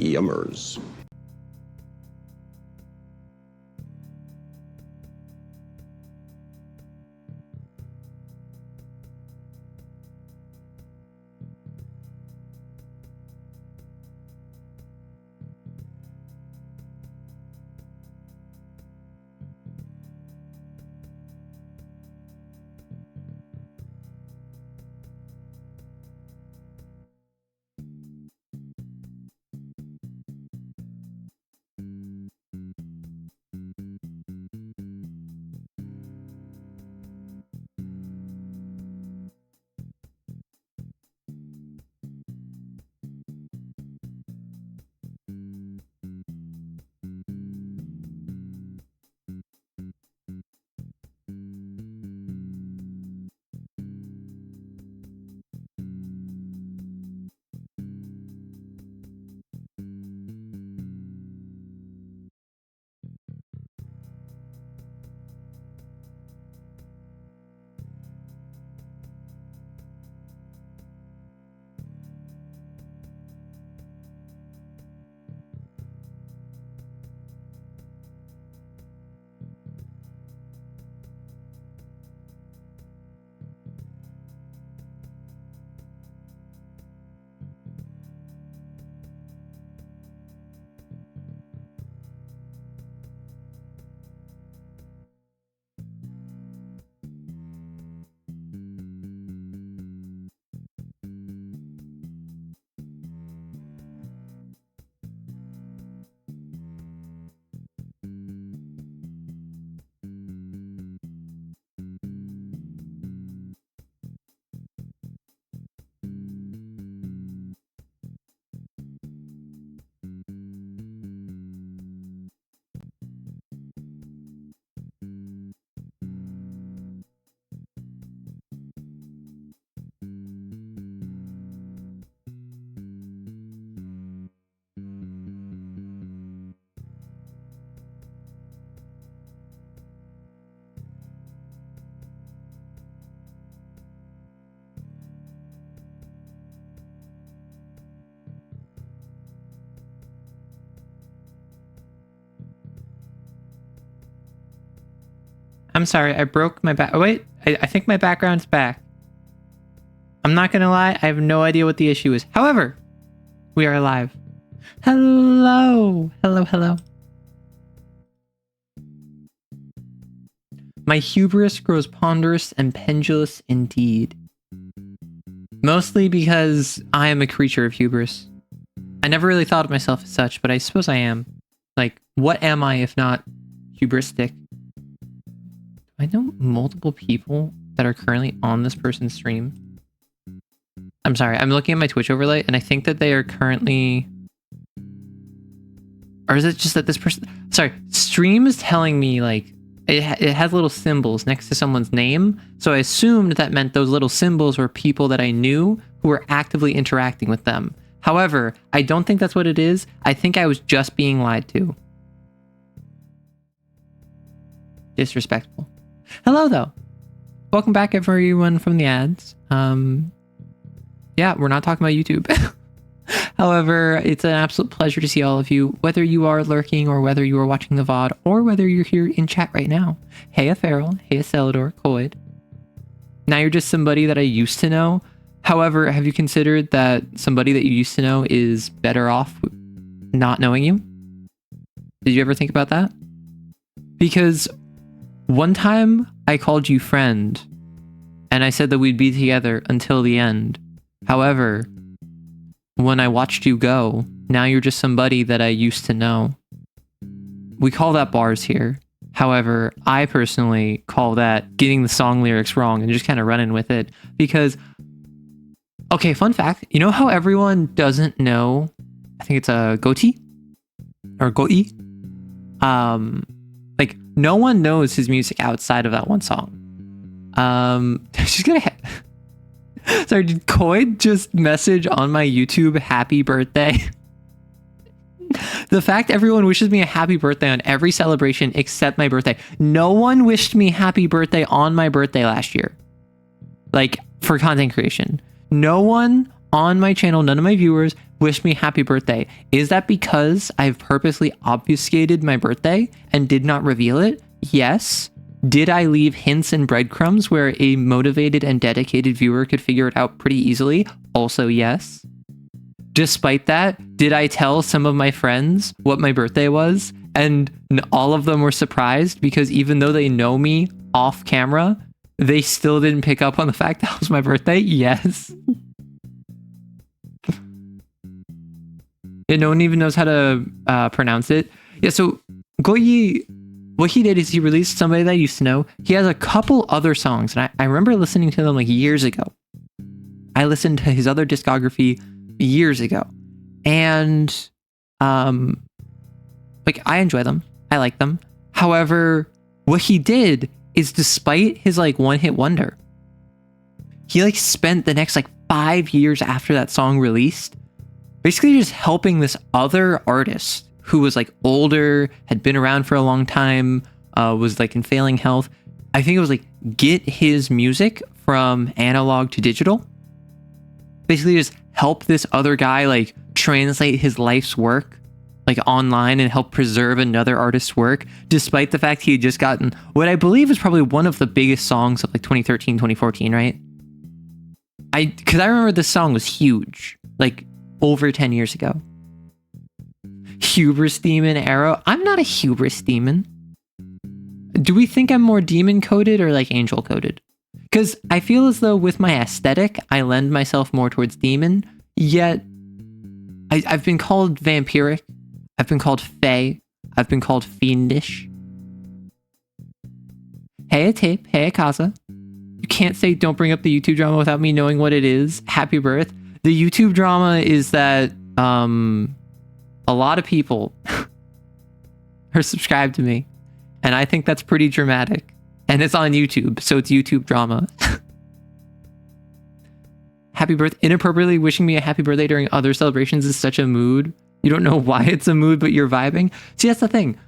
Yummers. I'm sorry, I broke my back. Oh, wait, I think my background's back. I'm not gonna lie, I have no idea what the issue is. However, we are live. Hello. Hello, hello. My hubris grows ponderous and pendulous indeed. Mostly because I am a creature of hubris. I never really thought of myself as such, but I suppose I am. Like, what am I if not hubristic? I know multiple people that are currently on this person's stream. I'm sorry, I'm looking at my Twitch overlay and I think that they are currently... Or is it just that this person... Sorry, stream is telling me like, it has little symbols next to someone's name. So I assumed that meant those little symbols were people that I knew who were actively interacting with them. However, I don't think that's what it is. I think I was just being lied to. Disrespectful. Hello, though. Welcome back, everyone from the ads. Yeah, we're not talking about YouTube. However, it's an absolute pleasure to see all of you, whether you are lurking or whether you are watching the VOD or whether you're here in chat right now. Hey, Feral. Hey, Celador. Coid. Now you're just somebody that I used to know. However, have you considered that somebody that you used to know is better off not knowing you? Did you ever think about that? Because one time I called you friend and I said that we'd be together until the end. However, when I watched you go, now you're just somebody that I used to know. We call that bars here. However, I personally call that getting the song lyrics wrong and just kind of running with it. Because, okay, fun fact, you know how everyone doesn't know, I think it's a goatee? Or goatee? Like, no one knows his music outside of that one song. She's gonna sorry, did Coid just message on my YouTube happy birthday? The fact everyone wishes me a happy birthday on every celebration except my birthday. No one wished me happy birthday on my birthday last year. Like, for content creation. No one on my channel, none of my viewers wish me happy birthday. Is that because I've purposely obfuscated my birthday and did not reveal it? Yes. Did I leave hints and breadcrumbs where a motivated and dedicated viewer could figure it out pretty easily? Also yes. Despite that, did I tell some of my friends what my birthday was? And all of them were surprised because even though they know me off camera, they still didn't pick up on the fact that was my birthday? Yes. Yeah, no one even knows how to pronounce it. Yeah, so Goyi, what he did is he released Somebody That I Used to Know. He has a couple other songs, and I remember listening to them like years ago. I listened to his other discography years ago. And like I enjoy them. I like them. However, what he did is despite his like one-hit wonder, he like spent the next like 5 years after that song released basically just helping this other artist who was like older, had been around for a long time, was like in failing health. I think it was like get his music from analog to digital. Basically just help this other guy like translate his life's work like online and help preserve another artist's work, despite the fact he had just gotten what I believe is probably one of the biggest songs of like 2013, 2014, right? Because I remember this song was huge, like over 10 years ago. Hubris Demon Arrow. I'm not a hubris demon. Do we think I'm more demon coded or like angel coded? Because I feel as though with my aesthetic, I lend myself more towards demon, yet I've been called vampiric, I've been called fey, I've been called fiendish. Hey, a tape, hey, a casa. You can't say don't bring up the YouTube drama without me knowing what it is. Happy birth. The YouTube drama is that a lot of people are subscribed to me, and I think that's pretty dramatic. And it's on YouTube, so it's YouTube drama. Happy birthday. Inappropriately wishing me a happy birthday during other celebrations is such a mood. You don't know why it's a mood, but you're vibing. See, that's the thing.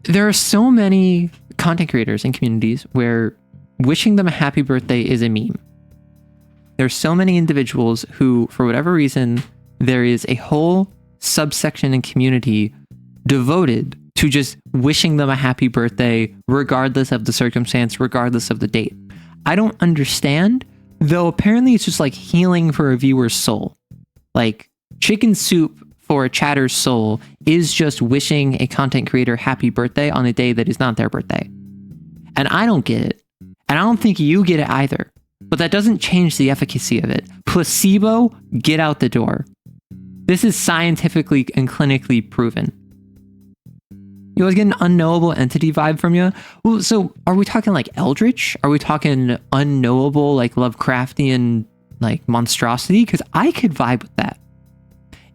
There are so many content creators and communities where wishing them a happy birthday is a meme. There's so many individuals who, for whatever reason, there is a whole subsection and community devoted to just wishing them a happy birthday, regardless of the circumstance, regardless of the date. I don't understand, though apparently it's just like healing for a viewer's soul. Like chicken soup for a chatter's soul is just wishing a content creator happy birthday on a day that is not their birthday. And I don't get it. And I don't think you get it either. But that doesn't change the efficacy of it. Placebo, get out the door. This is scientifically and clinically proven. You always get an unknowable entity vibe from you. Well, so are we talking like Eldritch? Are we talking unknowable, like Lovecraftian, like monstrosity? Because I could vibe with that.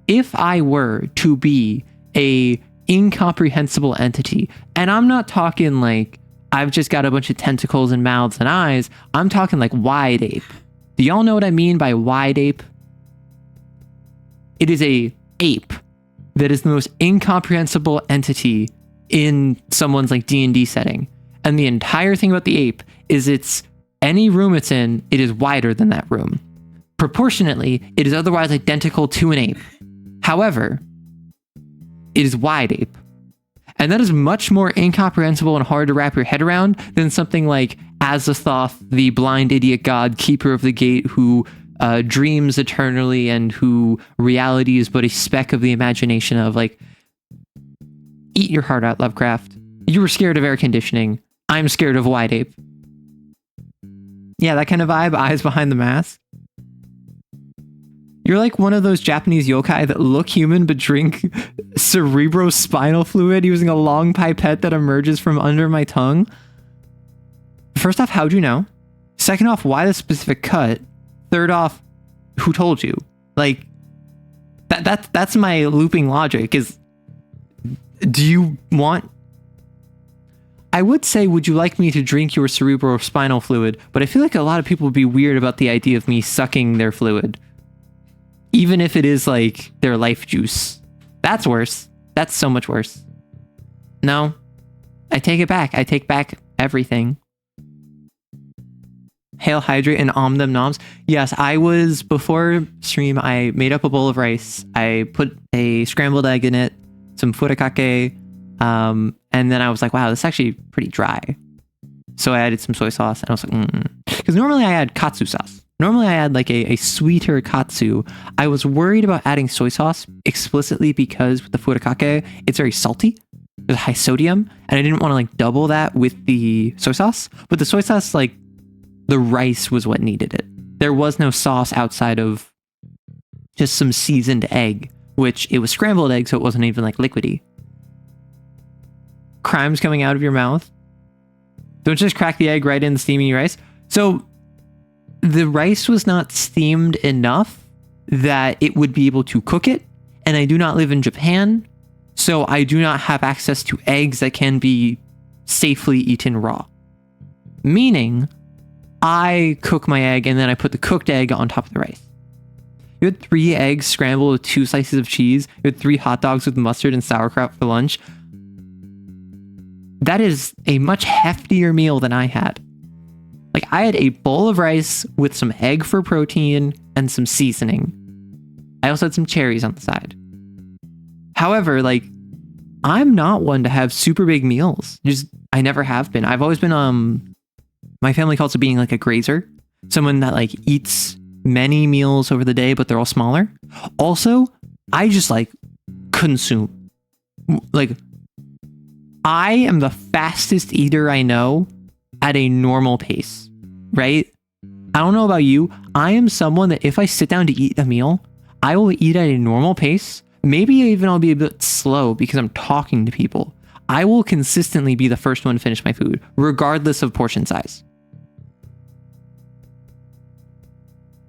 If I were to be a incomprehensible entity, and I'm not talking like I've just got a bunch of tentacles and mouths and eyes, I'm talking like wide ape. Do y'all know what I mean by wide ape? It is a ape that is the most incomprehensible entity in someone's like D&D setting. And the entire thing about the ape is it's any room it's in, it is wider than that room. Proportionately, it is otherwise identical to an ape. However, it is wide ape. And that is much more incomprehensible and hard to wrap your head around than something like Azathoth, the blind idiot god, keeper of the gate, who dreams eternally and who reality is but a speck of the imagination of. Like, eat your heart out, Lovecraft. You were scared of air conditioning. I'm scared of wide ape. Yeah, that kind of vibe, eyes behind the mask. You're like one of those Japanese yokai that look human but drink cerebrospinal fluid using a long pipette that emerges from under my tongue. First off, how'd you know? Second off, why the specific cut? Third off, who told you? Like, that's my looping logic is, do you want... I would say, would you like me to drink your cerebrospinal fluid? But I feel like a lot of people would be weird about the idea of me sucking their fluid. Even if it is like their life juice. That's worse. That's so much worse. No, I take it back. I take back everything. Hail Hydrate and Om Them Noms. Yes, before stream, I made up a bowl of rice. I put a scrambled egg in it, some furikake, and then I was like, wow, this is actually pretty dry. So I added some soy sauce, and I was like, because normally I add katsu sauce. Normally I add like a sweeter katsu. I was worried about adding soy sauce explicitly because with the furikake, it's very salty. There's high sodium, and I didn't want to like double that with the soy sauce. But the soy sauce, like the rice was what needed it. There was no sauce outside of just some seasoned egg, which it was scrambled egg, so it wasn't even like liquidy. Crimes coming out of your mouth. Don't just crack the egg right in the steamy rice. So the rice was not steamed enough that it would be able to cook it. And I do not live in Japan, so I do not have access to eggs that can be safely eaten raw. Meaning, I cook my egg and then I put the cooked egg on top of the rice. You had 3 eggs scrambled with 2 slices of cheese. You had 3 hot dogs with mustard and sauerkraut for lunch. That is a much heftier meal than I had. Like, I had a bowl of rice with some egg for protein and some seasoning. I also had some cherries on the side. However, like, I'm not one to have super big meals. I never have been. I've always been, my family calls it being like a grazer. Someone that like eats many meals over the day, but they're all smaller. Also, I just like consume. Like, I am the fastest eater I know at a normal pace, right? I don't know about you. I am someone that if I sit down to eat a meal, I will eat at a normal pace. Maybe even I'll be a bit slow because I'm talking to people. I will consistently be the first one to finish my food, regardless of portion size.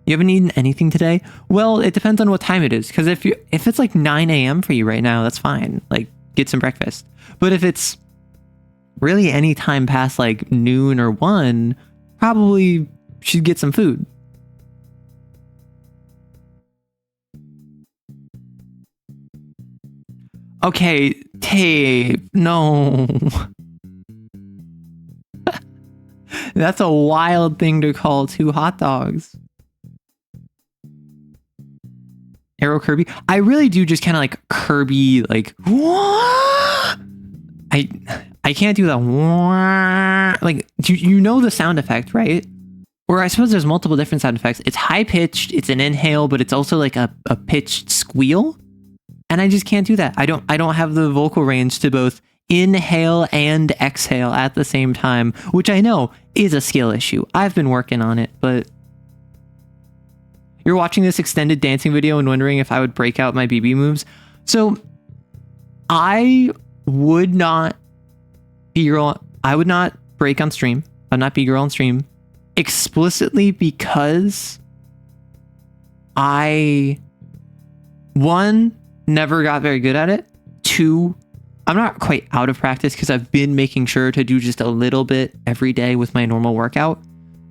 You haven't eaten anything today? Well, it depends on what time it is. Because if it's like 9 a.m. for you right now, that's fine. Like, get some breakfast. But if it's really any time past like noon or 1, probably should get some food. Okay, tape. No. That's a wild thing to call 2 hot dogs. Arrow Kirby. I really do just kind of like Kirby, like, I can't do that. Like, you know the sound effect, right? Or I suppose there's multiple different sound effects. It's high pitched, it's an inhale, but it's also like a pitched squeal. And I just can't do that. I don't have the vocal range to both inhale and exhale at the same time, which I know is a skill issue. I've been working on it, but you're watching this extended dancing video and wondering if I would break out my BB moves. So I would not break on stream. I would not be girl on stream explicitly because I, 1, never got very good at it. 2, I'm not quite out of practice because I've been making sure to do just a little bit every day with my normal workout.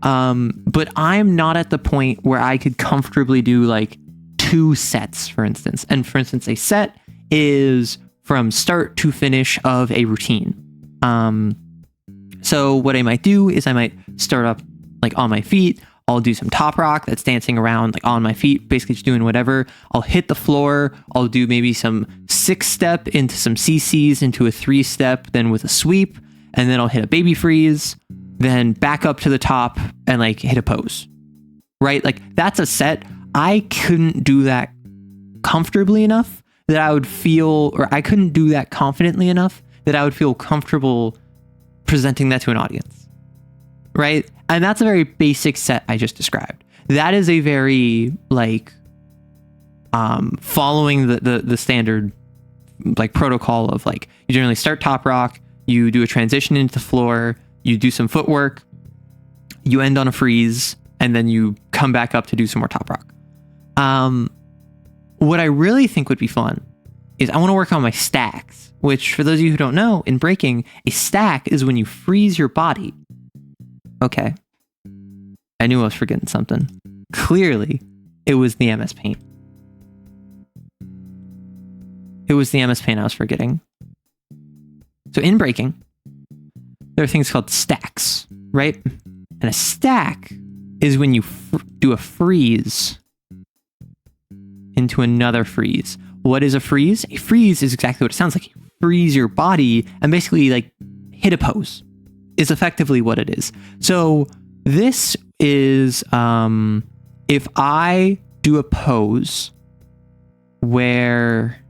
But I'm not at the point where I could comfortably do like 2 sets, for instance. And for instance, a set is from start to finish of a routine. So what I might do is I might start up like on my feet. I'll do some top rock that's dancing around like on my feet, basically just doing whatever. I'll hit the floor. I'll do maybe some 6-step into some CCs into a 3-step, then with a sweep, and then I'll hit a baby freeze, then back up to the top and like hit a pose, right? Like that's a set. I couldn't do that comfortably enough that I would feel, or I couldn't do that confidently enough that I would feel comfortable presenting that to an audience, right? And that's a very basic set I just described. That is a very like following the standard like protocol of like you generally start top rock, you do a transition into the floor, you do some footwork, you end on a freeze, and then you come back up to do some more top rock. What I really think would be fun is I want to work on my stacks, which for those of you who don't know, in breaking, a stack is when you freeze your body. Okay. I knew I was forgetting something. Clearly, it was the MS Paint. It was the MS Paint I was forgetting. So in breaking, there are things called stacks, right? And a stack is when you do a freeze into another freeze. What is a freeze? A freeze is exactly what it sounds like. You freeze your body and basically like hit a pose is effectively what it is. So this is if I do a pose where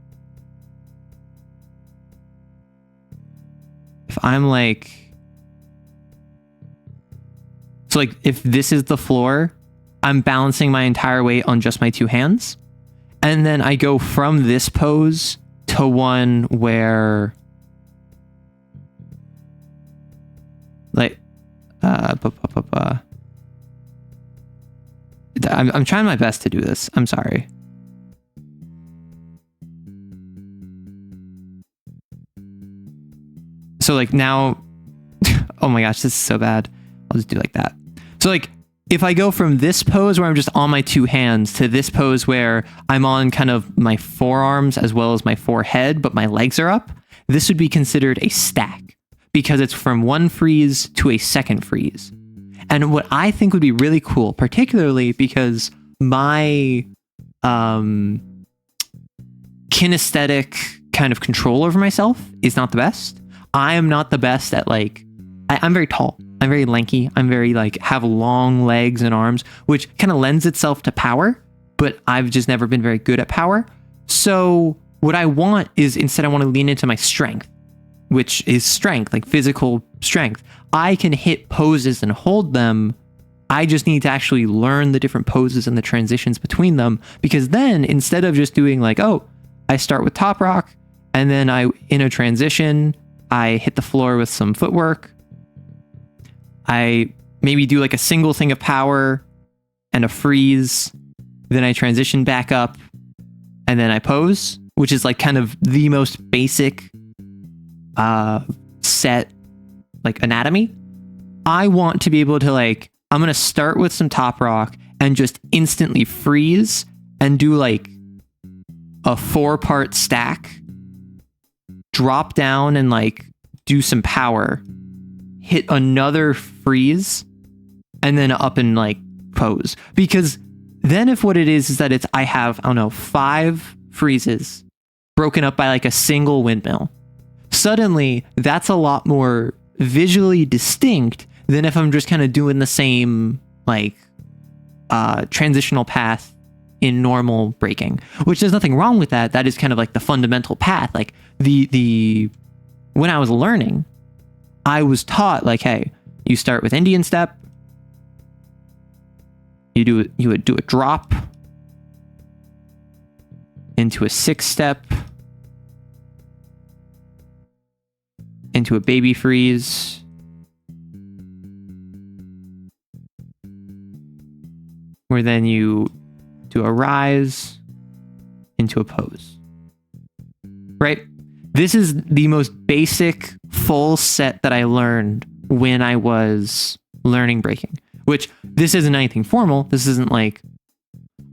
if I'm like, so like if this is the floor, I'm balancing my entire weight on just my two hands. And then I go from this pose to one where like I'm trying my best to do this. I'm sorry. So like now, oh my gosh, this is so bad. I'll just do like that. So like if I go from this pose where I'm just on my two hands to this pose where I'm on kind of my forearms as well as my forehead, but my legs are up, this would be considered a stack because it's from one freeze to a second freeze. And what I think would be really cool, particularly because my kinesthetic kind of control over myself is not the best. I am not the best at like, I'm very tall. I'm very lanky. I'm very like have long legs and arms, which kind of lends itself to power, but I've just never been very good at power. So what I want is instead I want to lean into my strength, which is strength, like physical strength. I can hit poses and hold them. I just need to actually learn the different poses and the transitions between them, because then instead of just doing like, oh, I start with top rock and then in a transition, I hit the floor with some footwork. I maybe do like a single thing of power and a freeze. Then I transition back up and then I pose, which is like kind of the most basic set like anatomy. I want to be able to like, I'm going to start with some top rock and just instantly freeze and do like a 4-part stack, drop down and like do some power, hit another freeze, and then up and like pose. Because then if what it is that it's, I have, I don't know, 5 freezes broken up by like a single windmill, suddenly that's a lot more visually distinct than if I'm just kind of doing the same like transitional path in normal breaking, which there's nothing wrong with that. That is kind of like the fundamental path. Like the when I was learning, I was taught like, hey, you start with Indian step, you would do a drop into a 6-step, into a baby freeze, where then you do a rise into a pose. Right? This is the most basic full set that I learned when I was learning breaking, which this isn't anything formal. This isn't like,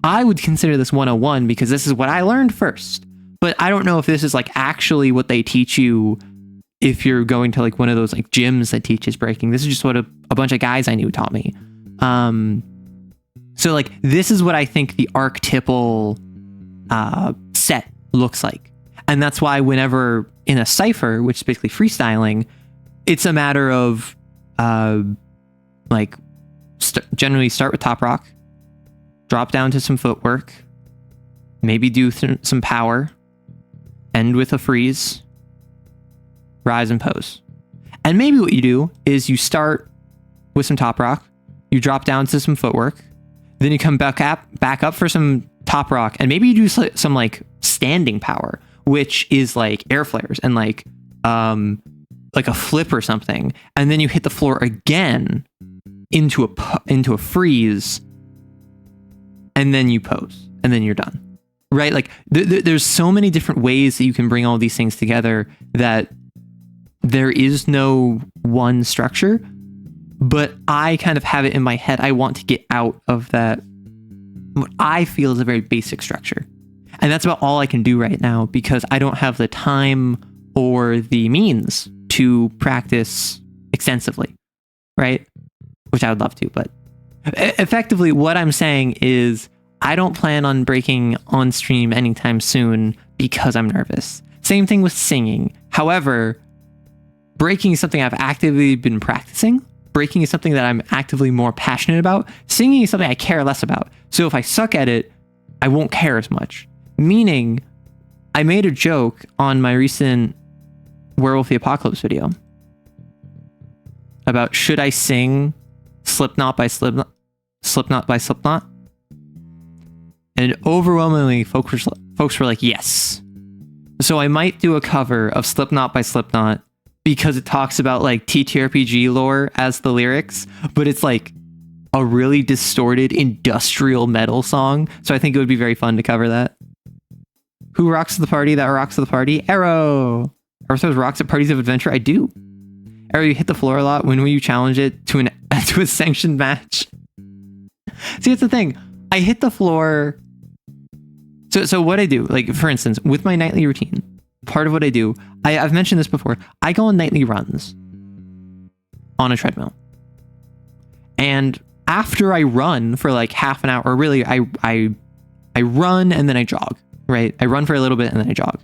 I would consider this 101 because this is what I learned first. But I don't know if this is like actually what they teach you if you're going to like one of those like gyms that teaches breaking. This is just what a bunch of guys I knew taught me. So like, this is what I think the archetypal set looks like. And that's why whenever in a cipher, which is basically freestyling, it's a matter of generally start with top rock, drop down to some footwork, maybe do some power, end with a freeze, rise and pose. And maybe what you do is you start with some top rock, you drop down to some footwork, then you come back up for some top rock, and maybe you do some like standing power, which is like air flares and like a flip or something, and then you hit the floor again into a freeze, and then you pose, and then you're done. Right? Like there's so many different ways that you can bring all these things together that there is no one structure, but I kind of have it in my head. I want to get out of that, what I feel is a very basic structure. And that's about all I can do right now because I don't have the time or the means to practice extensively, right? Which I would love to, but Effectively, what I'm saying is I don't plan on breaking on stream anytime soon because I'm nervous. Same thing with singing. However, breaking is something I've actively been practicing. Breaking is something that I'm actively more passionate about. Singing is something I care less about. So if I suck at it, I won't care as much. Meaning, I made a joke on my recent Werewolf the Apocalypse video about should I sing Slipknot by Slipknot? And overwhelmingly, folks were like, yes. So I might do a cover of Slipknot by Slipknot because it talks about like TTRPG lore as the lyrics, but it's like a really distorted industrial metal song. So I think it would be very fun to cover that. Who rocks the party? That rocks the party. Arrow. Arrow throws rocks at parties of adventure. I do. Arrow, you hit the floor a lot. When will you challenge it to to a sanctioned match? See, that's the thing. I hit the floor. So what I do, like for instance, with my nightly routine, part of what I do, I've mentioned this before. I go on nightly runs on a treadmill, and after I run for like half an hour, or really, I run and then I jog. Right, I run for a little bit and then I jog.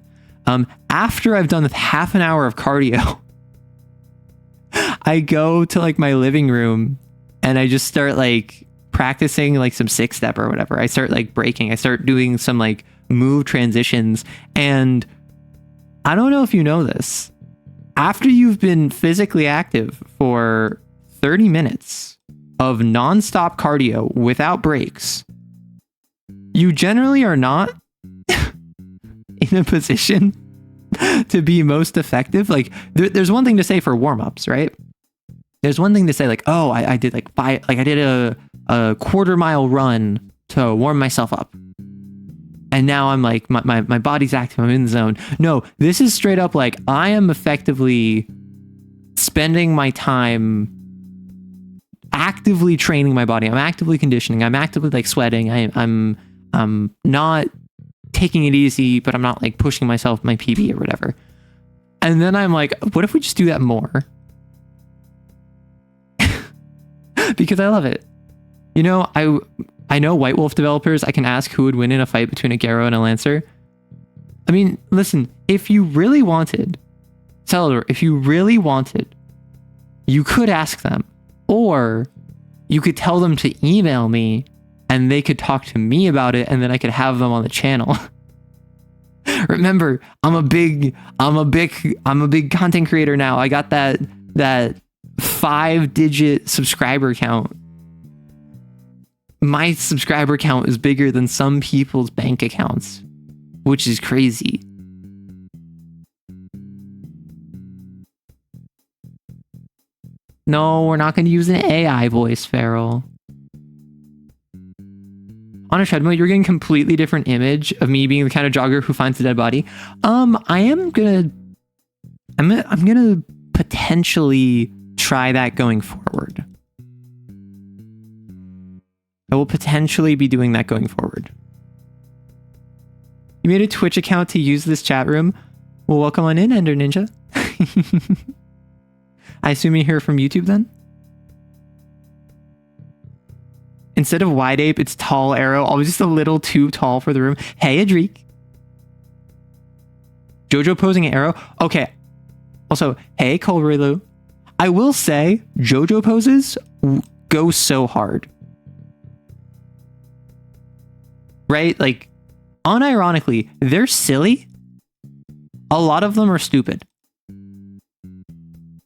After I've done half an hour of cardio, I go to like my living room and I just start like practicing like some 6-step or whatever. I start like breaking. I start doing some like move transitions. And I don't know if you know this. After you've been physically active for 30 minutes of nonstop cardio without breaks, you generally are not in a position to be most effective. Like there's one thing to say for warm-ups, right? There's one thing to say like, oh, I did like I did a quarter-mile run to warm myself up. And now I'm like, my body's active, I'm in the zone. No, this is straight up like I am effectively spending my time actively training my body. I'm actively conditioning. I'm actively like sweating. I'm not taking it easy, but I'm not like pushing myself, my PB or whatever. And then I'm like, what if we just do that more? Because I love it. You know, I know White Wolf developers, I can ask who would win in a fight between a Garo and a Lancer. I mean, listen, if you really wanted, Celador, if you really wanted, you could ask them. Or you could tell them to email me and they could talk to me about it, and then I could have them on the channel. Remember, I'm a big content creator now. I got that 5-digit subscriber count. My subscriber count is bigger than some people's bank accounts, which is crazy. No, we're not going to use an AI voice, Farrell. On a treadmill, you're getting a completely different image of me being the kind of jogger who finds a dead body. I'm gonna potentially try that going forward. I will potentially be doing that going forward. You made a Twitch account to use this chat room? Well, welcome on in, Ender Ninja. I assume you're here from YouTube then? Instead of wide ape, it's tall arrow. Always just a little too tall for the room. Hey, Adreek. Jojo posing an arrow. Okay. Also, hey, Colrilu. I will say, Jojo poses go so hard. Right? Like, unironically, they're silly. A lot of them are stupid.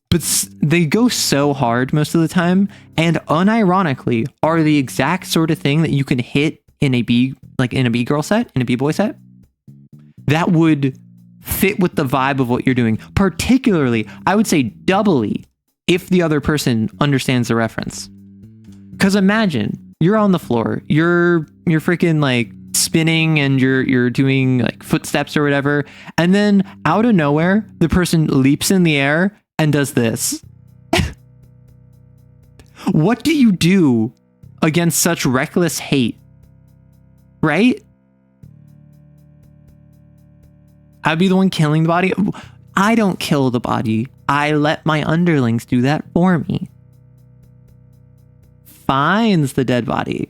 But they go so hard most of the time, and unironically are the exact sort of thing that you can hit in a B-girl set, in a B-boy set, that would fit with the vibe of what you're doing. Particularly, I would say doubly, if the other person understands the reference. Because imagine you're on the floor, you're freaking like spinning and you're doing like footsteps or whatever, and then out of nowhere, the person leaps in the air and does this. What do you do against such reckless hate? Right? I'd be the one killing the body. I don't kill the body. I let my underlings do that for me. finds the dead body.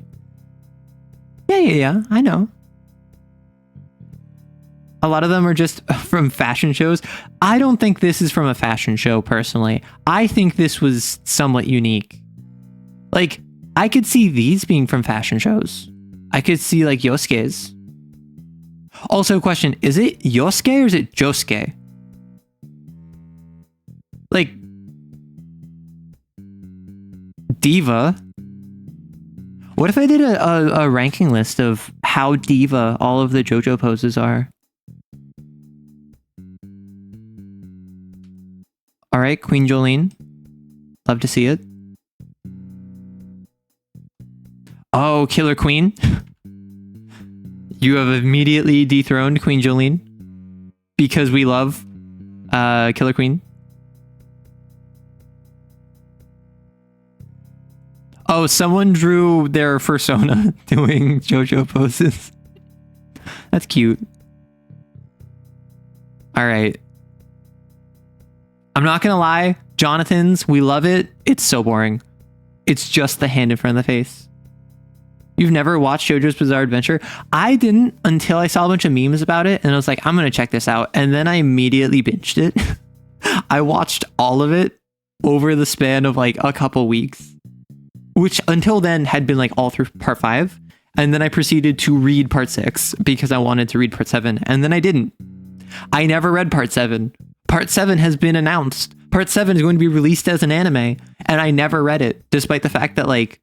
Yeah, I know. A lot of them are just from fashion shows. I don't think this is from a fashion show, personally. I think this was somewhat unique. Like, I could see these being from fashion shows. I could see, like, Yosuke's. Also, question, is it Yosuke or is it Josuke? Like, diva. What if I did a ranking list of how diva all of the JoJo poses are? All right, Queen Jolene. Love to see it. Oh, Killer Queen. You have immediately dethroned Queen Jolene because we love Killer Queen. Oh, someone drew their persona doing JoJo poses. That's cute. All right. I'm not gonna lie, Jonathan's, we love it. It's so boring. It's just the hand in front of the face. You've never watched JoJo's Bizarre Adventure? I didn't until I saw a bunch of memes about it, and I was like, I'm gonna check this out. And then I immediately binged it. I watched all of it over the span of like a couple weeks, which until then had been like all through part 5. And then I proceeded to read part 6 because I wanted to read part 7. And then I didn't. I never read part 7. Part 7 has been announced. Part 7 is going to be released as an anime, and I never read it, despite the fact that like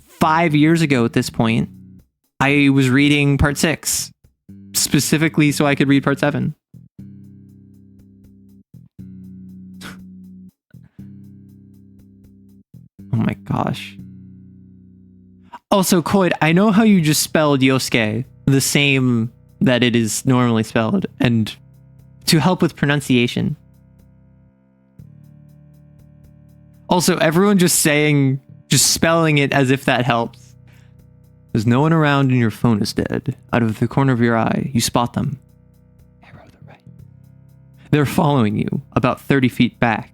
5 years ago at this point, I was reading part 6 specifically so I could read part 7. Oh my gosh. Also, Coyd, I know how you just spelled Yosuke the same that it is normally spelled, and to help with pronunciation. Also, everyone just spelling it as if that helps. There's no one around and your phone is dead. Out of the corner of your eye, you spot them. Arrow the right. They're following you about 30 feet back.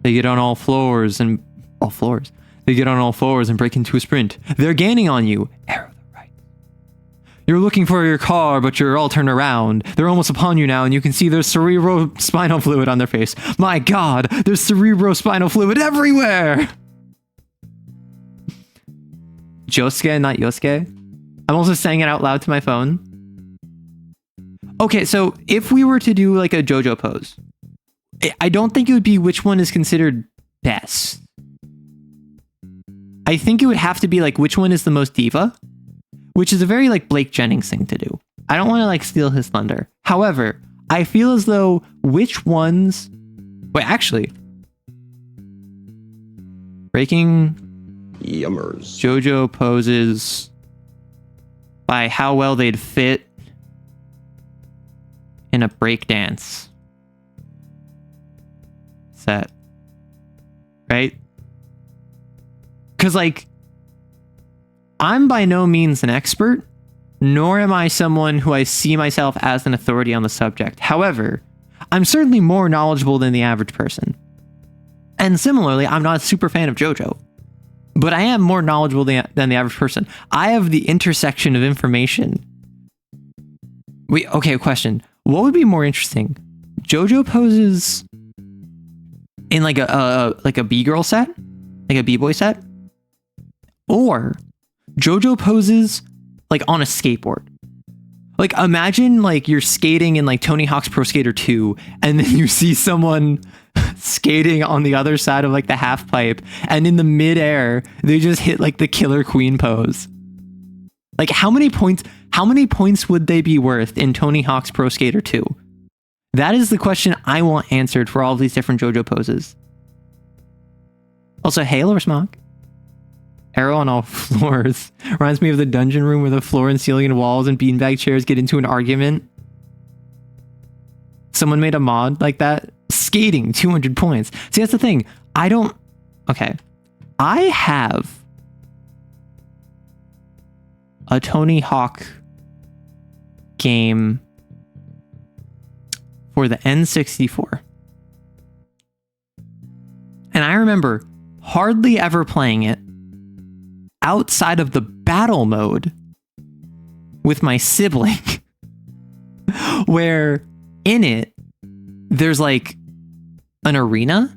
They get on all floors. They get on all fours and break into a sprint. They're gaining on you. Arrow the right. You're looking for your car, but you're all turned around. They're almost upon you now, and you can see there's cerebrospinal fluid on their face. My God, there's cerebrospinal fluid everywhere! Josuke, not Yosuke. I'm also saying it out loud to my phone. Okay, so if we were to do like a JoJo pose, I don't think it would be which one is considered best. I think it would have to be like which one is the most diva, which is a very like Blake Jennings thing to do. I don't want to like steal his thunder. However, I feel as though which ones... Wait, actually. Breaking Yummers. JoJo poses by how well they'd fit in a breakdance set. Right? Because, like, I'm by no means an expert, nor am I someone who I see myself as an authority on the subject. However, I'm certainly more knowledgeable than the average person. And similarly, I'm not a super fan of JoJo, but I am more knowledgeable than the average person. I have the intersection of information. Okay, question. What would be more interesting? JoJo poses in like a B-girl set? Like a B-boy set? Or JoJo poses like on a skateboard. Like imagine like you're skating in like Tony Hawk's Pro Skater 2 and then you see someone skating on the other side of like the half pipe and in the midair they just hit like the Killer Queen pose. Like how many points would they be worth in Tony Hawk's Pro Skater 2? That is the question I want answered for all of these different JoJo poses. Also, hail or smock? Arrow on all floors. Reminds me of the dungeon room where the floor and ceiling and walls and beanbag chairs get into an argument. Someone made a mod like that. Skating, 200 points. See, that's the thing. Okay. I have a Tony Hawk game for the N64. And I remember hardly ever playing it outside of the battle mode with my sibling, where in it, there's like an arena,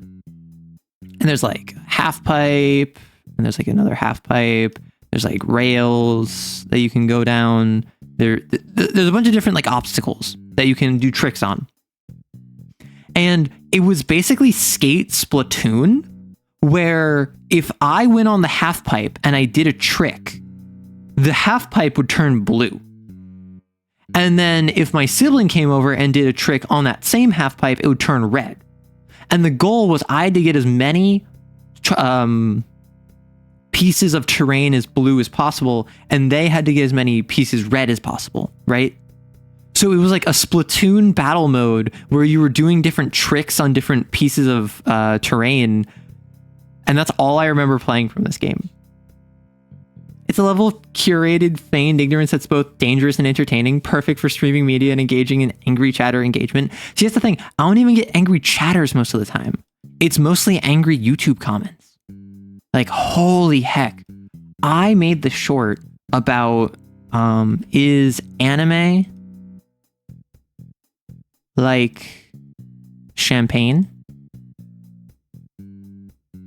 and there's like half pipe, and there's like another half pipe. There's like rails that you can go down. There's a bunch of different like obstacles that you can do tricks on. And it was basically Skate Splatoon, where if I went on the half pipe and I did a trick, the half pipe would turn blue. And then if my sibling came over and did a trick on that same half pipe, it would turn red. And the goal was I had to get as many pieces of terrain as blue as possible, and they had to get as many pieces red as possible, right? So it was like a Splatoon battle mode where you were doing different tricks on different pieces of terrain, and that's all I remember playing from this game. It's a level of curated, feigned ignorance that's both dangerous and entertaining, perfect for streaming media and engaging in angry chatter engagement. See, that's the thing. I don't even get angry chatters most of the time. It's mostly angry YouTube comments. Like, holy heck. I made the short about, is anime like champagne?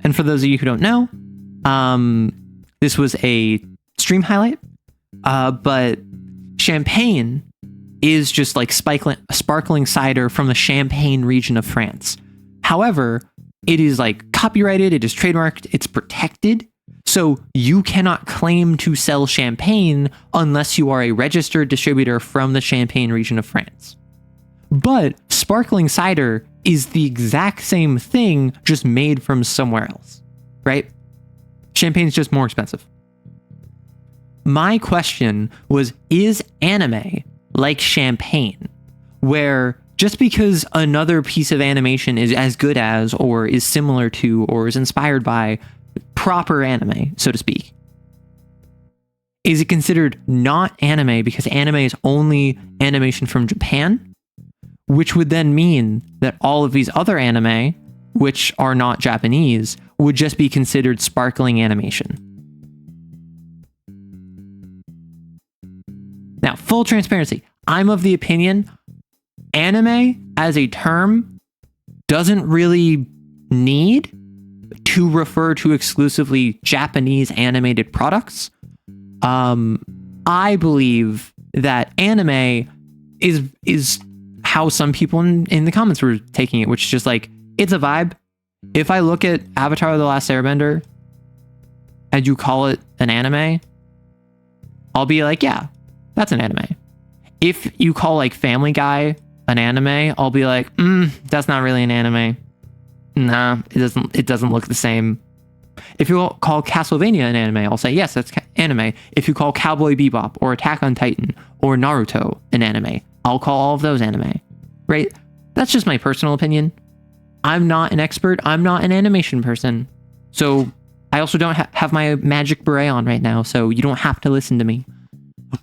And for those of you who don't know, this was a stream highlight, but champagne is just like sparkling cider from the Champagne region of France. However, it is like copyrighted, it is trademarked, it's protected. So you cannot claim to sell champagne unless you are a registered distributor from the Champagne region of France. But sparkling cider is the exact same thing, just made from somewhere else, right? Champagne's just more expensive. My question was, is anime like champagne, where just because another piece of animation is as good as, or is similar to, or is inspired by proper anime, so to speak, is it considered not anime because anime is only animation from Japan? Which would then mean that all of these other anime, which are not Japanese, would just be considered sparkling animation. Now, full transparency, I'm of the opinion anime as a term doesn't really need to refer to exclusively Japanese animated products. I believe that anime is how some people in the comments were taking it, which is just like, it's a vibe. If I look at Avatar: The Last Airbender and you call it an anime, I'll be like, yeah, that's an anime. If you call like Family Guy an anime, I'll be like, that's not really an anime. Nah, it doesn't look the same. If you call Castlevania an anime, I'll say, yes, that's anime. If you call Cowboy Bebop or Attack on Titan or Naruto an anime, I'll call all of those anime, right? That's just my personal opinion. I'm not an expert. I'm not an animation person. So I also don't have my magic beret on right now, so you don't have to listen to me.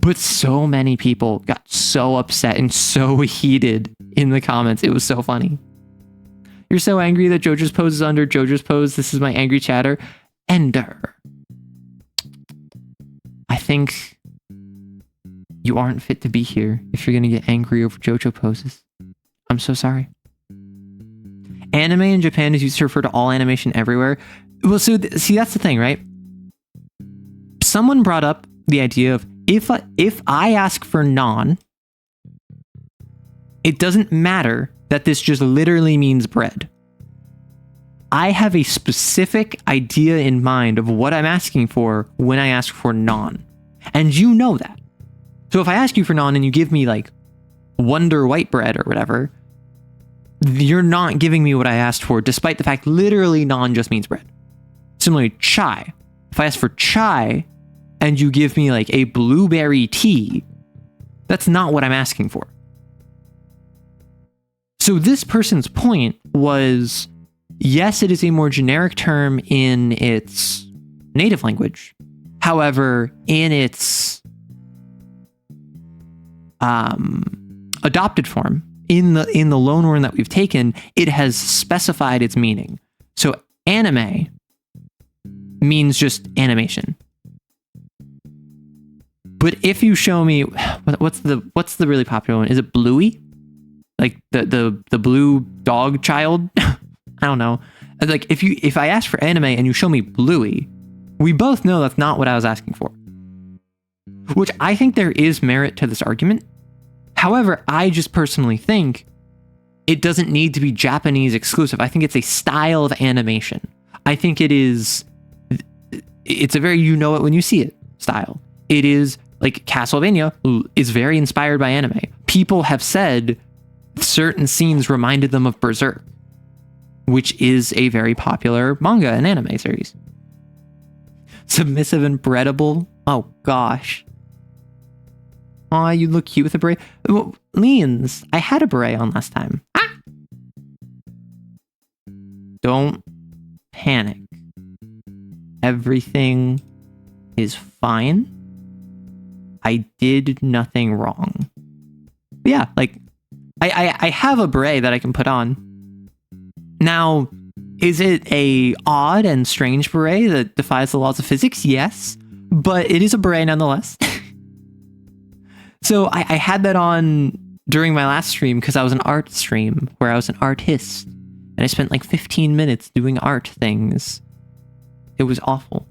But so many people got so upset and so heated in the comments. It was so funny. You're so angry that JoJo's pose is under JoJo's pose. This is my angry chatter. Ender. I think you aren't fit to be here if you're going to get angry over JoJo poses. I'm so sorry. Anime in Japan is used to refer to all animation everywhere. Well, so see, that's the thing, right? Someone brought up the idea of if I ask for non, it doesn't matter that this just literally means bread. I have a specific idea in mind of what I'm asking for when I ask for non. And you know that. So if I ask you for non and you give me like Wonder White bread or whatever, you're not giving me what I asked for, despite the fact literally non just means bread. Similarly, chai. If I ask for chai and you give me like a blueberry tea, that's not what I'm asking for. So this person's point was, yes, it is a more generic term in its native language. However, in its adopted form, in the loanword that we've taken, it has specified its meaning. So anime means just animation. But if you show me what's the really popular one? Is it Bluey? Like the blue dog child? I don't know. Like if I ask for anime and you show me Bluey, we both know that's not what I was asking for. Which I think there is merit to this argument. However, I just personally think it doesn't need to be Japanese exclusive. I think it's a style of animation. I think it's a very you know it when you see it style. It is like Castlevania is very inspired by anime. People have said certain scenes reminded them of Berserk, which is a very popular manga and anime series. Submissive and breadable. Oh gosh. Aw, you look cute with a beret. Well, Leans, I had a beret on last time. Ah! Don't panic. Everything is fine. I did nothing wrong. But yeah, like, I have a beret that I can put on. Now, is it a odd and strange beret that defies the laws of physics? Yes, but it is a beret nonetheless. So I had that on during my last stream because I was an art stream where I was an artist. And I spent like 15 minutes doing art things. It was awful.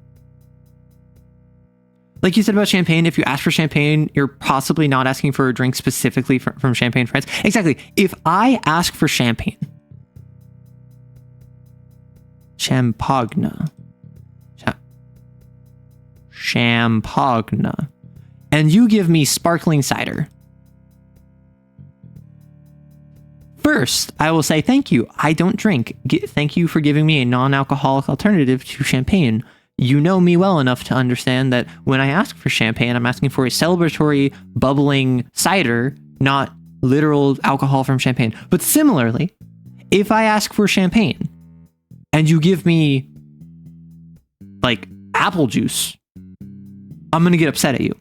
Like you said about champagne, if you ask for champagne, you're possibly not asking for a drink specifically from Champagne, France. Exactly. If I ask for champagne, champagne, and you give me sparkling cider, first, I will say thank you. I don't drink. Thank you for giving me a non-alcoholic alternative to champagne. You know me well enough to understand that when I ask for champagne, I'm asking for a celebratory, bubbling cider, not literal alcohol from champagne. But similarly, if I ask for champagne and you give me like apple juice, I'm going to get upset at you.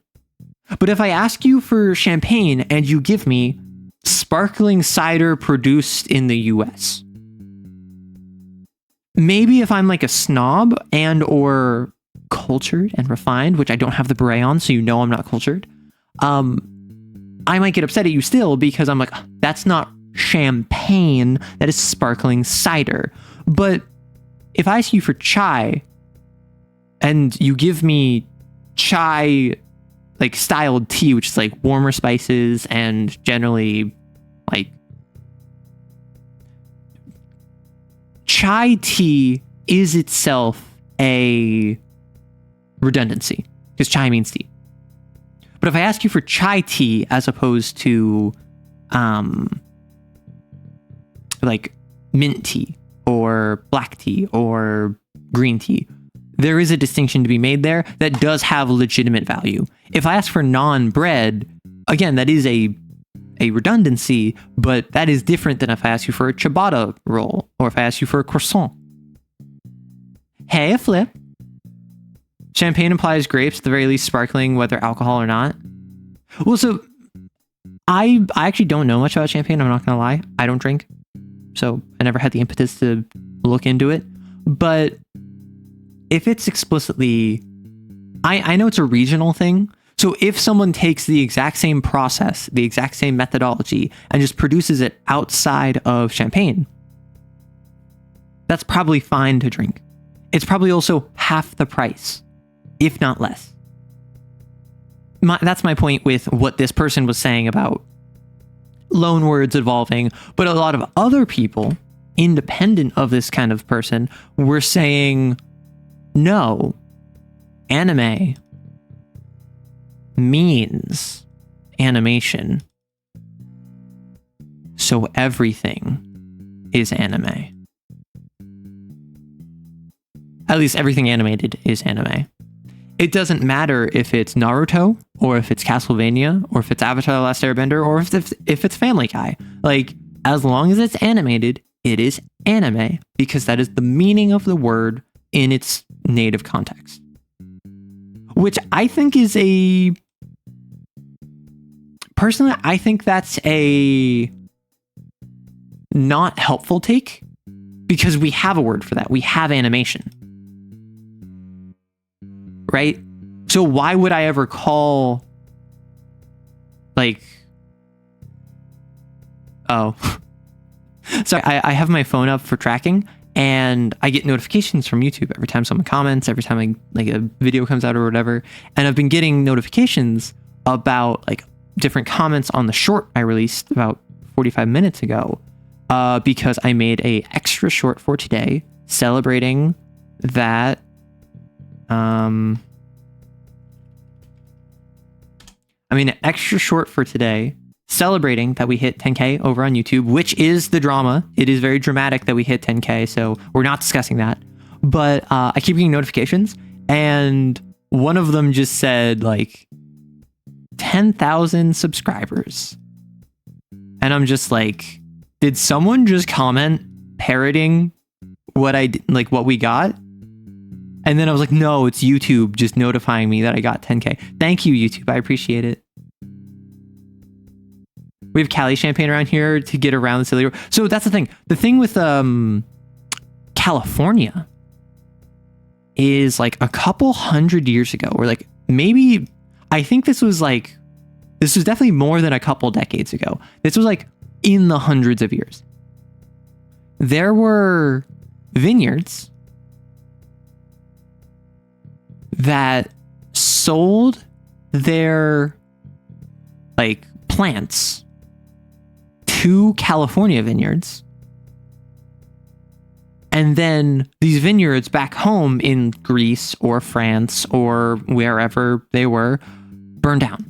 But if I ask you for champagne and you give me sparkling cider produced in the US, maybe if I'm like a snob and or cultured and refined, which I don't have the beret on, so you know I'm not cultured, I might get upset at you still because I'm like, that's not champagne, that is sparkling cider. But if I ask you for chai and you give me chai like styled tea, which is like warmer spices and generally like chai tea is itself a redundancy because chai means tea. But if I ask you for chai tea as opposed to like mint tea or black tea or green tea, there is a distinction to be made there that does have legitimate value. If I ask for non-bread, again, that is a redundancy, but that is different than if I ask you for a ciabatta roll or if I ask you for a croissant. Hey, a flip. Champagne implies grapes, at the very least sparkling, whether alcohol or not. Well, so I actually don't know much about champagne. I'm not going to lie. I don't drink. So I never had the impetus to look into it. But if it's explicitly, I know it's a regional thing. So if someone takes the exact same process, the exact same methodology, and just produces it outside of champagne, that's probably fine to drink. It's probably also half the price, if not less. That's my point with what this person was saying about loan words evolving. But a lot of other people, independent of this kind of person, were saying, no, anime means animation. So everything is anime. At least everything animated is anime. It doesn't matter if it's Naruto, or if it's Castlevania, or if it's Avatar: The Last Airbender, or if it's Family Guy. Like, as long as it's animated, it is anime, because that is the meaning of the word in its native context. Which I think is personally, I think that's a not helpful take, because we have a word for that. We have animation. Right? So why would I ever call like, oh, sorry, I have my phone up for tracking, and I get notifications from YouTube every time someone comments, every time a video comes out or whatever. And I've been getting notifications about like different comments on the short I released about 45 minutes ago, because I made a extra short for today celebrating that. I mean, an extra short for today celebrating that we hit 10K over on YouTube, which is the drama. It is very dramatic that we hit 10K, so we're not discussing that. But I keep getting notifications, and one of them just said like 10,000 subscribers. And I'm just like, did someone just comment parroting what what we got? And then I was like, no, it's YouTube just notifying me that I got 10K. Thank you, YouTube. I appreciate it. We have Cali champagne around here to get around the silly. So that's the thing. The thing with California is like a couple hundred years ago, or like maybe, I think this was definitely more than a couple decades ago. This was like in the hundreds of years. There were vineyards that sold their like plants to California vineyards, and then these vineyards back home in Greece or France or wherever they were burned down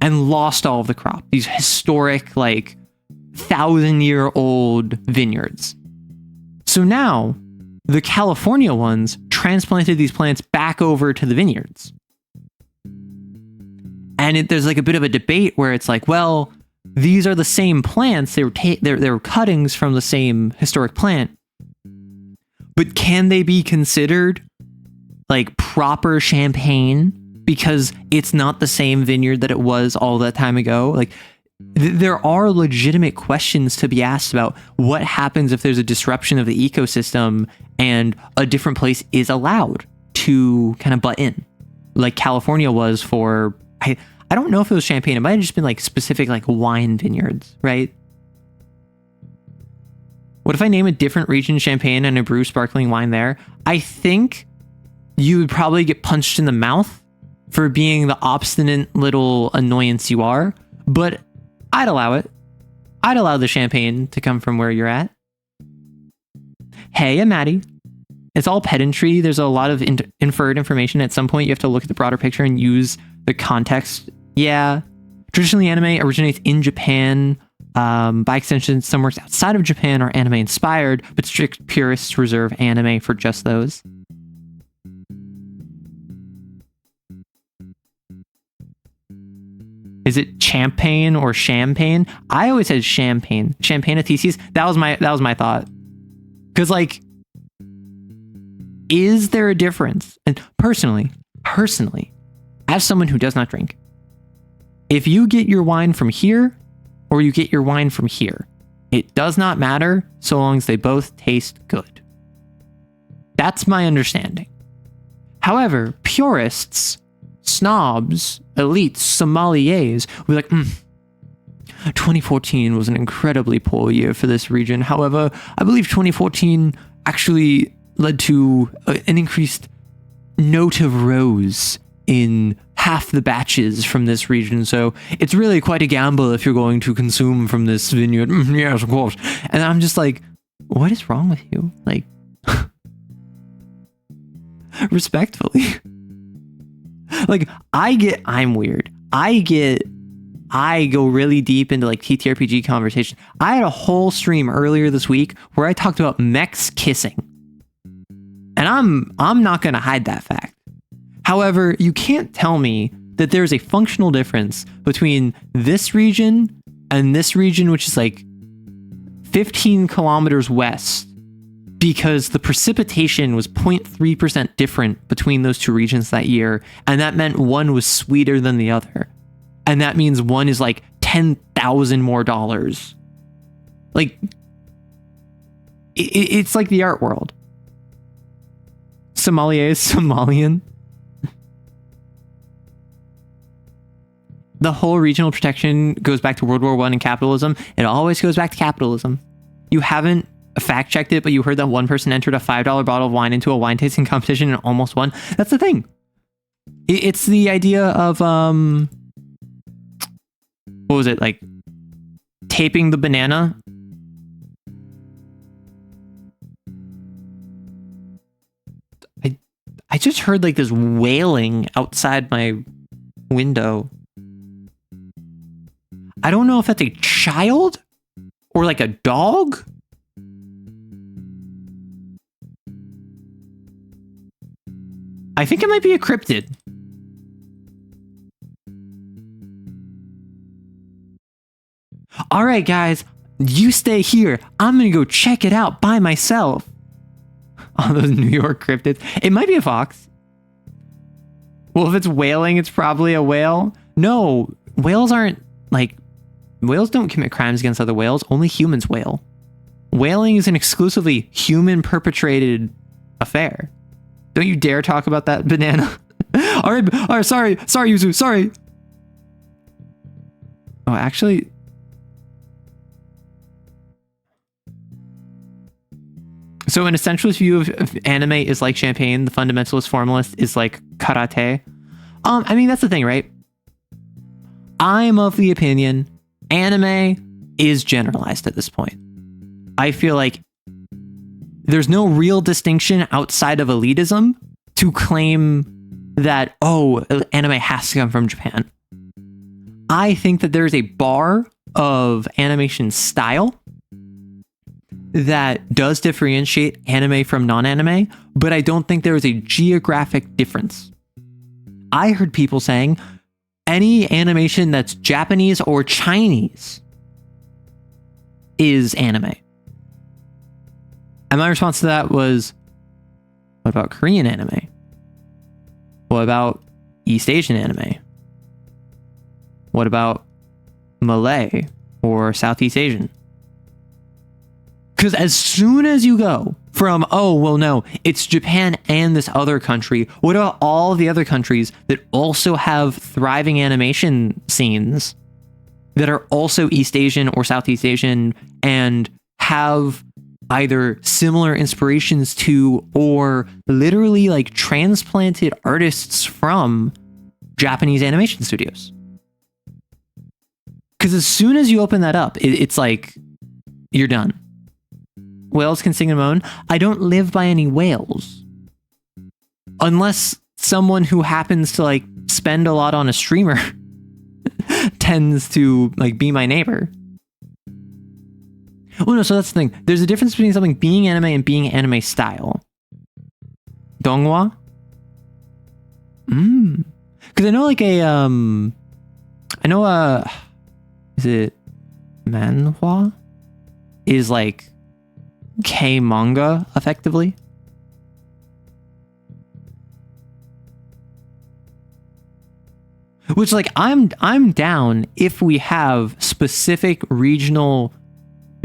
and lost all of the crop. These historic, like 1,000-year-old vineyards. So now the California ones transplanted these plants back over to the vineyards. And there's like a bit of a debate where it's like, well, these are the same plants. They were cuttings from the same historic plant. But can they be considered like proper champagne because it's not the same vineyard that it was all that time ago? Like, there are legitimate questions to be asked about what happens if there's a disruption of the ecosystem and a different place is allowed to kind of butt in, like California was for, I don't know if it was champagne. It might have just been like specific like wine vineyards, right? What if I name a different region champagne and I brew sparkling wine there? I think you would probably get punched in the mouth for being the obstinate little annoyance you are, but I'd allow it. I'd allow the champagne to come from where you're at. Hey, I'm Maddie. It's all pedantry. There's a lot of inferred information. At some point, you have to look at the broader picture and use the context. Yeah. Traditionally, anime originates in Japan. By extension, some works outside of Japan are anime inspired, but strict purists reserve anime for just those. Is it champagne or champagne? I always said champagne. Champagne at theses. That was my thought. Because like, is there a difference? And personally, as someone who does not drink, if you get your wine from here or you get your wine from here, it does not matter so long as they both taste good. That's my understanding. However, purists, snobs, elites, sommeliers will be like, 2014 was an incredibly poor year for this region. However, I believe 2014 actually led to an increased note of rose in half the batches from this region. So it's really quite a gamble if you're going to consume from this vineyard. Yes, of course. And I'm just like, what is wrong with you? Like, respectfully. Like, I'm weird. I go really deep into like TTRPG conversation. I had a whole stream earlier this week where I talked about mechs kissing. And I'm not going to hide that fact. However, you can't tell me that there's a functional difference between this region and this region, which is like 15 kilometers west, because the precipitation was 0.3% different between those two regions that year. And that meant one was sweeter than the other. And that means one is like $10,000 more dollars. Like, it's like the art world. Sommelier is Somalian. the whole regional protection goes back to World War I and capitalism. It always goes back to capitalism. You haven't fact checked it, but you heard that one person entered a $5 bottle of wine into a wine tasting competition and almost won. That's the thing. It's the idea of what was it, like taping the banana? I just heard like this wailing outside my window. I don't know if that's a child or like a dog. I think it might be a cryptid. All right, guys, you stay here. I'm going to go check it out by myself. All those New York cryptids. It might be a fox. Well, if it's whaling, it's probably a whale. No, whales aren't like... Whales don't commit crimes against other whales. Only humans whale. Whaling is an exclusively human-perpetrated affair. Don't you dare talk about that banana. All right, sorry, Yuzu, sorry. Oh, actually... So an essentialist view of anime is like champagne. The fundamentalist formalist is like karate. I mean, that's the thing, right? I'm of the opinion anime is generalized at this point. I feel like there's no real distinction outside of elitism to claim that, oh, anime has to come from Japan. I think that there's a bar of animation style that does differentiate anime from non-anime, but I don't think there is a geographic difference. I heard people saying any animation that's Japanese or Chinese is anime. And my response to that was, what about Korean anime? What about East Asian anime? What about Malay or Southeast Asian? Because as soon as you go from, oh, well, no, it's Japan and this other country, what about all the other countries that also have thriving animation scenes that are also East Asian or Southeast Asian and have either similar inspirations to or literally like transplanted artists from Japanese animation studios? Because as soon as you open that up, it's like, you're done. Whales can sing and moan. I don't live by any whales. Unless someone who happens to like spend a lot on a streamer tends to like be my neighbor. Well, no, so that's the thing. There's a difference between something being anime and being anime style. Donghua? Because I know like is it manhwa? Is like K-manga, effectively. Which, like, I'm down if we have specific regional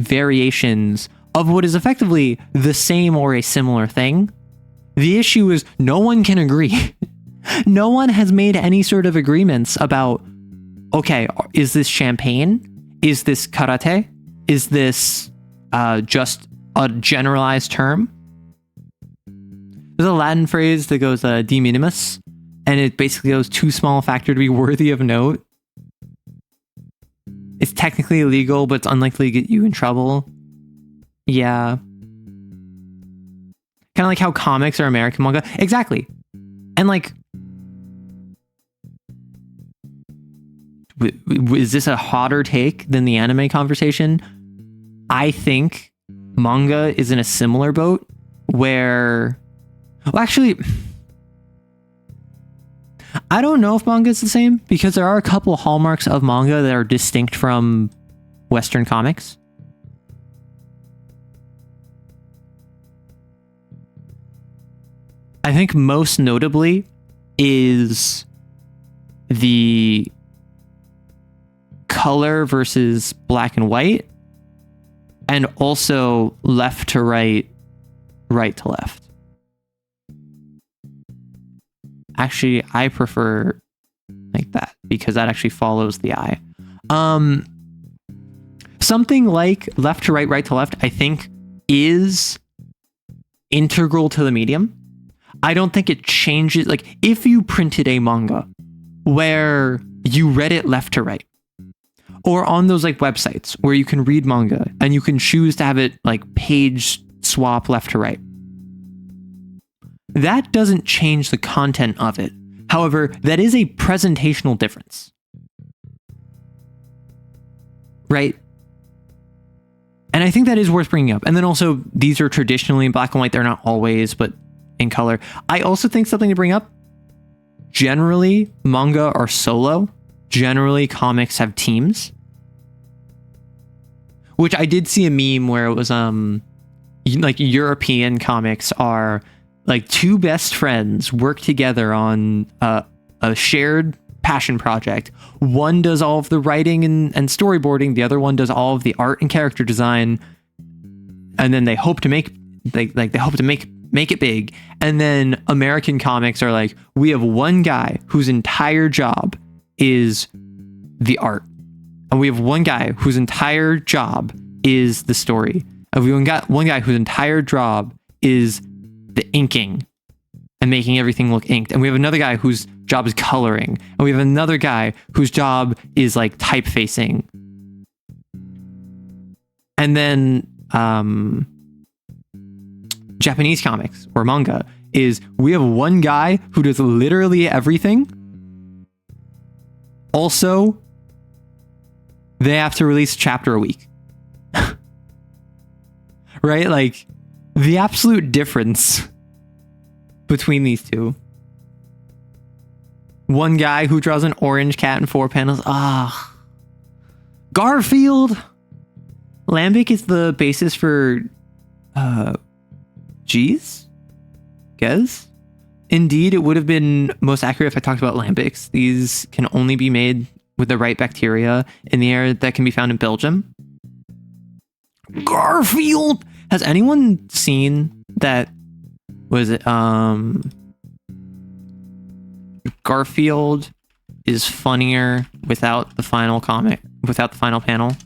variations of what is effectively the same or a similar thing. The issue is no one can agree. No one has made any sort of agreements about, okay, is this champagne? Is this karate? Is this just a generalized term? There's a Latin phrase that goes de minimis, and it basically goes too small a factor to be worthy of note. It's technically illegal, but it's unlikely to get you in trouble. Yeah. Kind of like how comics are American manga. Exactly. And like, is this a hotter take than the anime conversation? I think manga is in a similar boat where, well, actually, I don't know if manga is the same because there are a couple hallmarks of manga that are distinct from Western comics. I think most notably is the color versus black and white, and also left to right, right to left. Actually, I prefer like like that because that actually follows the eye. Something like left to right, right to left, I think is integral to the medium. I don't think it changes. Like if you printed a manga where you read it left to right, or on those like websites where you can read manga and you can choose to have it like page swap left to right, that doesn't change the content of it. However, that is a presentational difference. Right? And I think that is worth bringing up. And then also, these are traditionally in black and white. They're not always, but in color. I also think something to bring up. Generally, manga are solo. Generally, comics have teams. Which I did see a meme where it was, like European comics are like two best friends work together on a shared passion project. One does all of the writing and storyboarding. The other one does all of the art and character design. And then they hope to make make it big. And then American comics are like, we have one guy whose entire job is the art. And we have one guy whose entire job is the story. And we got one guy whose entire job is the inking and making everything look inked. And we have another guy whose job is coloring. And we have another guy whose job is like typefacing. And then Japanese comics or manga is we have one guy who does literally everything. Also, they have to release a chapter a week. Right? Like the absolute difference between these two. One guy who draws an orange cat in 4 panels. Garfield. Lambic is the basis for G's? Guess? Indeed, it would have been most accurate if I talked about lambics. These can only be made with the right bacteria in the air that can be found in Belgium. Garfield! Has anyone seen that? Was it Garfield is funnier without the final comic, without the final panel?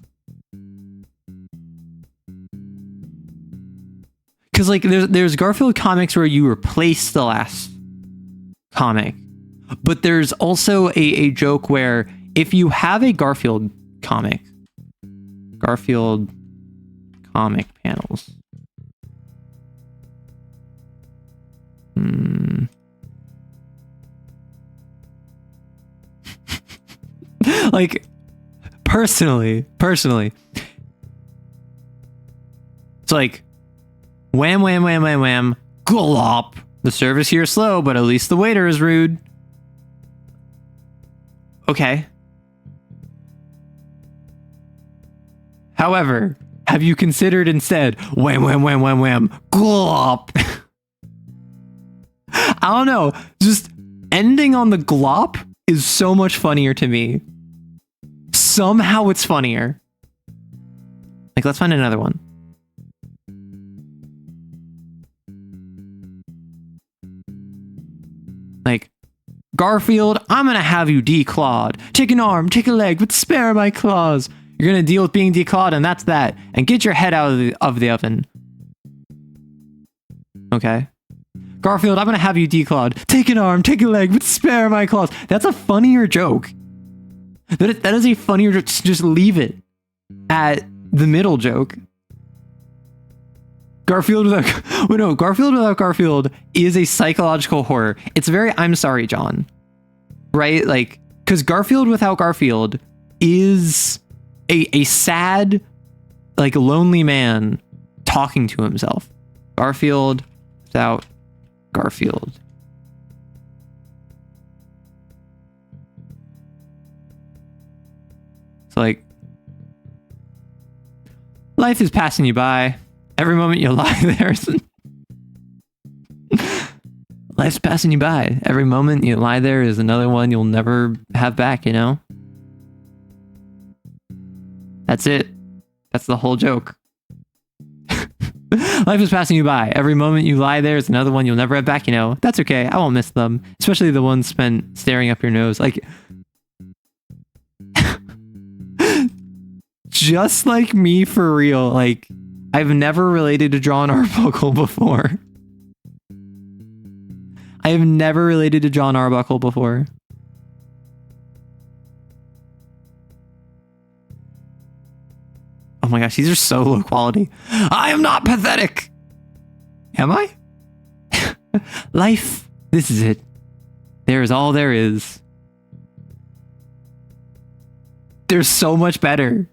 Because like there's Garfield comics where you replace the last comic, but there's also a joke where if you have a Garfield comic panels. Like personally, it's like wham, wham, wham, wham, wham, glop. The service here is slow, but at least the waiter is rude. Okay. However, have you considered instead wham, wham, wham, wham, wham, glop? I don't know. Just ending on the glop is so much funnier to me. Somehow it's funnier. Like, let's find another one. Like, Garfield, I'm gonna have you declawed. Take an arm, take a leg, but spare my claws. You're gonna deal with being declawed, and that's that. And get your head out of the oven. Okay. Garfield, I'm gonna have you declawed. Take an arm, take a leg, but spare my claws. That's a funnier joke. That is a funnier joke. Just leave it at the middle joke. Garfield without Garfield is a psychological horror. It's very I'm sorry, John. Right? Like, because Garfield without Garfield is a sad, like, lonely man talking to himself. Garfield without Garfield. It's like, life is passing you by. Every moment you lie there. Life's passing you by. Every moment you lie there is another one you'll never have back, you know? That's it. That's the whole joke. Life is passing you by. Every moment you lie there is another one you'll never have back, you know? That's okay. I won't miss them. Especially the ones spent staring up your nose. Like, just like me for real. Like, I've never related to John Arbuckle before. I have never related to John Arbuckle before. Oh my gosh, these are so low quality. I am not pathetic. Am I? Life, this is it. There is all there is. They're so much better.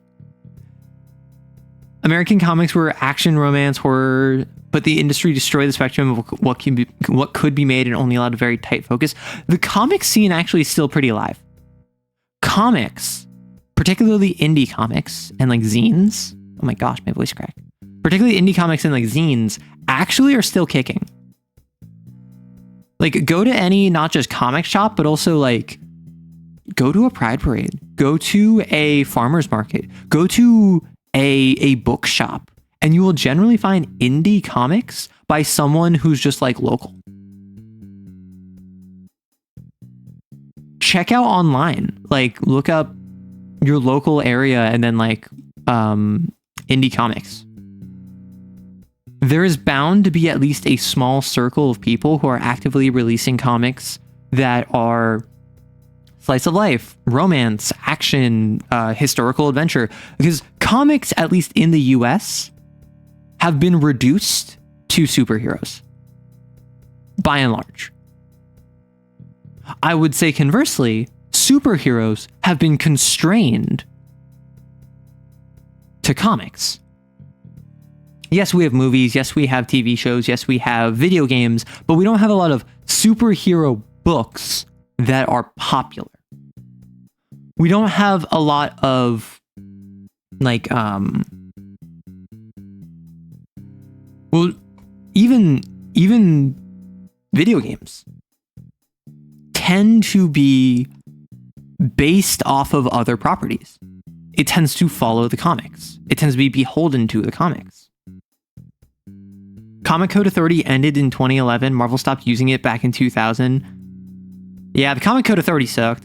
American comics were action, romance, horror, but the industry destroyed the spectrum of what could be made and only allowed a very tight focus. The comic scene actually is still pretty alive. Comics, particularly indie comics and like zines. Oh my gosh, my voice cracked. Particularly indie comics and like zines actually are still kicking. Like, go to any, not just comic shop, but also like go to a Pride Parade, go to a farmer's market, go to a bookshop, and you will generally find indie comics by someone who's just like local. Check out online, like look up your local area and then like indie comics. There is bound to be at least a small circle of people who are actively releasing comics that are slice of life, romance, action, historical adventure. Because comics, at least in the US, have been reduced to superheroes, by and large. I would say conversely, superheroes have been constrained to comics. Yes, we have movies. Yes, we have TV shows. Yes, we have video games, but we don't have a lot of superhero books that are popular. We don't have a lot of like, well, even video games tend to be based off of other properties. It tends to follow the comics. It tends to be beholden to the comics. Comic Code Authority ended in 2011. Marvel stopped using it back in 2000. Yeah, the Comic Code Authority sucked.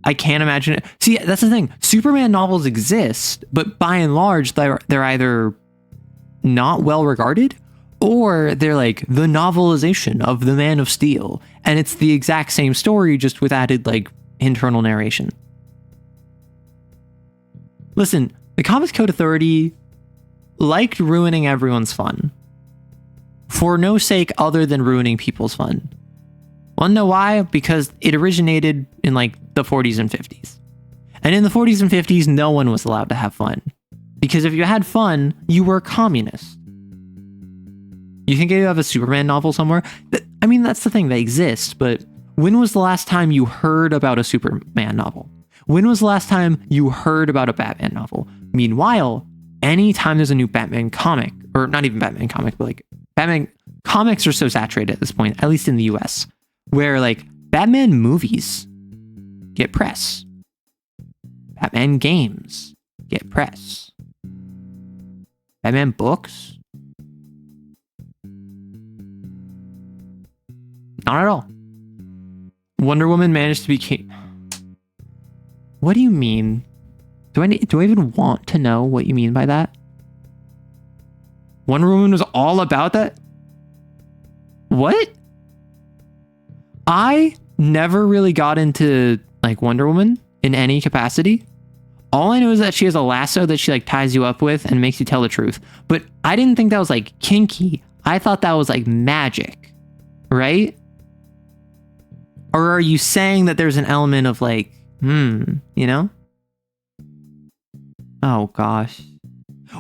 I can't imagine it. See, that's the thing. Superman novels exist, but by and large, they're either not well regarded or they're like the novelization of the Man of Steel. And it's the exact same story, just with added like internal narration. Listen, the Comics Code Authority liked ruining everyone's fun for no sake other than ruining people's fun. Wanna know why? Because it originated in like the 40s and 50s. And in the 40s and 50s, no one was allowed to have fun. Because if you had fun, you were a communist. You think you have a Superman novel somewhere? I mean, that's the thing, they exist, but when was the last time you heard about a Superman novel? When was the last time you heard about a Batman novel? Meanwhile, anytime there's a new Batman comic, or not even Batman comic, but like Batman comics are so saturated at this point, at least in the US, where like Batman movies get press. Batman games get press. Batman books? Not at all. Wonder Woman managed to be What do you mean? Do I even want to know what you mean by that? Wonder Woman was all about that? What? I never really got into like Wonder Woman in any capacity. All I know is that she has a lasso that she like ties you up with and makes you tell the truth. But I didn't think that was like kinky. I thought that was like magic, right? Or are you saying that there's an element of like, you know? Oh gosh.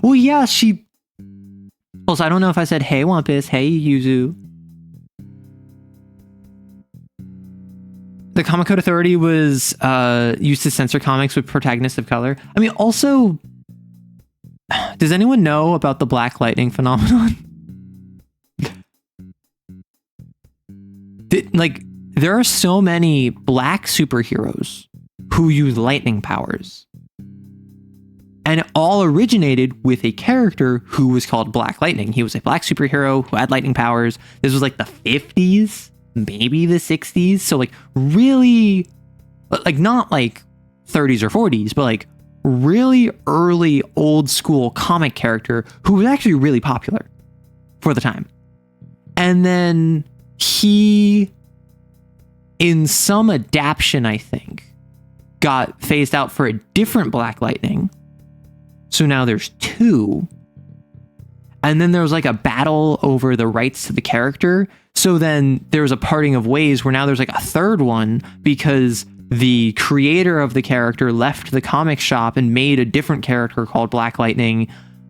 Well, yeah, she. Also, I don't know if I said hey Wampus, hey Yuzu. The Comic Code Authority was used to censor comics with protagonists of color. I mean, also, does anyone know about the Black Lightning phenomenon? There are so many black superheroes who use lightning powers. And it all originated with a character who was called Black Lightning. He was a black superhero who had lightning powers. This was like the 50s, maybe the 60s. So like really, like not like 30s or 40s, but like really early old school comic character who was actually really popular for the time. And then he, in some adaptation, I think, got phased out for a different Black Lightning. So now there's two. And then there was like a battle over the rights to the character. So then there was a parting of ways where now there's like a third one because the creator of the character left the comic shop and made a different character called Black Lightning.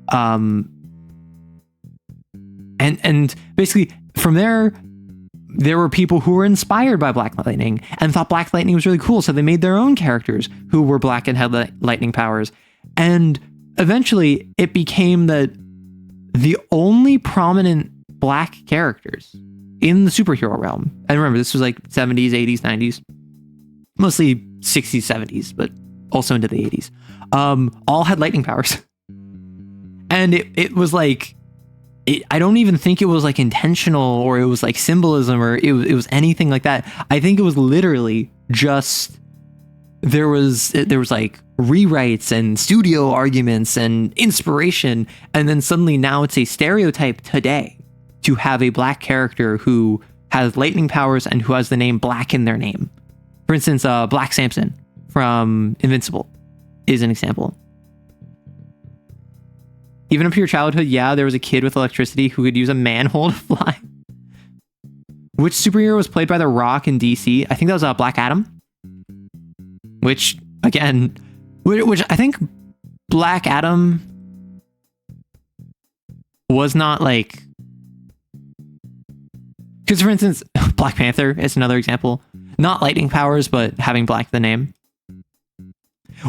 And basically from there were people who were inspired by Black Lightning and thought Black Lightning was really cool. So they made their own characters who were black and had lightning powers. And eventually it became the only prominent black characters in the superhero realm. And remember, this was like 70s, 80s, 90s, mostly 60s, 70s, but also into the 80s. All had lightning powers. And it was like, I don't even think it was like intentional or it was like symbolism or it was anything like that. I think it was literally just there was like rewrites and studio arguments and inspiration, and then suddenly now it's a stereotype today to have a black character who has lightning powers and who has the name Black in their name. For instance, Black Samson from Invincible is an example. Even up to your childhood, yeah, there was a kid with electricity who could use a manhole to fly. Which superhero was played by The Rock in DC? I think that was Black Adam. Which, again, which I think Black Adam was not like... Because, for instance, Black Panther is another example. Not lightning powers, but having black the name.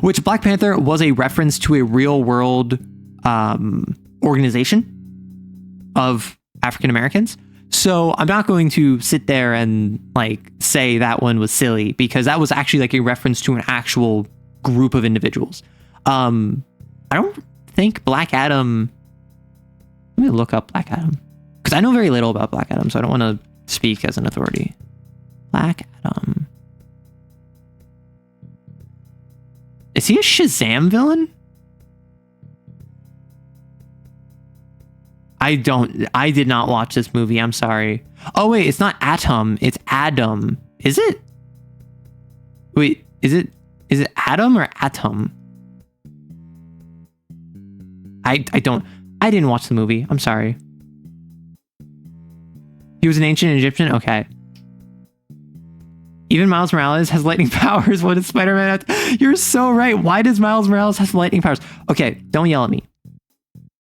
Which Black Panther was a reference to a real-world organization of African Americans. So I'm not going to sit there and like say that one was silly, because that was actually like a reference to an actual group of individuals. I don't think Black Adam... Let me look up Black Adam, because I know very little about Black Adam, so I don't want to speak as an authority. Black Adam. Is he a Shazam villain? I did not watch this movie. I'm sorry. Oh, wait, it's not Atom. It's Adam. Is it? Wait, is it Adam or Atom? I didn't watch the movie. I'm sorry. He was an ancient Egyptian? Okay. Even Miles Morales has lightning powers. What does Spider-Man have? You're so right. Why does Miles Morales have lightning powers? Okay, don't yell at me.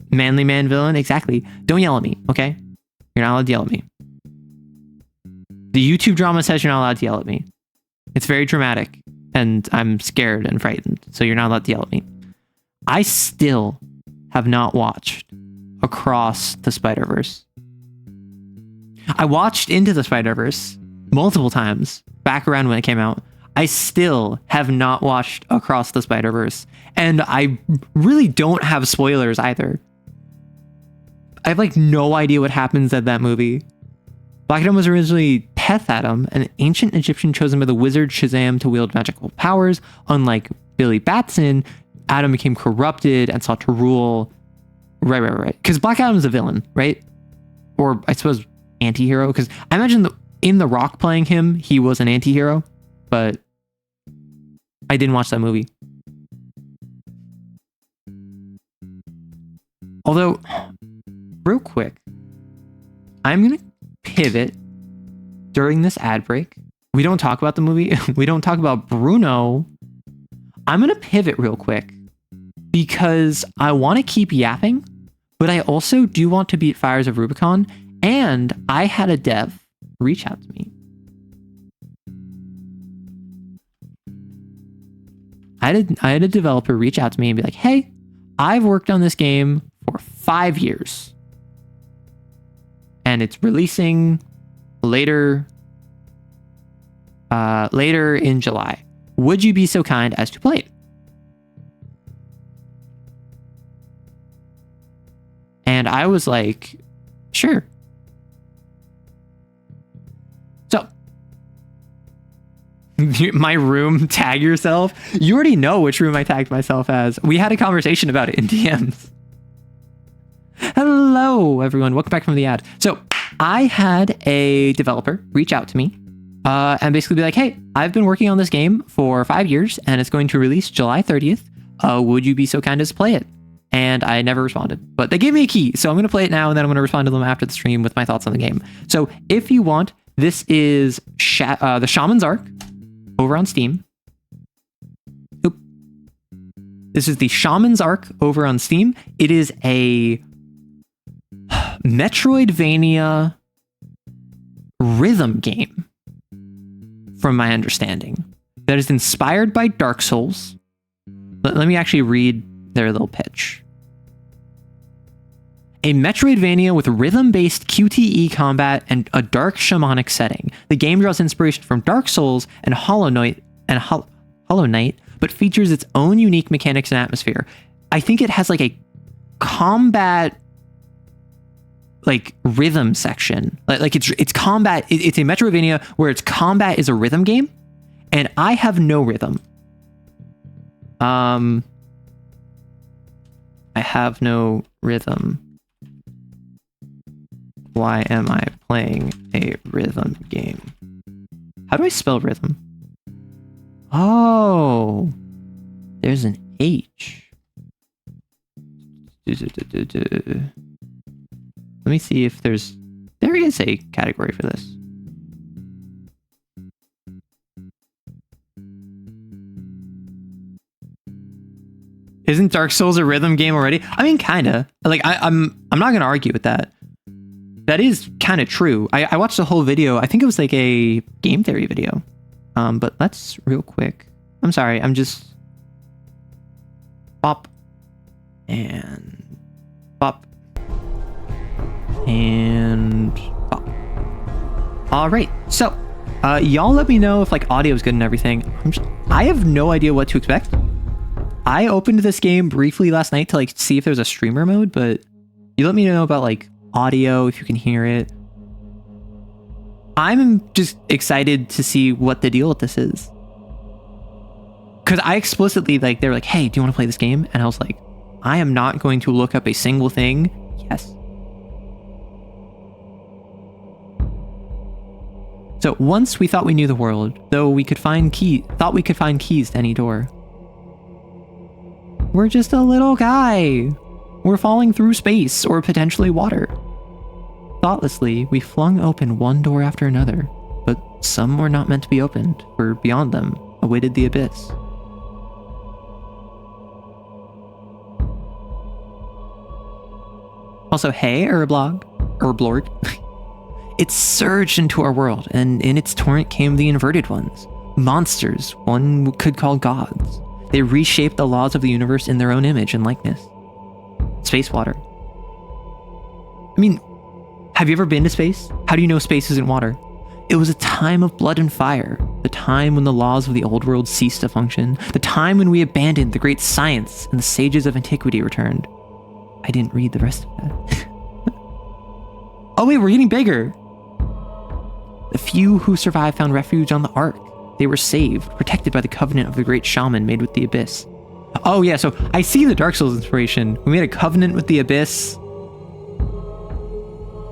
Manly man villain? Exactly. Don't yell at me, okay? You're not allowed to yell at me. The YouTube drama says you're not allowed to yell at me. It's very dramatic, and I'm scared and frightened, so you're not allowed to yell at me. I still have not watched Across the Spider-Verse. I watched Into the Spider-Verse multiple times back around when it came out. I still have not watched Across the Spider-Verse, and I really don't have spoilers either. I have like no idea what happens at that movie. Black Adam was originally Teth Adam, an ancient Egyptian chosen by the wizard Shazam to wield magical powers. Unlike Billy Batson, Adam became corrupted and sought to rule. Right. Because Black Adam is a villain, right? Or I suppose anti-hero. Because I imagine in The Rock playing him, he was an anti-hero. But I didn't watch that movie. Although, real quick, I'm going to pivot during this ad break. We don't talk about the movie. We don't talk about Bruno. I'm going to pivot real quick because I want to keep yapping, but I also do want to beat Fires of Rubicon. And I had a dev reach out to me. I had a developer reach out to me and be like, hey, I've worked on this game for 5 years. And it's releasing later in July. Would you be so kind as to play it? And I was like, sure. So, My room, tag yourself. You already know which room I tagged myself as. We had a conversation about it in DMs. Hello, everyone. Welcome back from the ad. So I had a developer reach out to me and basically be like, hey, I've been working on this game for 5 years and it's going to release July 30th. Would you be so kind as to play it? And I never responded, but they gave me a key. So I'm going to play it now and then I'm going to respond to them after the stream with my thoughts on the game. So if you want, this is the Shaman's Arc over on Steam. Oop. This is the Shaman's Arc over on Steam. It is a Metroidvania rhythm game, from my understanding, that is inspired by Dark Souls. Let me actually read their little pitch. A Metroidvania with rhythm-based QTE combat and a dark shamanic setting. The game draws inspiration from Dark Souls and Hollow Knight, but features its own unique mechanics and atmosphere. I think it has like a combat like rhythm section. Like it's combat. It's a Metroidvania where its combat is a rhythm game, and I have no rhythm. I have no rhythm. Why am I playing a rhythm game? How do I spell rhythm? Oh, there's an H. Let me see if there is a category for this. Isn't Dark Souls a rhythm game already? I mean, kinda. Like, I'm not gonna argue with that. That is kind of true. I watched the whole video. I think it was like a game theory video. But let's real quick. I'm sorry. I'm just bop and bop and bop. All right. So, y'all let me know if like audio is good and everything. I have no idea what to expect. I opened this game briefly last night to like see if there's a streamer mode, but you let me know about like audio, if you can hear it. I'm just excited to see what the deal with this is. Because I explicitly, like, they were like, hey, do you want to play this game? And I was like, I am not going to look up a single thing. Yes. So once we thought we knew the world, though we could find keys to any door. We're just a little guy. We're falling through space or potentially water. Thoughtlessly, we flung open one door after another, but some were not meant to be opened, for beyond them awaited the abyss. Also, hey, Herblog. It surged into our world, and in its torrent came the inverted ones. Monsters one could call gods. They reshaped the laws of the universe in their own image and likeness. Space water. I mean, have you ever been to space? How do you know space isn't water? It was a time of blood and fire. The time when the laws of the old world ceased to function. The time when we abandoned the great science and the sages of antiquity returned. I didn't read the rest of that. Oh wait, we're getting bigger. The few who survived found refuge on the Ark. They were saved, protected by the covenant of the great shaman made with the abyss. Oh yeah, so I see the Dark Souls inspiration. We made a covenant with the abyss.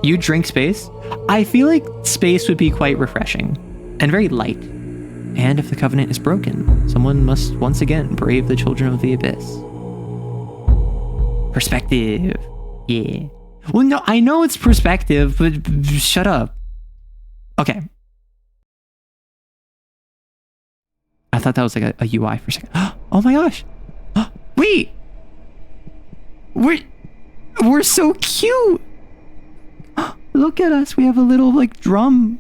You drink space? I feel like space would be quite refreshing and very light. And if the covenant is broken, someone must once again brave the children of the abyss. Perspective. Yeah. Well, no, I know it's perspective, but shut up. Okay. I thought that was like a UI for a second. Oh my gosh. Wait. We're so cute. Look at us. We have a little like drum.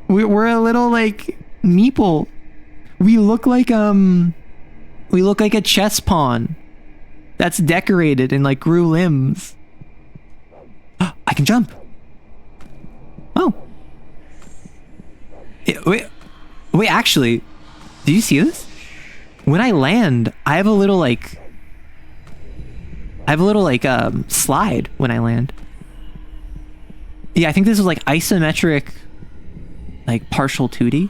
We're a little like meeple. We look like a chess pawn that's decorated and like grew limbs. I can jump. Oh. Wait, actually, do you see this? When I land, I have a little like slide when I land. Yeah, I think this is like isometric, like partial 2D.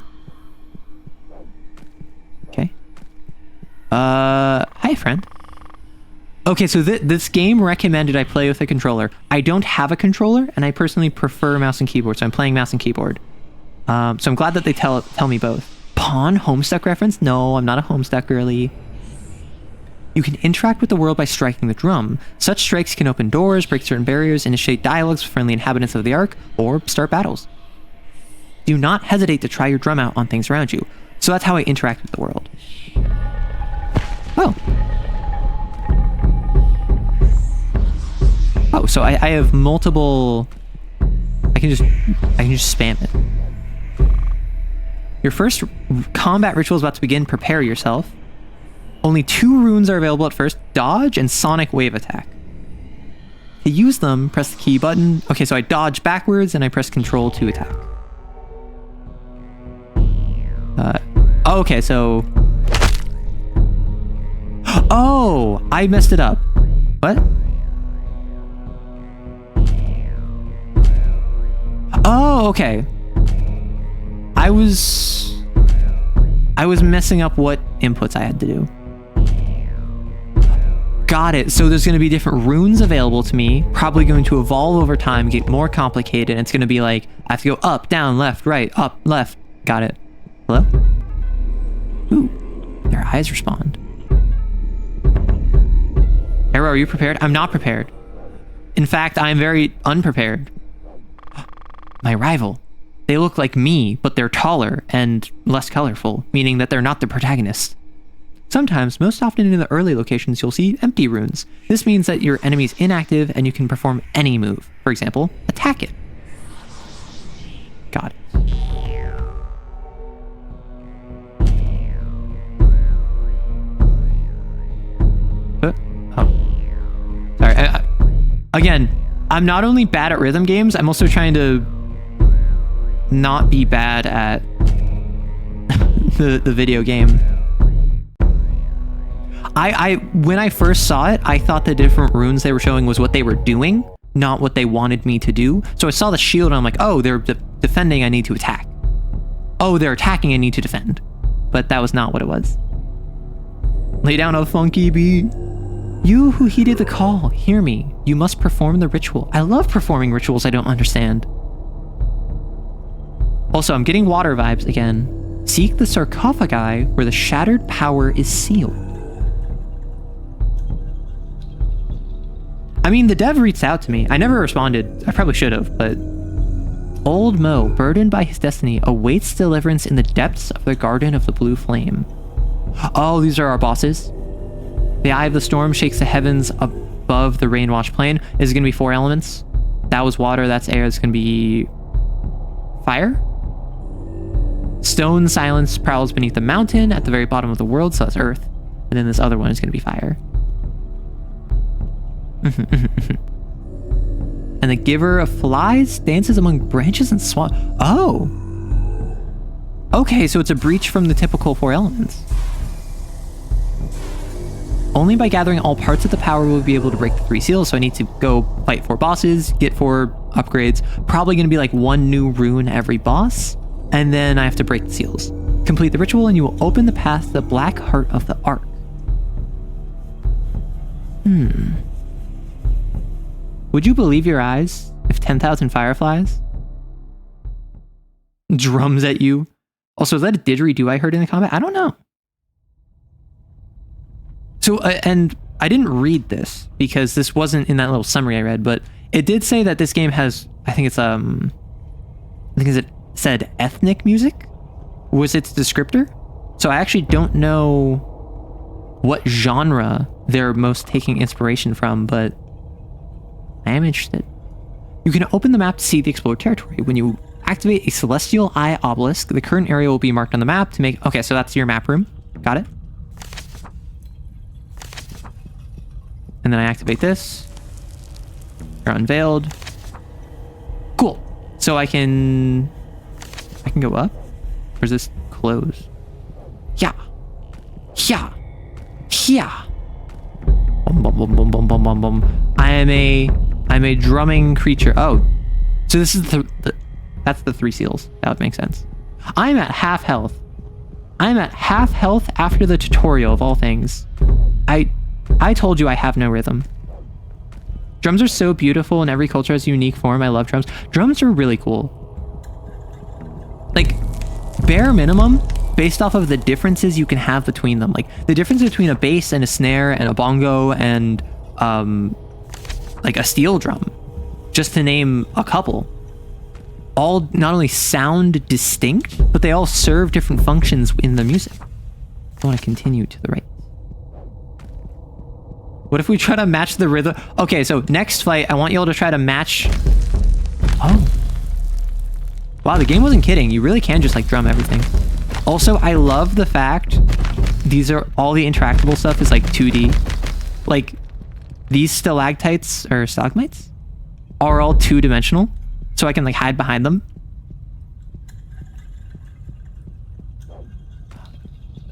Hi, friend. Okay, so this game recommended I play with a controller. I don't have a controller, and I personally prefer mouse and keyboard, so I'm playing mouse and keyboard. So I'm glad that they tell me both. Pawn Homestuck reference? No, I'm not a Homestuck girly. You can interact with the world by striking the drum. Such strikes can open doors, break certain barriers, initiate dialogues with friendly inhabitants of the Ark, or start battles. Do not hesitate to try your drum out on things around you. So that's how I interact with the world. Oh. Oh, so I have multiple... I can just spam it. Your first combat ritual is about to begin. Prepare yourself. Only 2 runes are available at first. Dodge and Sonic Wave Attack. To use them, press the key button. Okay, so I dodge backwards and I press Control to attack. Okay, so... Oh, I messed it up. What? Oh, okay. I was messing up what inputs I had to do. Got it. So there's going to be different runes available to me, probably going to evolve over time, get more complicated. And it's going to be like, I have to go up, down, left, right, up, left. Got it. Hello? Ooh, their eyes respond. Arrow, are you prepared? I'm not prepared. In fact, I'm very unprepared. My rival. They look like me, but they're taller and less colorful, meaning that they're not the protagonist. Sometimes, most often in the early locations, you'll see empty runes. This means that your enemy's inactive and you can perform any move. For example, attack it. Got it. Oh. Sorry. Again, I'm not only bad at rhythm games, I'm also trying to not be bad at the video game. When I first saw it, I thought the different runes they were showing was what they were doing, not what they wanted me to do. So I saw the shield and I'm like, oh, they're defending, I need to attack. Oh, they're attacking, I need to defend. But that was not what it was. Lay down a funky beat. You who heeded the call, hear me. You must perform the ritual. I love performing rituals I don't understand. Also, I'm getting water vibes again. Seek the sarcophagi where the shattered power is sealed. I mean, the dev reached out to me. I never responded. I probably should have, but... Old Mo, burdened by his destiny, awaits deliverance in the depths of the Garden of the Blue Flame. Oh, these are our bosses. The Eye of the Storm shakes the heavens above the rain-washed plain. Is it going to be 4 elements? That was water, that's air, it's going to be... fire? Stone silence prowls beneath the mountain at the very bottom of the world, so that's earth. And then this other one is going to be fire. And the giver of flies dances among branches and swamp. Oh! Okay, so it's a breach from the typical 4 elements. Only by gathering all parts of the power will we be able to break the 3 seals, so I need to go fight 4 bosses, get 4 upgrades. Probably going to be like 1 new rune every boss, and then I have to break the seals. Complete the ritual and you will open the path to the black heart of the Ark. Would you believe your eyes if 10,000 fireflies drums at you? Also, is that a didgeridoo I heard in the combat? I don't know. So, and I didn't read this because this wasn't in that little summary I read, but it did say that this game has, I think it said ethnic music was its descriptor. So I actually don't know what genre they're most taking inspiration from, but I am interested. You can open the map to see the explored territory. When you activate a Celestial Eye Obelisk, the current area will be marked on the map to make... Okay, so that's your map room. Got it. And then I activate this. You're unveiled. Cool. So I can go up? Or is this closed? Yeah. Yeah. Yeah. Bum, bum, bum, bum, bum, bum, bum, bum. I'm a drumming creature. Oh. So this is that's the 3 seals. That would make sense. I'm at half health. I'm at half health after the tutorial of all things. I told you I have no rhythm. Drums are so beautiful and every culture has a unique form. I love drums. Drums are really cool. Like, bare minimum, based off of the differences you can have between them. Like, the difference between a bass and a snare and a bongo and, like, a steel drum. Just to name a couple. All not only sound distinct, but they all serve different functions in the music. I want to continue to the right. What if we try to match the rhythm? Okay, so next fight, I want y'all to try to match... Oh. Wow, the game wasn't kidding. You really can just, like, drum everything. Also, I love the fact these are... All the interactable stuff is, like, 2D. Like, these stalactites, or stalagmites, are all two-dimensional. So I can, like, hide behind them.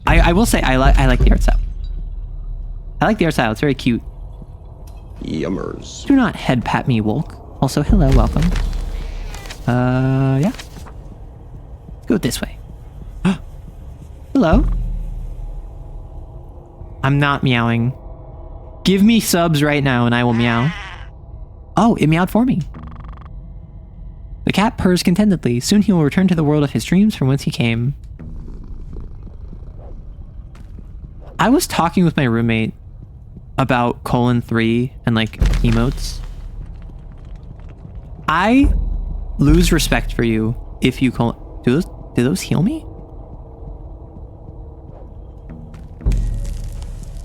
I will say, I like the art style. I like the art style. It's very cute. Yummers. Do not head pat me, Wolk. Also, hello, welcome. Yeah. Let's go this way. Hello. I'm not meowing. Give me subs right now and I will meow. Oh, it meowed for me. The cat purrs contentedly. Soon he will return to the world of his dreams from whence he came. I was talking with my roommate about 3 and like emotes. I lose respect for you if you do those heal me?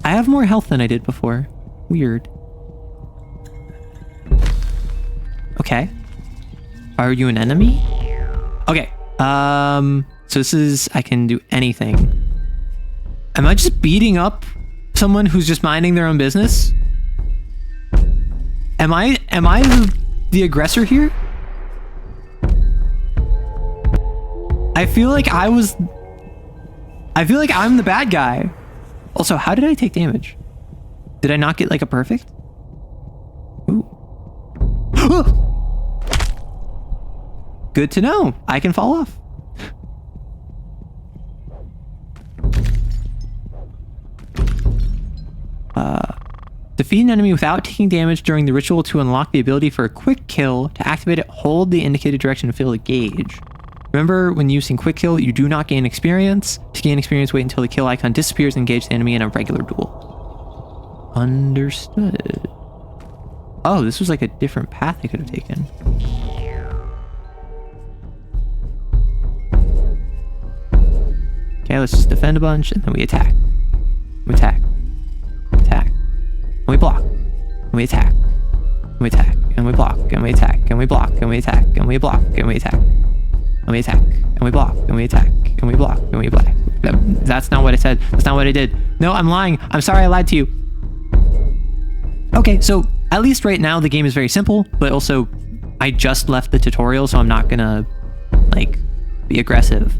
I have more health than I did before. Weird. Okay. Are you an enemy? Okay. So this is, I can do anything. Am I just beating up someone who's just minding their own business? Am I the aggressor here? I feel like I'm the bad guy. Also, how did I take damage? Did I not get like a perfect? Ooh. Good to know. I can fall off. Defeat an enemy without taking damage during the ritual to unlock the ability for a quick kill. To activate it, hold the indicated direction to fill a gauge. Remember, when using quick kill, you do not gain experience. To gain experience, wait until the kill icon disappears and engage the enemy in a regular duel. Understood. Oh, this was like a different path I could have taken. Okay, let's just defend a bunch and then we attack. We attack. Attack. And we block. And we attack. And we attack. And we block. And we attack. And we block. And we attack. And we block. And we attack. And we attack. And we block. And we attack. And we block. And we block. That's not what I said. That's not what I did. No, I'm lying. I'm sorry I lied to you. Okay, so at least right now the game is very simple, but also I just left the tutorial, so I'm not gonna like be aggressive.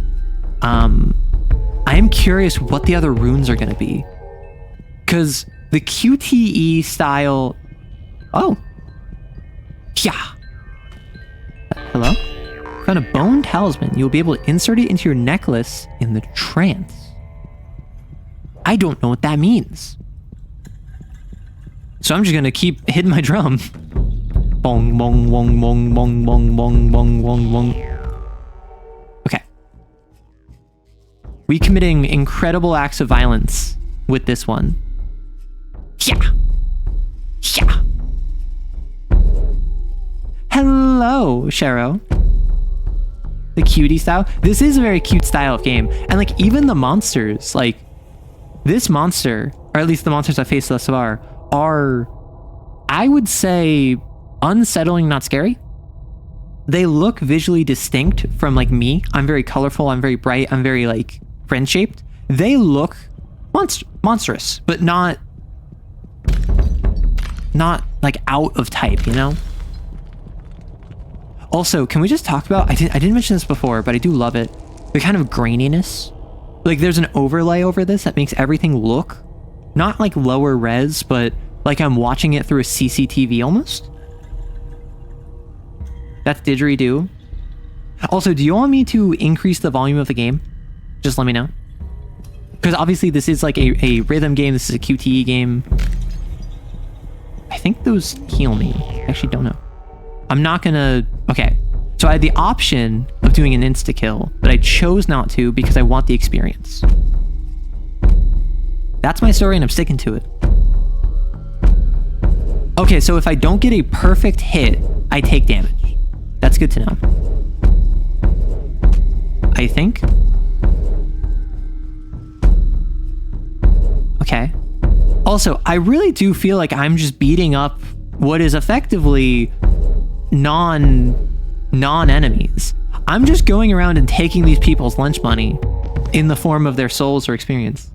I am curious what the other runes are gonna be. Because the QTE style... Oh. Yeah. Hello? Found a bone talisman. You'll be able to insert it into your necklace in the trance. I don't know what that means. So I'm just gonna keep hitting my drum. Bong, bong, bong, bong, bong, bong, bong, bong, bong, bong. Okay. We committing incredible acts of violence with this one. Yeah. Yeah. Hello, Shero. The cutie style. This is a very cute style of game. And like even the monsters, like this monster, or at least the monsters I faced thus far, are, I would say, unsettling, not scary. They look visually distinct from like me. I'm very colorful, I'm very bright, I'm very like friend-shaped. They look monstrous, but not like out of type, you know? Also, can we just talk about, I didn't mention this before, but I do love it, the kind of graininess. Like there's an overlay over this that makes everything look not like lower res, but like I'm watching it through a CCTV almost. That's didgeridoo. Also, do you want me to increase the volume of the game? Just let me know. Because obviously this is like a rhythm game. This is a QTE game. I think those heal me. I actually don't know. I'm not gonna... Okay. So I had the option of doing an insta-kill, but I chose not to because I want the experience. That's my story and I'm sticking to it. Okay, so if I don't get a perfect hit, I take damage. That's good to know. I think. Okay. Also, I really do feel like I'm just beating up what is effectively non-enemies. I'm just going around and taking these people's lunch money in the form of their souls or experience.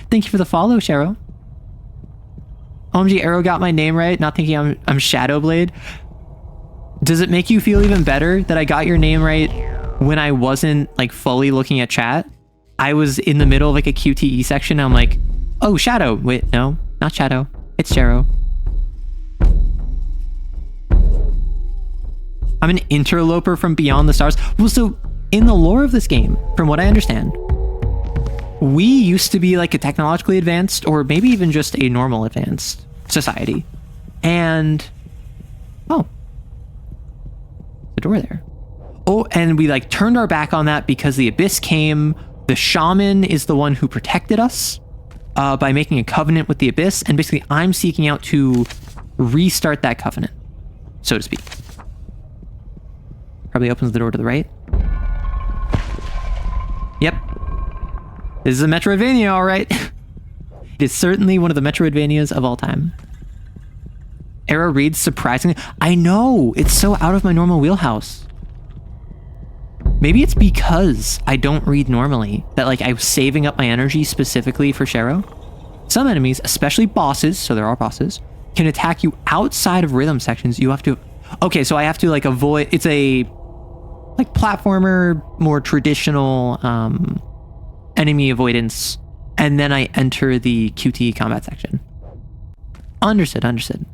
Thank you for the follow, Shero. OMG, Arrow got my name right, not thinking I'm Shadowblade. Does it make you feel even better that I got your name right when I wasn't like fully looking at chat? I was in the middle of like a QTE section. And I'm like, oh, Shadow. Wait, no, not Shadow. It's Shero. I'm an interloper from beyond the stars. Well, so in the lore of this game, from what I understand, we used to be like a technologically advanced or maybe even just a normal advanced society. And, oh, the door there. Oh, and we like turned our back on that because the abyss came. The shaman is the one who protected us by making a covenant with the abyss. And basically I'm seeking out to restart that covenant, so to speak. Probably opens the door to the right. Yep. This is a Metroidvania, all right. It is certainly one of the Metroidvanias of all time. Arrow reads surprisingly. I know, it's so out of my normal wheelhouse. Maybe it's because I don't read normally that like I was saving up my energy specifically for Shero. Some enemies, especially bosses, so there are bosses, can attack you outside of rhythm sections. You have to... Okay, so I have to like avoid... It's a like platformer, more traditional enemy avoidance, and then I enter the QTE combat section. Understood, understood.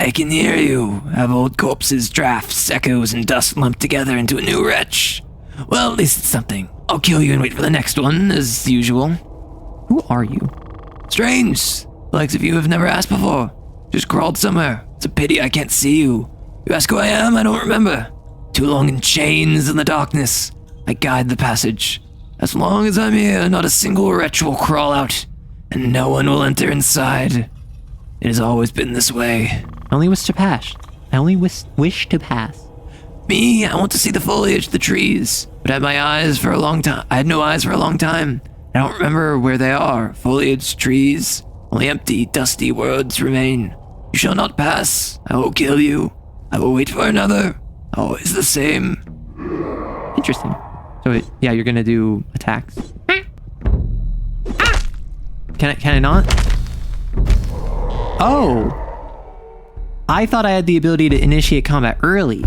I can hear you. Have old corpses, drafts, echoes, and dust lumped together into a new wretch. Well, at least it's something. I'll kill you and wait for the next one, as usual. Who are you? Strange. The likes of you have never asked before. Just crawled somewhere. It's a pity I can't see you. You ask who I am, I don't remember. Too long in chains in the darkness. I guide the passage. As long as I'm here, not a single wretch will crawl out, and no one will enter inside. It has always been this way. I only wish to pass. I only wish to pass. Me, I want to see the foliage, the trees. But I had my eyes for a long time. I had no eyes for a long time. I don't remember where they are. Foliage, trees. Only empty, dusty words remain. You shall not pass. I will kill you. I will wait for another. Always the same. Interesting. So yeah, you're gonna do attacks. Can I not? Oh. I thought I had the ability to initiate combat early.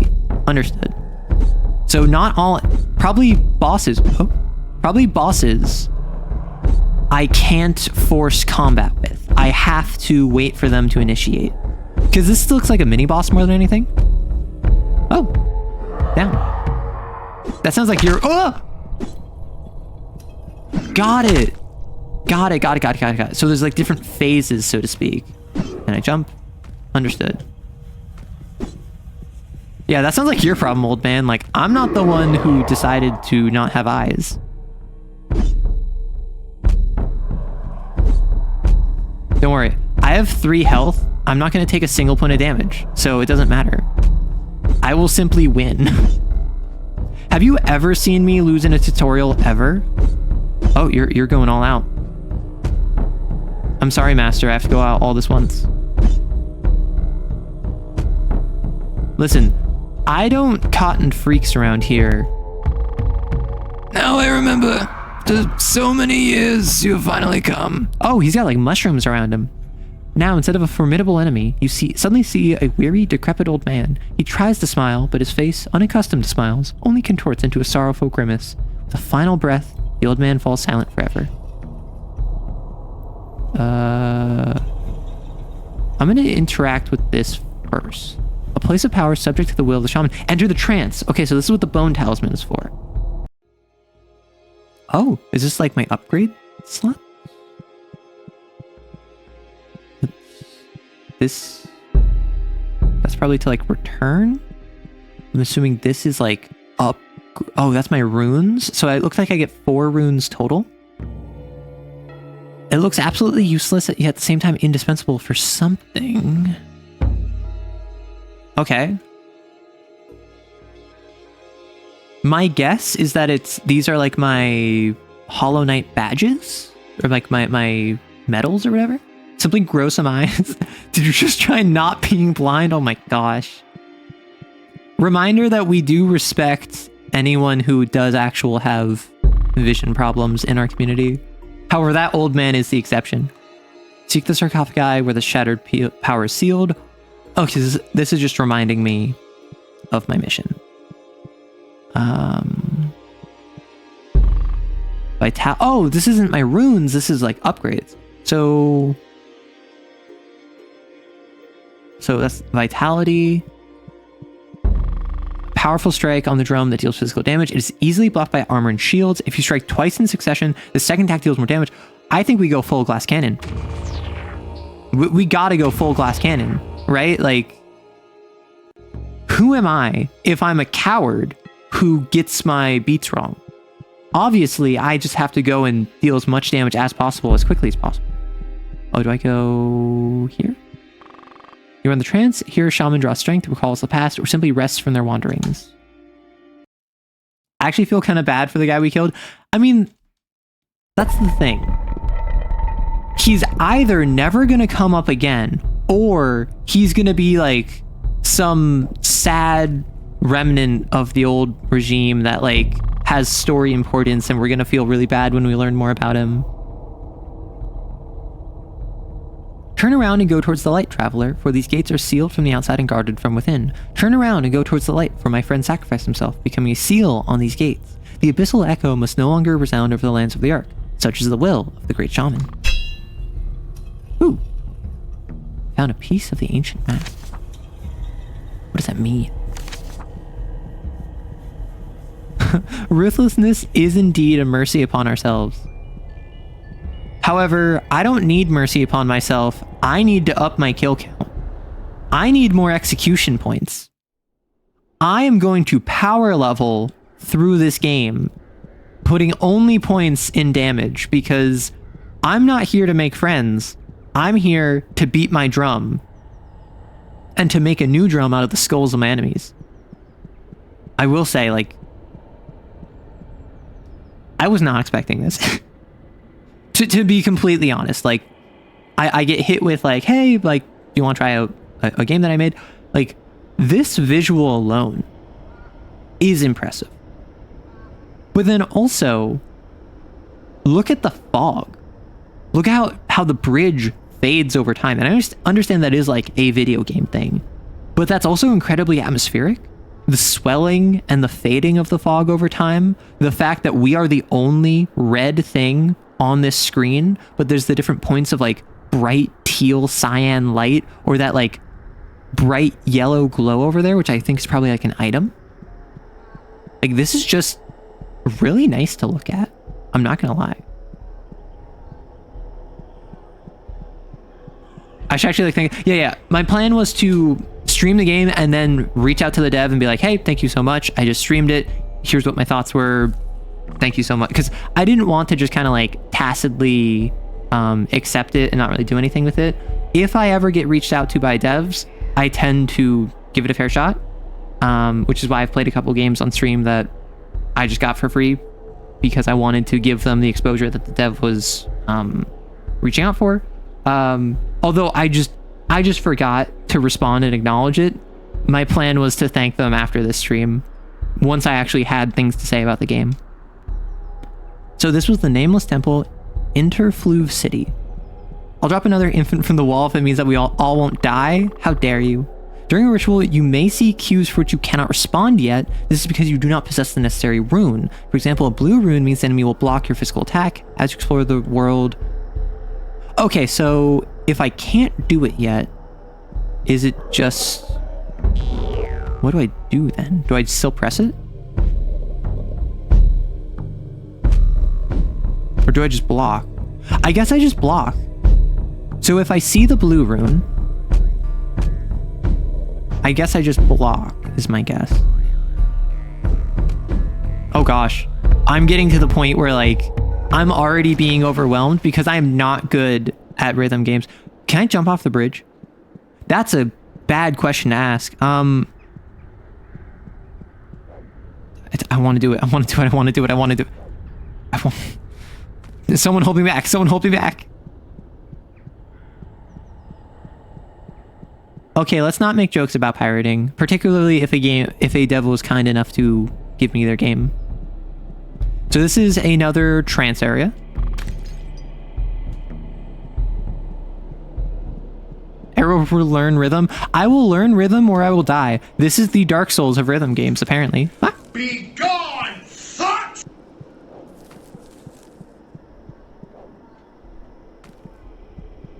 Understood. So not all, probably bosses. Oh, probably bosses I can't force combat with. I have to wait for them to initiate. Because this looks like a mini boss more than anything. Oh. Down. That sounds like you're... Oh! Got it. Got it. So there's like different phases, so to speak. And I jump. Understood. Yeah, that sounds like your problem, old man. Like, I'm not the one who decided to not have eyes. Don't worry. I have 3 health. I'm not going to take a single point of damage, so it doesn't matter. I will simply win. Have you ever seen me lose in a tutorial ever? Oh, you're going all out. I'm sorry, Master. I have to go out all this once. Listen, I don't cotton freaks around here. Now I remember. After so many years, you have finally come. Oh, he's got like mushrooms around him. Now, instead of a formidable enemy, you suddenly see a weary, decrepit old man. He tries to smile, but his face, unaccustomed to smiles, only contorts into a sorrowful grimace. With a final breath, the old man falls silent forever. I'm gonna interact with this first. place of power subject to the will of the shaman. Enter the trance. Okay, so this is what the bone talisman is for. Oh, is this like my upgrade slot? This... That's probably to like return? I'm assuming this is like up... Oh, that's my runes? So it looks like I get 4 runes total. It looks absolutely useless, yet at the same time indispensable for something. Okay. My guess is that these are like my Hollow Knight badges, or like my medals or whatever. Simply grow some eyes. Did you just try not being blind? Oh my gosh. Reminder that we do respect anyone who does actually have vision problems in our community. However, that old man is the exception. Seek the sarcophagi where the shattered power is sealed. Okay, this is just reminding me of my mission. Oh, this isn't my runes. This is like upgrades. So that's vitality. Powerful strike on the drum that deals physical damage. It is easily blocked by armor and shields. If you strike twice in succession, the second attack deals more damage. I think we go full glass cannon. We gotta go full glass cannon, right? Like, who am I if I'm a coward who gets my beats wrong? Obviously, I just have to go and deal as much damage as possible, as quickly as possible. Oh, do I go here? You're in the trance. Here, shaman draws strength, recalls the past, or simply rests from their wanderings. I actually feel kind of bad for the guy we killed. I mean, that's the thing. He's either never going to come up again, or he's going to be like some sad remnant of the old regime that like has story importance, and we're going to feel really bad when we learn more about him. Turn around and go towards the light, traveler, for these gates are sealed from the outside and guarded from within. Turn around and go towards the light, for my friend sacrificed himself, becoming a seal on these gates. The abyssal echo must no longer resound over the lands of the Ark. Such is the will of the great shaman. Ooh. Found a piece of the ancient map. What does that mean? Ruthlessness is indeed a mercy upon ourselves. However, I don't need mercy upon myself. I need to up my kill count. I need more execution points. I am going to power level through this game, putting only points in damage, because I'm not here to make friends. I'm here to beat my drum and to make a new drum out of the skulls of my enemies. I will say, like, I was not expecting this. To be completely honest, like, I get hit with like, hey, like, do you want to try out a game that I made? Like, this visual alone is impressive. But then also, look at the fog. Look at how the bridge fades over time. And I understand that is like a video game thing, but that's also incredibly atmospheric. The swelling and the fading of the fog over time, the fact that we are the only red thing on this screen, but there's the different points of like bright teal cyan light, or that like bright yellow glow over there, which I think is probably like an item. Like, this is just really nice to look at. I'm not gonna lie. I should actually like think, yeah. My plan was to stream the game and then reach out to the dev and be like, hey, thank you so much. I just streamed it. Here's what my thoughts were. Thank you so much. Because I didn't want to just kind of like tacitly accept it and not really do anything with it. If I ever get reached out to by devs, I tend to give it a fair shot, which is why I've played a couple games on stream that I just got for free, because I wanted to give them the exposure that the dev was reaching out for. Although I just forgot to respond and acknowledge it. My plan was to thank them after this stream, once I actually had things to say about the game. So this was the Nameless Temple, Interfluve City. I'll drop another infant from the wall if it means that we all won't die. How dare you? During a ritual, you may see cues for which you cannot respond yet. This is because you do not possess the necessary rune. For example, a blue rune means the enemy will block your physical attack as you explore the world. Okay, so if I can't do it yet, is it just what do I do then? Do I still press it? Or do I just block? I guess I just block. So if I see the blue rune, I guess I just block, is my guess. Oh gosh. I'm getting to the point where like, I'm already being overwhelmed because I'm not good at rhythm games. Can I jump off the bridge? That's a bad question to ask. I want to do it. I want to do it. I want to do it. I want to do it. I want... Someone hold me back. Someone hold me back. Okay, let's not make jokes about pirating, particularly if a dev was kind enough to give me their game. So this is another trance area. Arrow will learn rhythm. I will learn rhythm or I will die. This is the Dark Souls of rhythm games, apparently. Ah. Be gone, thought!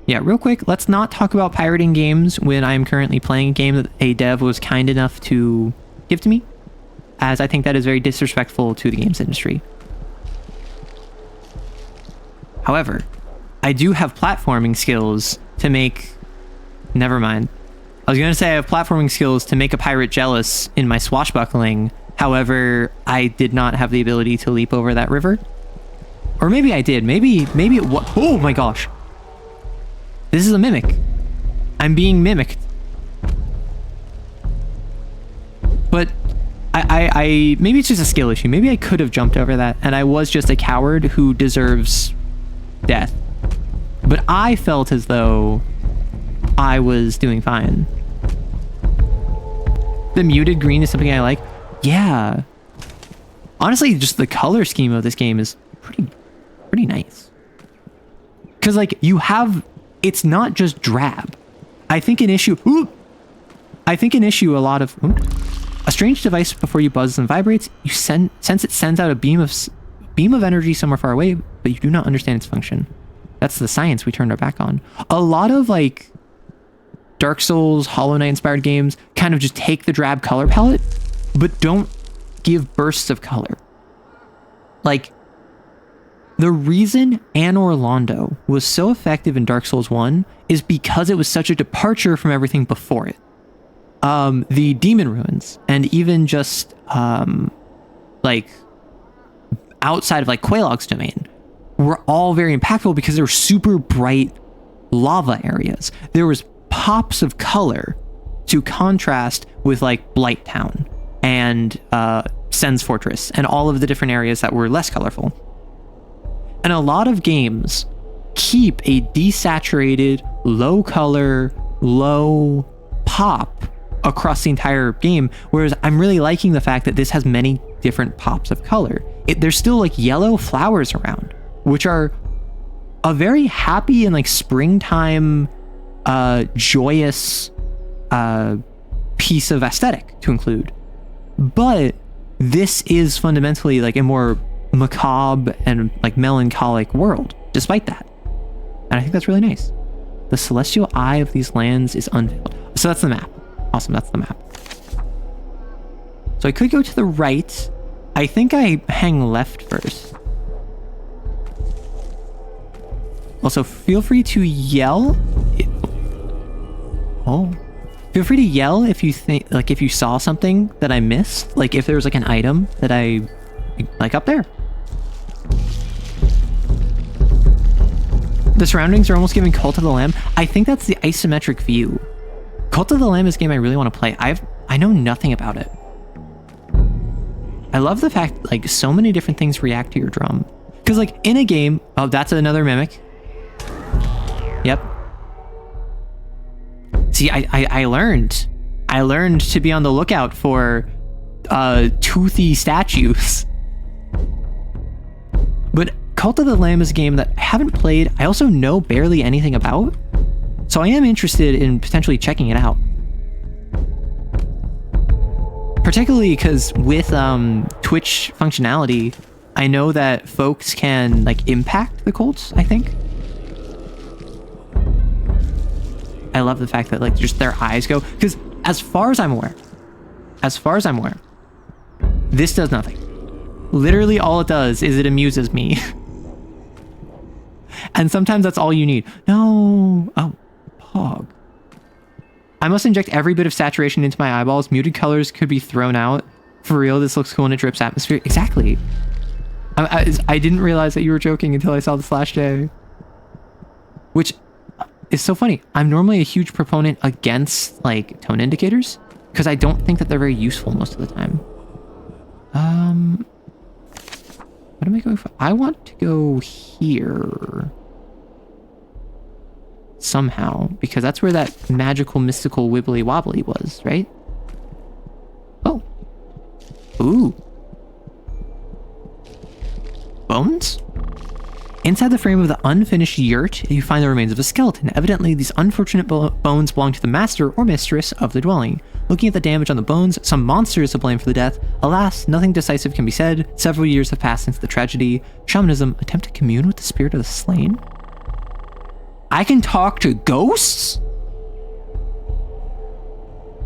Yeah, real quick, let's not talk about pirating games when I'm currently playing a game that a dev was kind enough to give to me, as I think that is very disrespectful to the games industry. However, I do have platforming skills to make... Never mind. I was going to say I have platforming skills to make a pirate jealous in my swashbuckling. However, I did not have the ability to leap over that river. Or maybe I did. Maybe it was... Oh my gosh. This is a mimic. I'm being mimicked. But I maybe it's just a skill issue. Maybe I could have jumped over that and I was just a coward who deserves death. But I felt as though I was doing fine. The muted green is something I like. Yeah. Honestly, just the color scheme of this game is pretty nice. Because like you have, it's not just drab. I think an issue, a lot of, a strange device before you buzzes and vibrates, you sense it sends out a beam of energy somewhere far away, but you do not understand its function. That's the science we turned our back on. A lot of like Dark Souls, Hollow Knight inspired games kind of just take the drab color palette, but don't give bursts of color. Like, the reason Anor Londo was so effective in Dark Souls 1 is because it was such a departure from everything before it. The demon ruins, and even just, like, outside of, like, Quelaag's domain, were all very impactful because they were super bright lava areas. There was pops of color to contrast with, like, Blight Town and Sen's Fortress and all of the different areas that were less colorful. And a lot of games keep a desaturated, low color, low pop across the entire game, whereas I'm really liking the fact that this has many different pops of color. There's still like yellow flowers around, which are a very happy and like springtime, joyous piece of aesthetic to include. But this is fundamentally like a more macabre and like melancholic world despite that, and I think that's really nice. The celestial eye of these lands is unveiled. So that's the map. Awesome, that's the map. So I could go to the right. I think I hang left first. Also, feel free to yell. Feel free to yell if you think, like, if you saw something that I missed, like if there was like an item that I like up there. The surroundings are almost giving Cult of the Lamb. I think that's the isometric view. Cult of the Lamb is a game I really want to play. I know nothing about it. I love the fact like so many different things react to your drum. Because like in a game, oh, that's another mimic. Yep. See, I learned to be on the lookout for toothy statues. But Cult of the Lamb is a game that I haven't played. I also know barely anything about. So I am interested in potentially checking it out. Particularly because with Twitch functionality, I know that folks can like impact the cults, I think. I love the fact that like just their eyes go, because as far as I'm aware, as far as I'm aware, this does nothing. Literally all it does is it amuses me. And sometimes that's all you need. No. Oh, Pog. I must inject every bit of saturation into my eyeballs. Muted colors could be thrown out. For real, this looks cool and it drips atmosphere. Exactly. I didn't realize that you were joking until I saw the slash J. Which is so funny. I'm normally a huge proponent against, like, tone indicators. Because I don't think that they're very useful most of the time. What am I going for? I want to go here. Somehow. Because that's where that magical, mystical, wibbly wobbly was, right? Oh. Ooh. Bones? Inside the frame of the unfinished yurt, you find the remains of a skeleton. Evidently, these unfortunate bones belong to the master or mistress of the dwelling. Looking at the damage on the bones, some monster is to blame for the death. Alas, nothing decisive can be said. Several years have passed since the tragedy. Shamanism, attempt to commune with the spirit of the slain? I can talk to ghosts?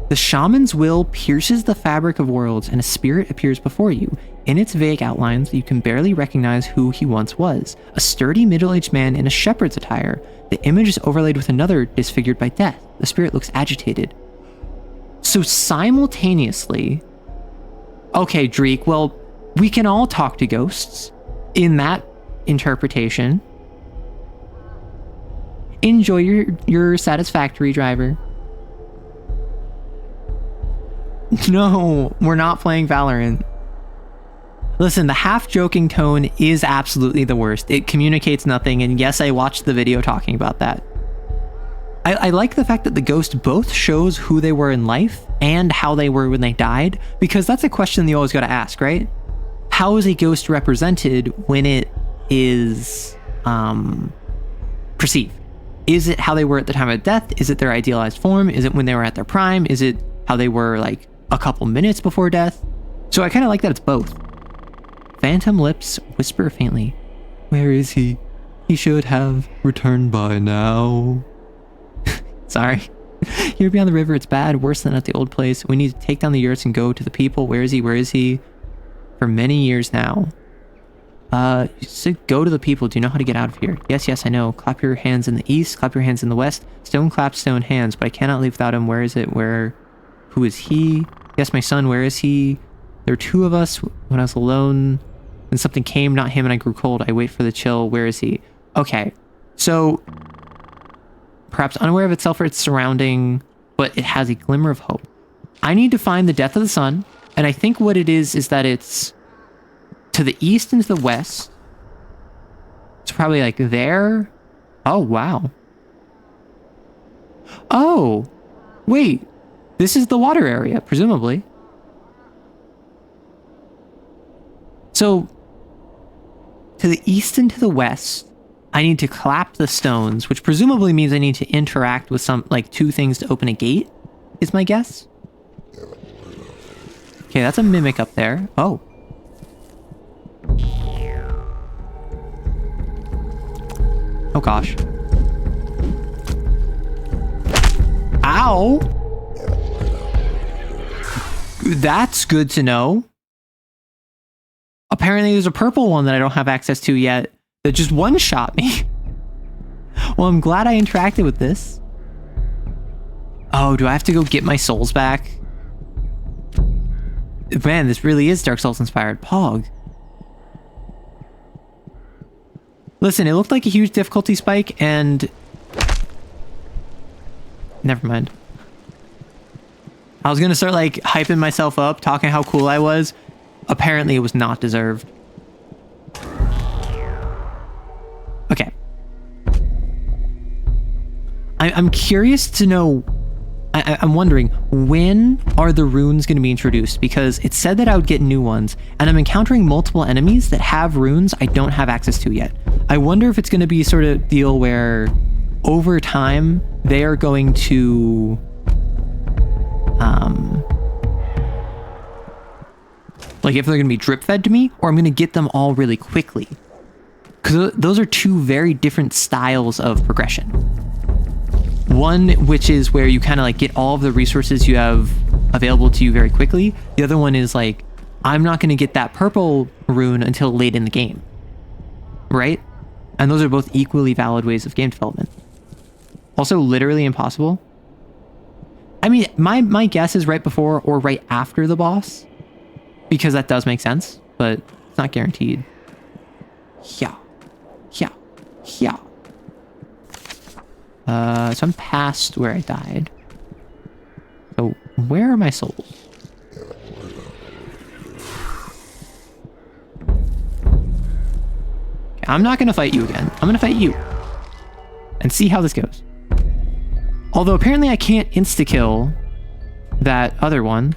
The shaman's will pierces the fabric of worlds, and a spirit appears before you. In its vague outlines, you can barely recognize who he once was. A sturdy middle-aged man in a shepherd's attire. The image is overlaid with another disfigured by death. The spirit looks agitated. So simultaneously... Okay, Dreek, well, we can all talk to ghosts. In that interpretation. Enjoy your satisfactory, driver. No, we're not playing Valorant. Listen, the half-joking tone is absolutely the worst. It communicates nothing, and yes, I watched the video talking about that. I like the fact that the ghost both shows who they were in life and how they were when they died, because that's a question you always got to ask, right? How is a ghost represented when it is perceived? Is it how they were at the time of death? Is it their idealized form? Is it when they were at their prime? Is it how they were like a couple minutes before death? So I kind of like that it's both. Phantom lips whisper faintly. Where is he? He should have returned by now. Sorry. Here beyond the river, it's bad, worse than at the old place. We need to take down the yurts and go to the people. Where is he? Where is he? For many years now. You said go to the people. Do you know how to get out of here? Yes, yes, I know. Clap your hands in the east, clap your hands in the west. Stone claps stone hands, but I cannot leave without him. Where is it? Who is he? Yes, my son, where is he? There were two of us when I was alone. When something came, not him, and I grew cold. I wait for the chill. Where is he? Okay, so perhaps unaware of itself or its surrounding, but it has a glimmer of hope. I need to find the death of the sun, and I think what it is that it's to the east and to the west. It's probably like there. Oh, wow. Oh, wait. This is the water area, presumably. So, to the east and to the west, I need to clap the stones, which presumably means I need to interact with some, like, two things to open a gate, is my guess. Okay, that's a mimic up there. Oh. Oh, gosh. Ow! That's good to know. Apparently there's a purple one that I don't have access to yet that just one-shot me. Well, I'm glad I interacted with this. Oh, do I have to go get my souls back? Man, this really is Dark Souls inspired. Pog. Listen, it looked like a huge difficulty spike and... Never mind. I was gonna start like hyping myself up, talking how cool I was. Apparently it was not deserved. Okay. I'm curious to know... I'm wondering, when are the runes going to be introduced? Because it said that I would get new ones, and I'm encountering multiple enemies that have runes I don't have access to yet. I wonder if it's going to be sort of deal where, over time, they are going to... like if they're going to be drip fed to me, or I'm going to get them all really quickly. Because those are two very different styles of progression. One which is where you kind of like get all of the resources you have available to you very quickly. The other one is like, I'm not going to get that purple rune until late in the game, right? And those are both equally valid ways of game development. Also literally impossible. I mean, my guess is right before or right after the boss, because that does make sense, but it's not guaranteed. Yeah. Yeah. Yeah. So I'm past where I died. So where are my souls? Okay, I'm not gonna fight you again. I'm gonna fight you. And see how this goes. Although apparently I can't insta-kill that other one.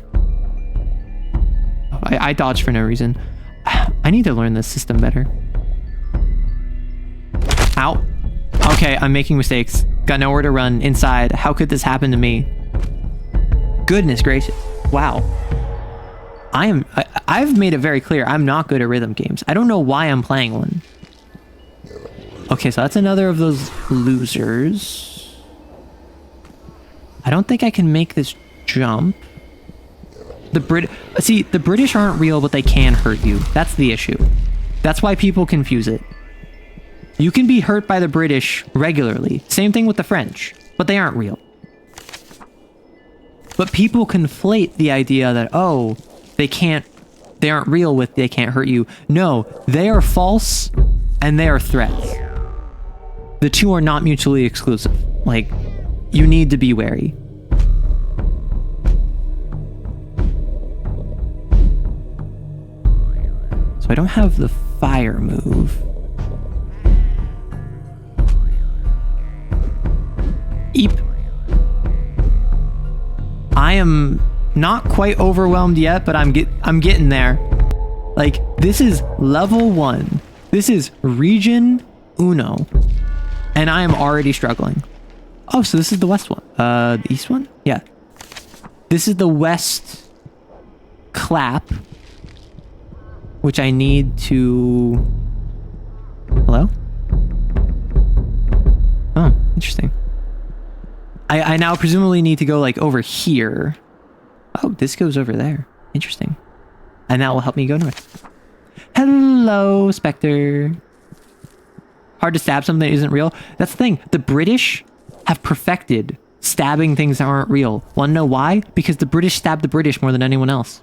Oh, I dodged for no reason. I need to learn this system better. Ow. Okay, I'm making mistakes. Got nowhere to run inside. How could this happen to me? Goodness gracious. Wow. I've made it very clear I'm not good at rhythm games. I don't know why I'm playing one. Okay, so that's another of those losers. I don't think I can make this jump. The British aren't real, but they can hurt you. That's the issue. That's why people confuse it. You can be hurt by the British regularly. Same thing with the French, but they aren't real. But people conflate the idea that, oh, they aren't real with they can't hurt you. No, they are false and they are threats. The two are not mutually exclusive. Like, you need to be wary. So I don't have the fire move. Eep. I am not quite overwhelmed yet, but I'm getting there. Like, this is level 1. This is region uno. And I am already struggling. Oh, so this is the west one. The east one? Yeah. This is the west clap, which I need to... Hello? Oh, interesting. I now presumably need to go like over here. Oh, this goes over there. Interesting. And that will help me go north. Hello, Spectre. Hard to stab something that isn't real. That's the thing. The British have perfected stabbing things that aren't real. Want to know why? Because the British stab the British more than anyone else.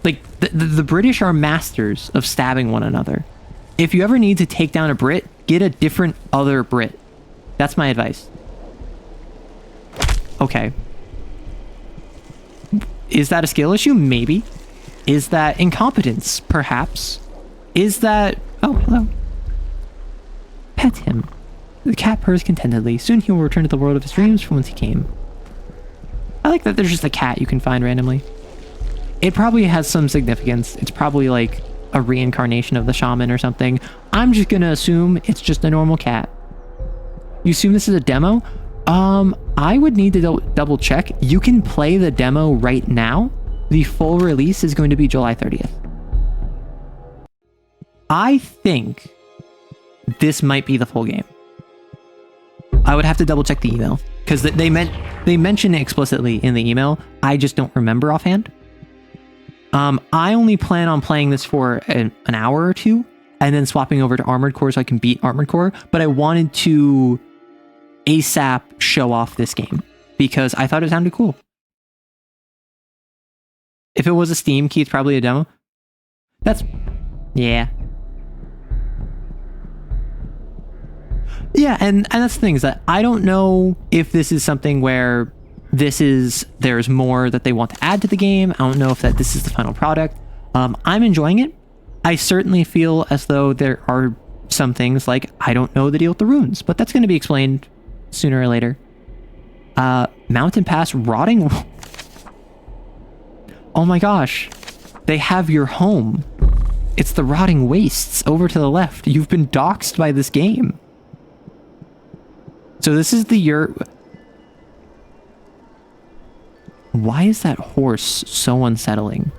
Like, the British are masters of stabbing one another. If you ever need to take down a Brit, get a different other Brit. That's my advice. Okay. Is that a skill issue? Maybe. Is that incompetence? Perhaps. Is that... Oh, hello. Pet him. The cat purrs contentedly. Soon he will return to the world of his dreams from whence he came. I like that there's just a cat you can find randomly. It probably has some significance. It's probably like a reincarnation of the shaman or something. I'm just gonna assume it's just a normal cat. You assume this is a demo? I would need to double check. You can play the demo right now. The full release is going to be July 30th. I think this might be the full game. I would have to double check the email because they mention it explicitly in the email. I just don't remember offhand. I only plan on playing this for an hour or two and then swapping over to Armored Core so I can beat Armored Core. But I wanted to ASAP show off this game because I thought it sounded cool. If it was a Steam key, it's probably a demo. Yeah. Yeah, and that's the thing is that I don't know if this is something where there's more that they want to add to the game. I don't know if this is the final product. I'm enjoying it. I certainly feel as though there are some things like I don't know the deal with the runes, but that's going to be explained sooner or later. Mountain Pass rotting. Oh my gosh. They have your home. It's the rotting wastes over to the left. You've been doxxed by this game. So this is Why is that horse so unsettling?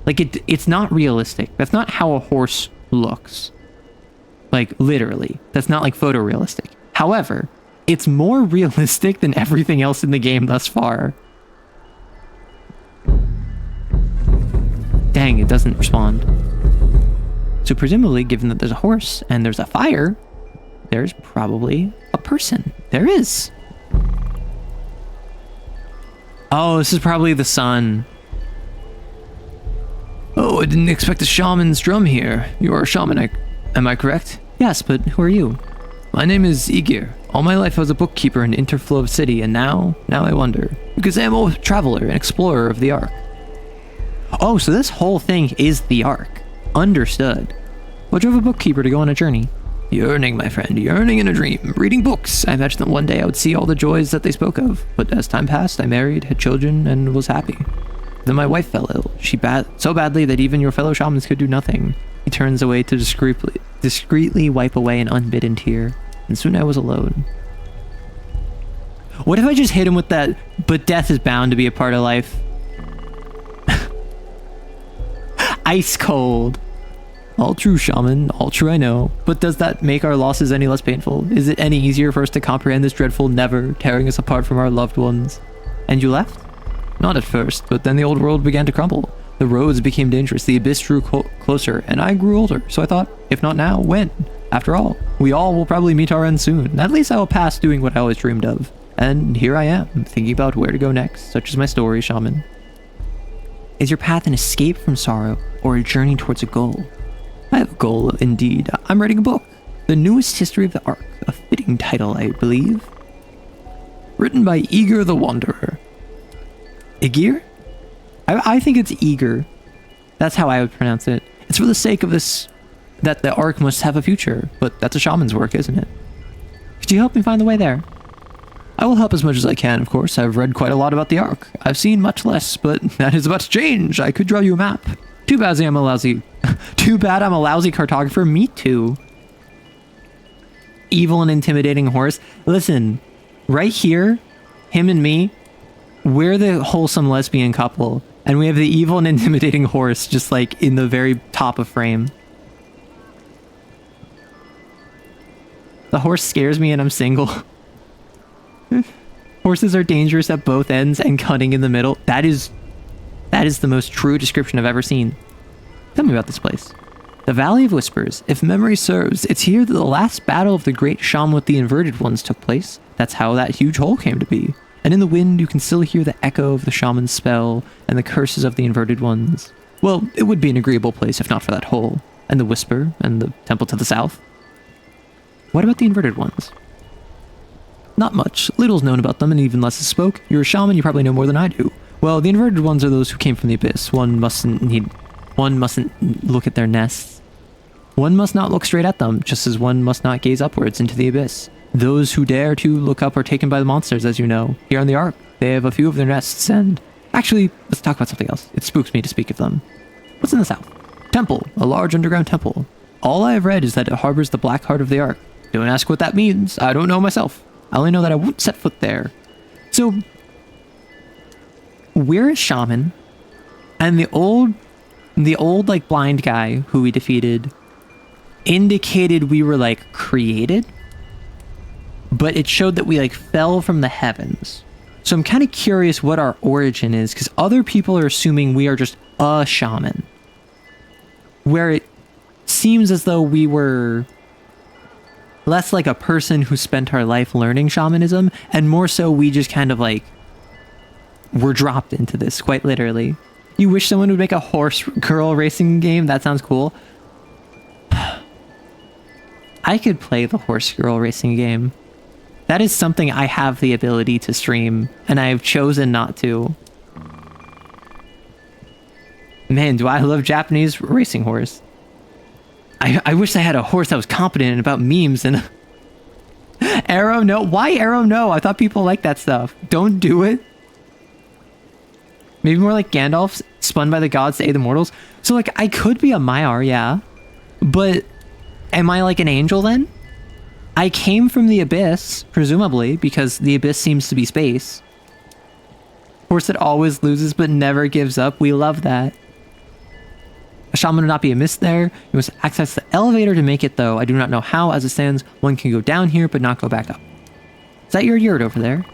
Like, it's not realistic. That's not how a horse looks. Like, literally. That's not like photorealistic. However, it's more realistic than everything else in the game thus far. Dang, it doesn't respond. So presumably, given that there's a horse and there's a fire, there's probably a person. There is. Oh, this is probably the sun. Oh, I didn't expect a shaman's drum here. You are a shaman, am I correct? Yes, but who are you? My name is Igir. All my life I was a bookkeeper in Interflow City, and now I wonder. Because I am a traveler and explorer of the Ark. Oh, so this whole thing is the Ark. Understood. What drove a bookkeeper to go on a journey? Yearning, my friend, yearning in a dream. Reading books. I imagined that one day I would see all the joys that they spoke of. But as time passed, I married, had children, and was happy. Then my wife fell ill. So badly that even your fellow shamans could do nothing. He turns away to discreetly wipe away an unbidden tear. And soon I was alone. What if I just hit him with that, but death is bound to be a part of life? Ice cold. All true, shaman. All true, I know. But does that make our losses any less painful? Is it any easier for us to comprehend this dreadful never tearing us apart from our loved ones? And you left? Not at first, but then the old world began to crumble. The roads became dangerous, the abyss drew closer, and I grew older. So I thought, if not now, when? After all, we all will probably meet our end soon. At least I will pass doing what I always dreamed of. And here I am, thinking about where to go next, such as my story, shaman. Is your path an escape from sorrow, or a journey towards a goal? I have a goal, indeed. I'm writing a book. The newest history of the Ark. A fitting title, I believe. Written by Igor the Wanderer. Igir? I think it's Igor. That's how I would pronounce it. It's for the sake of this, that the Ark must have a future. But that's a shaman's work, isn't it? Could you help me find the way there? I will help as much as I can, of course. I've read quite a lot about the Ark. I've seen much less, but that is about to change. I could draw you a map. Too bad I'm a lousy cartographer. Me too. Evil and intimidating horse. Listen, right here, him and me, we're the wholesome lesbian couple, and we have the evil and intimidating horse just like in the very top of frame. The horse scares me and I'm single. Horses are dangerous at both ends and cunning in the middle. That is the most true description I've ever seen. Tell me about this place. The Valley of Whispers. If memory serves, it's here that the last battle of the great shaman with the inverted ones took place. That's how that huge hole came to be. And in the wind, you can still hear the echo of the shaman's spell and the curses of the inverted ones. Well, it would be an agreeable place if not for that hole, and the whisper, and the temple to the south. What about the inverted ones? Not much. Little's known about them, and even less is spoke. You're a shaman, you probably know more than I do. Well, the inverted ones are those who came from the abyss. One mustn't look at their nests. One must not look straight at them, just as one must not gaze upwards into the abyss. Those who dare to look up are taken by the monsters, as you know. Here on the Ark, they have a few of their nests, and... Actually, let's talk about something else. It spooks me to speak of them. What's in the south? Temple. A large underground temple. All I have read is that it harbors the black heart of the Ark. Don't ask what that means. I don't know myself. I only know that I won't set foot there. So... we're a shaman, and the old like blind guy who we defeated indicated we were like created, but it showed that we like fell from the heavens. So I'm kind of curious what our origin is, because other people are assuming we are just a shaman, where it seems as though we were less like a person who spent our life learning shamanism, and more so we just kind of like were dropped into this, quite literally. You wish someone would make a horse girl racing game? That sounds cool. I could play the horse girl racing game. That is something I have the ability to stream, and I have chosen not to. Man, do I love Japanese racing horse. I wish I had a horse that was competent about memes and... Arrow, no. Why Arrow, no? I thought people liked that stuff. Don't do it. Maybe more like Gandalf, spun by the gods to aid the mortals. So, like, I could be a Maiar, yeah. But am I like an angel then? I came from the abyss, presumably, because the abyss seems to be space. Horse that always loses but never gives up. We love that. A shaman would not be amiss there. You must access the elevator to make it, though. I do not know how. As it stands, one can go down here, but not go back up. Is that your yurt over there?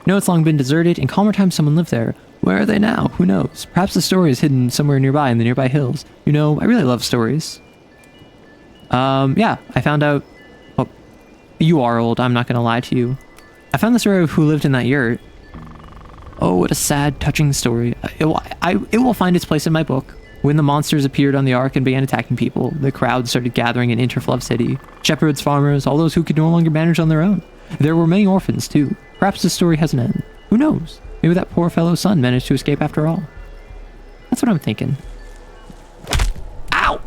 No, it's long been deserted. In calmer times, someone lived there. Where are they now? Who knows? Perhaps the story is hidden somewhere nearby in the nearby hills. You know, I really love stories. Yeah, I found out... Oh, you are old. I'm not going to lie to you. I found the story of who lived in that yurt. Oh, what a sad, touching story. It will find its place in my book. When the monsters appeared on the ark and began attacking people, the crowd started gathering in Interflove City. Shepherds, farmers, all those who could no longer manage on their own. There were many orphans, too. Perhaps the story has an end. Who knows? Maybe that poor fellow's son managed to escape after all. That's what I'm thinking. Ow!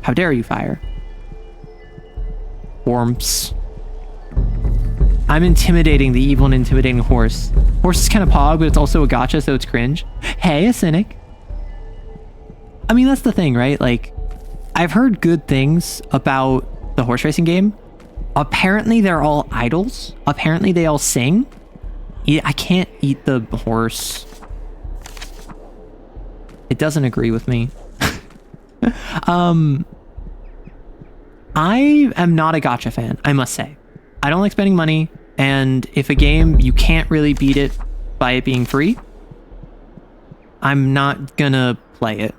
How dare you fire? Worms. I'm intimidating the evil and intimidating horse. Horse is kind of pog, but it's also a gacha, so it's cringe. Hey, a cynic. I mean, that's the thing, right? Like, I've heard good things about the horse racing game. Apparently, they're all idols. Apparently, they all sing. I can't eat the horse. It doesn't agree with me. I am not a gacha fan, I must say. I don't like spending money, and if a game, you can't really beat it by it being free, I'm not gonna play it.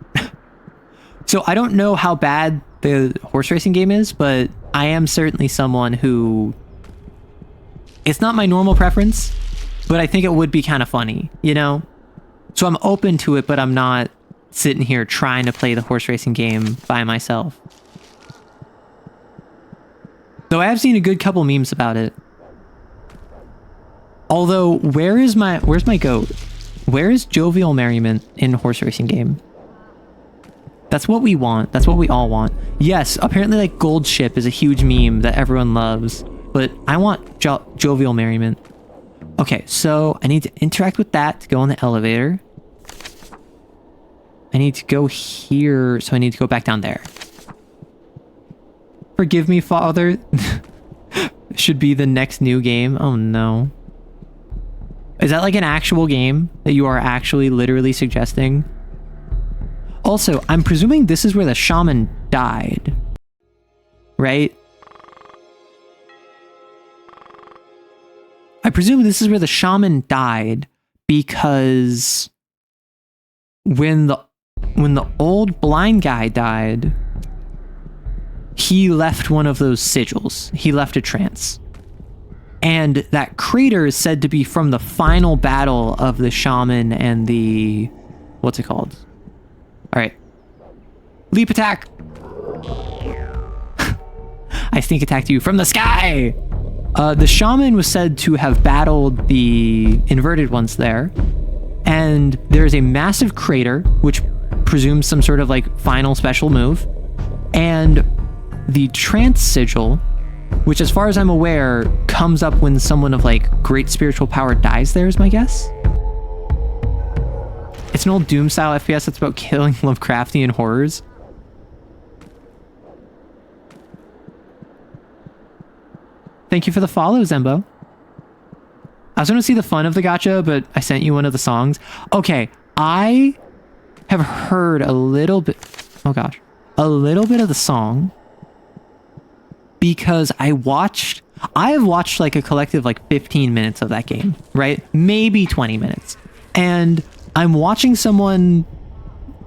So I don't know how bad the horse racing game is, but I am certainly someone who... It's not my normal preference, but I think it would be kind of funny, you know? So I'm open to it, but I'm not sitting here trying to play the horse racing game by myself. Though I have seen a good couple memes about it. Although, where's my goat? Where is jovial merriment in horse racing game? That's what we want. That's what we all want. Yes, apparently like Gold Ship is a huge meme that everyone loves, but I want jovial merriment. Okay, so I need to interact with that to go on the elevator. I need to go here, so I need to go back down there. Forgive me, Father. Should be the next new game. Oh no. Is that like an actual game that you are actually literally suggesting? Also, I'm presuming this is where the shaman died. Right? I presume this is where the shaman died because when the old blind guy died, he left one of those sigils. He left a trance. And that crater is said to be from the final battle of the shaman and the... What's it called? Alright. Leap attack! I sneak attacked you from the sky! The shaman was said to have battled the inverted ones there. And there's a massive crater, which presumes some sort of like final special move. And the trance sigil, which as far as I'm aware, comes up when someone of like great spiritual power dies there, is my guess. It's an old Doom style FPS that's about killing Lovecraftian horrors. Thank you for the follow, Zembo. I was going to see the fun of the gacha, but I sent you one of the songs. Okay, I have heard a little bit... Oh gosh. A little bit of the song. Because I have watched like a collective like 15 minutes of that game, right? Maybe 20 minutes. And I'm watching someone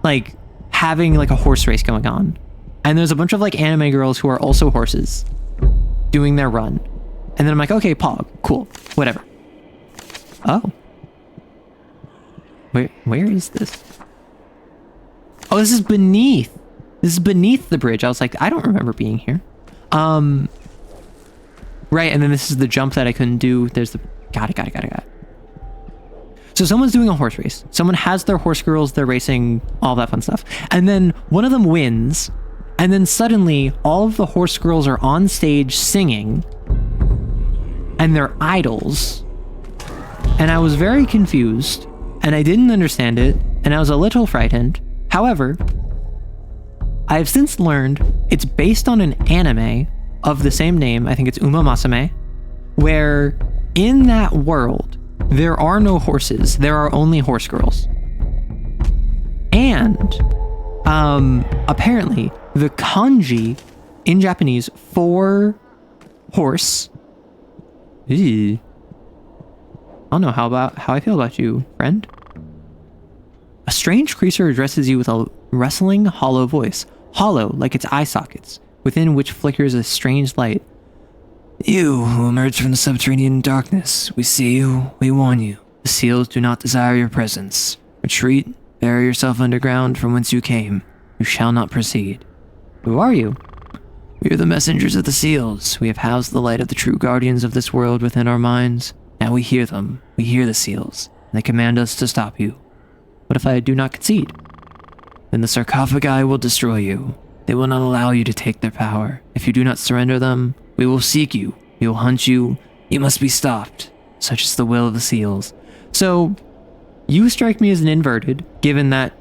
like having like a horse race going on. And there's a bunch of like anime girls who are also horses doing their run. And then I'm like, okay, Pog, cool, whatever. Oh. Where is this? Oh, this is beneath. This is beneath the bridge. I was like, I don't remember being here. Right, and then this is the jump that I couldn't do. There's the... Got it. So someone's doing a horse race. Someone has their horse girls, they're racing, all that fun stuff. And then one of them wins, and then suddenly all of the horse girls are on stage singing, and they're idols. And I was very confused, and I didn't understand it, and I was a little frightened. However, I have since learned it's based on an anime of the same name, I think it's Uma Masame, where in that world, there are no horses, there are only horse girls. And Apparently, the kanji in Japanese for horse. Ew. I don't know how I feel about you, friend. A strange creature addresses you with a rustling, hollow voice. Hollow, like its eye sockets, within which flickers a strange light. You who emerged from the subterranean darkness, we see you, we warn you. The seals do not desire your presence. Retreat, bury yourself underground from whence you came. You shall not proceed. Who are you? We are the messengers of the seals. We have housed the light of the true guardians of this world within our minds. Now we hear them. We hear the seals. And they command us to stop you. What if I do not concede? Then the sarcophagi will destroy you. They will not allow you to take their power. If you do not surrender them, we will seek you. We will hunt you. You must be stopped. Such is the will of the seals. So, you strike me as an inverted, given that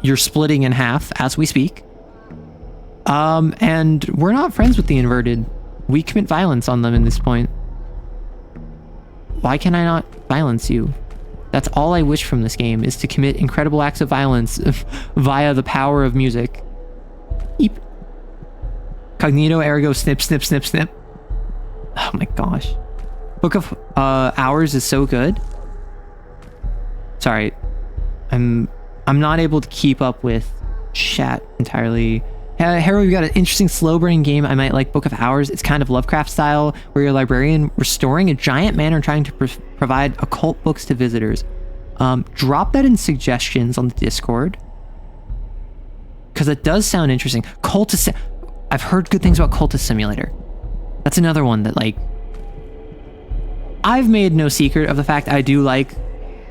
you're splitting in half as we speak. And we're not friends with the inverted. We commit violence on them in this point. Why can I not violence you? That's all I wish from this game, is to commit incredible acts of violence via the power of music. Eep. Cognito, ergo, snip, snip, snip, snip. Oh my gosh. Book of Hours is so good. Sorry. I'm not able to keep up with chat entirely. Harold, you've got an interesting slow burning game. I might like Book of Hours. It's kind of Lovecraft style, where you're a librarian restoring a giant manor trying to provide occult books to visitors. Drop that in suggestions on the Discord, because it does sound interesting. I've heard good things about Cultist Simulator. That's another one that, like, I've made no secret of the fact I do like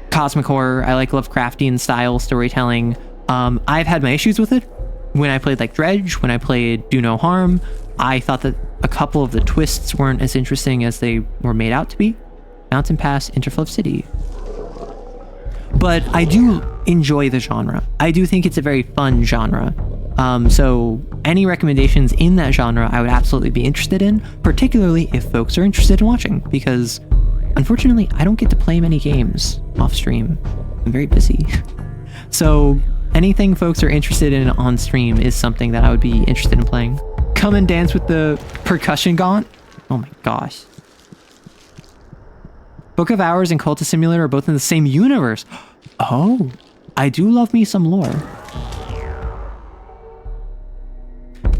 cosmic horror. I like Lovecraftian style storytelling. I've had my issues with it. When I played like Dredge, when I played Do No Harm, I thought that a couple of the twists weren't as interesting as they were made out to be. Mountain Pass, Interflow City. But I do enjoy the genre. I do think it's a very fun genre. So any recommendations in that genre I would absolutely be interested in, particularly if folks are interested in watching, because unfortunately I don't get to play many games off stream. I'm very busy. So anything folks are interested in on stream is something that I would be interested in playing. Come and dance with the percussion gaunt? Oh my gosh. Book of Hours and Cultist Simulator are both in the same universe. Oh, I do love me some lore.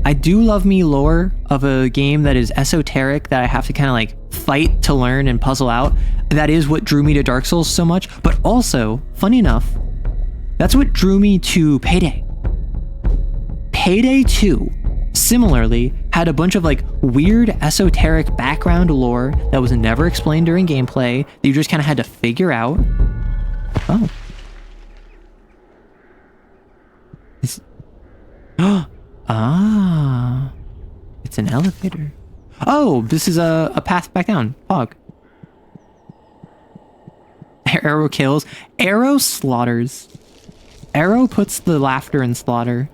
I do love me lore of a game that is esoteric, that I have to kind of like fight to learn and puzzle out. That is what drew me to Dark Souls so much, but also, funny enough, that's what drew me to Payday. Payday 2, similarly, had a bunch of like weird esoteric background lore that was never explained during gameplay that you just kind of had to figure out. Oh. Ah. It's an elevator. Oh, this is a path back down. Fog. Arrow kills. Arrow slaughters. Arrow puts the laughter in slaughter.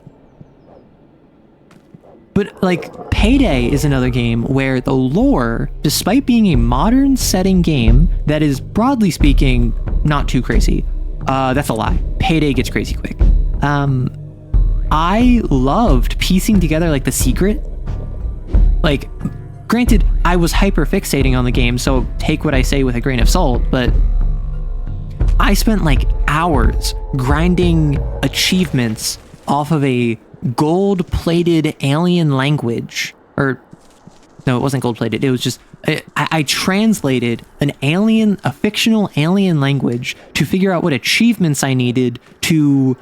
But, like, Payday is another game where the lore, despite being a modern setting game that is, broadly speaking, not too crazy. That's a lie. Payday gets crazy quick. I loved piecing together, like, the secret. Like, granted, I was hyper fixating on the game, so take what I say with a grain of salt, but I spent like hours grinding achievements off of a gold-plated alien language. Or, no, it wasn't gold-plated. It was just, I translated a fictional alien language to figure out what achievements I needed to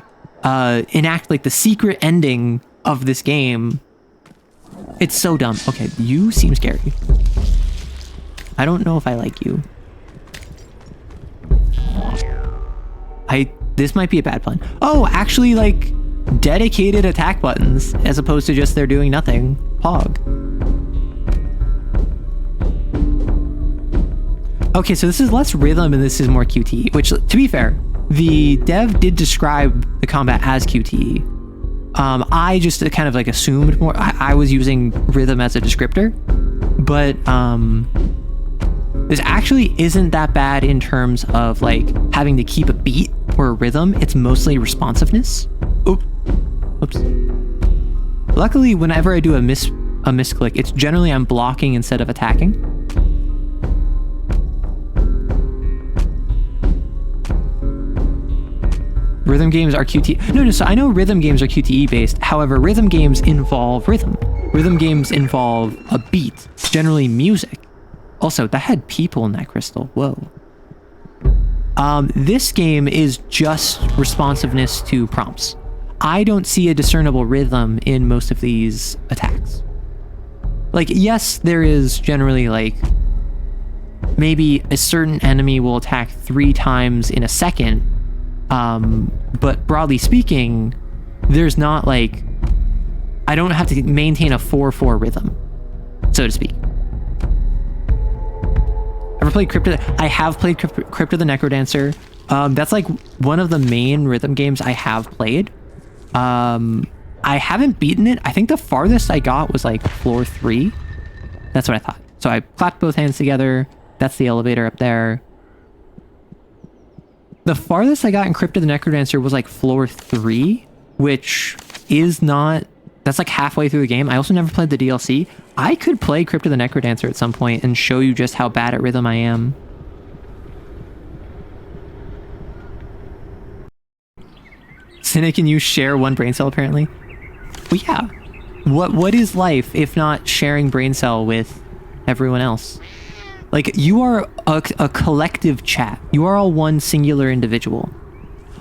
enact like the secret ending of this game. It's so dumb. Okay, you seem scary. I don't know if I like you. This might be a bad pun. Oh, actually, like, dedicated attack buttons, as opposed to just they're doing nothing. Pog. Okay, so this is less rhythm and this is more QTE, which, to be fair, the dev did describe the combat as QTE. I just kind of like assumed more. I was using rhythm as a descriptor, but this actually isn't that bad in terms of like having to keep a beat or a rhythm. It's mostly responsiveness. Oop. Whoops. Luckily, whenever I do a misclick, it's generally I'm blocking instead of attacking. Rhythm games are QTE. No, so I know rhythm games are QTE based. However, rhythm games involve rhythm. Rhythm games involve a beat, generally music. Also, that had people in that crystal. Whoa. This game is just responsiveness to prompts. I don't see a discernible rhythm in most of these attacks. Like, yes, there is generally like maybe a certain enemy will attack 3 times in a second. But broadly speaking, there's not like, I don't have to maintain a 4/4 rhythm, so to speak. Ever played Crypto? I have played Crypto the Necrodancer. That's like one of the main rhythm games I have played. I haven't beaten it. I think the farthest I got was like floor 3. That's what I thought. So I clapped both hands together. That's the elevator up there. The farthest I got in Crypto the Necrodancer was like floor 3, which is not... That's like halfway through the game. I also never played the DLC. I could play Crypto the Necrodancer at some point and show you just how bad at rhythm I am. Cynic and you share one brain cell, apparently. Well, yeah. What is life if not sharing brain cell with everyone else? Like, you are a collective chat. You are all one singular individual.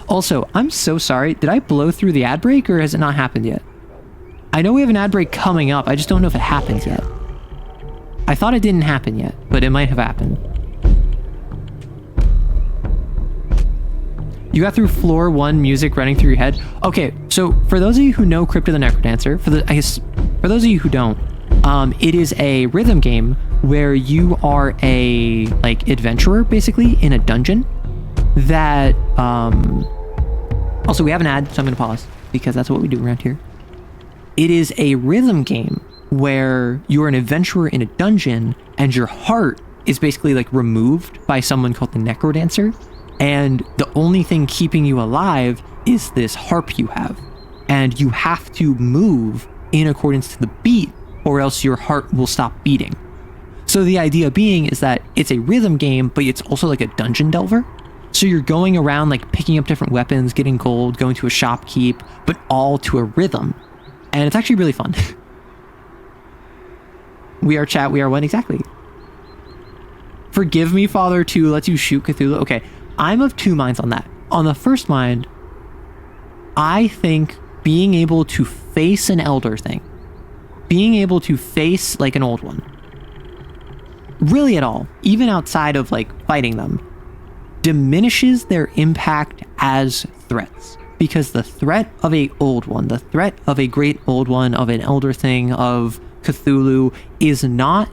Also, I'm so sorry. Did I blow through the ad break or has it not happened yet? I know we have an ad break coming up. I just don't know if it happened yet. I thought it didn't happen yet, but it might have happened. You got through floor 1, music running through your head. Okay, so for those of you who know Crypto the Necrodancer, for those of you who don't, it is a rhythm game where you are a like adventurer basically in a dungeon that also we have an ad, so I'm gonna pause because that's what we do around here. It is a rhythm game where you're an adventurer in a dungeon and your heart is basically like removed by someone called the Necrodancer, and the only thing keeping you alive is this harp you have, and you have to move in accordance to the beat or else your heart will stop beating. So the idea being is that it's a rhythm game, but it's also like a dungeon delver. So you're going around like picking up different weapons, getting gold, going to a shopkeep, but all to a rhythm. And it's actually really fun. We are chat, we are one, exactly. Forgive me, Father 2 lets you shoot Cthulhu. Okay, I'm of 2 minds on that. On the first mind, I think being able to face an elder thing, being able to face like an old one, really at all, even outside of like fighting them, diminishes their impact as threats. Because the threat of a old one, the threat of a great old one, of an elder thing, of Cthulhu, is not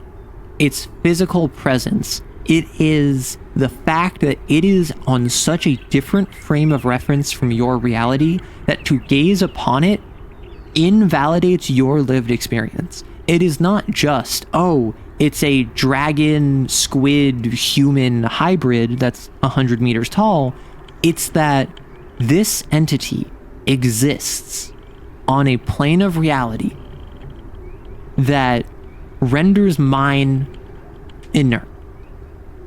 its physical presence. It is the fact that it is on such a different frame of reference from your reality that to gaze upon it invalidates your lived experience. It is not just, oh, it's a dragon, squid, human hybrid that's 100 meters tall. It's that this entity exists on a plane of reality that renders mine inert.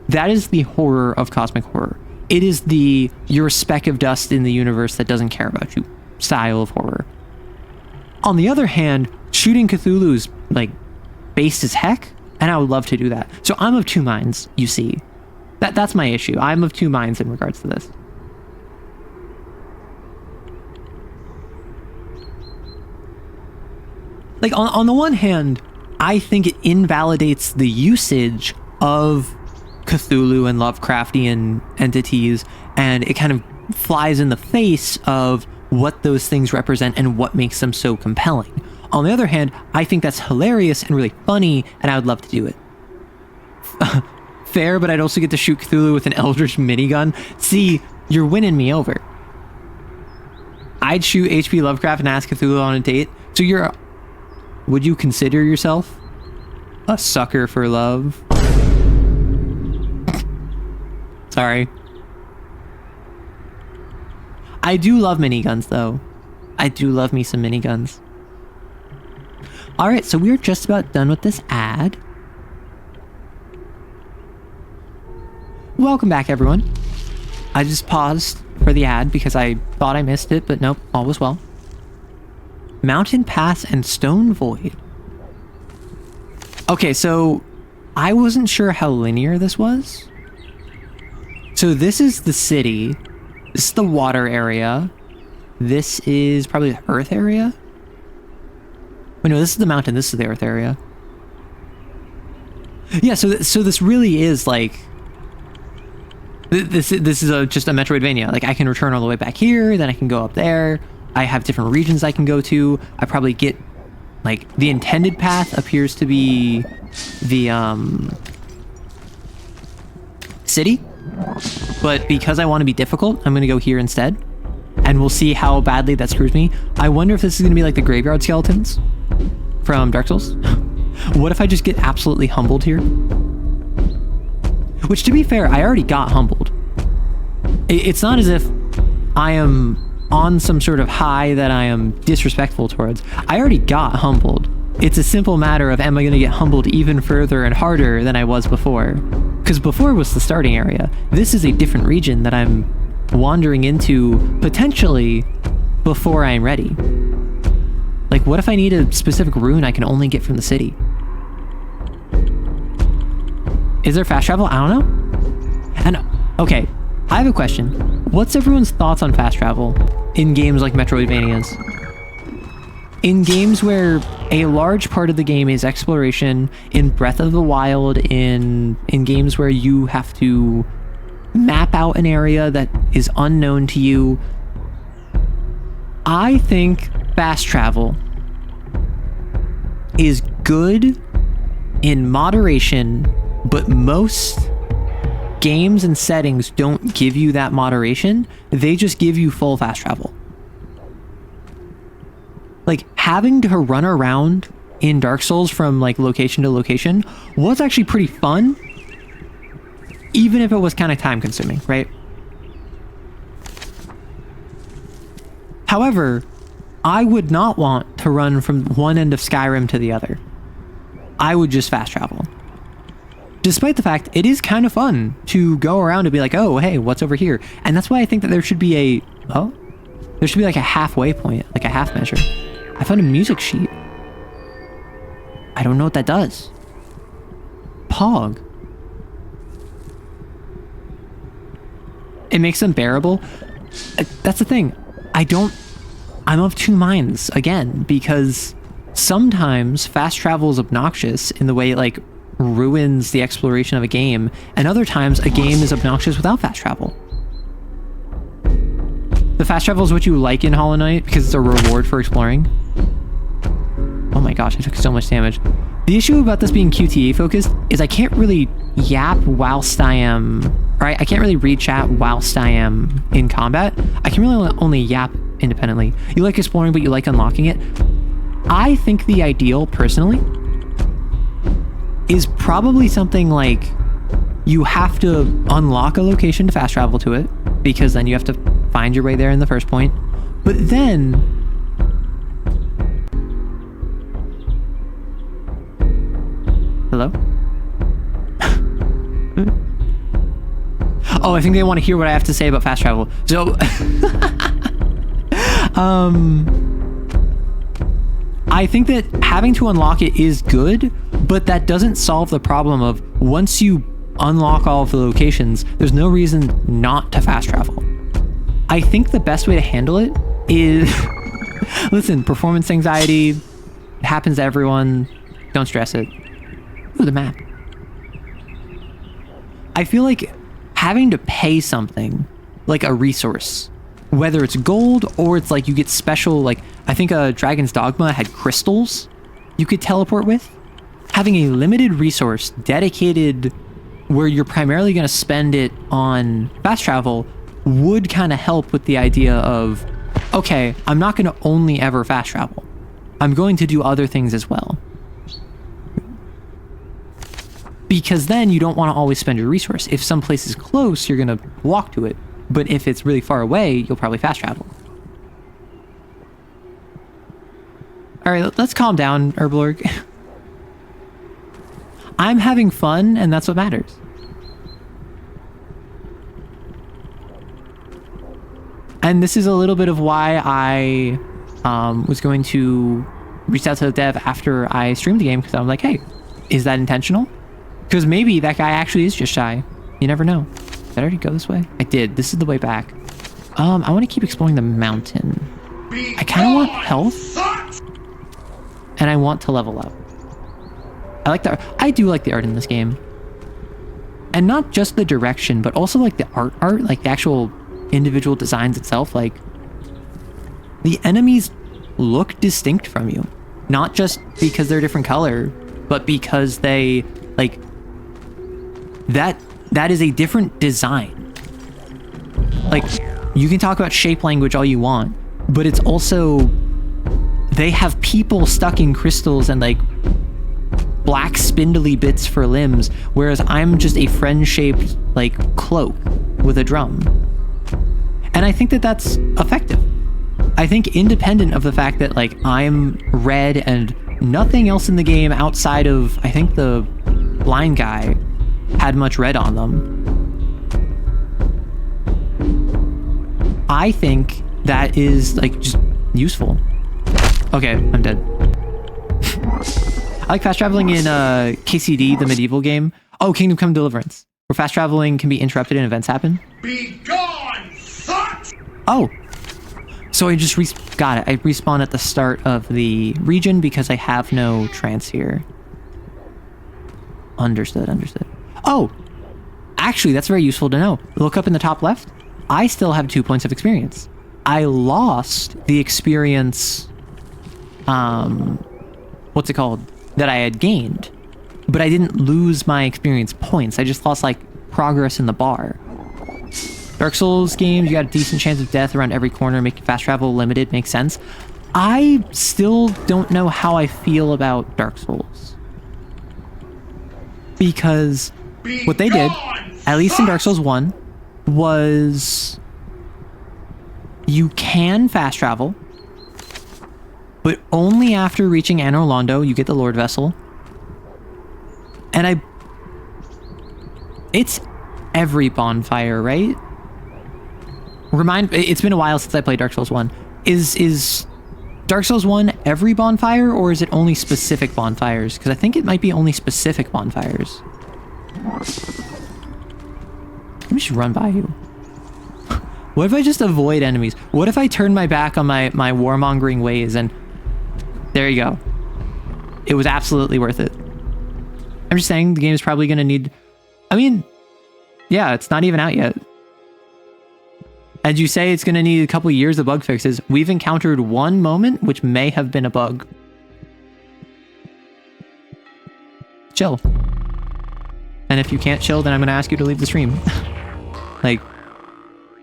That is the horror of cosmic horror. It is the you're a speck of dust in the universe that doesn't care about you style of horror. On the other hand, shooting Cthulhu is like based as heck, and I would love to do that. So I'm of 2 minds, you see. That's my issue. I'm of 2 minds in regards to this. Like, on the one hand, I think it invalidates the usage of Cthulhu and Lovecraftian entities, and it kind of flies in the face of what those things represent and what makes them so compelling. On the other hand, I think that's hilarious and really funny, and I would love to do it. Fair, but I'd also get to shoot Cthulhu with an Eldritch minigun. See, you're winning me over. I'd shoot H.P. Lovecraft and ask Cthulhu on a date. So would you consider yourself a sucker for love? Sorry. I do love miniguns, though. I do love me some miniguns. All right, so we're just about done with this ad. Welcome back, everyone. I just paused for the ad because I thought I missed it, but nope, all was well. Mountain Pass and Stone Void. Okay, so I wasn't sure how linear this was. So this is the city. This is the water area. This is probably the earth area. Wait, no, this is the mountain. This is the earth area. Yeah, so this really is like... This is just a Metroidvania. Like, I can return all the way back here, then I can go up there. I have different regions I can go to. I probably get... Like, the intended path appears to be the, city. But because I want to be difficult, I'm going to go here instead. And we'll see how badly that screws me. I wonder if this is going to be like the graveyard skeletons from Dark Souls. What if I just get absolutely humbled here? Which, to be fair, I already got humbled. It's not as if I am on some sort of high that I am disrespectful towards. I already got humbled. It's a simple matter of, am I going to get humbled even further and harder than I was before? Because before was the starting area. This is a different region that I'm wandering into potentially before I'm ready. Like, what if I need a specific rune I can only get from the city? Is there fast travel? I don't know. And, okay, I have a question. What's everyone's thoughts on fast travel in games like Metroidvanias? In games where a large part of the game is exploration, in Breath of the Wild, in games where you have to map out an area that is unknown to you, I think fast travel is good in moderation, but most games and settings don't give you that moderation. They just give you full fast travel. Like, having to run around in Dark Souls from, like, location to location was actually pretty fun, even if it was kind of time consuming, right? However, I would not want to run from one end of Skyrim to the other. I would just fast travel. Despite the fact it is kind of fun to go around and be like, oh, hey, what's over here? And that's why I think that there should be there should be like a halfway point, like a half measure. I found a music sheet. I don't know what that does. Pog. It makes them bearable. That's the thing. I'm of two minds, again, because sometimes fast travel is obnoxious in the way it, like, ruins the exploration of a game, and other times a game is obnoxious without fast travel. The fast travel is what you like in Hollow Knight because it's a reward for exploring. Oh my gosh, I took so much damage. The issue about this being QTE focused is I can't really yap whilst I am... Right? I can't really read chat whilst I am in combat. I can really only yap independently. You like exploring, but you like unlocking it. I think the ideal, personally, is probably something like you have to unlock a location to fast travel to it, because then you have to find your way there in the first point. But then... Hello? Oh, I think they want to hear what I have to say about fast travel. So... I think that having to unlock it is good, but that doesn't solve the problem of once you unlock all of the locations, there's no reason not to fast travel. I think the best way to handle it is... Listen, performance anxiety, it happens to everyone. Don't stress it. Ooh, the map. I feel like having to pay something, like a resource, whether it's gold or it's like you get special, like I think Dragon's Dogma had crystals you could teleport with. Having a limited resource dedicated where you're primarily going to spend it on fast travel would kind of help with the idea of, okay, I'm not going to only ever fast travel. I'm going to do other things as well. Because then you don't want to always spend your resource. If some place is close, you're going to walk to it. But if it's really far away, you'll probably fast travel. All right, let's calm down, Herblorg. I'm having fun, and that's what matters. And this is a little bit of why I was going to reach out to the dev after I streamed the game, because I'm like, hey, is that intentional? Because maybe that guy actually is just shy. You never know. Did I already go this way? I did. This is the way back. I want to keep exploring the mountain. I kind of want health, and I want to level up. I like the art. I do like the art in this game. And not just the direction, but also like the art, like the actual individual designs itself. Like, the enemies look distinct from you. Not just because they're different color, but because they, like, that is a different design. Like, you can talk about shape language all you want, but it's also, they have people stuck in crystals and like black spindly bits for limbs, whereas I'm just a friend-shaped like cloak with a drum. And I think that that's effective. I think independent of the fact that like I'm red and nothing else in the game outside of, I think the blind guy had much red on them. I think that is like just useful. Okay, I'm dead. I like fast traveling in KCD, the medieval game. Oh, Kingdom Come Deliverance, where fast traveling can be interrupted and events happen. Be gone, thought! Oh, so I just got it. I respawn at the start of the region because I have no trance here. Understood, understood. Oh, actually, that's very useful to know. Look up in the top left. I still have 2 points of experience. I lost the experience, what's it called, that I had gained, but I didn't lose my experience points. I just lost like progress in the bar. Dark Souls games, you got a decent chance of death around every corner, making fast travel limited makes sense. I still don't know how I feel about Dark Souls. Because what they did, at least in Dark Souls 1, was you can fast travel, but only after reaching Anor Londo, you get the Lord Vessel. And it's every bonfire, right? It's been a while since I played Dark Souls 1. Is Dark Souls 1 every bonfire, or is it only specific bonfires? Because I think it might be only specific bonfires. Let me just run by you. What if I just avoid enemies? What if I turn my back on my warmongering ways and... There you go. It was absolutely worth it. I'm just saying the game is probably going to need... I mean, yeah, it's not even out yet. As you say, it's going to need a couple years of bug fixes. We've encountered one moment which may have been a bug. Chill. And if you can't chill, then I'm going to ask you to leave the stream. Like,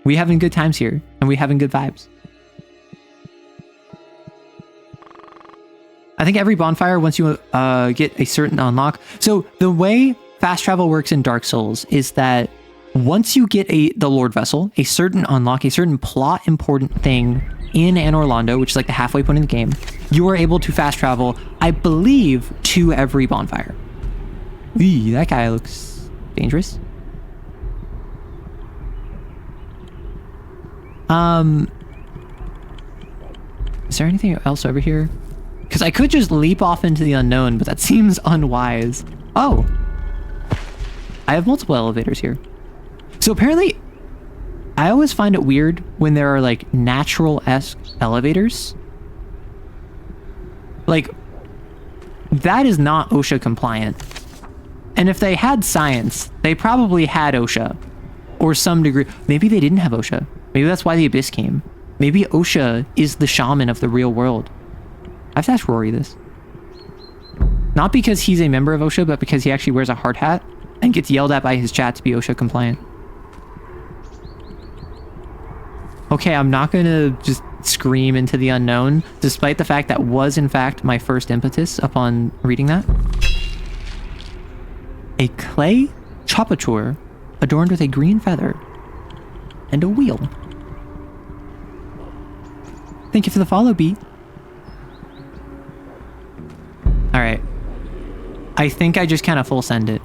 we having good times here, and we having good vibes. I think every bonfire, once you get a certain unlock... So the way fast travel works in Dark Souls is that once you get the Lord Vessel, a certain unlock, a certain plot important thing in Anor Londo, which is like the halfway point in the game, you are able to fast travel, I believe, to every bonfire. Eee, that guy looks dangerous. Is there anything else over here? Because I could just leap off into the unknown, but that seems unwise. Oh! I have multiple elevators here. So apparently, I always find it weird when there are like natural-esque elevators. Like, that is not OSHA compliant. And if they had science, they probably had OSHA. Or some degree. Maybe they didn't have OSHA. Maybe that's why the Abyss came. Maybe OSHA is the shaman of the real world. I have to ask Rory this. Not because he's a member of OSHA, but because he actually wears a hard hat and gets yelled at by his chat to be OSHA compliant. Okay, I'm not gonna just scream into the unknown, despite the fact that was in fact my first impetus upon reading that. A clay chopature adorned with a green feather and a wheel. Thank you for the follow, B. I think I just kind of full send it.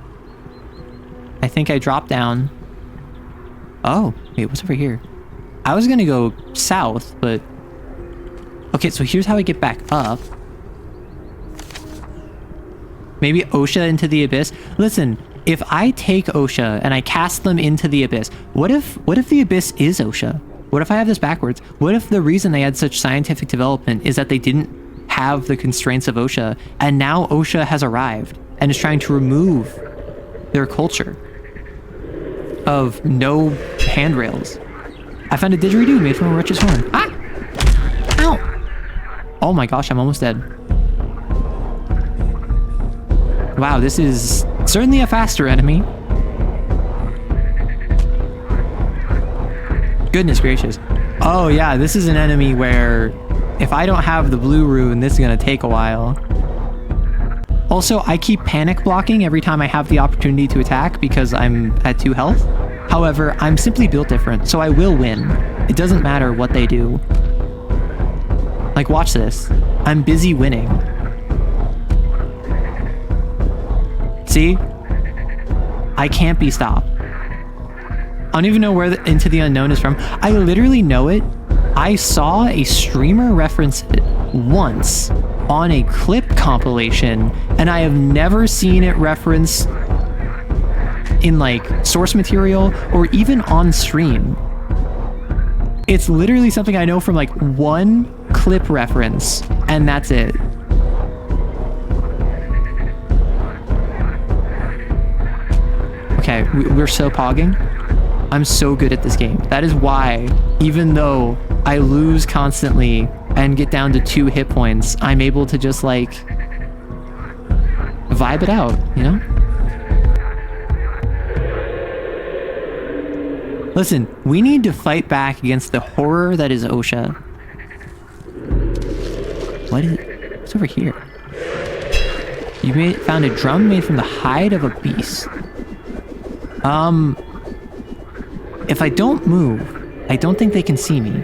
I think I drop down. Oh, wait, what's over here? I was gonna go south, but... Okay, so here's how I get back up. Maybe OSHA into the abyss. Listen, if I take OSHA and I cast them into the abyss, what if the abyss is OSHA? What if I have this backwards? What if the reason they had such scientific development is that they didn't have the constraints of OSHA, and now OSHA has arrived and is trying to remove their culture of no handrails? I found a didgeridoo made from a wretch's horn. Ah! Ow! Oh my gosh, I'm almost dead. Wow, this is certainly a faster enemy. Goodness gracious. Oh yeah, this is an enemy where if I don't have the blue rune, this is gonna take a while. Also, I keep panic blocking every time I have the opportunity to attack because I'm at 2 health. However, I'm simply built different, so I will win. It doesn't matter what they do. Like, watch this. I'm busy winning. See? I can't be stopped. I don't even know where the Into the Unknown is from. I literally know it. I saw a streamer reference it once on a clip compilation, and I have never seen it referenced in like source material or even on stream. It's literally something I know from like one clip reference, and that's it. Okay, we're so pogging. I'm so good at this game. That is why, even though I lose constantly and get down to 2 hit points, I'm able to just like vibe it out, you know? Listen, we need to fight back against the horror that is OSHA. What's over here? You found a drum made from the hide of a beast. If I don't move, I don't think they can see me.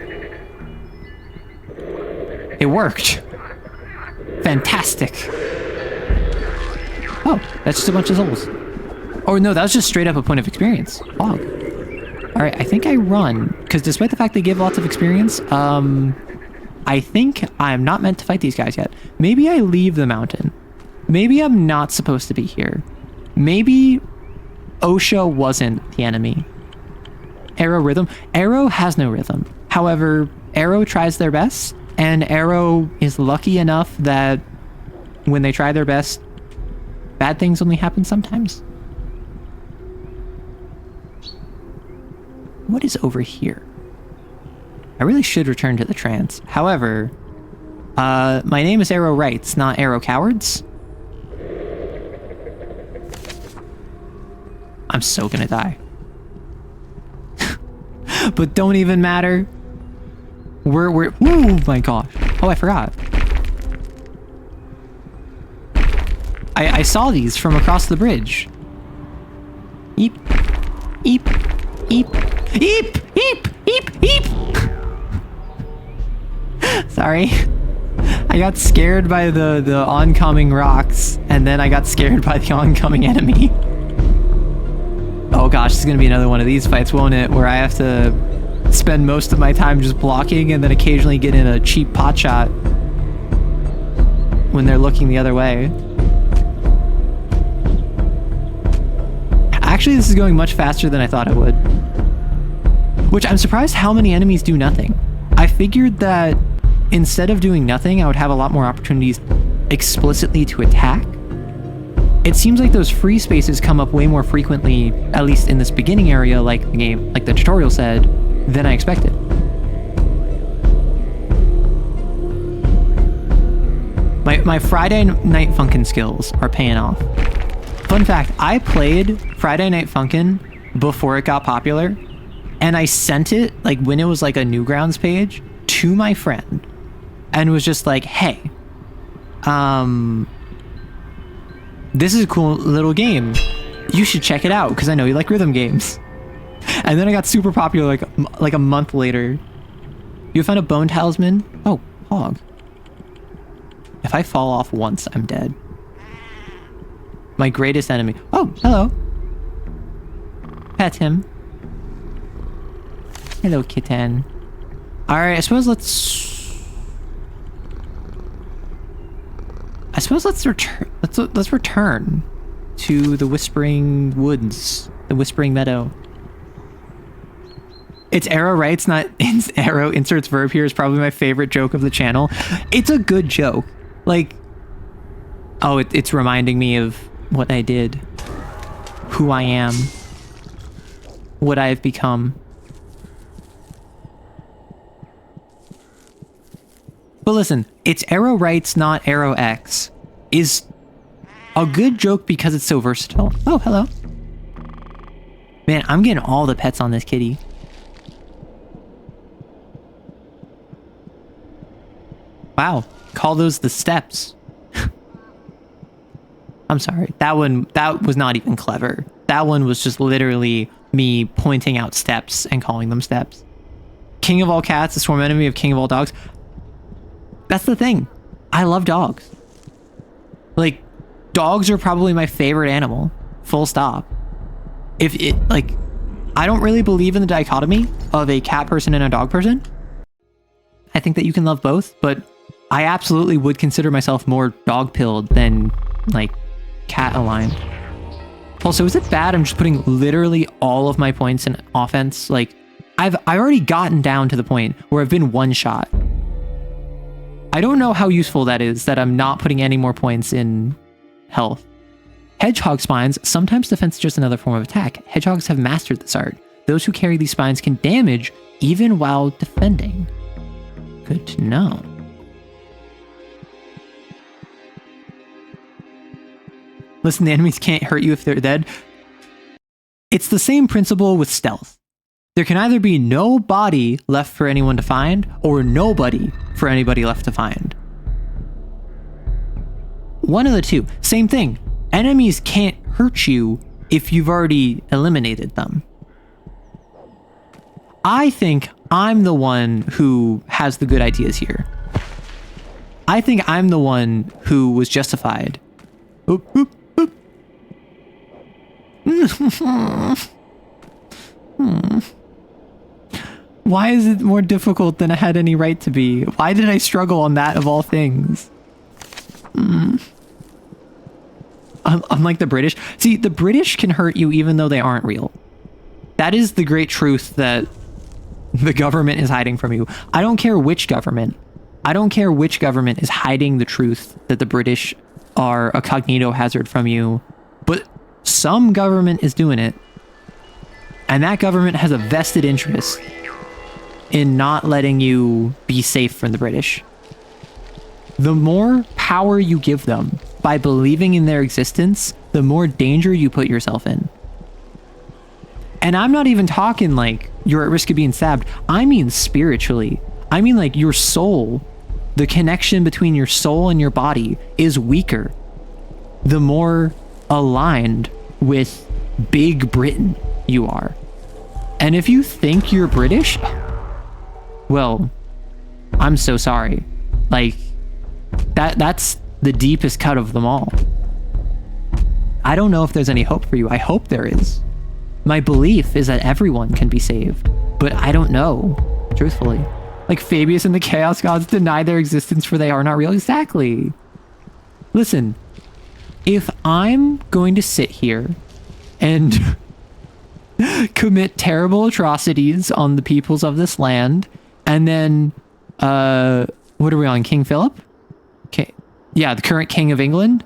It worked. Fantastic. Oh, that's just a bunch of souls. Oh no, that was just straight up a point of experience. Fog. Alright, I think I run, because despite the fact they give lots of experience, I think I'm not meant to fight these guys yet. Maybe I leave the mountain. Maybe I'm not supposed to be here. Maybe OSHA wasn't the enemy. Arrow rhythm? Arrow has no rhythm. However, Arrow tries their best, and Arrow is lucky enough that when they try their best, bad things only happen sometimes. What is over here? I really should return to the trance. However, my name is Arrow Rights, not Arrow Cowards. I'm so gonna die. But don't even matter. We're oh my gosh. Oh, I forgot. I saw these from across the bridge. Eep. Eep. Eep. Eep. Eep. Eep. Eep. Sorry. I got scared by the oncoming rocks, and then I got scared by the oncoming enemy. Oh gosh, this is gonna be another one of these fights, won't it? Where I have to spend most of my time just blocking and then occasionally get in a cheap pot shot when they're looking the other way. Actually, this is going much faster than I thought it would. Which I'm surprised how many enemies do nothing. I figured that instead of doing nothing, I would have a lot more opportunities explicitly to attack. It seems like those free spaces come up way more frequently, at least in this beginning area, like the game, like the tutorial said, than I expected. My Friday Night Funkin' skills are paying off. Fun fact, I played Friday Night Funkin' before it got popular, and I sent it, like when it was like a Newgrounds page, to my friend, and was just like, hey, this is a cool little game. You should check it out, because I know you like rhythm games. And then I got super popular like a month later. You found a bone talisman? Oh, hog. If I fall off once, I'm dead. My greatest enemy. Oh, hello. Pet him. Hello, kitten. Alright, I suppose let's return to the Whispering Woods, the Whispering Meadow. It's arrow, right? It's not arrow inserts verb here is probably my favorite joke of the channel. It's a good joke. Like, oh, it's reminding me of what I did, who I am, what I have become. But listen, it's arrow rights, not arrow X, is a good joke because it's so versatile. Oh, hello. Man, I'm getting all the pets on this kitty. Wow, call those the steps. I'm sorry, that was not even clever. That one was just literally me pointing out steps and calling them steps. King of all cats, the sworn enemy of king of all dogs. That's the thing. I love dogs. Like, dogs are probably my favorite animal. Full stop. I don't really believe in the dichotomy of a cat person and a dog person. I think that you can love both, but I absolutely would consider myself more dog-pilled than, like, cat-aligned. Also, is it bad I'm just putting literally all of my points in offense? Like, I've already gotten down to the point where I've been one shot. I don't know how useful that is, that I'm not putting any more points in health. Hedgehog spines, sometimes defense is just another form of attack. Hedgehogs have mastered this art. Those who carry these spines can damage even while defending. Good to know. Listen, the enemies can't hurt you if they're dead. It's the same principle with stealth. There can either be no body left for anyone to find, or nobody for anybody left to find. One of the two. Same thing. Enemies can't hurt you if you've already eliminated them. I think I'm the one who has the good ideas here. I think I'm the one who was justified. Oop, oop, oop. Why is it more difficult than it had any right to be? Why did I struggle on that of all things? Unlike the British. See, the British can hurt you even though they aren't real. That is the great truth that the government is hiding from you. I don't care which government. I don't care which government is hiding the truth that the British are a cognito hazard from you. But some government is doing it. And that government has a vested interest in not letting you be safe from the British. The more power you give them by believing in their existence, the more danger you put yourself in. And I'm not even talking like you're at risk of being stabbed. I mean spiritually. I mean like your soul, the connection between your soul and your body is weaker the more aligned with Big Britain you are. And if you think you're British, well, I'm so sorry. Like, that's the deepest cut of them all. I don't know if there's any hope for you. I hope there is. My belief is that everyone can be saved, but I don't know, truthfully. Like Fabius and the Chaos Gods deny their existence for they are not real. Exactly. Listen, if I'm going to sit here and commit terrible atrocities on the peoples of this land, and then, what are we on, King Philip? Okay, yeah, the current King of England.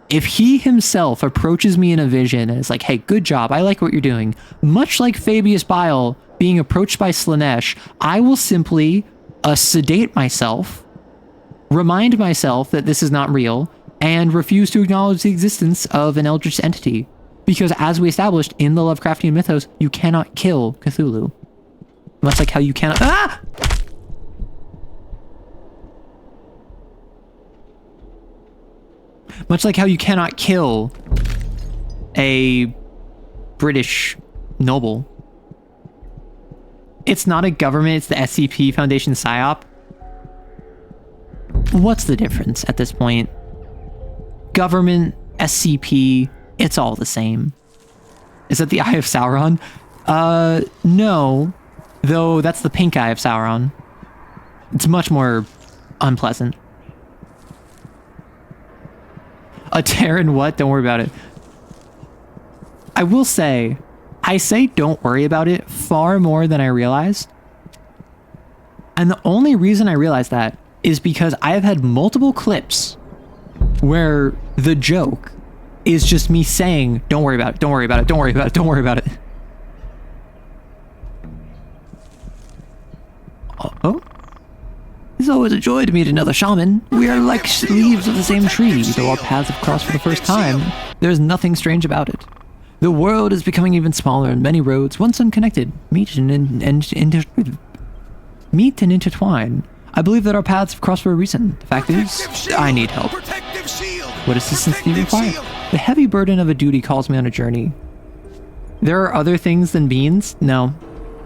If he himself approaches me in a vision and is like, hey, good job, I like what you're doing, much like Fabius Bile being approached by Slanesh, I will simply sedate myself, remind myself that this is not real, and refuse to acknowledge the existence of an eldritch entity. Because as we established in the Lovecraftian mythos, you cannot kill Cthulhu. Much like how you cannot... Ah! Much like how you cannot kill a British noble. It's not a government, it's the SCP Foundation PSYOP. What's the difference at this point? Government SCP, it's all the same. Is that the Eye of Sauron? No. Though that's the pink Eye of Sauron. It's much more unpleasant. A Terran what? Don't worry about it. I will say, I say don't worry about it far more than I realized. And the only reason I realized that is because I have had multiple clips where the joke is just me saying, don't worry about it, don't worry about it, don't worry about it, don't worry about it. Oh? It's always a joy to meet another shaman. We are like leaves of the same tree, though our paths have crossed for the first time. There is nothing strange about it. The world is becoming even smaller, and many roads, once unconnected, meet and intertwine. I believe that our paths have crossed for a reason. The fact is, I need help. What assistance do you require? The heavy burden of a duty calls me on a journey. There are other things than beans? No,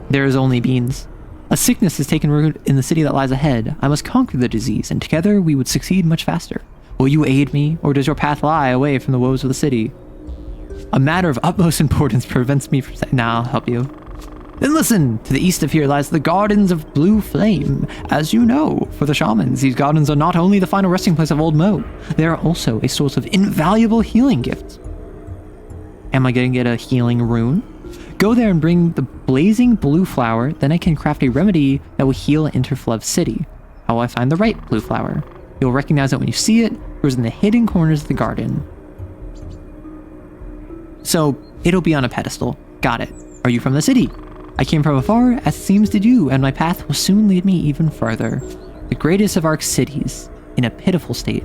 there is only beans. A sickness has taken root in the city that lies ahead. I must conquer the disease, and together we would succeed much faster. Will you aid me, or does your path lie away from the woes of the city? A matter of utmost importance prevents me from saying, nah, I'll help you. Then listen, to the east of here lies the Gardens of Blue Flame. As you know, for the shamans, these gardens are not only the final resting place of Old Mo, they are also a source of invaluable healing gifts. Am I going to get a healing rune? Go there and bring the blazing blue flower, then I can craft a remedy that will heal Interflub City. How will I find the right blue flower? You'll recognize it when you see it. It was in the hidden corners of the garden. So, it'll be on a pedestal. Got it. Are you from the city? I came from afar, as it seems did you, and my path will soon lead me even further. The greatest of our cities, in a pitiful state.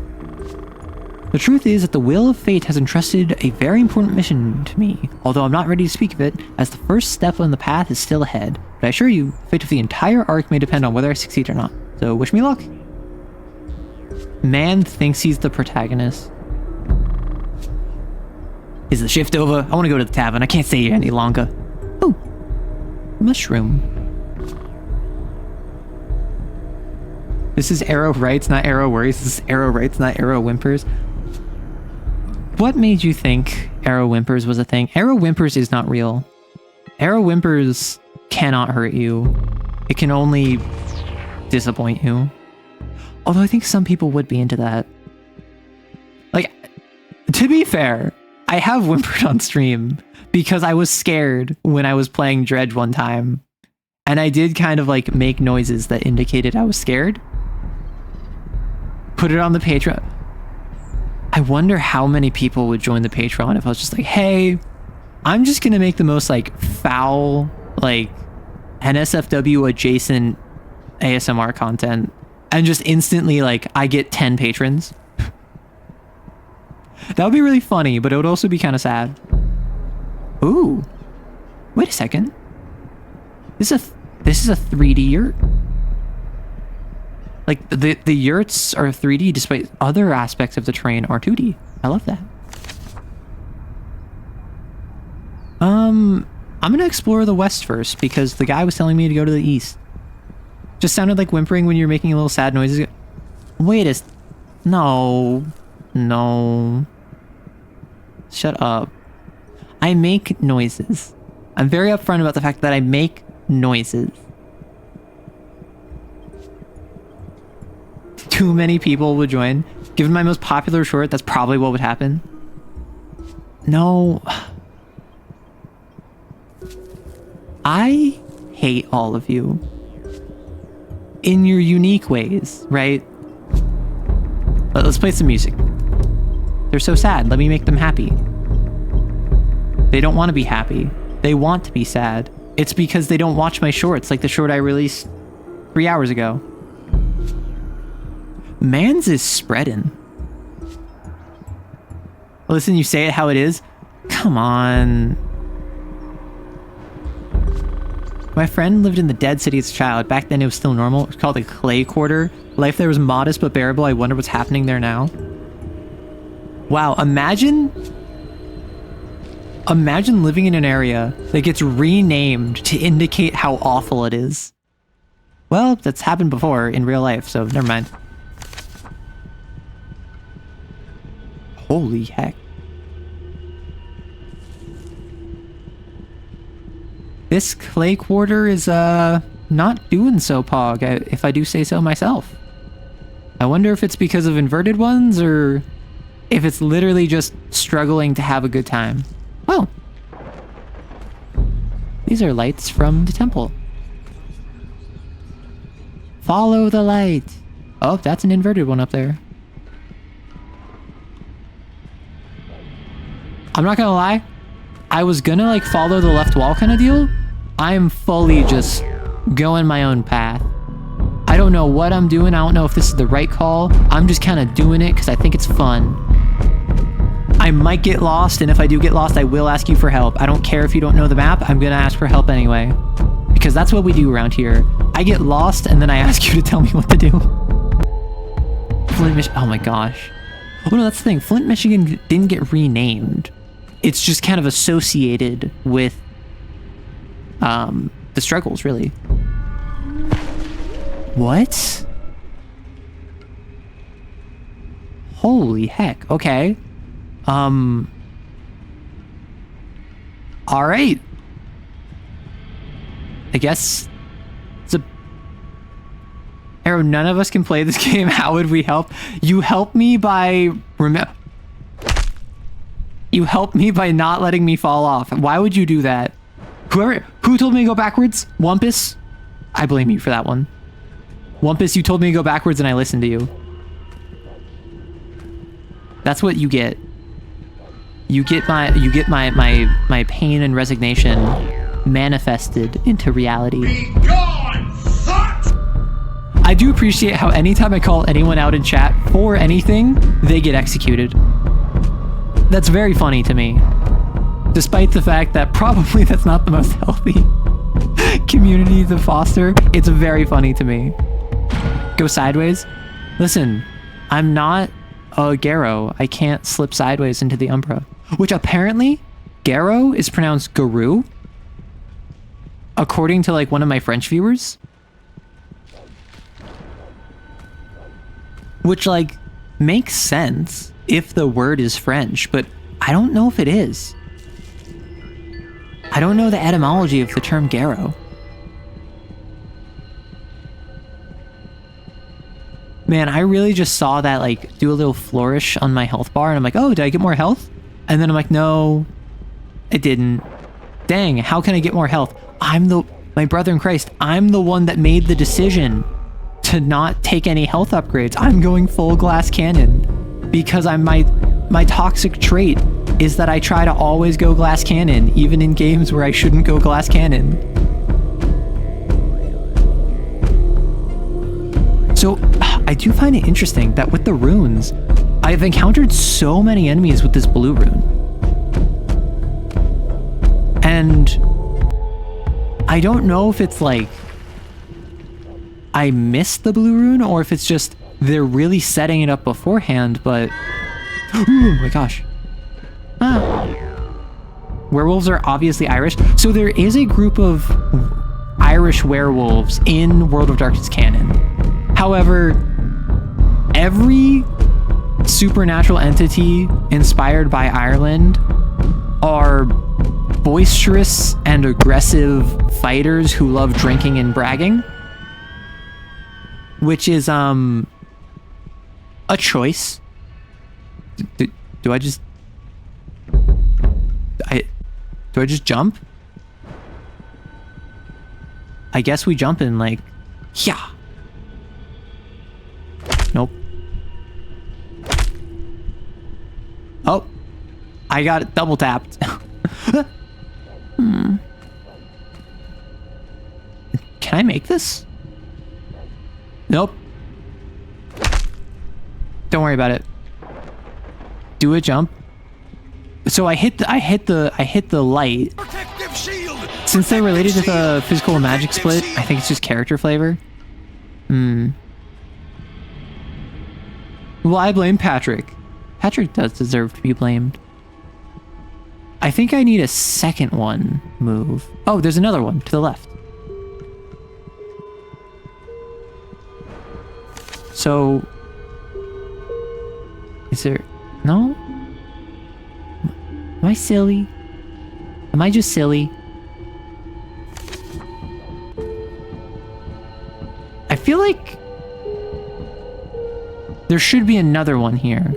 The truth is that the will of fate has entrusted a very important mission to me, although I'm not ready to speak of it, as the first step on the path is still ahead. But I assure you, the fate of the entire arc may depend on whether I succeed or not. So wish me luck. Man thinks he's the protagonist. Is the shift over? I want to go to the tavern. I can't stay here any longer. Oh, mushroom. This is Arrow Writes, not Arrow Worries. This is Arrow Writes, not Arrow Whimpers. What made you think Arrow Whimpers was a thing? Arrow Whimpers is not real. Arrow Whimpers cannot hurt you. It can only disappoint you. Although I think some people would be into that. Like, to be fair, I have whimpered on stream because I was scared when I was playing Dredge one time. And I did kind of like make noises that indicated I was scared. Put it on the Patreon. I wonder how many people would join the Patreon if I was just like, hey, I'm just going to make the most like foul, like NSFW adjacent ASMR content. And just instantly like I get 10 patrons. That would be really funny, but it would also be kind of sad. Ooh. Wait a second. This is a 3D yurt. Like, the yurts are 3D despite other aspects of the terrain are 2D. I love that. I'm gonna explore the west first, because the guy was telling me to go to the east. Just sounded like whimpering when you're making a little sad noises. Wait a... No. No. Shut up. I make noises. I'm very upfront about the fact that I make noises. Too many people would join. Given my most popular short, that's probably what would happen. No. I hate all of you. In your unique ways, right? Let's play some music. They're so sad. Let me make them happy. They don't want to be happy. They want to be sad. It's because they don't watch my shorts, like the short I released 3 hours ago. Mans is spreading. Listen, you say it how it is? Come on. My friend lived in the dead city as a child. Back then it was still normal. It was called a clay quarter. Life there was modest but bearable. I wonder what's happening there now. Wow, imagine living in an area that gets renamed to indicate how awful it is. Well, that's happened before in real life, so never mind. Holy heck. This clay quarter is not doing so, Pog, if I do say so myself. I wonder if it's because of inverted ones or if it's literally just struggling to have a good time. Oh. These are lights from the temple. Follow the light. Oh, that's an inverted one up there. I'm not gonna lie. I was gonna like follow the left wall kind of deal. I'm fully just going my own path. I don't know what I'm doing. I don't know if this is the right call. I'm just kind of doing it because I think it's fun. I might get lost, and if I do get lost, I will ask you for help. I don't care if you don't know the map. I'm gonna ask for help anyway. Because that's what we do around here. I get lost, and then I ask you to tell me what to do. Flint, Michigan. Oh my gosh. Oh no, that's the thing. Flint, Michigan didn't get renamed. It's just kind of associated with the struggles, really. What? Holy heck. Okay. All right. I guess it's a... Arrow, none of us can play this game. How would we help? You help me by... You help me by not letting me fall off. Why would you do that? Who told me to go backwards? Wumpus? I blame you for that one. Wumpus, you told me to go backwards and I listened to you. That's what you get. You get my pain and resignation manifested into reality. Be gone, such! I do appreciate how anytime I call anyone out in chat for anything, they get executed. That's very funny to me. Despite the fact that probably that's not the most healthy community to foster, it's very funny to me. Go sideways? Listen, I'm not a Garrow. I can't slip sideways into the Umbra. Which apparently, Garrow is pronounced Garou. According to like one of my French viewers. Which like makes sense if the word is French, but I don't know if it is. I don't know the etymology of the term Garrow. Man, I really just saw that like do a little flourish on my health bar and I'm like, oh, did I get more health? And then I'm like, no, I didn't. Dang, how can I get more health? My brother in Christ, I'm the one that made the decision to not take any health upgrades. I'm going full glass cannon because my toxic trait is that I try to always go glass cannon, even in games where I shouldn't go glass cannon. So I do find it interesting that with the runes, I've encountered so many enemies with this blue rune. And I don't know if it's like I missed the blue rune or if it's just they're really setting it up beforehand, but oh my gosh. Werewolves are obviously Irish. So there is a group of Irish werewolves in World of Darkness canon. However, every supernatural entity inspired by Ireland are boisterous and aggressive fighters who love drinking and bragging. Which is, a choice. Do I just... Do I just jump? I guess we jump in like... Yeah. Nope. Oh. I got it double tapped. Can I make this? Nope. Don't worry about it. Do a jump. So I hit the light. Since they're related to the physical and magic split, I think it's just character flavor. Well, I blame Patrick. Patrick does deserve to be blamed. I think I need a second one move. Oh, there's another one to the left. So, is there... No? Am I silly? Am I just silly? feel like there should be another one here.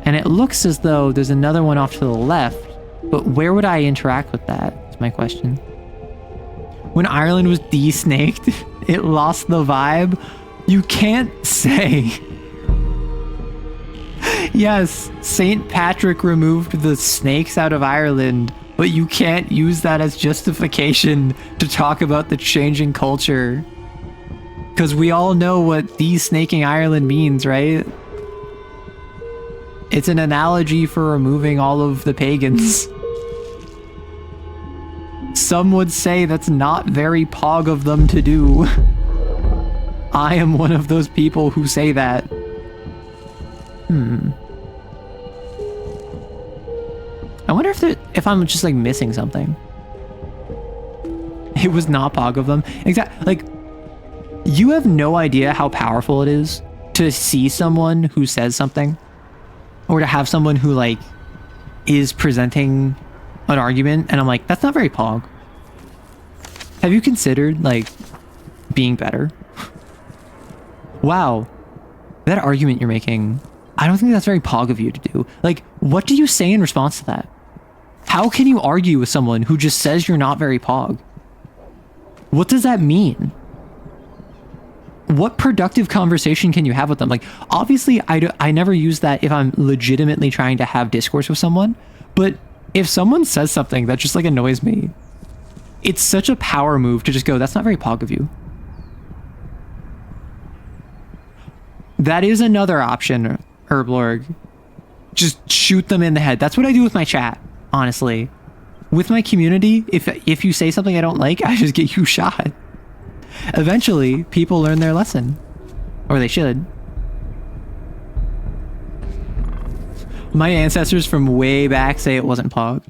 And it looks as though there's another one off to the left, but where would I interact with that? Is my question. When Ireland was de-snaked, it lost the vibe. You can't say. Yes, St. Patrick removed the snakes out of Ireland, but you can't use that as justification to talk about the changing culture. Because we all know what de-snaking Ireland means, right? It's an analogy for removing all of the pagans. Some would say that's not very pog of them to do. I am one of those people who say that. I wonder if I'm just like missing something. It was not pog of them. Exactly. Like, you have no idea how powerful it is to see someone who says something, or to have someone who like is presenting an argument and I'm like, that's not very pog. Have you considered like being better? Wow, that argument you're making, I don't think that's very pog of you to do. Like, what do you say in response to that? How can you argue with someone who just says you're not very pog? What does that mean? What productive conversation can you have with them? Like, obviously, I never use that if I'm legitimately trying to have discourse with someone. But if someone says something that just like annoys me, it's such a power move to just go, that's not very pog of you. That is another option, Herblorg. Just shoot them in the head. That's what I do with my chat, honestly. With my community, if you say something I don't like, I just get you shot. Eventually, people learn their lesson. Or they should. My ancestors from way back say it wasn't pog.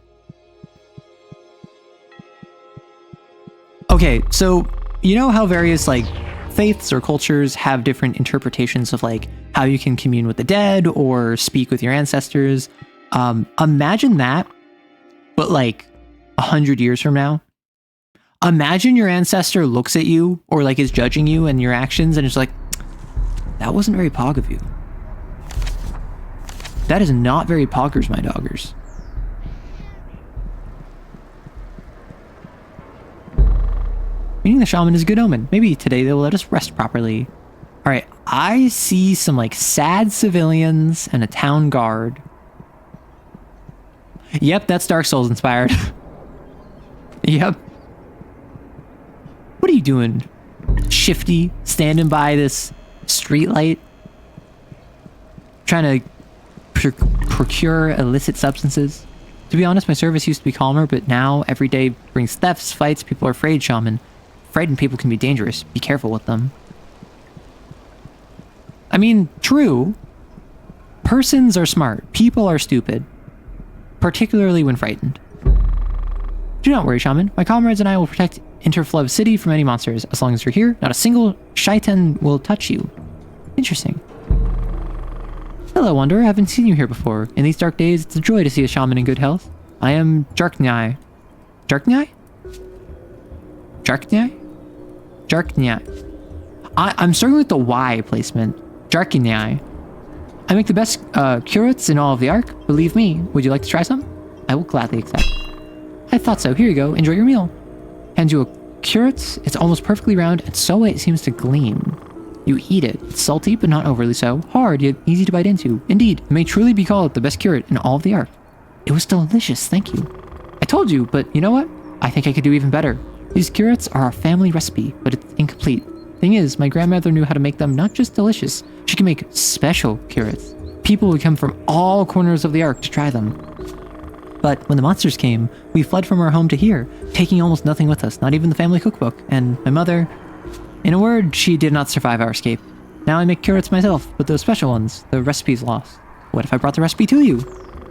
Okay, so you know how various like faiths or cultures have different interpretations of like how you can commune with the dead or speak with your ancestors? Imagine that, but like 100 years from now. Imagine your ancestor looks at you or like is judging you and your actions and is like, that wasn't very pog of you. That is not very poggers, my doggers. Meeting the shaman is a good omen. Maybe today they will let us rest properly. All right, I see some like sad civilians and a town guard. Yep, that's Dark Souls inspired. Yep. What are you doing? Shifty, standing by this streetlight, trying to procure illicit substances. To be honest, my service used to be calmer, but now every day brings thefts, fights. People are afraid, shaman. Frightened people can be dangerous. Be careful with them. I mean, true. Persons are smart. People are stupid. Particularly when frightened. Do not worry, shaman. My comrades and I will protect Interflub City from any monsters. As long as you're here, not a single shaitan will touch you. Interesting. Hello, Wanderer. I haven't seen you here before. In these dark days, it's a joy to see a shaman in good health. I am Jarknyai. Jarknyai? Jarknyai? Jarknyai. I'm struggling with the Y placement. Jarknyai. I make the best curates in all of the Ark. Believe me. Would you like to try some? I will gladly accept. I thought so. Here you go. Enjoy your meal. Hand you a curate. It's almost perfectly round, and so it seems to gleam. You eat it. It's salty, but not overly so. Hard, yet easy to bite into. Indeed, it may truly be called the best curate in all of the Ark. It was delicious, thank you. I told you, but you know what? I think I could do even better. These curates are our family recipe, but it's incomplete. Thing is, my grandmother knew how to make them not just delicious, she can make special curates. People would come from all corners of the Ark to try them. But when the monsters came, we fled from our home to here, taking almost nothing with us, not even the family cookbook. And my mother, in a word, she did not survive our escape. Now I make curates myself, but those special ones, the recipe's lost. What if I brought the recipe to you?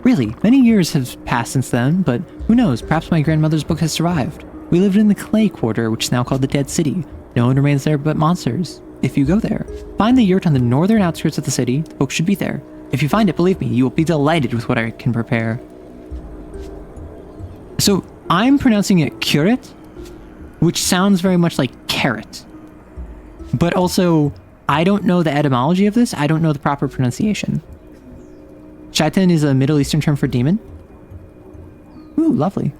Really, many years have passed since then, but who knows, perhaps my grandmother's book has survived. We lived in the Clay Quarter, which is now called the Dead City. No one remains there but monsters. If you go there, find the yurt on the northern outskirts of the city. The book should be there. If you find it, believe me, you will be delighted with what I can prepare. So I'm pronouncing it curate, which sounds very much like carrot. But also, I don't know the etymology of this. I don't know the proper pronunciation. Shaitan is a Middle Eastern term for demon. Ooh, lovely.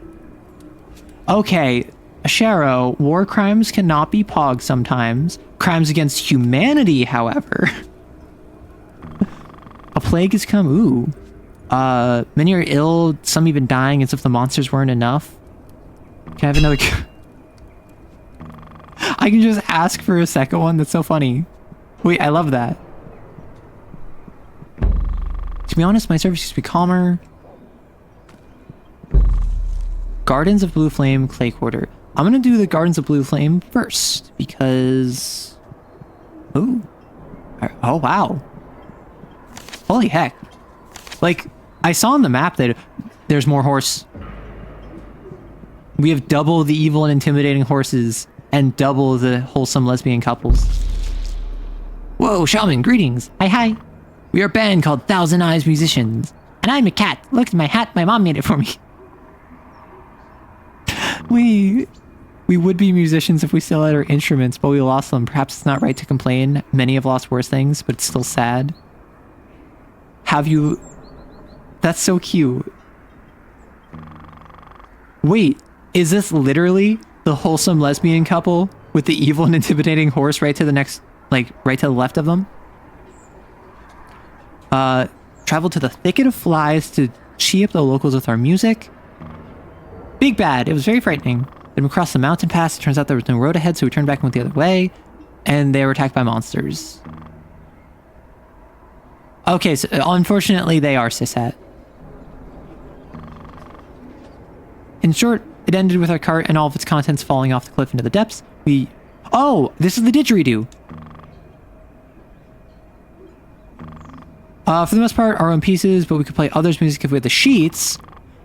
Okay, Sharo, war crimes cannot be pogged sometimes. Crimes against humanity, however. A plague has come. Ooh. Many are ill, some even dying as if the monsters weren't enough. Can I have another... I can just ask for a second one. That's so funny. Wait, I love that. To be honest, my service used to be calmer. Gardens of Blue Flame, Clay Quarter. I'm gonna do the Gardens of Blue Flame first, because... Ooh. Oh, wow. Holy heck. Like, I saw on the map that there's more horse. We have double the evil and intimidating horses, and double the wholesome lesbian couples. Whoa, shaman, greetings. Hi. We are a band called Thousand Eyes Musicians. And I'm a cat. Look at my hat, my mom made it for me. We would be musicians if we still had our instruments, but we lost them. Perhaps it's not right to complain. Many have lost worse things, but it's still sad. Have you... That's so cute. Wait, is this literally the wholesome lesbian couple with the evil and intimidating horse right to the next, like, right to the left of them? Traveled to the thicket of flies to cheer up the locals with our music. Big bad. It was very frightening. Then we crossed the mountain pass. It turns out there was no road ahead, so we turned back and went the other way. And they were attacked by monsters. Okay, so unfortunately they are cishet. In short, it ended with our cart and all of its contents falling off the cliff into the depths. Oh, this is the didgeridoo. For the most part, our own pieces, but we could play others' music if we had the sheets.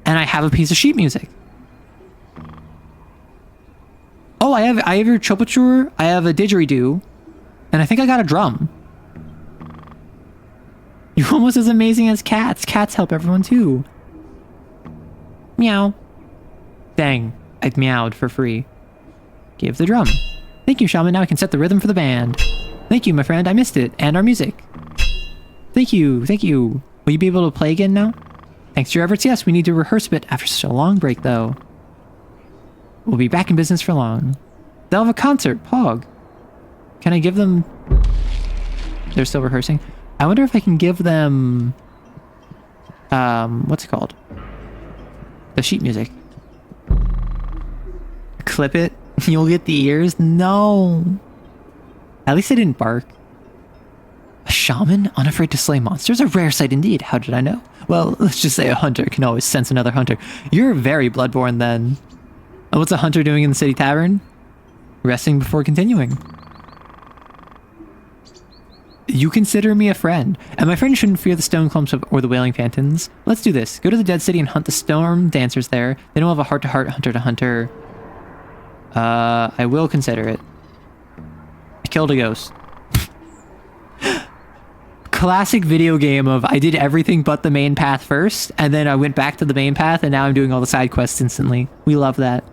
And I have a piece of sheet music. Oh, I have your chopature, I have a didgeridoo, and I think I got a drum. You're almost as amazing as cats. Cats help everyone too. Meow. Dang, I meowed for free. Give the drum. Thank you, shaman. Now I can set the rhythm for the band. Thank you, my friend. I missed it. And our music. Thank you. Thank you. Will you be able to play again now? Thanks to your efforts, yes. We need to rehearse a bit after such a long break, though. We'll be back in business for long. They'll have a concert. Pog. Can I give them... They're still rehearsing. I wonder if I can give them... what's it called? The sheet music. Clip it. You'll get the ears. No. At least they didn't bark. A shaman unafraid to slay monsters? A rare sight indeed. How did I know? Well, let's just say a hunter can always sense another hunter. You're very bloodborne then. And what's a hunter doing in the city tavern? Resting before continuing. You consider me a friend, and my friend shouldn't fear the stone clumps or the wailing phantoms. Let's do this. Go to the dead city and hunt the storm dancers there. Then we'll have a heart-to-heart, hunter-to-hunter. I will consider it. I killed a ghost. Classic video game of I did everything but the main path first, and then I went back to the main path, and now I'm doing all the side quests instantly. We love that.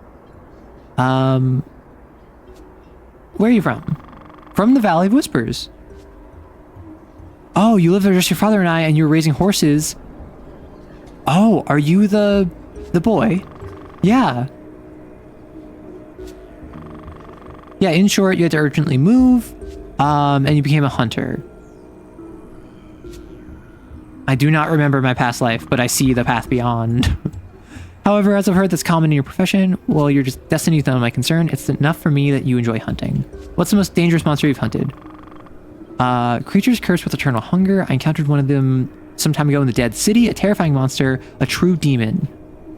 Where are you from? From the Valley of Whispers. Oh, you live there just your father and I, and you're raising horses. Oh, are you the boy? Yeah. Yeah, in short, you had to urgently move, and you became a hunter. I do not remember my past life, but I see the path beyond. However, as I've heard that's common in your profession, well, you're just destiny is none of my concern. It's enough for me that you enjoy hunting. What's the most dangerous monster you've hunted? Creatures cursed with eternal hunger. I encountered one of them some time ago in the Dead City. A terrifying monster. A true demon.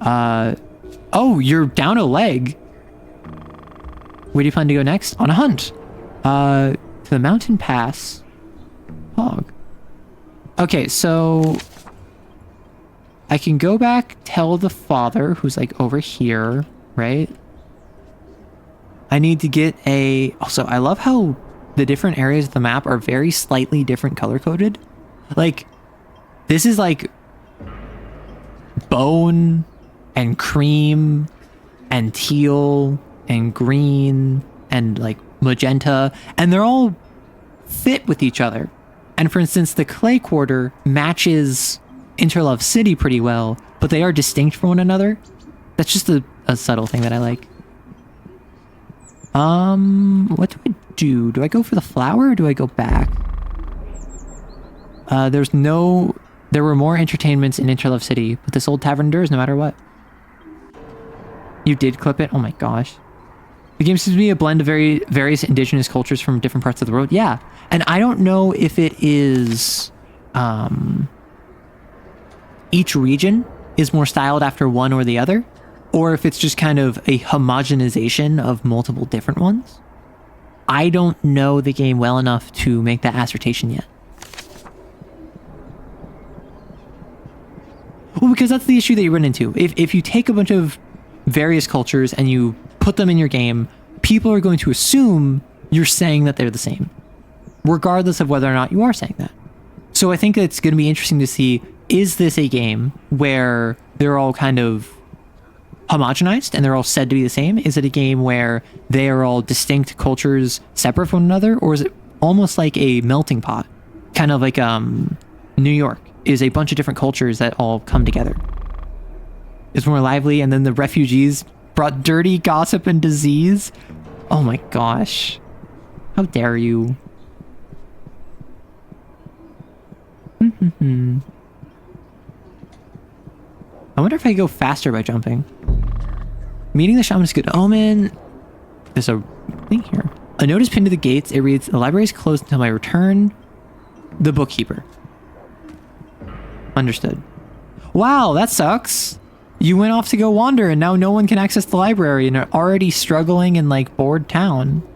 Oh, you're down a leg. Where do you plan to go next? On a hunt. To the mountain pass. Hog. Okay, so... I can go back, tell the father, who's like over here, right? I need to get a... Also, I love how the different areas of the map are very slightly different color-coded. Like, this is like bone and cream and teal and green and like magenta, and they're all fit with each other. And for instance, the Clay Quarter matches Interlove City pretty well, but they are distinct from one another. That's just a subtle thing that I like. What do I do? Do I go for the flower or do I go back? There were more entertainments in Interlove City, but this old tavern endures no matter what. You did clip it? Oh my gosh. The game seems to be a blend of various indigenous cultures from different parts of the world. Yeah. And I don't know if it is... each region is more styled after one or the other, or if it's just kind of a homogenization of multiple different ones. I don't know the game well enough to make that assertion yet. Well, because that's the issue that you run into. If you take a bunch of various cultures and you put them in your game, people are going to assume you're saying that they're the same, regardless of whether or not you are saying that. So I think it's going to be interesting to see, is this a game where they're all kind of homogenized and they're all said to be the same? Is it a game where they are all distinct cultures separate from one another? Or is it almost like a melting pot? Kind of like New York is a bunch of different cultures that all come together. It's more lively, and then the refugees brought dirty gossip and disease. Oh my gosh. How dare you? I wonder if I go faster by jumping. Meeting the shaman is good omen. There's a thing here. A notice pinned to the gates. It reads, the library is closed until my return. The bookkeeper. Understood. Wow, that sucks. You went off to go wander and now no one can access the library and are already struggling in like bored town.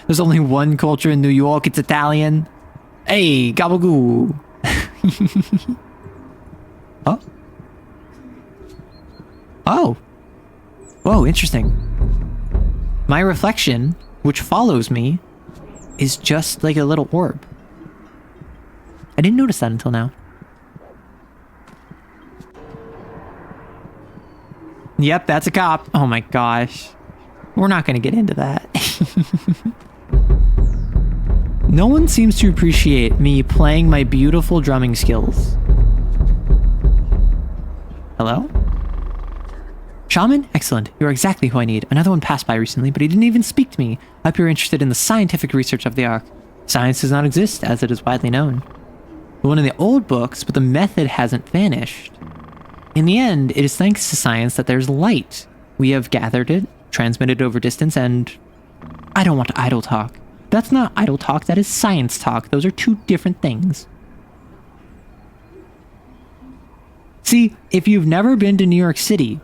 There's only one culture in New York. It's Italian. Hey, gabagoo. Oh. Oh. Whoa, interesting. My reflection, which follows me, is just like a little orb. I didn't notice that until now. Yep, that's a cop. Oh my gosh. We're not going to get into that. No one seems to appreciate me playing my beautiful drumming skills. Hello? Shaman? Excellent. You are exactly who I need. Another one passed by recently, but he didn't even speak to me. I hope you're interested in the scientific research of the Ark. Science does not exist, as it is widely known. One in the old books, but the method hasn't vanished. In the end, it is thanks to science that there's light. We have gathered it, transmitted over distance, and... I don't want idle talk. That's not idle talk, that is science talk. Those are two different things. See, if you've never been to New York City,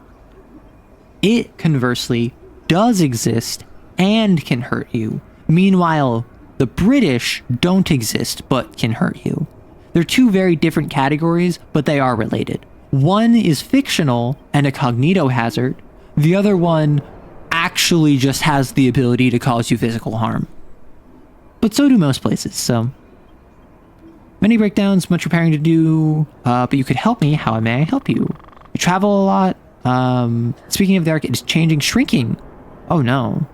it, conversely, does exist and can hurt you. Meanwhile, the British don't exist but can hurt you. They're two very different categories, but they are related. One is fictional and a cognito hazard. The other one actually just has the ability to cause you physical harm. But so do most places, so... Many breakdowns, much repairing to do, but you could help me. How may I help you? You travel a lot. Speaking of the Ark, it is changing, shrinking. Oh no.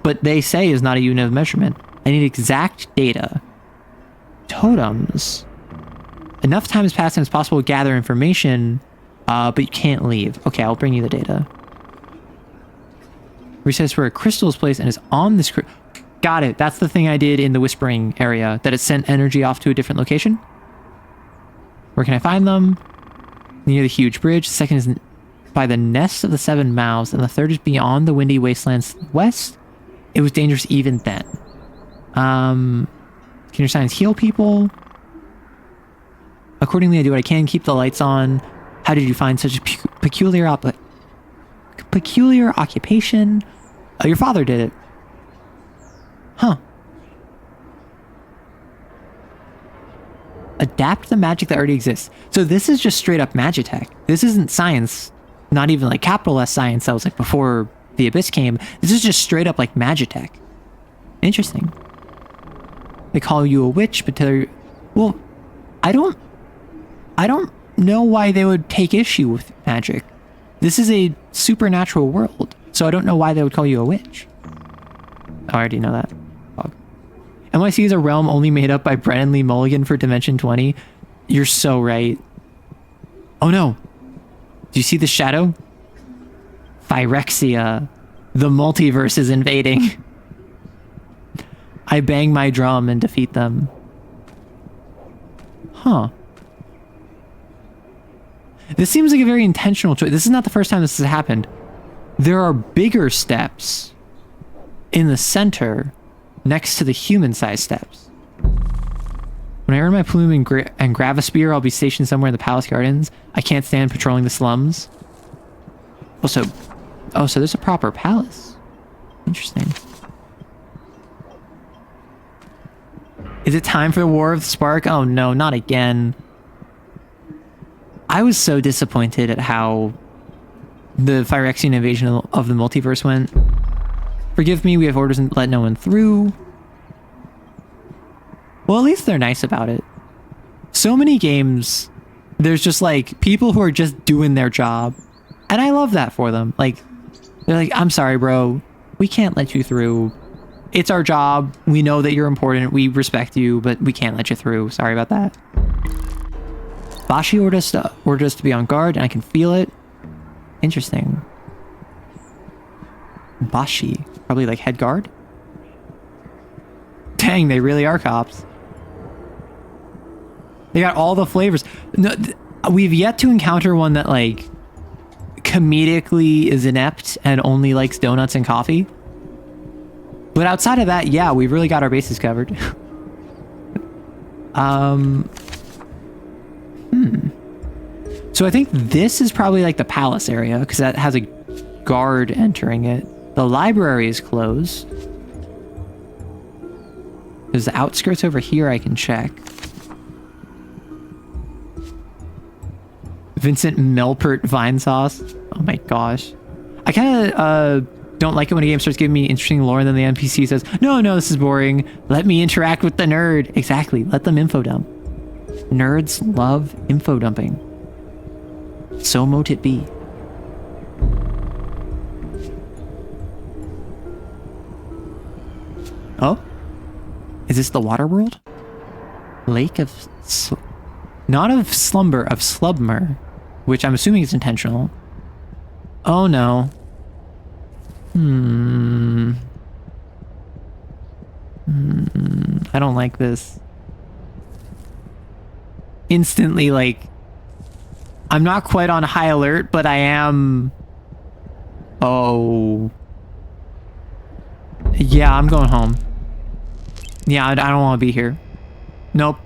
But they say is not a unit of measurement. I need exact data. Totems. Enough time has passed and it's possible to gather information, but you can't leave. Okay, I'll bring you the data. Recess where a crystal is placed and is on this... Got it. That's the thing I did in the whispering area, that it sent energy off to a different location. Where can I find them? Near the huge bridge. The second is by the nest of the seven mouths, and the third is beyond the windy wastelands west. It was dangerous even then. Can your signs heal people? Accordingly, I do what I can. Keep the lights on. How did you find such a peculiar occupation? Your father did it. Huh. Adapt the magic that already exists. So this is just straight up magitech. This isn't science. Not even like capital S science that was like before the Abyss came. This is just straight up like magitech. Interesting. They call you a witch, but they're... Well, I don't know why they would take issue with magic. This is a supernatural world. So I don't know why they would call you a witch. Oh, I already know that. Fog. NYC is a realm only made up by Brennan Lee Mulligan for Dimension 20. You're so right. Oh no. Do you see the shadow? Phyrexia. The multiverse is invading. I bang my drum and defeat them. Huh. This seems like a very intentional choice. This is not the first time this has happened. There are bigger steps in the center next to the human-sized steps. When I earn my plume and Gravispear, I'll be stationed somewhere in the Palace Gardens. I can't stand patrolling the slums. Also, oh, so there's a proper palace. Interesting. Is it time for the War of the Spark? Oh no, not again. I was so disappointed at how the Phyrexian invasion of the multiverse went. Forgive me, we have orders and let no one through. Well, at least they're nice about it. So many games, there's just like people who are just doing their job. And I love that for them. Like, they're like, I'm sorry, bro. We can't let you through. It's our job. We know that you're important. We respect you, but we can't let you through. Sorry about that. Bashi ordered us to be on guard, and I can feel it. Interesting. Bashi. Probably like head guard? Dang, they really are cops. They got all the flavors. No, we've yet to encounter one that like comedically is inept and only likes donuts and coffee. But outside of that, yeah, we've really got our bases covered. So I think this is probably like the palace area because that has a guard entering it. The library is closed. There's the outskirts over here I can check. Vincent Melpert Vine Sauce. Oh my gosh. I kind of don't like it when a game starts giving me interesting lore and then the NPC says, no, this is boring. Let me interact with the nerd. Exactly. Let them info dump. Nerds love info dumping. So mote it be. Oh? Is this the water world? Lake of... Not of Slumber, of Slubmer. Which I'm assuming is intentional. Oh no. I don't like this. Instantly, like... I'm not quite on high alert, but I am... Oh... Yeah, I'm going home. Yeah, I don't want to be here. Nope.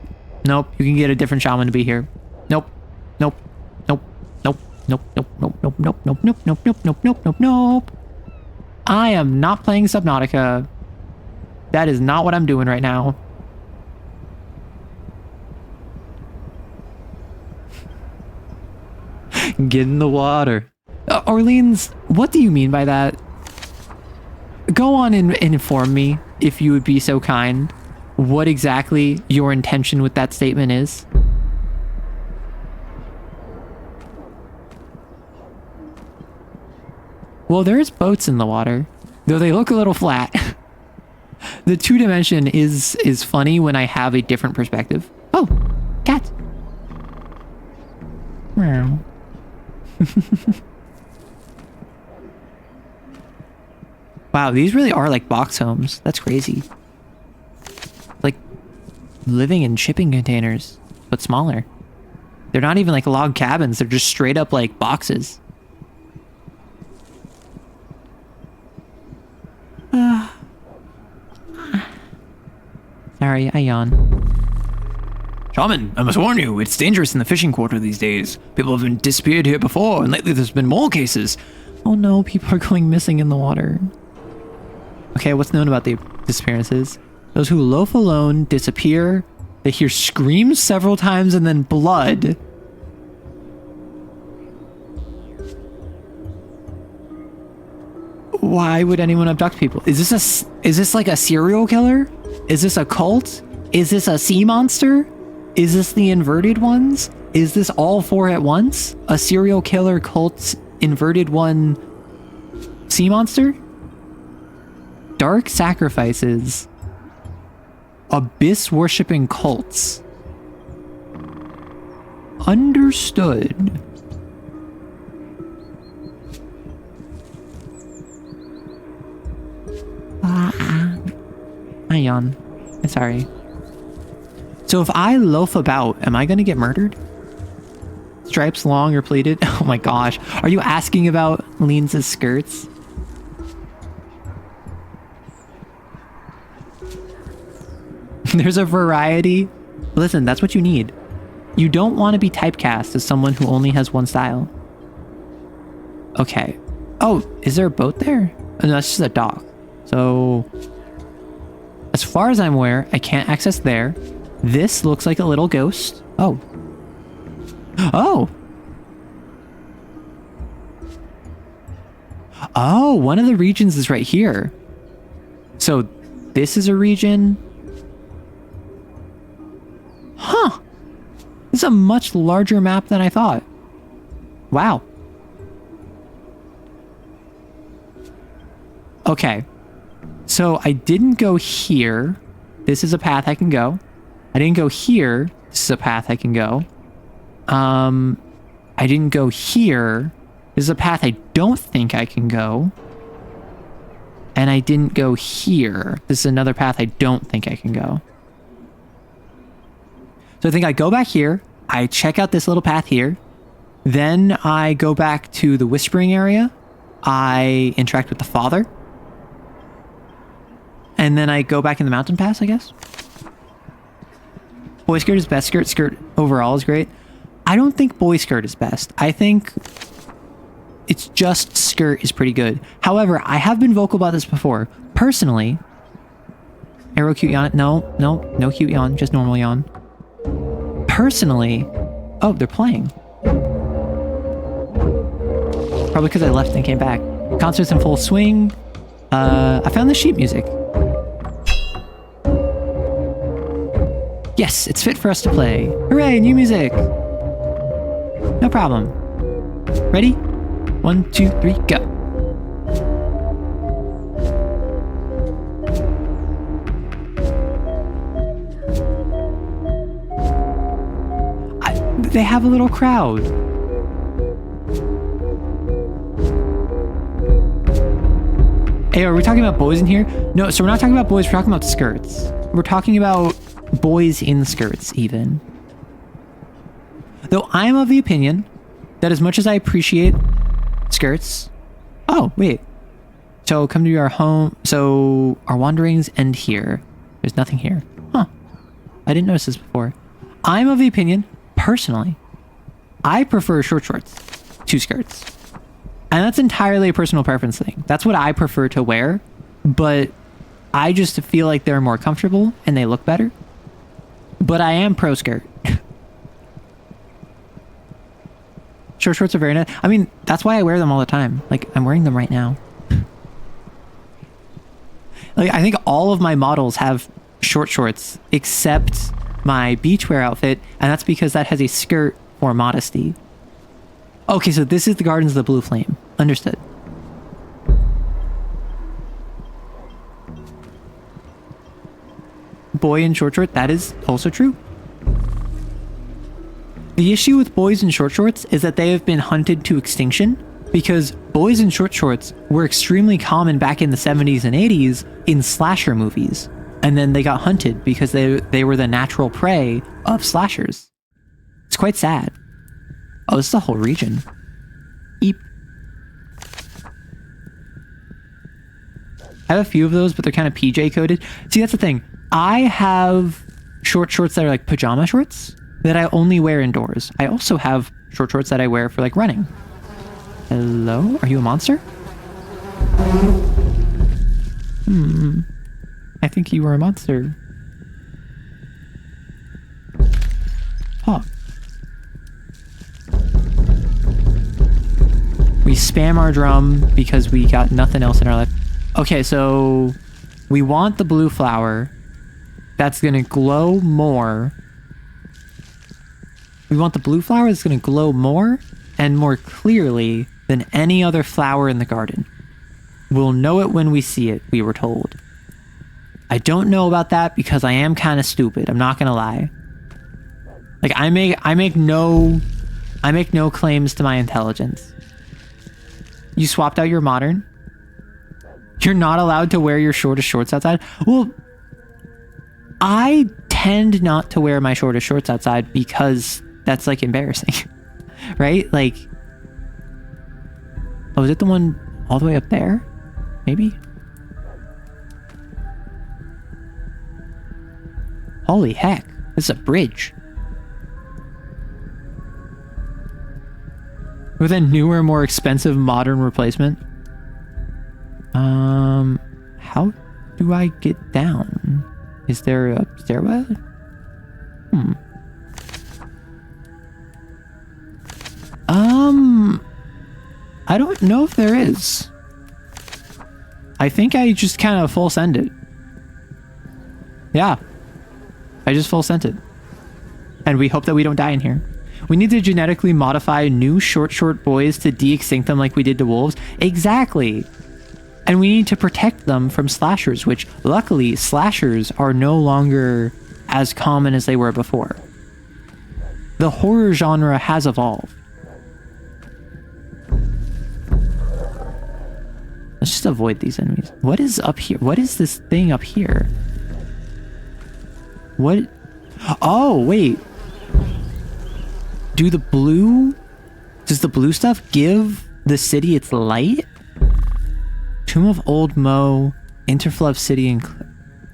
Nope. You can get a different shaman to be here. Nope. Nope. Nope. Nope. Nope. Nope. Nope. Nope. Nope. Nope. Nope. Nope. Nope. Nope. Nope. Nope. Nope. I am not playing Subnautica. That is not what I'm doing right now. Get in the water. Orleans, what do you mean by that? Go on and inform me, if you would be so kind, what exactly your intention with that statement is. Well, there's boats in the water, though they look a little flat. The 2-dimension is funny when I have a different perspective. Oh, cat. Meow. Wow, these really are like box homes. That's crazy. Like living in shipping containers, but smaller. They're not even like log cabins. They're just straight up like boxes. Sorry, I yawn. Shaman, I must warn you, it's dangerous in the fishing quarter these days. People have been disappeared here before, and lately there's been more cases. Oh no, people are going missing in the water. Okay, what's known about the disappearances? Those who loaf alone disappear. They hear screams several times and then blood. Why would anyone abduct people? Is this like a serial killer? Is this a cult? Is this a sea monster? Is this the inverted ones? Is this all four at once? A serial killer, cult, inverted one, Sea monster? Dark sacrifices. Abyss worshipping cults. Understood. I yawn. I'm sorry. So if I loaf about, am I gonna get murdered? Stripes long or pleated? Oh my gosh. Are you asking about Leans' skirts? There's a variety. Listen, that's what you need. You don't want to be typecast as someone who only has one style. Okay. Oh, is there a boat there? Oh, no, that's just a dock. So, as far as I'm aware, I can't access there. This looks like a little ghost. Oh. Oh! Oh, one of the regions is right here. So, this is a region. Huh. This is a much larger map than I thought. Wow. Okay. So I didn't go here. This is a path I can go. I didn't go here. This is a path I can go. I didn't go here. This is a path I don't think I can go. And I didn't go here. This is another path I don't think I can go. So I think I go back here. I check out this little path here. Then I go back to the whispering area. I interact with the father. And then I go back in the mountain pass, I guess. Boy skirt is best. Skirt overall is great. I don't think boy skirt is best. I think it's just skirt is pretty good. However, I have been vocal about this before. Personally, arrow cute yawn. No cute yawn, just normal yawn. Personally, oh, they're playing. Probably because I left and came back. Concerts in full swing. I found the sheet music. Yes, it's fit for us to play. Hooray, new music. No problem. Ready? 1, 2, 3, go. They have a little crowd. Hey, are we talking about boys in here? No, so we're not talking about boys, we're talking about skirts. We're talking about boys in skirts, even. Though I am of the opinion that as much as I appreciate skirts... Oh, wait. So come to our home... So our wanderings end here. There's nothing here. Huh. I didn't notice this before. I'm of the opinion, personally, I prefer short shorts to skirts. And that's entirely a personal preference thing. That's what I prefer to wear, but I just feel like they're more comfortable and they look better. But I am pro skirt. Short shorts are very nice. I mean, that's why I wear them all the time. Like, I'm wearing them right now. Like, I think all of my models have short shorts except my beachwear outfit, and that's because that has a skirt for modesty. Okay, so this is the Gardens of the Blue Flame. Understood. Boy in short short, that is also true. The issue with boys in short shorts is that they have been hunted to extinction because boys in short shorts were extremely common back in the 70s and 80s in slasher movies. And then they got hunted because they were the natural prey of slashers. It's quite sad. Oh, this is a whole region. Eep. I have a few of those, but they're kind of PJ coded. See, that's the thing. I have short shorts that are like pajama shorts that I only wear indoors. I also have short shorts that I wear for like running. Hello? Are you a monster? I think you were a monster. Huh. We spam our drum because we got nothing else in our life. Okay, so we want the blue flower. That's gonna glow more. We want the blue flower that's gonna glow more and more clearly than any other flower in the garden. We'll know it when we see it, we were told. I don't know about that because I am kind of stupid. I'm not gonna lie. Like I make no claims to my intelligence. You swapped out your modern? You're not allowed to wear your shortest shorts outside? Well, I tend not to wear my shortest shorts outside because that's like embarrassing. Right? Like, oh, is it the one all the way up there? Maybe? Holy heck, this is a bridge. With a newer, more expensive modern replacement. How do I get down? Is there a stairwell? I don't know if there is. I think I just kind of full send it. Yeah. I just full sent it. And we hope that we don't die in here. We need to genetically modify new short boys to de-extinct them like we did to wolves. Exactly. And we need to protect them from slashers, which luckily slashers are no longer as common as they were before. The horror genre has evolved. Let's just avoid these enemies. What is up here? What is this thing up here? What? Oh, wait. Does the blue stuff give the city its light? Tomb of Old Mo, Interflow of City, and...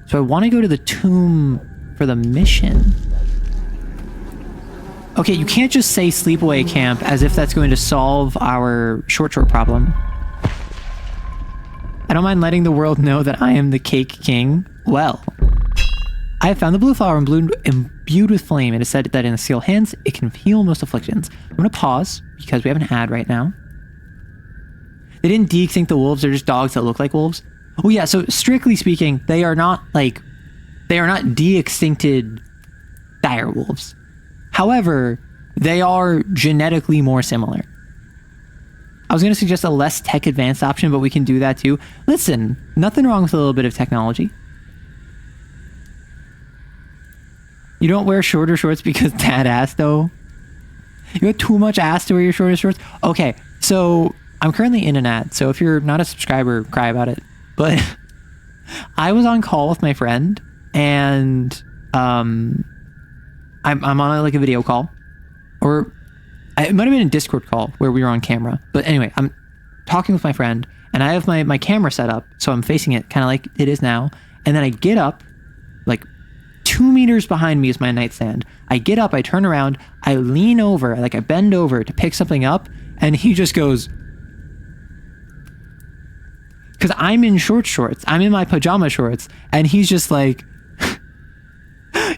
So I want to go to the tomb for the mission. Okay, you can't just say sleepaway camp as if that's going to solve our short problem. I don't mind letting the world know that I am the cake king. Well, I have found the blue flower imbued with flame. It is said that in the sealed hands, it can heal most afflictions. I'm going to pause because we have an ad right now. They didn't de-extinct the wolves. They're just dogs that look like wolves. Oh yeah, so strictly speaking, they are not de-extincted dire wolves. However, they are genetically more similar. I was going to suggest a less tech advanced option, but we can do that too. Listen, nothing wrong with a little bit of technology. You don't wear shorter shorts because dad ass though. You have too much ass to wear your shorter shorts. Okay, so I'm currently in an ad, so if you're not a subscriber, cry about it. But I was on call with my friend, and I'm on like a video call, or it might have been a Discord call where we were on camera. But anyway, I'm talking with my friend, and I have my camera set up, so I'm facing it kind of like it is now. And then I get up, like 2 meters behind me is my nightstand. I get up, I turn around, I lean over, like I bend over to pick something up, and he just goes, because I'm in shorts, I'm in my pajama shorts, and he's just like,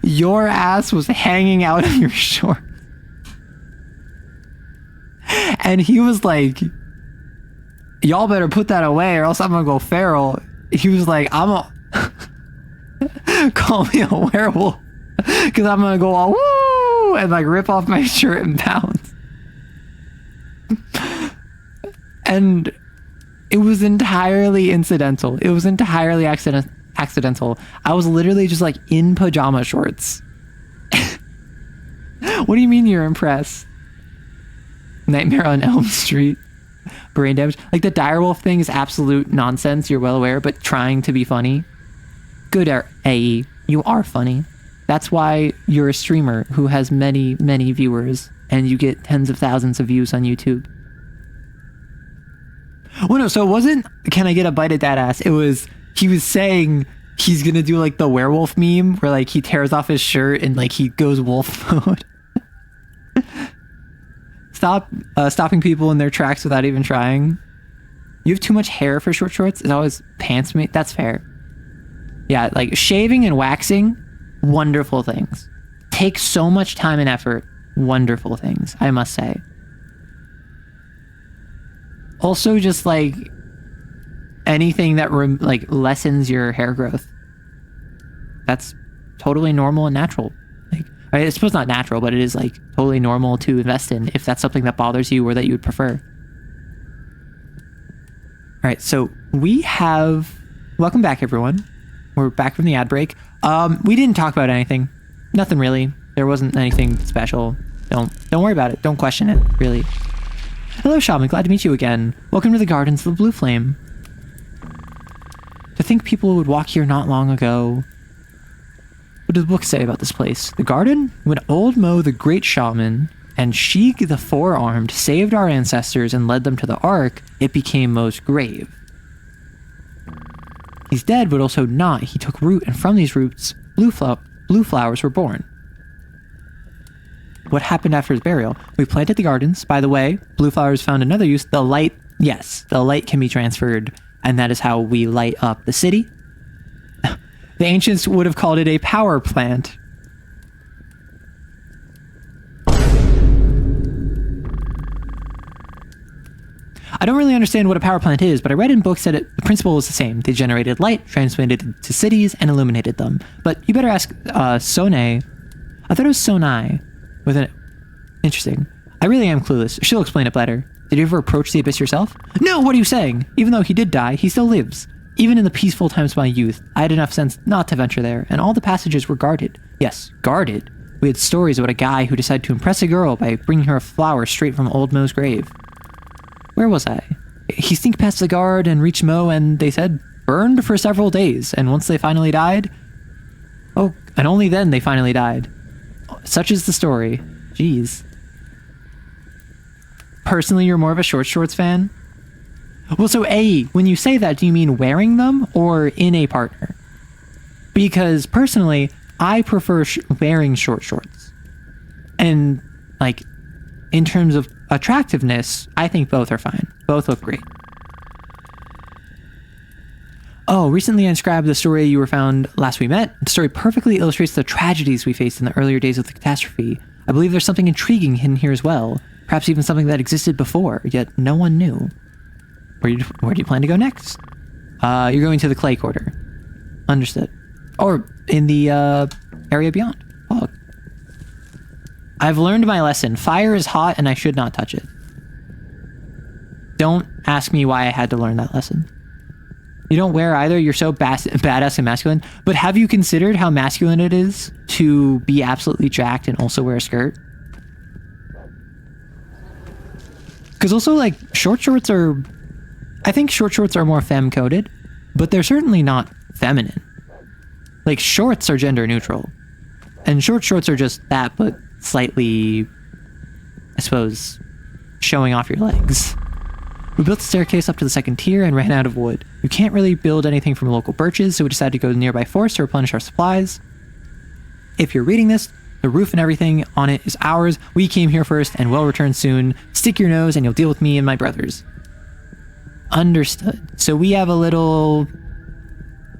your ass was hanging out of your shorts. And he was like, y'all better put that away or else I'm gonna go feral. He was like, call me a werewolf because I'm gonna go all woo and like rip off my shirt and bounce. And it was entirely incidental. It was entirely accidental. I was literally just like in pajama shorts. What do you mean you're impressed? Nightmare on Elm Street. Brain damage. Like the direwolf thing is absolute nonsense, you're well aware, but trying to be funny. Good AE. You are funny. That's why you're a streamer who has many, many viewers and you get tens of thousands of views on YouTube. Well, no, so it wasn't, can I get a bite at that ass? It was, he was saying he's gonna do like the werewolf meme where like he tears off his shirt and like he goes wolf mode. Stopping people in their tracks without even trying. You have too much hair for short shorts? It always pants me. That's fair. Yeah, like shaving and waxing, wonderful things. Take so much time and effort. Wonderful things, I must say. Also, just like anything that like lessens your hair growth. That's totally normal and natural. Like, I suppose not natural, but it is like totally normal to invest in if that's something that bothers you or that you would prefer. right, so we have... Welcome back, everyone. We're back from the ad break. We didn't talk about anything. Nothing really. There wasn't anything special. Don't worry about it. Don't question it, really. Hello, Shaman. Glad to meet you again. Welcome to the Gardens of the Blue Flame. To think people would walk here not long ago. What does the book say about this place? The garden? When old Mo, the great shaman, and Sheik the Four-Armed saved our ancestors and led them to the Ark, it became Mo's grave. He's dead, but also not. He took root, and from these roots, blue flowers were born. What happened after his burial? We planted the gardens. By the way, blue flowers found another use. The light, yes, the light can be transferred, and that is how we light up the city. The ancients would have called it a power plant. I don't really understand what a power plant is, but I read in books that the principle was the same. They generated light, transmitted it to cities, and illuminated them. But you better ask Sone. I thought it was Sonai. With an... Interesting. I really am clueless. She'll explain it better. Did you ever approach the abyss yourself? No, what are you saying? Even though he did die, he still lives. Even in the peaceful times of my youth, I had enough sense not to venture there, and all the passages were guarded. Yes, guarded. We had stories about a guy who decided to impress a girl by bringing her a flower straight from old Mo's grave. Where was I? He sneaked past the guard and reached Mo, and they said, burned for several days, and once they finally died... Oh, and only then they finally died. Such is the story. Jeez. Personally, you're more of a short shorts fan? Well, so A, when you say that, do you mean wearing them or in a partner? Because personally, I prefer wearing short shorts. And, like, in terms of attractiveness, I think both are fine. Both look great. Oh, recently I inscribed the story you were found last we met. The story perfectly illustrates the tragedies we faced in the earlier days of the catastrophe. I believe there's something intriguing hidden here as well. Perhaps even something that existed before, yet no one knew. Where do you plan to go next? You're going to the Clay Quarter. Understood. Or in the area beyond. Oh. I've learned my lesson. Fire is hot and I should not touch it. Don't ask me why I had to learn that lesson. You don't wear either. You're so badass and masculine. But have you considered how masculine it is to be absolutely jacked and also wear a skirt? Because also, like, short shorts are... I think short shorts are more femme-coded, but they're certainly not feminine. Like, shorts are gender neutral. And short shorts are just that, but slightly, I suppose, showing off your legs. We built a staircase up to the second tier and ran out of wood. We can't really build anything from local birches, so we decided to go to the nearby forest to replenish our supplies. If you're reading this, the roof and everything on it is ours. We came here first and will return soon. Stick your nose and you'll deal with me and my brothers. Understood. So we have little,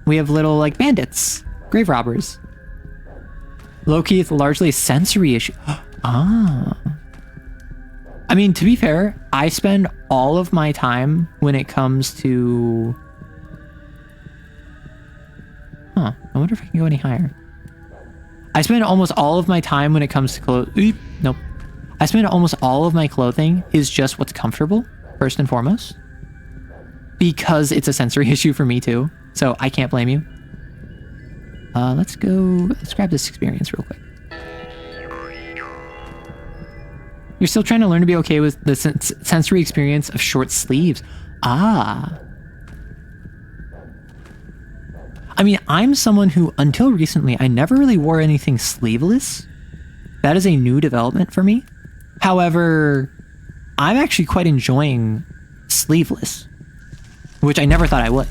like, bandits. Grave robbers. Low-key, it's largely a sensory issue. Ah. I mean, to be fair, I spend all of my time when it comes to... Huh. I wonder if I can go any higher. I spend almost all of my time when it comes to clothes... Nope. I spend almost all of my clothing is just what's comfortable, first and foremost. Because it's a sensory issue for me too. So I can't blame you. Let's grab this experience real quick. You're still trying to learn to be okay with the sensory experience of short sleeves. Ah. I mean, I'm someone who, until recently, I never really wore anything sleeveless. That is a new development for me. However, I'm actually quite enjoying sleeveless, which I never thought I would.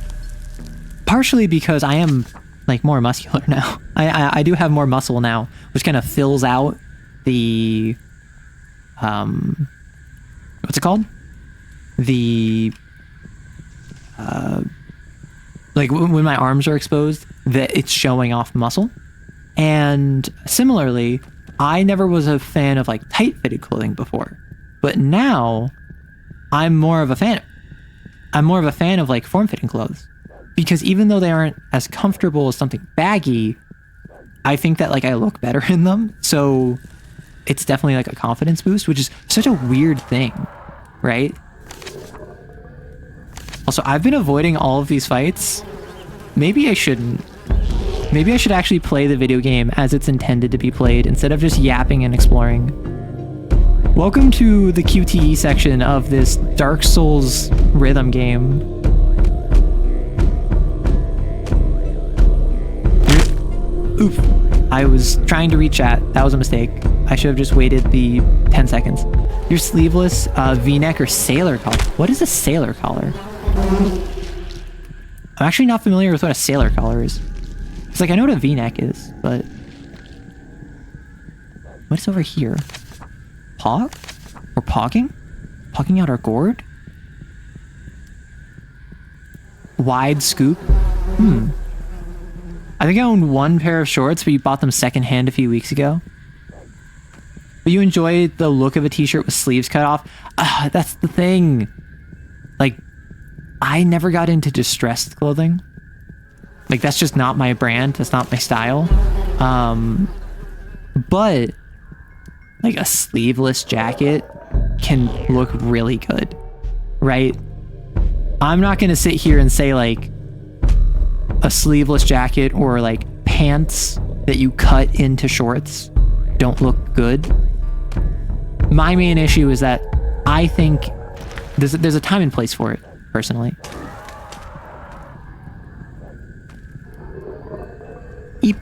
Partially because I am, like, more muscular now. I do have more muscle now, which kind of fills out the... what's it called? The... like, when my arms are exposed, that it's showing off muscle. And similarly, I never was a fan of, like, tight-fitted clothing before. But now, I'm more of a fan of, like, form-fitting clothes. Because even though they aren't as comfortable as something baggy, I think that, like, I look better in them. So it's definitely, like, a confidence boost, which is such a weird thing, right? Also, I've been avoiding all of these fights. Maybe I shouldn't. Maybe I should actually play the video game as it's intended to be played instead of just yapping and exploring. Welcome to the QTE section of this Dark Souls rhythm game. Oof. I was trying to read chat. That was a mistake. I should have just waited the 10 seconds. Your sleeveless V-neck or sailor collar. What is a sailor collar? I'm actually not familiar with what a sailor collar is. It's like, I know what a V-neck is, but... What's over here? Pog? We're pogging? Pogging out our gourd? Wide scoop? I think I owned one pair of shorts, but you bought them secondhand a few weeks ago. But you enjoy the look of a t-shirt with sleeves cut off? That's the thing. Like, I never got into distressed clothing. Like, that's just not my brand. That's not my style. But, like, a sleeveless jacket can look really good, right? I'm not going to sit here and say, like, a sleeveless jacket or, like, pants that you cut into shorts don't look good. My main issue is that I think there's a time and place for it, personally. Eep.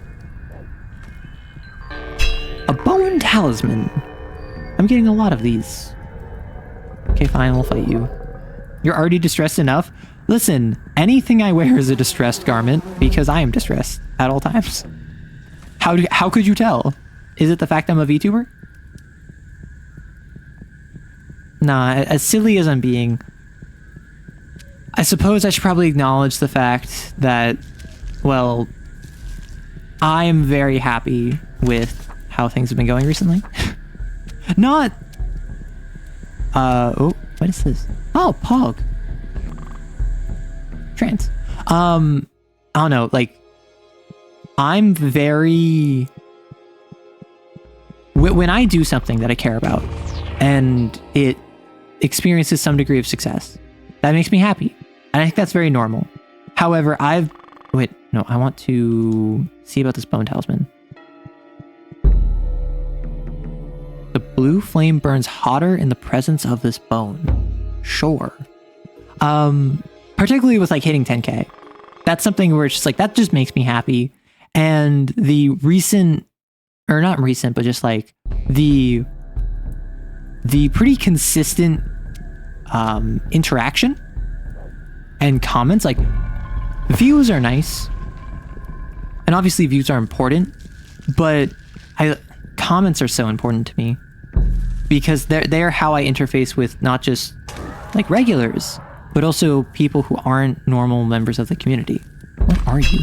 A bone talisman. I'm getting a lot of these. Okay, fine, we'll fight you. You're already distressed enough? Listen, anything I wear is a distressed garment because I am distressed at all times. How could you tell? Is it the fact I'm a VTuber? Nah, as silly as I'm being, I suppose I should probably acknowledge the fact that, well, I am very happy with how things have been going recently. Not... oh, what is this? Oh, Pog. Trans. I don't know, like, I'm very... When I do something that I care about, and it experiences some degree of success, that makes me happy. And I think that's very normal. However, wait, no, I want to see about this bone talisman. The blue flame burns hotter in the presence of this bone. Sure. Particularly with, like, hitting 10K. That's something where it's just like, that just makes me happy. And the recent, or not recent, but just like the pretty consistent interaction and comments, like, views are nice. And obviously views are important, but comments are so important to me because they're how I interface with not just, like, regulars, but also people who aren't normal members of the community. What are you?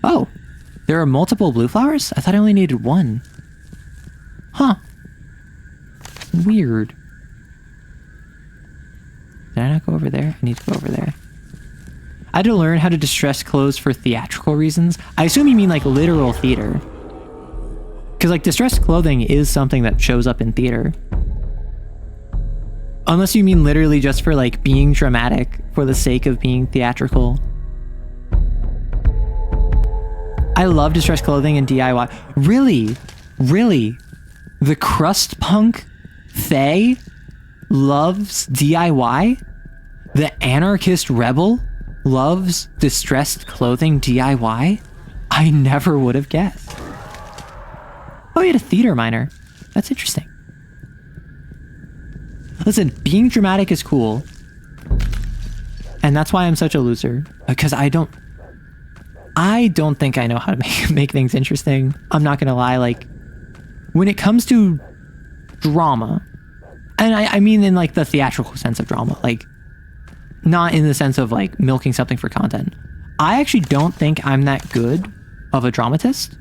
Oh, there are multiple blue flowers? I thought I only needed one. Huh. Weird. Did I not go over there? I need to go over there. I had to learn how to distress clothes for theatrical reasons. I assume you mean, like, literal theater. Because, like, distressed clothing is something that shows up in theater. Unless you mean literally just for, like, being dramatic for the sake of being theatrical. I love distressed clothing and DIY. Really? Really? The crust punk Faye loves DIY? The anarchist rebel loves distressed clothing DIY? I never would have guessed. Oh, you had a theater minor. That's interesting. Listen, being dramatic is cool. And that's why I'm such a loser. Because I don't think I know how to make things interesting. I'm not gonna lie, like, when it comes to drama, and I mean in, like, the theatrical sense of drama, like, not in the sense of, like, milking something for content. I actually don't think I'm that good of a dramatist.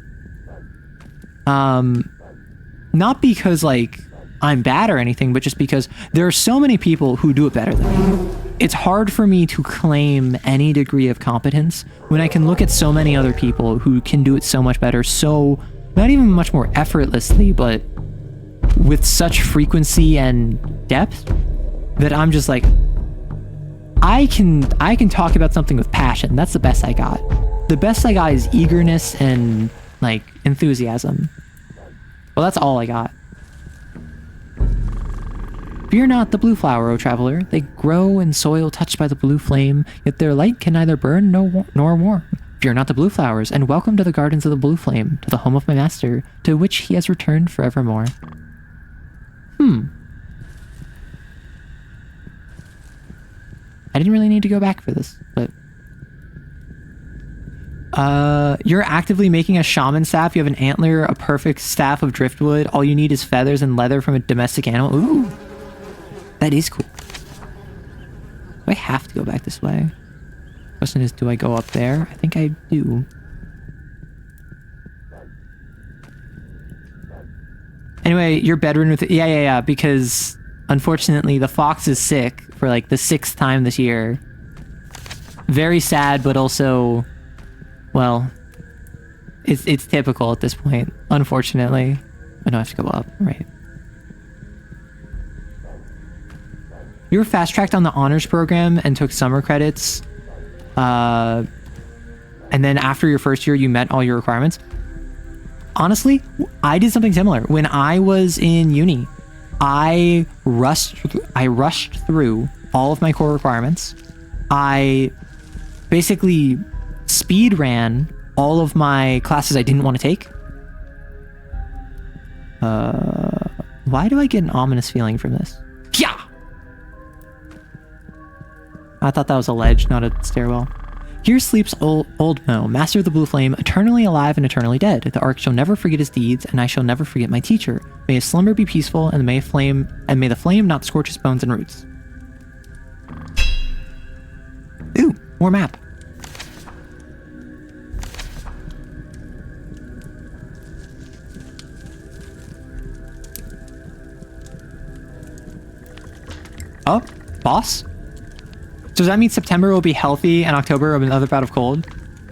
Not because, like, I'm bad or anything, but just because there are so many people who do it better than me. It's hard for me to claim any degree of competence when I can look at so many other people who can do it so much better, so not even much more effortlessly, but with such frequency and depth. that I'm just like, I can talk about something with passion. That's the best I got. The best I got is eagerness and like enthusiasm. Well, that's all I got. Fear not the blue flower, O traveler. They grow in soil touched by the blue flame, yet their light can neither burn nor warm. Fear not the blue flowers, and welcome to the gardens of the blue flame, to the home of my master, to which he has returned forevermore. I didn't really need to go back for this, but... You're actively making a shaman staff. You have an antler, a perfect staff of driftwood. All you need is feathers and leather from a domestic animal. Ooh! That is cool. Do I have to go back this way? Question is, do I go up there? I think I do. Anyway, you're bedridden with... Yeah, because unfortunately the fox is sick for like the 6th time this year. Very sad, but also... Well, it's typical at this point, unfortunately. I know I have to go up, right? You were fast-tracked on the honors program and took summer credits. And then after your first year, you met all your requirements. Honestly, I did something similar. When I was in uni, I rushed through all of my core requirements. I basically speed ran all of my classes I didn't want to take. Why do I get an ominous feeling from this? Yeah! I thought that was a ledge, not a stairwell. Here sleeps old Mo, master of the blue flame, eternally alive and eternally dead. The Ark shall never forget his deeds, and I shall never forget my teacher. May his slumber be peaceful, and may the flame not scorch his bones and roots. Ooh, more map. Oh, boss? So does that mean September will be healthy and October will be another bout of cold?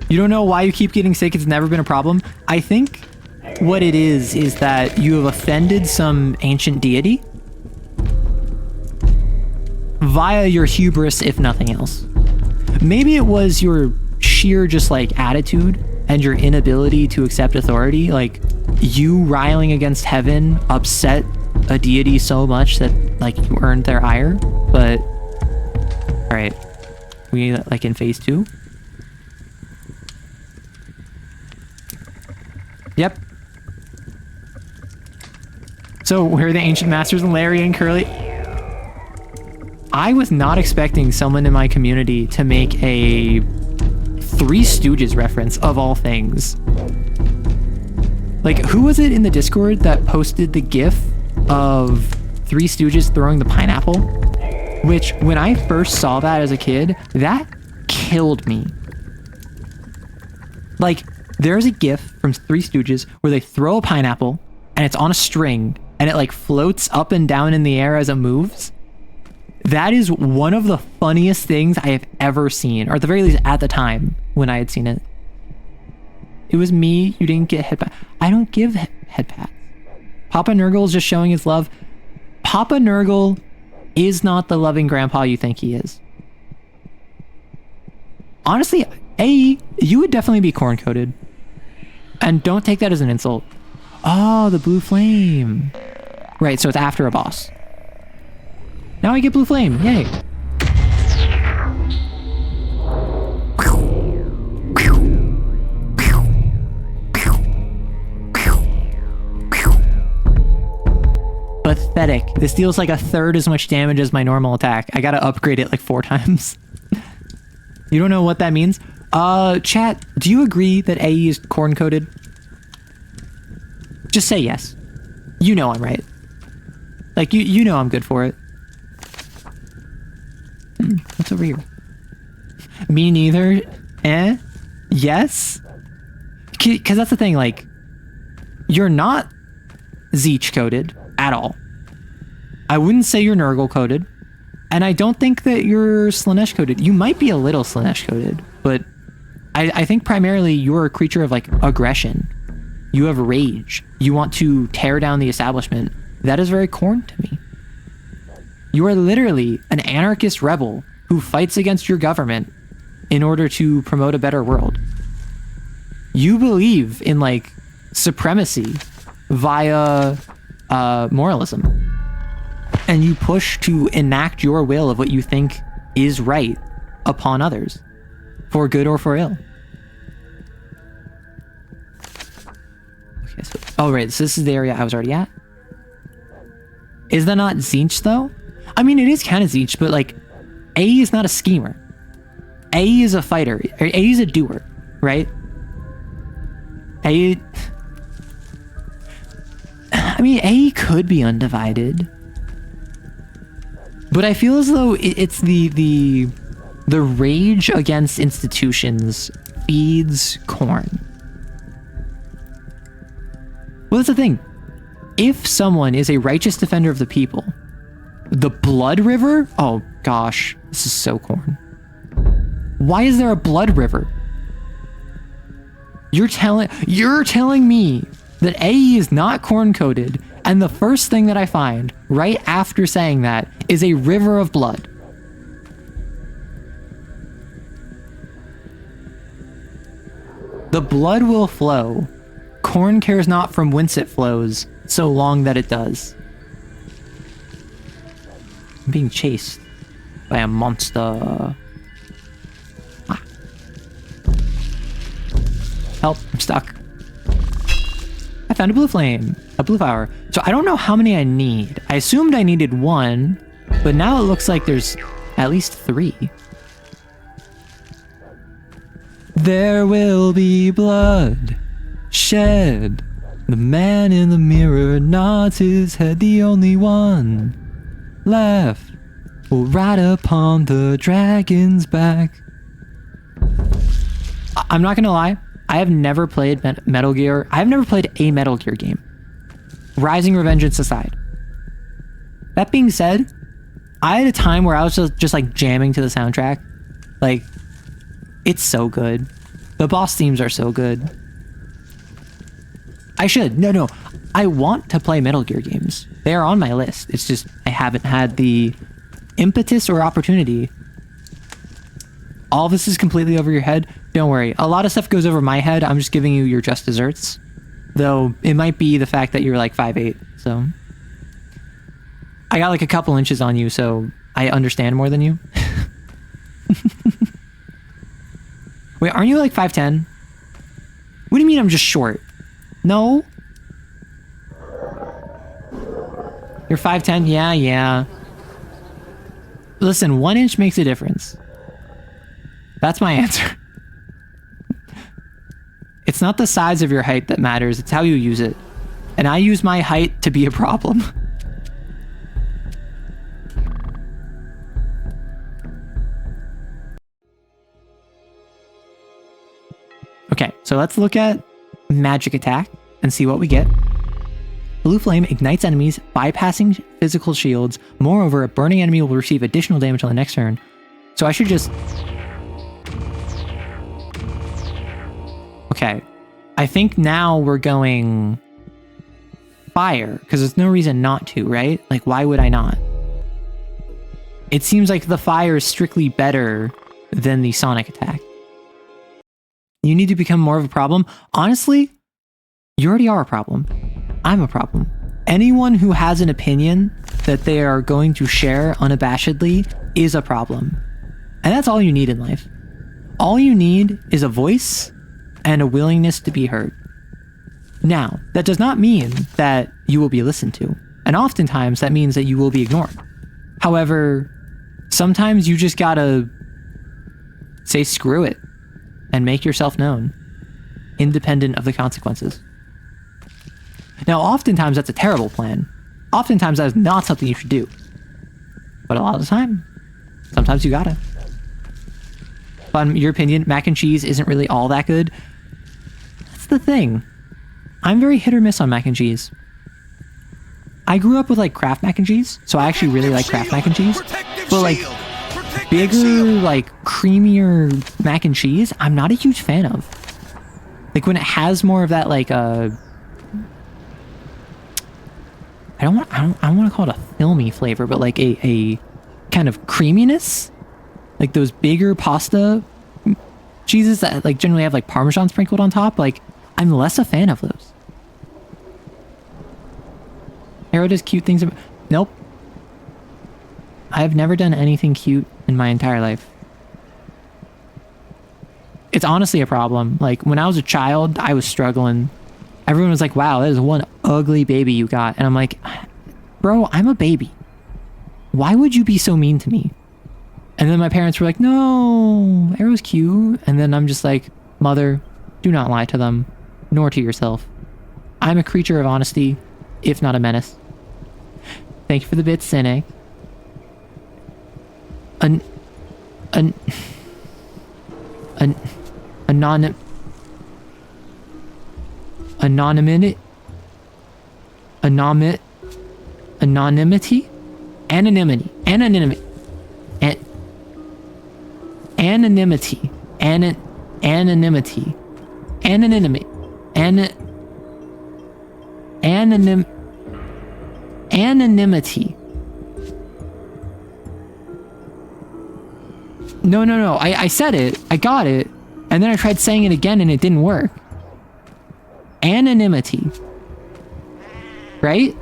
You don't know why you keep getting sick? It's never been a problem? I think what it is that you have offended some ancient deity via your hubris, if nothing else. Maybe it was your sheer just like attitude and your inability to accept authority. Like you riling against heaven upset a deity so much that like you earned their ire. But all right, we like in phase 2. Yep. So where are the ancient masters and Larry and Curly? I was not expecting someone in my community to make a Three Stooges reference of all things. Like, who was it in the Discord that posted the GIF of Three Stooges throwing the pineapple? Which, when I first saw that as a kid, that killed me. Like, there's a GIF from Three Stooges where they throw a pineapple and it's on a string and it like floats up and down in the air as it moves. That is one of the funniest things I have ever seen, or at the very least at the time when I had seen it. It was me. You didn't get headpat. I don't give headpats. Papa Nurgle is just showing his love. Papa Nurgle is not the loving grandpa you think he is. Honestly, you would definitely be corn-coated. And don't take that as an insult. Oh, the blue flame. Right, so it's after a boss. Now I get blue flame. Yay. Pathetic. This deals like 1/3 as much damage as my normal attack. I gotta upgrade it like 4 times. You don't know what that means? Chat, do you agree that AE is corn-coated? Just say yes. You know I'm right. Like, you know I'm good for it. What's over here? Me neither. Yes? Because that's the thing, like, you're not Zeech-coded at all. I wouldn't say you're Nurgle-coded. And I don't think that you're Slaanesh-coded. You might be a little Slaanesh-coded, but I think primarily you're a creature of, like, aggression. You have rage. You want to tear down the establishment. That is very corn to me. You are literally an anarchist rebel who fights against your government in order to promote a better world. You believe in like supremacy via moralism. And you push to enact your will of what you think is right upon others, for good or for ill. Okay, so, oh right, so this is the area I was already at. Is that not Zinch though? I mean, it is kind of Zinch, but like, A is not a schemer. A is a fighter. A is a doer, right? I mean, A could be undivided. But I feel as though it's the rage against institutions feeds corn. Well, that's the thing. If someone is a righteous defender of the people, the blood river? Oh gosh, this is so corn. Why is there a blood river? You're telling me that AE is not corn coated, and the first thing that I find right after saying that is a river of blood. The blood will flow. Corn cares not from whence it flows, so long that it does. I'm being chased by a monster. Ah. Help, I'm stuck. I found a blue flame, a blue flower. So I don't know how many I need. I assumed I needed one, but now it looks like there's at least 3. There will be blood shed. The man in the mirror nods his head, the only one left will ride upon the dragon's back. I'm not gonna lie, I have never played Metal Gear. I've never played a Metal Gear game. Rising Revengeance aside. That being said, I had a time where I was just like jamming to the soundtrack. Like, it's so good. The boss themes are so good. I should. No. I want to play Metal Gear games. They are on my list. It's just I haven't had the impetus or opportunity. All this is completely over your head. Don't worry. A lot of stuff goes over my head. I'm just giving you your just desserts. Though it might be the fact that you're like 5'8", so I got like a couple inches on you, so I understand more than you. Wait, aren't you like 5'10"? What do you mean I'm just short? No. You're 5'10"? Yeah. Listen, 1 inch makes a difference. That's my answer. It's not the size of your height that matters, it's how you use it. And I use my height to be a problem. Okay, so let's look at magic attack and see what we get. Blue flame ignites enemies, bypassing physical shields. Moreover, a burning enemy will receive additional damage on the next turn. So I should just... Okay, I think now we're going fire, because there's no reason not to, right? Like, why would I not? It seems like the fire is strictly better than the sonic attack. You need to become more of a problem. Honestly, you already are a problem. I'm a problem. Anyone who has an opinion that they are going to share unabashedly is a problem. And that's all you need in life. All you need is a voice and a willingness to be heard. Now, that does not mean that you will be listened to. And oftentimes that means that you will be ignored. However, sometimes you just gotta say screw it and make yourself known, independent of the consequences. Now, oftentimes that's a terrible plan. Oftentimes that is not something you should do. But a lot of the time, sometimes you gotta. But in your opinion, mac and cheese isn't really all that good. That's the thing. I'm very hit or miss on mac and cheese. I grew up with like Kraft mac and cheese, so I actually really like Kraft mac and cheese. But like bigger, like creamier mac and cheese, I'm not a huge fan of. Like when it has more of that like I I don't want to call it a filmy flavor, but like a kind of creaminess, like those bigger pasta cheeses that like generally have like Parmesan sprinkled on top. Like I'm less a fan of those. Arrow does cute things. Nope. I've never done anything cute in my entire life. It's honestly a problem. Like when I was a child, I was struggling. Everyone was like, wow, that is one ugly baby you got. And I'm like, bro, I'm a baby. Why would you be so mean to me? And then my parents were like, no, Arrow's cute. And then I'm just like, mother, do not lie to them, nor to yourself. I'm a creature of honesty, if not a menace. Thank you for the bit, Cynic. Anonymity? Anonymity? Anonymity. Anonymity. Anonymity. Anonymity. Anonymity. Anonymity. No. I said it. I got it. And then I tried saying it again and it didn't work. Anonymity. Right?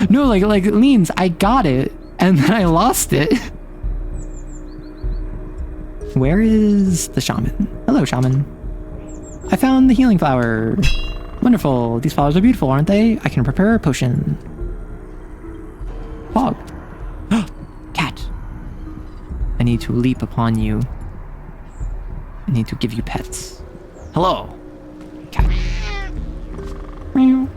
No, like Leans, I got it. And then I lost it. Where is the shaman? Hello, shaman. I found the healing flower. Wonderful. These flowers are beautiful, aren't they? I can prepare a potion. Fog. Cat. I need to leap upon you. I need to give you pets. Hello. Cat. Meow.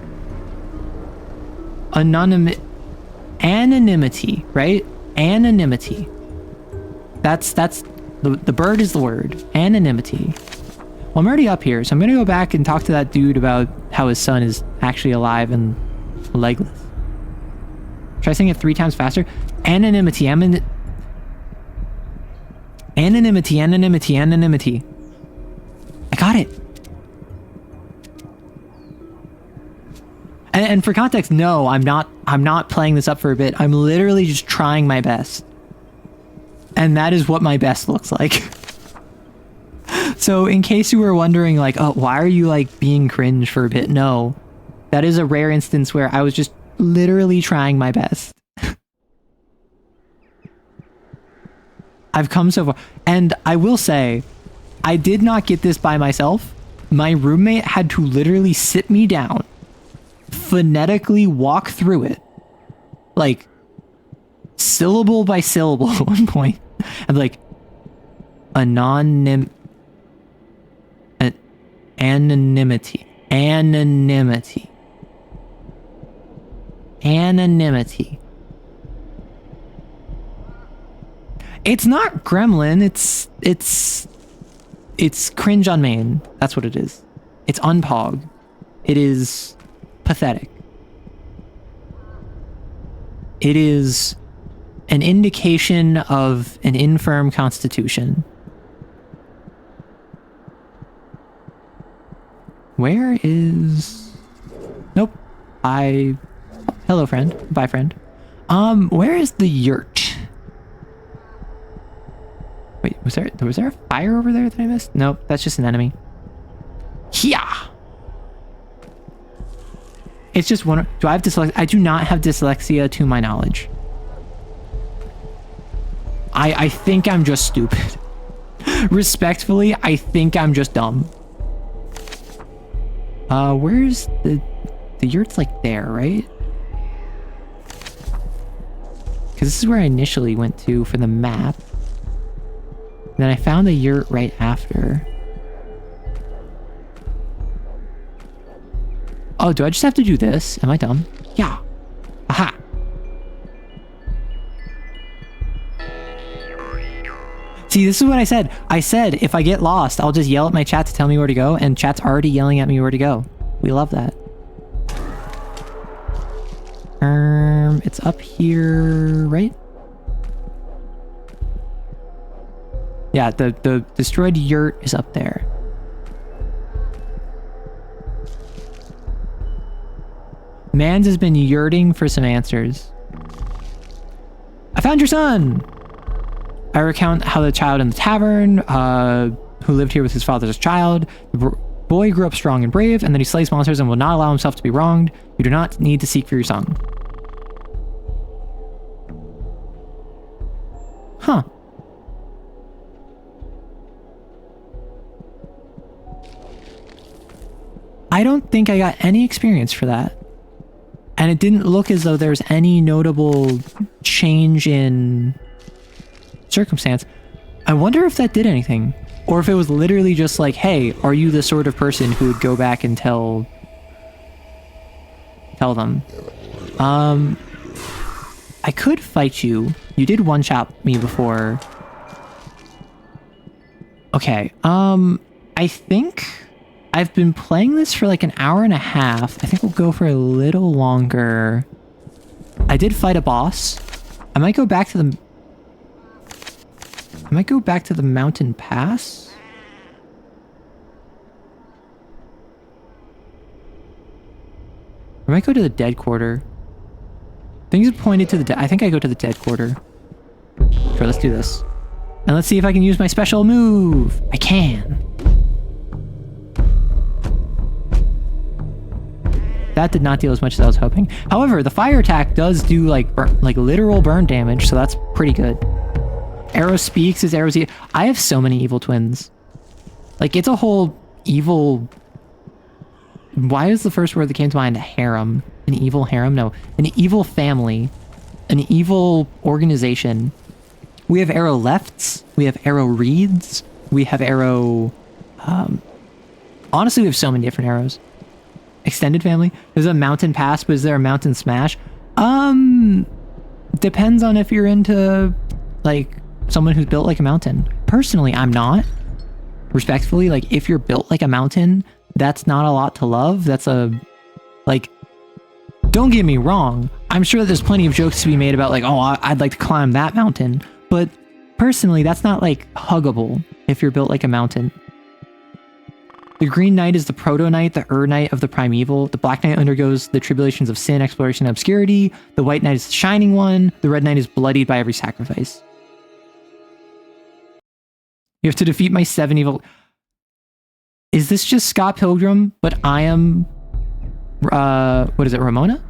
Anonymity, right? Anonymity. That's the bird is the word. Anonymity. Well, I'm already up here, so I'm gonna go back and talk to that dude about how his son is actually alive and legless. Try saying it 3 times faster. Anonymity. Anonymity. I got it. And for context, no, I'm not playing this up for a bit. I'm literally just trying my best. And that is what my best looks like. So in case you were wondering, like, oh, why are you like being cringe for a bit? No, that is a rare instance where I was just literally trying my best. I've come so far. And I will say, I did not get this by myself. My roommate had to literally sit me down, phonetically walk through it, like syllable by syllable at one point. I'm like, anonymity. It's not gremlin, it's cringe on main. That's what it is. It's unpog. It is pathetic. It is an indication of an infirm constitution. Where is... Nope. Hello, friend. Bye, friend. Where is the yurt? Wait, was there a fire over there that I missed? Nope, that's just an enemy. Yeah. It's just one. Do I have dyslexia? I do not have dyslexia to my knowledge. I think I'm just stupid. Respectfully, I think I'm just dumb. Where's the yurt's like there, right? Because this is where I initially went to for the map. And then I found the yurt right after. Oh, do I just have to do this? Am I dumb? Yeah. Aha. See, this is what I said. I said if I get lost, I'll just yell at my chat to tell me where to go, and chat's already yelling at me where to go. We love that. It's up here, right? Yeah, the destroyed yurt is up there. Mans has been yearning for some answers. I found your son! I recount how the child in the tavern, who lived here with his father as a child, the boy grew up strong and brave, and then he slays monsters and will not allow himself to be wronged. You do not need to seek for your son. Huh. I don't think I got any experience for that. And it didn't look as though there's any notable change in circumstance. I wonder if that did anything. Or if it was literally just like, hey, are you the sort of person who would go back and tell them? I could fight you. You did one-shot me before. Okay, I think I've been playing this for like an hour and a half. I think we'll go for a little longer. I did fight a boss. I might go back to the mountain pass. I might go to the dead quarter. Things have pointed to the I think I go to the dead quarter. Sure, let's do this. And let's see if I can use my special move. I can. That did not deal as much as I was hoping. However, the fire attack does do like literal burn damage, so that's pretty good. Arrow speaks as arrows. I have so many evil twins. Like, it's a whole evil... Why is the first word that came to mind a harem? An evil harem? No. An evil family. An evil organization. We have arrow lefts. We have arrow reeds. We have arrow... honestly, we have so many different arrows. Extended family. There's a mountain pass, but is there a mountain smash? Depends on if you're into, like, someone who's built like a mountain. Personally, I'm not. Respectfully, like, if you're built like a mountain, that's not a lot to love. That's like, don't get me wrong. I'm sure there's plenty of jokes to be made about, like, oh, I'd like to climb that mountain. But personally, that's not, like, huggable if you're built like a mountain. The Green Knight is the Proto-Knight, the Ur-Knight of the Primeval. The Black Knight undergoes the tribulations of sin, exploration, and obscurity. The White Knight is the Shining One. The Red Knight is bloodied by every sacrifice. You have to defeat my 7 evil... Is this just Scott Pilgrim, but I am... what is it, Ramona?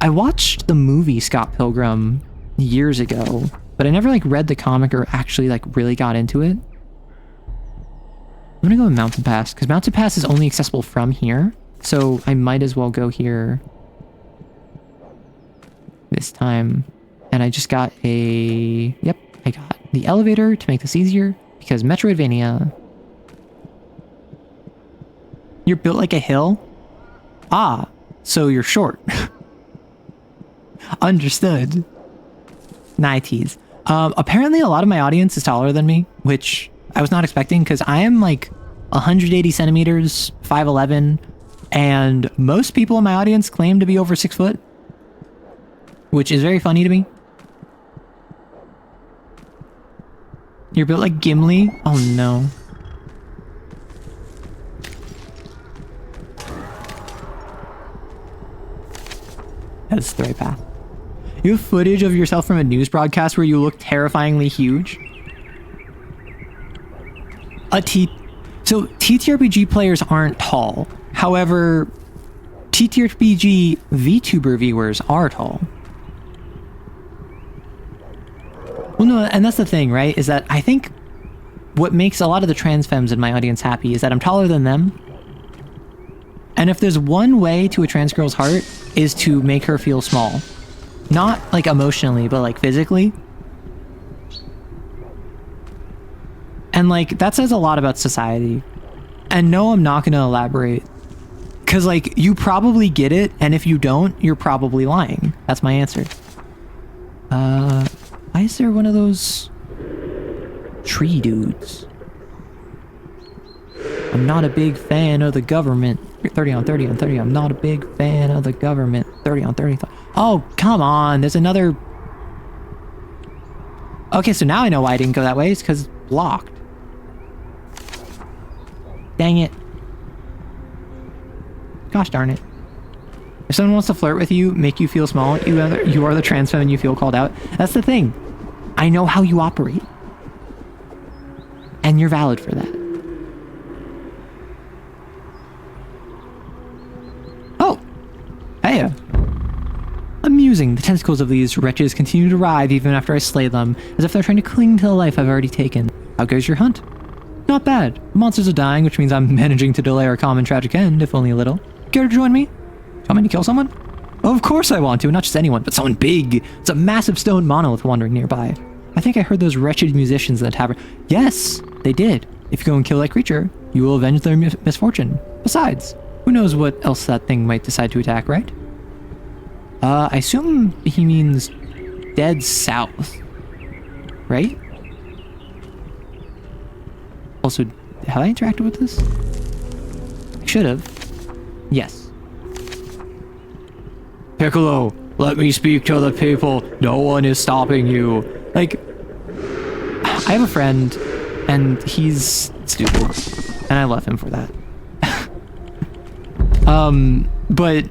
I watched the movie Scott Pilgrim years ago, but I never, like, read the comic or actually, like, really got into it. I'm gonna go with Mountain Pass, because Mountain Pass is only accessible from here, so I might as well go here this time. And I just got a... Yep, I got the elevator to make this easier, because Metroidvania... You're built like a hill? Ah, so you're short. Understood. Nighties. Apparently a lot of my audience is taller than me, which... I was not expecting, because I am like 180 centimeters, 5'11", and most people in my audience claim to be over 6 foot, which is very funny to me. You're built like Gimli? Oh no. That's the right path. You have footage of yourself from a news broadcast where you look terrifyingly huge? So TTRPG players aren't tall. However, TTRPG VTuber viewers are tall. Well, no, and that's the thing, right? Is that I think what makes a lot of the trans femmes in my audience happy is that I'm taller than them. And if there's one way to a trans girl's heart is to make her feel small. Not like emotionally, but like physically. And like, that says a lot about society. And no, I'm not going to elaborate. Because like, you probably get it, and if you don't, you're probably lying. That's my answer. Why is there one of those tree dudes? I'm not a big fan of the government. 30 on 30 on 30. I'm not a big fan of the government. 30 on 30. Oh, come on. There's another... Okay, so now I know why I didn't go that way. It's because it's blocked. Dang it. Gosh darn it. If someone wants to flirt with you, make you feel small, you are the trans femme and you feel called out. That's the thing. I know how you operate. And you're valid for that. Oh! Hey! Amusing. The tentacles of these wretches continue to writhe even after I slay them, as if they're trying to cling to the life I've already taken. How goes your hunt? Not bad. The monsters are dying, which means I'm managing to delay our common tragic end, if only a little. Care to join me? Want me to kill someone? Oh, of course I want to, not just anyone, but someone big. It's a massive stone monolith wandering nearby. I think I heard those wretched musicians in the tavern. Yes, they did. If you go and kill that creature, you will avenge their misfortune. Besides, who knows what else that thing might decide to attack, right? I assume he means dead south, right? Also, have I interacted with this? I should have. Yes. Piccolo, let me speak to the people. No one is stopping you. Like, I have a friend, and he's stupid, and I love him for that. But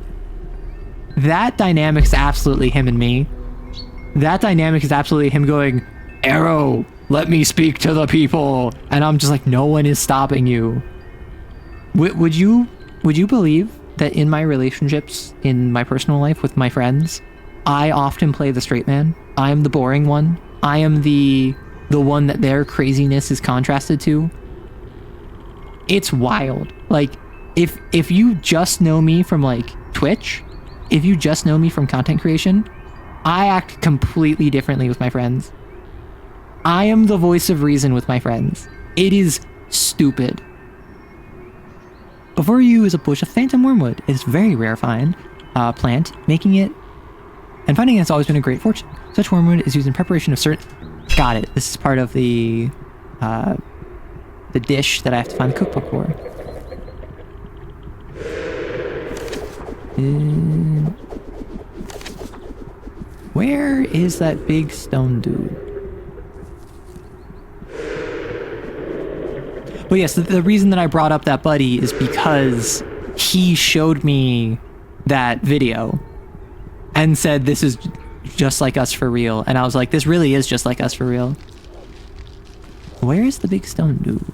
that dynamic is absolutely him and me. That dynamic is absolutely him going, Arrow, let me speak to the people. And I'm just like, no one is stopping you. Would you believe that in my relationships, in my personal life with my friends, I often play the straight man? I am the boring one. I am the one that their craziness is contrasted to. It's wild. Like, if you just know me from like Twitch, if you just know me from content creation, I act completely differently with my friends. I am the voice of reason with my friends. It is stupid. Before you is a bush of phantom wormwood. It's very rare plant, making it and finding it's always been a great fortune. Such wormwood is used in preparation of certain. Got it. This is part of the dish that I have to find the cookbook for. Where is that big stone dude? But yes, the reason that I brought up that buddy is because he showed me that video and said this is just like us for real. And I was like, this really is just like us for real. Where is the big stone dude?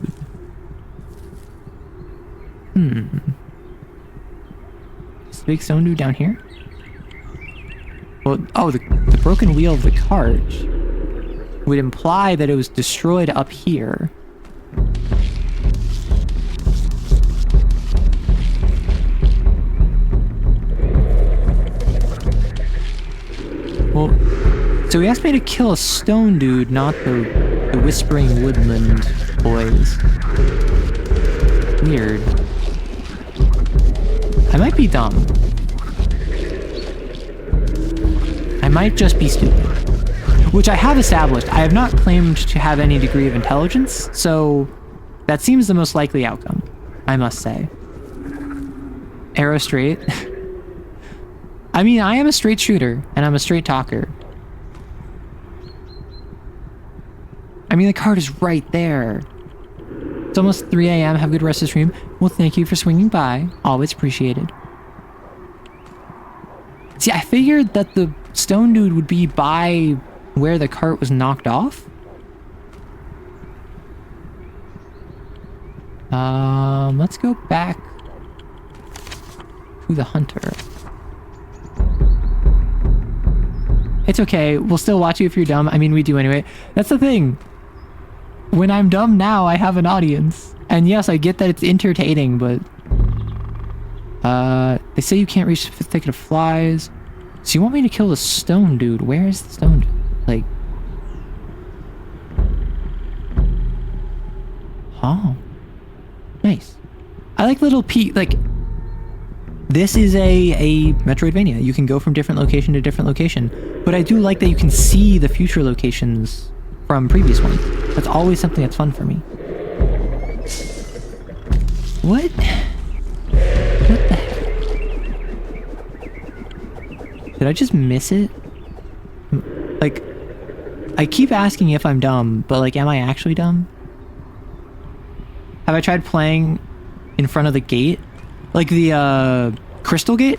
Is the big stone dude down here? Well, oh, the broken wheel of the cart would imply that it was destroyed up here. Well, so he asked me to kill a stone dude, not the Whispering Woodland boys. Weird. I might be dumb. I might just be stupid. Which I have established. I have not claimed to have any degree of intelligence, so that seems the most likely outcome, I must say. Arrow straight. I mean, I am a straight shooter, and I'm a straight talker. I mean, the card is right there. It's almost 3 a.m. Have a good rest of the stream. Well, thank you for swinging by. Always appreciated. See, I figured that the stone dude would be by where the cart was knocked off. Let's go back to the hunter. It's okay. We'll still watch you if you're dumb. I mean, we do anyway. That's the thing. When I'm dumb now, I have an audience. And yes, I get that it's entertaining, but... they say you can't reach the thicket of flies. So you want me to kill the stone dude? Where is the stone dude? Like... Oh. Nice. I like little like... This is a Metroidvania. You can go from different location to different location. But I do like that you can see the future locations from previous ones. That's always something that's fun for me. What? What the heck? Did I just miss it? Like, I keep asking if I'm dumb, but like, am I actually dumb? Have I tried playing in front of the gate? Like the, crystal gate?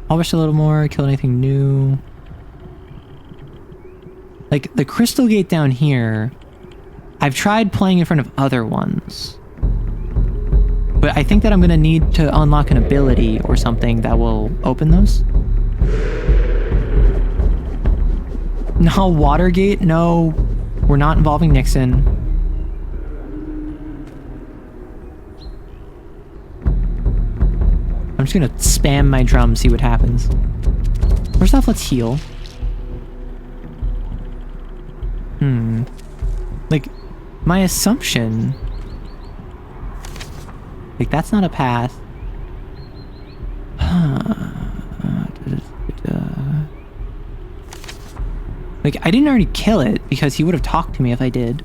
Polish a little more, kill anything new. Like, the crystal gate down here, I've tried playing in front of other ones. But I think that I'm going to need to unlock an ability or something that will open those. No, Watergate, no. We're not involving Nixon. I'm just going to spam my drum, see what happens. First off, let's heal. Like, my assumption... Like, that's not a path. Like, I didn't already kill it because he would have talked to me if I did.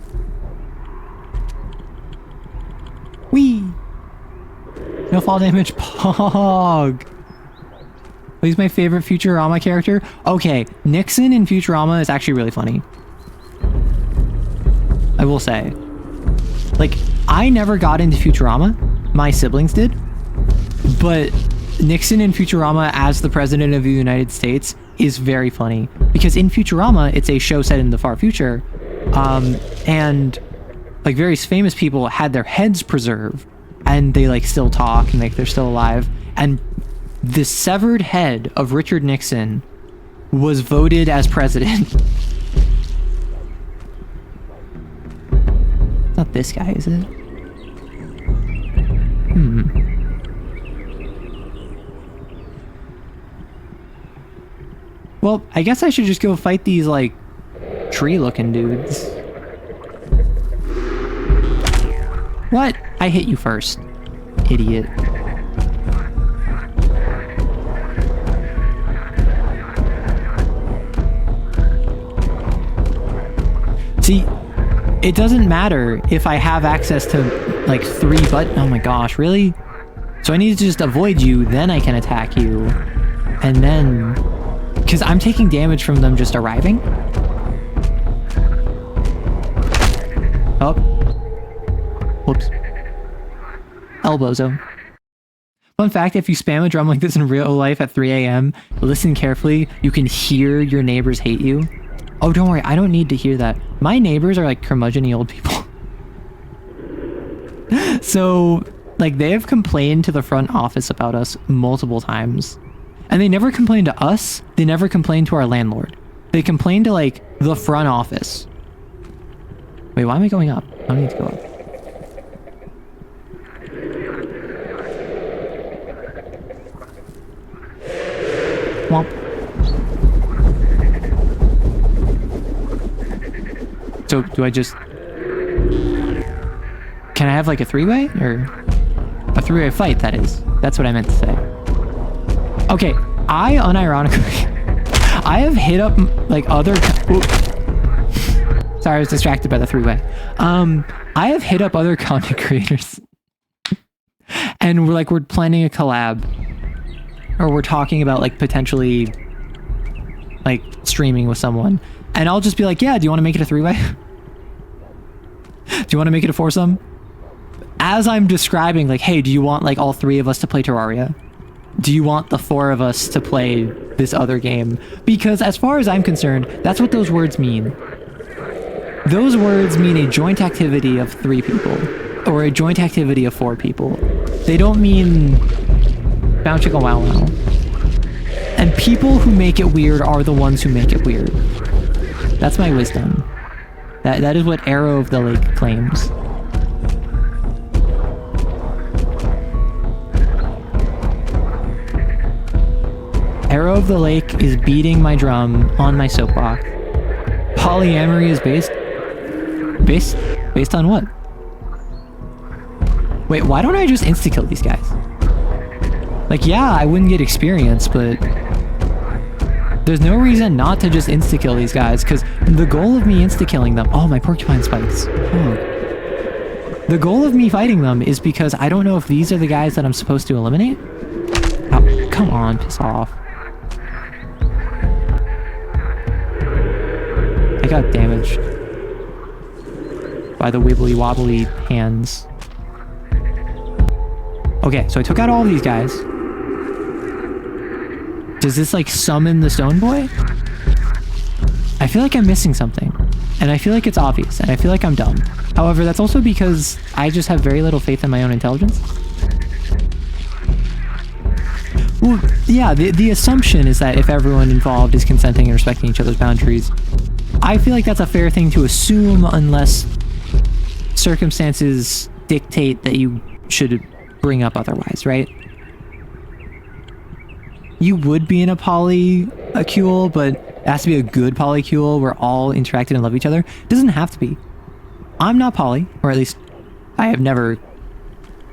Whee! No fall damage. Pog! He's my favorite Futurama character. Okay, Nixon in Futurama is actually really funny. I will say. Like, I never got into Futurama. My siblings did. But Nixon in Futurama as the President of the United States is very funny. Because in Futurama, it's a show set in the far future. And like various famous people had their heads preserved. And they like still talk and like they're still alive. And the severed head of Richard Nixon was voted as president. It's not this guy, is it? Well, I guess I should just go fight these, like, tree-looking dudes. What? I hit you first. Idiot. See, it doesn't matter if I have access to, like, 3 buttons. Oh my gosh, really? So I need to just avoid you, then I can attack you. And then... Because I'm taking damage from them just arriving. Oh. Whoops. Elbow zone. Fun fact, if you spam a drum like this in real life at 3 a.m., listen carefully, you can hear your neighbors hate you. Oh, don't worry, I don't need to hear that. My neighbors are like curmudgeon-y old people. So, like, they have complained to the front office about us multiple times. And they never complained to us, they never complained to our landlord. They complained to, like, the front office. Wait, why am I going up? I don't need to go up. Womp. So, do I just... Can I have, like, a 3-way? Or... A 3-way fight, that is. That's what I meant to say. Okay, I unironically... I have hit up, like, other... Sorry, I was distracted by the 3-way. I have hit up other content creators. And we're planning a collab. Or we're talking about, like, potentially... like, streaming with someone. And I'll just be like, yeah, do you want to make it a 3-way? Do you want to make it a foursome? As I'm describing, like, hey, do you want, like, all 3 of us to play Terraria? Do you want the 4 of us to play this other game? Because as far as I'm concerned, that's what those words mean. Those words mean a joint activity of 3 people. Or a joint activity of 4 people. They don't mean... Bow chicka wow wow. And people who make it weird are the ones who make it weird. That's my wisdom. That is what Arrow of the Lake claims. Arrow of the Lake is beating my drum on my soapbox. Polyamory is based on what? Wait, why don't I just insta-kill these guys? Like, yeah, I wouldn't get experience, but there's no reason not to just insta-kill these guys, because the goal of me insta-killing them... Oh, my porcupine spikes. Oh. The goal of me fighting them is because I don't know if these are the guys that I'm supposed to eliminate. Oh, come on, piss off. I got damaged by the wibbly wobbly hands. Okay, so I took out all of these guys. Does this like summon the stone boy? I feel like I'm missing something, and I feel like it's obvious, and I feel like I'm dumb. However, that's also because I just have very little faith in my own intelligence. Well, yeah, the assumption is that if everyone involved is consenting and respecting each other's boundaries, I feel like that's a fair thing to assume unless circumstances dictate that you should bring up otherwise, right? You would be in a polycule, but it has to be a good polycule where all interacted and love each other. It doesn't have to be. I'm not poly, or at least I have never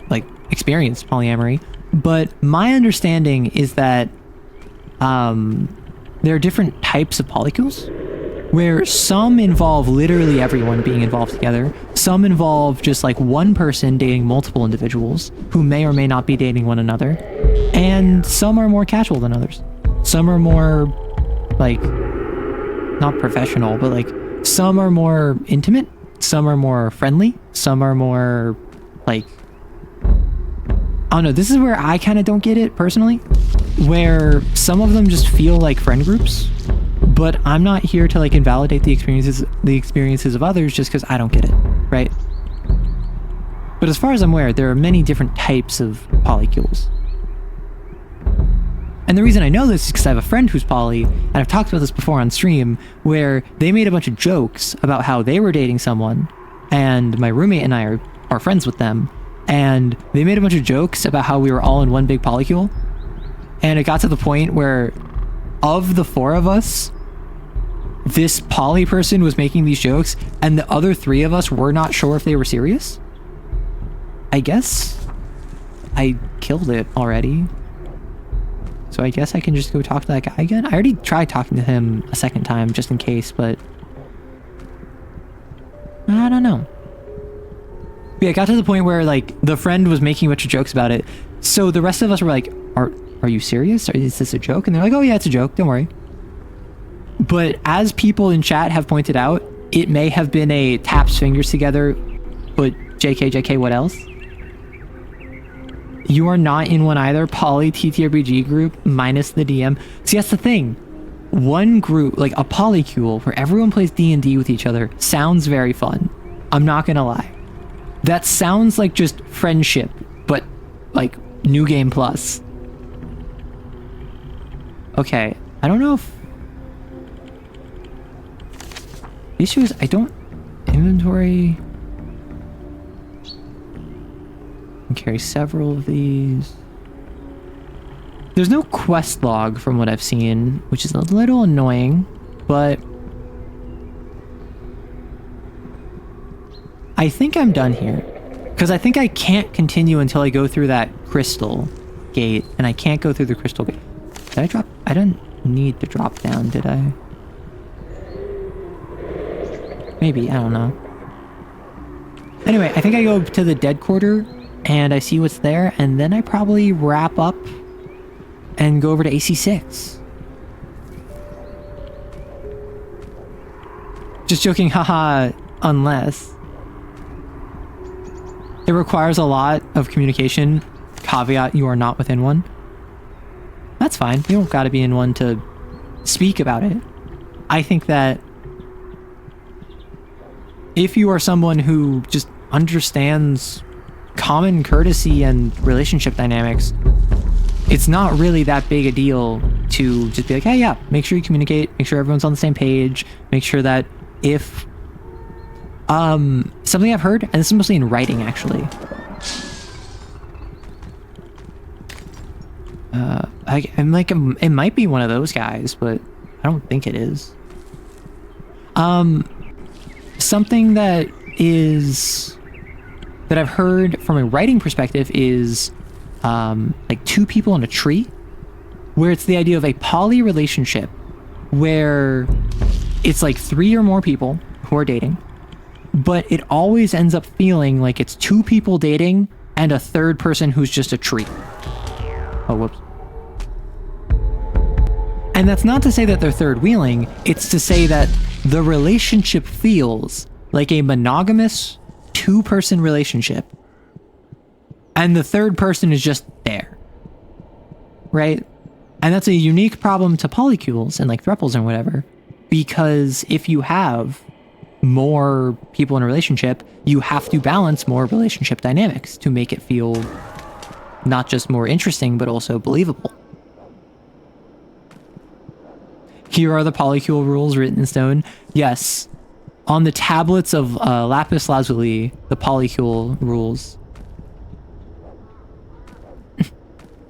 like experienced polyamory, but my understanding is that there are different types of polycules where some involve literally everyone being involved together. Some involve just like one person dating multiple individuals who may or may not be dating one another. And some are more casual than others. Some are more like, not professional, but like some are more intimate. Some are more friendly. Some are more like, I don't know. This is where I kind of don't get it personally, where some of them just feel like friend groups. But I'm not here to like invalidate the experiences of others just because I don't get it, right? But as far as I'm aware, there are many different types of polycules. And the reason I know this is because I have a friend who's poly, and I've talked about this before on stream, where they made a bunch of jokes about how they were dating someone, and my roommate and I are friends with them, and they made a bunch of jokes about how we were all in one big polycule, and it got to the point where of the four of us, this poly person was making these jokes, and the other three of us were not sure if they were serious. I guess I killed it already. So I guess I can just go talk to that guy again. I already tried talking to him a second time just in case, but I don't know. But yeah, it got to the point where like the friend was making a bunch of jokes about it. So the rest of us were like, are you serious? Is this a joke? And they're like, oh yeah, it's a joke. Don't worry. But as people in chat have pointed out, it may have been a taps fingers together, but JK, what else? You are not in one either. Poly TTRPG group minus the DM. See, that's the thing. One group, like a polycule where everyone plays D&D with each other, sounds very fun. I'm not gonna lie. That sounds like just friendship, but like New Game Plus. Okay, I don't know if... The issue is I don't... Inventory... I can carry several of these. There's no quest log from what I've seen, which is a little annoying, but... I think I'm done here. Because I think I can't continue until I go through that crystal gate, and I can't go through the crystal gate. Did I drop? I didn't need to drop down, did I? Maybe, I don't know. Anyway, I think I go to the dead quarter, and I see what's there, and then I probably wrap up and go over to AC6. Just joking, haha, unless. It requires a lot of communication. Caveat, you are not within one. That's fine. You don't gotta be in one to speak about it. I think that if you are someone who just understands common courtesy and relationship dynamics, it's not really that big a deal to just be like, hey, yeah, make sure you communicate, make sure everyone's on the same page, make sure that if something I've heard, and this is mostly in writing actually, I'm like, it might be one of those guys, but I don't think it is. Something that I've heard from a writing perspective is like two people in a tree, where it's the idea of a poly relationship where it's like 3 or more people who are dating, but it always ends up feeling like it's 2 people dating and a third person who's just a tree. Oh, whoops. And that's not to say that they're third wheeling, it's to say that the relationship feels like a monogamous 2-person relationship, and the third person is just there, right? And that's a unique problem to polycules and like thruples and whatever, because if you have more people in a relationship, you have to balance more relationship dynamics to make it feel not just more interesting, but also believable. Here are the polycule rules written in stone. Yes, on the tablets of lapis lazuli, the polycule rules.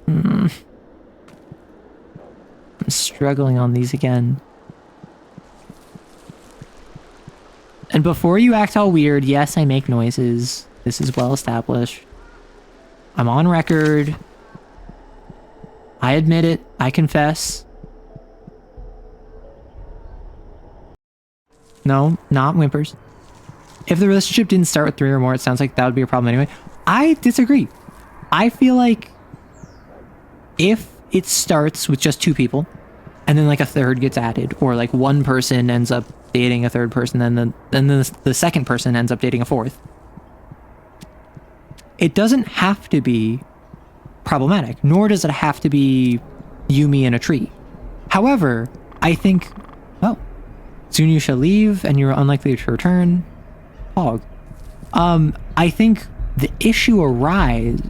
I'm struggling on these again. And before you act all weird, yes, I make noises. This is well established. I'm on record. I admit it. I confess. No, not whimpers. If the relationship didn't start with 3 or more, it sounds like that would be a problem anyway. I disagree. I feel like if it starts with just 2 people, and then like a third gets added, or like one person ends up dating a third person, then the second person ends up dating a fourth, it doesn't have to be problematic, nor does it have to be you, me, and a tree. However, I think, oh, soon you shall leave, and you're unlikely to return. Hog. I think the issue arises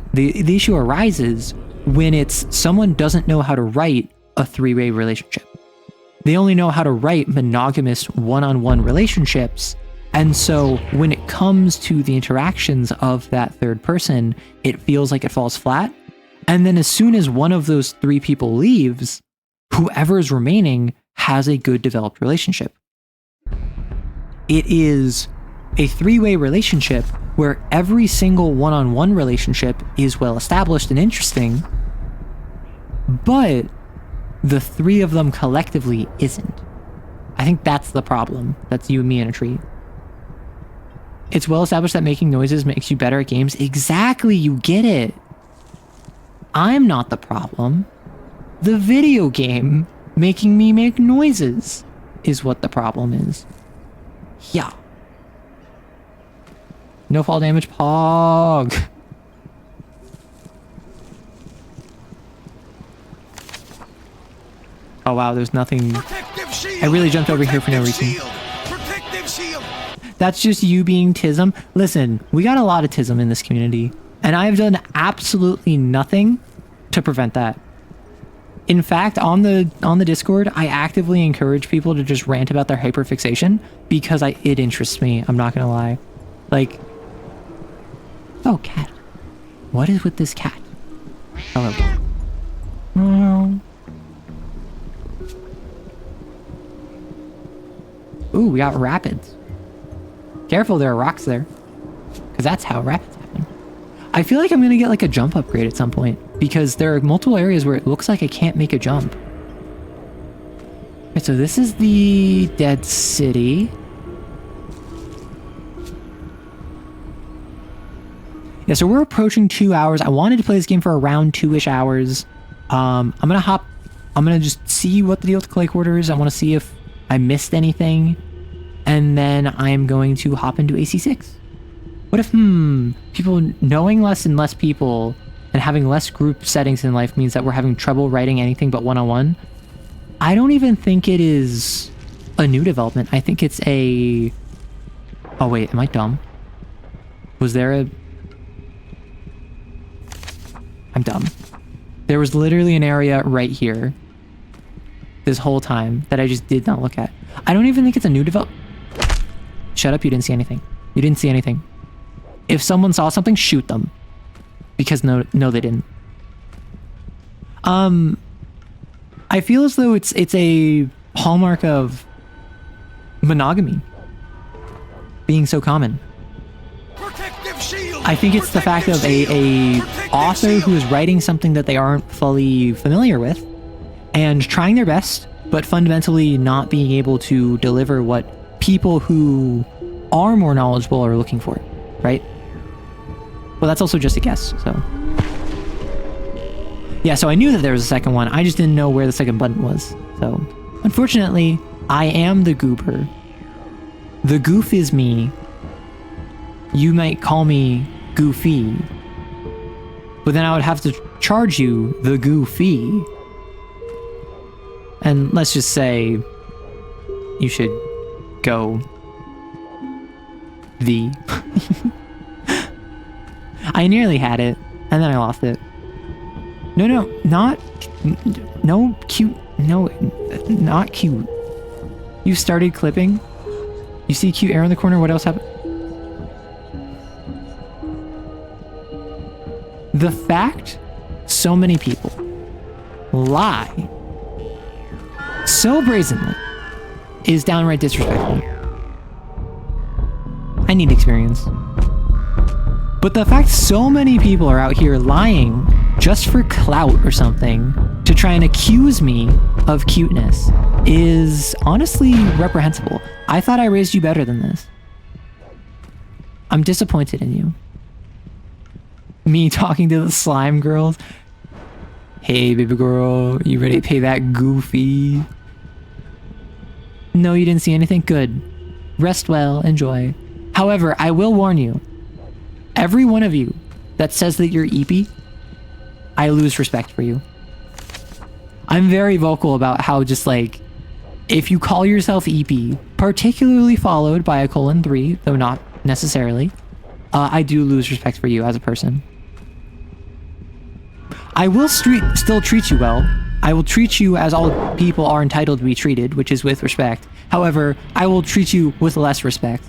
when it's someone doesn't know how to write a 3-way relationship. They only know how to write monogamous one-on-one relationships, and so when it comes to the interactions of that third person, it feels like it falls flat. And then as soon as one of those 3 people leaves, whoever is remaining has a good developed relationship. It is a 3-way relationship where every single one-on-one relationship is well established and interesting, but the 3 of them collectively isn't. I think that's the problem. That's you, me, and a tree. It's well established that making noises makes you better at games. Exactly, you get it. I'm not the problem. The video game making me make noises is what the problem is. Yeah. No fall damage, Pog. Oh wow, there's nothing. I really jumped over here for no reason. That's just you being Tism. Listen, we got a lot of Tism in this community, and I've done absolutely nothing to prevent that. In fact, on the Discord, I actively encourage people to just rant about their hyperfixation because it interests me. I'm not gonna lie. Like, oh, cat. What is with this cat? Hello. Oh. Ooh, we got rapids. Careful, there are rocks there. Because that's how rapids happen. I feel like I'm going to get like a jump upgrade at some point. Because there are multiple areas where it looks like I can't make a jump. Right, so this is the dead city. Yeah, so we're approaching 2 hours. I wanted to play this game for around 2-ish hours. I'm going to just see what the deal with the clay quarter is. I want to see if I missed anything. And then I'm going to hop into AC6. What if, people knowing less and less people and having less group settings in life means that we're having trouble writing anything but one-on-one? I don't even think it is a new development. I think it's a... Oh, wait, am I dumb? Was there a... I'm dumb. There was literally an area right here this whole time that I just did not look at. I don't even think it's a new development. Shut up, you didn't see anything. You didn't see anything. If someone saw something, shoot them. Because no, they didn't. I feel as though it's a hallmark of monogamy being so common. I think it's the fact of a author who is writing something that they aren't fully familiar with and trying their best, but fundamentally not being able to deliver what people who are more knowledgeable are looking for, right? Well, that's also just a guess, so. Yeah, so I knew that there was a second one. I just didn't know where the second button was. So, unfortunately, I am the goober. The goof is me. You might call me Goofy. But then I would have to charge you the goofy. And let's just say you should go V. I nearly had it, and then I lost it. No, not cute. No, not cute. You started clipping. You see cute arrow in the corner. What else happened? The fact so many people lie so brazenly is downright disrespectful. I need experience. But the fact so many people are out here lying just for clout or something to try and accuse me of cuteness is honestly reprehensible. I thought I raised you better than this. I'm disappointed in you. Me talking to the slime girls. Hey, baby girl, you ready to pay that goofy? No, you didn't see anything? Good. Rest well, enjoy. However, I will warn you, every one of you that says that you're eepy, I lose respect for you. I'm very vocal about how just like, if you call yourself eepy, particularly followed by a :3, though not necessarily, I do lose respect for you as a person. I will still treat you well. I will treat you as all people are entitled to be treated, which is with respect. However, I will treat you with less respect.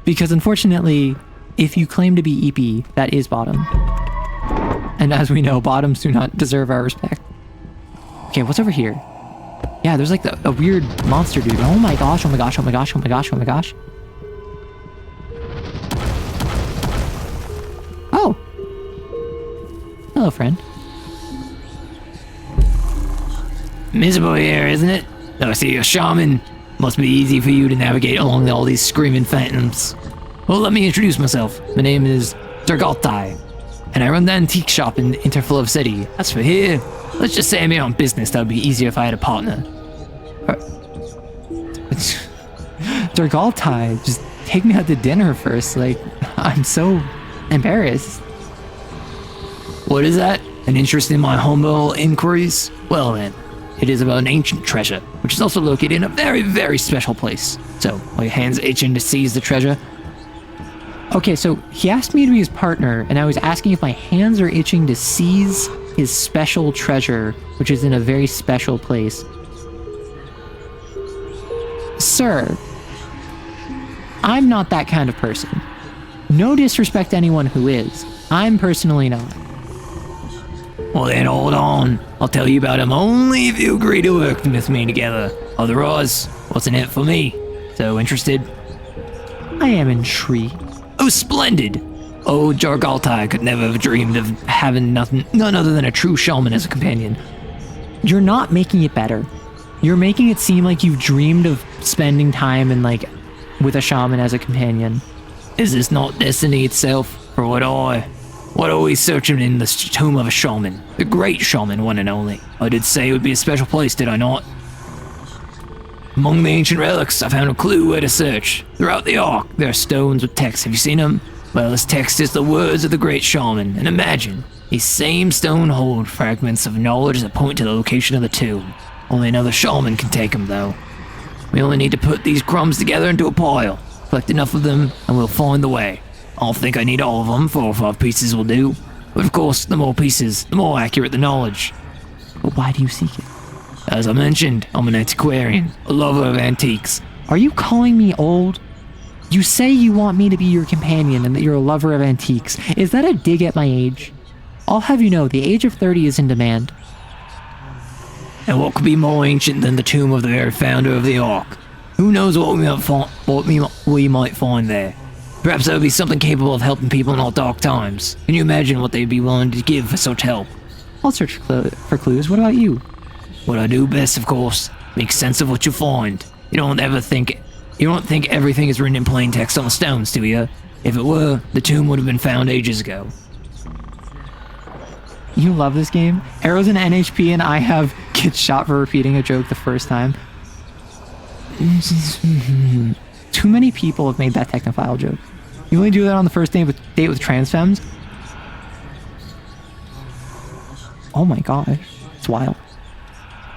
Because unfortunately, if you claim to be EP, that is bottom. And as we know, bottoms do not deserve our respect. Okay, what's over here? Yeah, there's like a weird monster dude. Oh my gosh, oh my gosh, oh my gosh, oh my gosh, oh my gosh. Oh. Hello, friend. Miserable here, isn't it? I see you're a shaman. Must be easy for you to navigate along all these screaming phantoms. Well, let me introduce myself. My name is Durgaltai, and I run the antique shop in Interflow City. As for here, let's just say I'm here on business. That would be easier if I had a partner. Durgaltai, just take me out to dinner first. Like, I'm so embarrassed. What is that? An interest in my humble inquiries? Well then, it is about an ancient treasure, which is also located in a very, very special place. So, are your hands itching to seize the treasure? Okay, so he asked me to be his partner, and I was asking if my hands are itching to seize his special treasure, which is in a very special place. Sir, I'm not that kind of person. No disrespect to anyone who is. I'm personally not. Well then, hold on. I'll tell you about him only if you agree to work with me together. Otherwise, what's in it for me? So interested? I am intrigued. Oh, splendid! Oh, Jargaltai could never have dreamed of having none other than a true shaman as a companion. You're not making it better. You're making it seem like you've dreamed of spending time in like with a shaman as a companion. Is this not destiny itself? For what are we searching in the tomb of a shaman? The great shaman, one and only. I did say it would be a special place, did I not? Among the ancient relics, I found a clue where to search. Throughout the Ark, there are stones with text. Have you seen them? Well, this text is the words of the great shaman. And imagine, these same stone hold fragments of knowledge that point to the location of the tomb. Only another shaman can take them, though. We only need to put these crumbs together into a pile. Collect enough of them, and we'll find the way. I don't think I need all of them. 4 or 5 pieces will do. But of course, the more pieces, the more accurate the knowledge. But why do you seek it? As I mentioned, I'm an antiquarian, a lover of antiques. Are you calling me old? You say you want me to be your companion and that you're a lover of antiques. Is that a dig at my age? I'll have you know, the age of 30 is in demand. And what could be more ancient than the tomb of the very founder of the Ark? Who knows what we might find there? Perhaps there would be something capable of helping people in all dark times. Can you imagine what they'd be willing to give for such help? I'll search for clues. What about you? What I do best, of course, make sense of what you find. You don't think everything is written in plain text on the stones, do you? If it were, the tomb would have been found ages ago. You love this game? Arrow's an NHP and I have get shot for repeating a joke the first time. Too many people have made that technophile joke. You only do that on the first date with trans femmes? Oh my gosh, it's wild.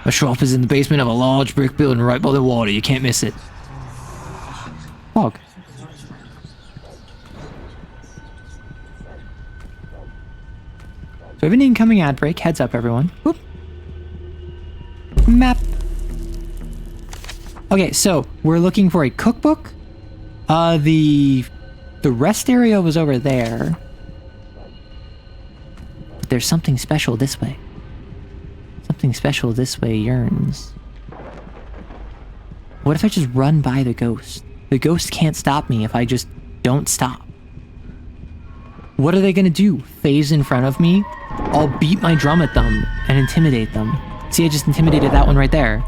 My shop is in the basement of a large brick building right by the water. You can't miss it. Fog. So we have an incoming ad break. Heads up, everyone. Whoop. Map. Okay, so we're looking for a cookbook. The rest area was over there. But there's something special this way. Something special this way yearns. What if I just run by the ghost? The ghost can't stop me if I just don't stop. What are they gonna do? Phase in front of me? I'll beat my drum at them and intimidate them. See, I just intimidated that one right there.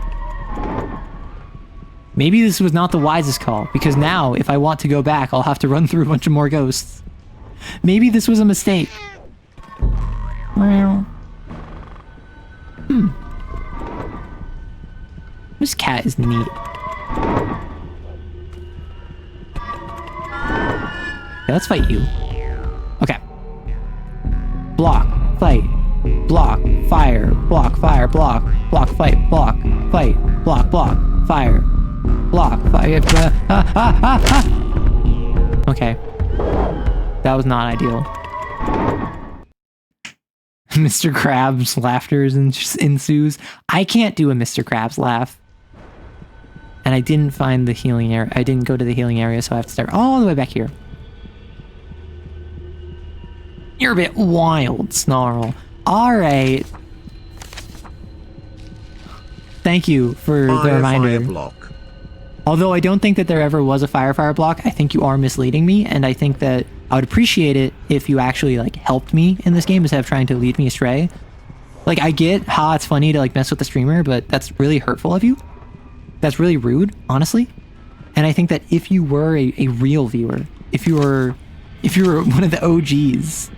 Maybe this was not the wisest call, because now, if I want to go back, I'll have to run through a bunch of more ghosts. Maybe this was a mistake. Well... This cat is neat. Okay, let's fight you. Okay. Block, fight, block, fire, block, fight, block, fire, block, fire. Okay. That was not ideal. Mr. Krabs' laughter ensues. I can't do a Mr. Krabs laugh. And I didn't find the healing area. I didn't go to the healing area, so I have to start all the way back here. You're a bit wild, Snarl. Alright. Thank you for the reminder. Block. Although I don't think that there ever was a fire block, I think you are misleading me, and I think that I would appreciate it if you actually, like, helped me in this game instead of trying to lead me astray. Like, I get how it's funny to, like, mess with the streamer, but that's really hurtful of you. That's really rude, honestly. And I think that if you were a real viewer, if you were one of the OGs,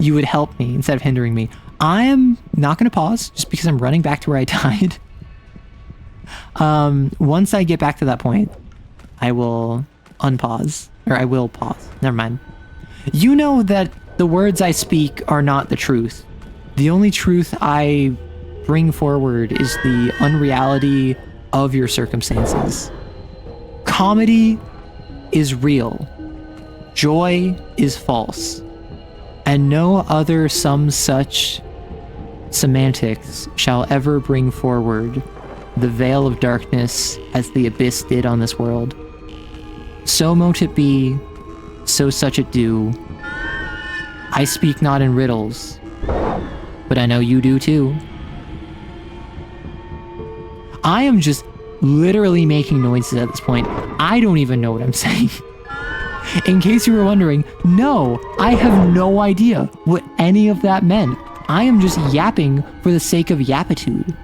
you would help me instead of hindering me. I am not going to pause just because I'm running back to where I died. Once I get back to that point, I will unpause, or I will pause. Never mind. You know that the words I speak are not the truth. The only truth I bring forward is the unreality of your circumstances. Comedy is real. Joy is false. And no other some such semantics shall ever bring forward the veil of darkness as the abyss did on this world. So mote it be, so such it do. I speak not in riddles, but I know you do too. I am just literally making noises at this point. I don't even know what I'm saying. In case you were wondering, no, I have no idea what any of that meant. I am just yapping for the sake of yapitude.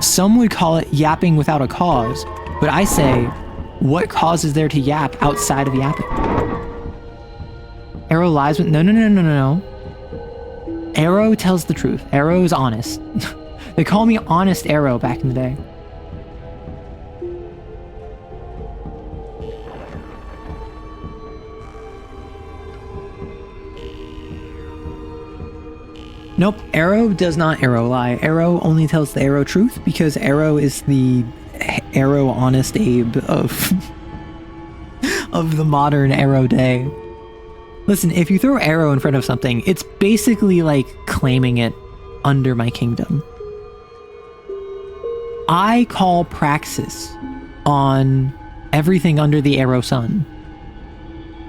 Some would call it yapping without a cause, but I say, what cause is there to yap outside of yapping? Arrow lies with... No. Arrow tells the truth. Arrow is honest. They call me Honest Arrow back in the day. Nope, Arrow does not arrow lie. Arrow only tells the arrow truth because Arrow is the Arrow Honest Abe of of the modern Arrow day. Listen, if you throw Arrow in front of something, it's basically like claiming it under my kingdom. I call praxis on everything under the Arrow sun.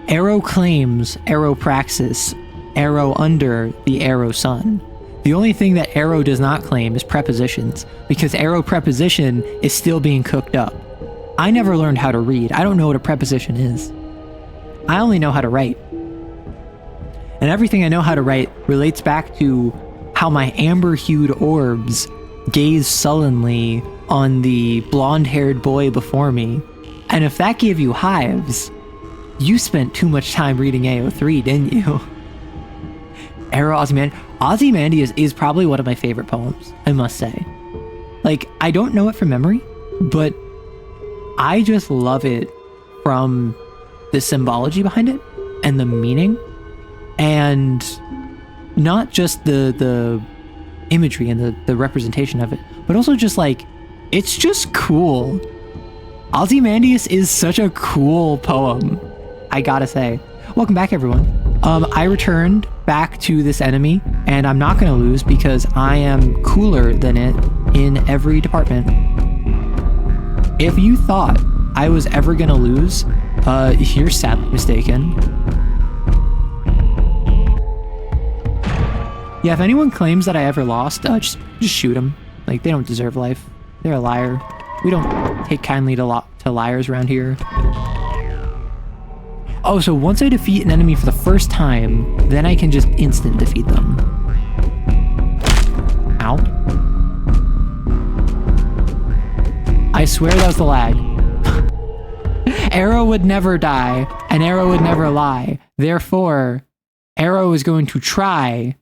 Arrow claims Arrow praxis, Arrow under the Arrow sun. The only thing that Arrow does not claim is prepositions, because Arrow preposition is still being cooked up. I never learned how to read. I don't know what a preposition is. I only know how to write. And everything I know how to write relates back to how my amber-hued orbs gaze sullenly on the blonde-haired boy before me. And if that gave you hives, you spent too much time reading AO3, didn't you? Arrow Ozymandias is probably one of my favorite poems, I must say. Like, I don't know it from memory, but I just love it from the symbology behind it and the meaning, and not just the imagery and the representation of it, but also just like, it's just cool. Ozymandias is such a cool poem, I gotta say. Welcome back, everyone. I returned back to this enemy, and I'm not gonna lose because I am cooler than it in every department. If you thought I was ever gonna lose, you're sadly mistaken. Yeah, if anyone claims that I ever lost, just shoot them. Like, they don't deserve life. They're a liar. We don't take kindly to liars around here. Oh, so once I defeat an enemy for the first time, then I can just instant defeat them. Ow. I swear that was the lag. Arrow would never die, and Arrow would never lie. Therefore, Arrow is going to try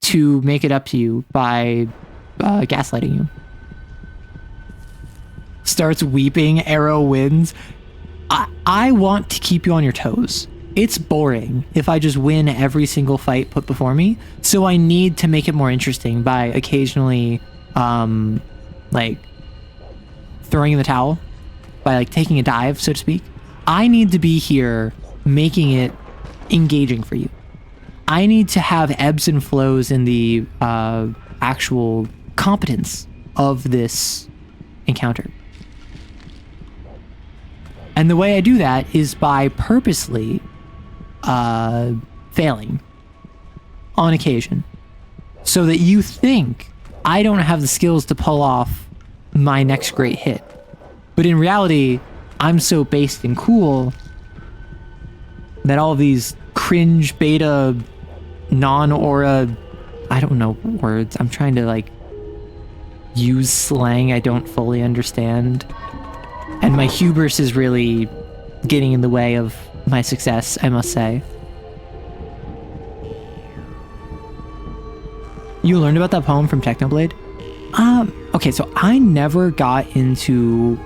to make it up to you by gaslighting you. Starts weeping, Arrow wins. I want to keep you on your toes. It's boring if I just win every single fight put before me, so I need to make it more interesting by occasionally, like, throwing in the towel, by, like, taking a dive, so to speak. I need to be here making it engaging for you. I need to have ebbs and flows in the actual competence of this encounter. And the way I do that is by purposely failing on occasion, so that you think I don't have the skills to pull off my next great hit. But in reality, I'm so based and cool that all of these cringe beta non-aura, I don't know words, I'm trying to like use slang I don't fully understand. And my hubris is really getting in the way of my success, I must say. You learned about that poem from Technoblade? Okay, so I never got into...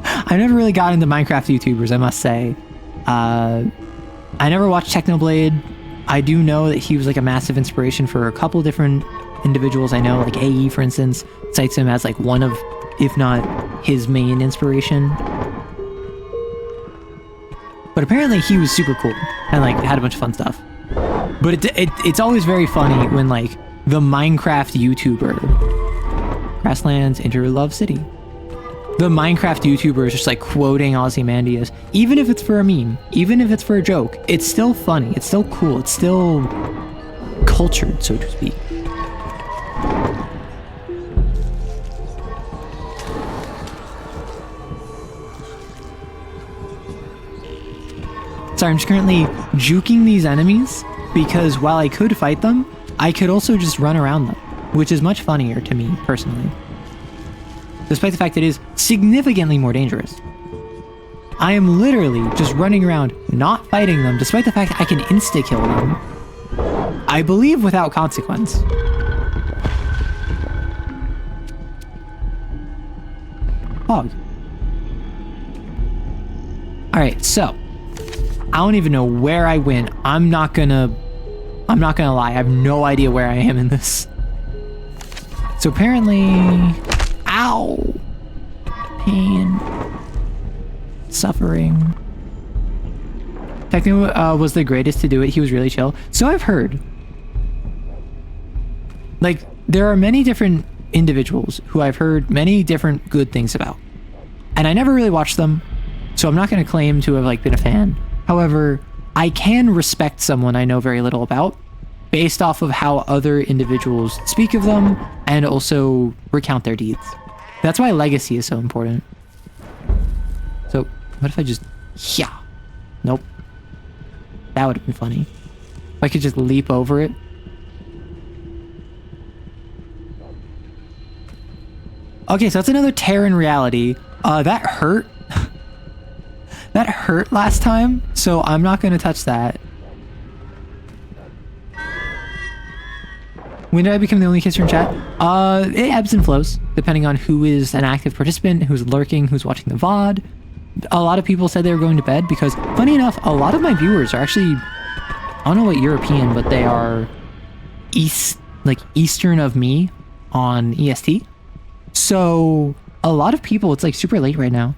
I never really got into Minecraft YouTubers, I must say. I never watched Technoblade. I do know that he was like a massive inspiration for a couple different individuals I know, like AE, for instance, cites him as like one of, if not his main inspiration. But apparently he was super cool and like had a bunch of fun stuff. But it's always very funny when like the Minecraft YouTuber, Grasslands Interlove City, the Minecraft YouTuber is just like quoting Ozymandias, even if it's for a meme, even if it's for a joke, it's still funny, it's still cool, it's still cultured, so to speak. Sorry, I'm just currently juking these enemies because while I could fight them, I could also just run around them, which is much funnier to me personally. Despite the fact that it is significantly more dangerous. I am literally just running around, not fighting them, despite the fact that I can insta-kill them. I believe without consequence. Hog. Alright, so I don't even know where I went. I'm not gonna lie, I have no idea where I am in this. So apparently... Ow! Pain. Suffering. Techno was the greatest to do it. He was really chill. So I've heard. Like, there are many different individuals who I've heard many different good things about. And I never really watched them, so I'm not going to claim to have like been a fan. However, I can respect someone I know very little about based off of how other individuals speak of them and also recount their deeds. That's why legacy is so important. So, what if I just... Yeah. Nope. That would have been funny. If I could just leap over it. Okay, so that's another tear in reality. That hurt. That hurt last time, so I'm not going to touch that. When did I become the only kisser in chat? It ebbs and flows, depending on who is an active participant, who's lurking, who's watching the VOD. A lot of people said they were going to bed because, funny enough, a lot of my viewers are actually, I don't know what European, but they are eastern of me on EST. So a lot of people, it's like super late right now.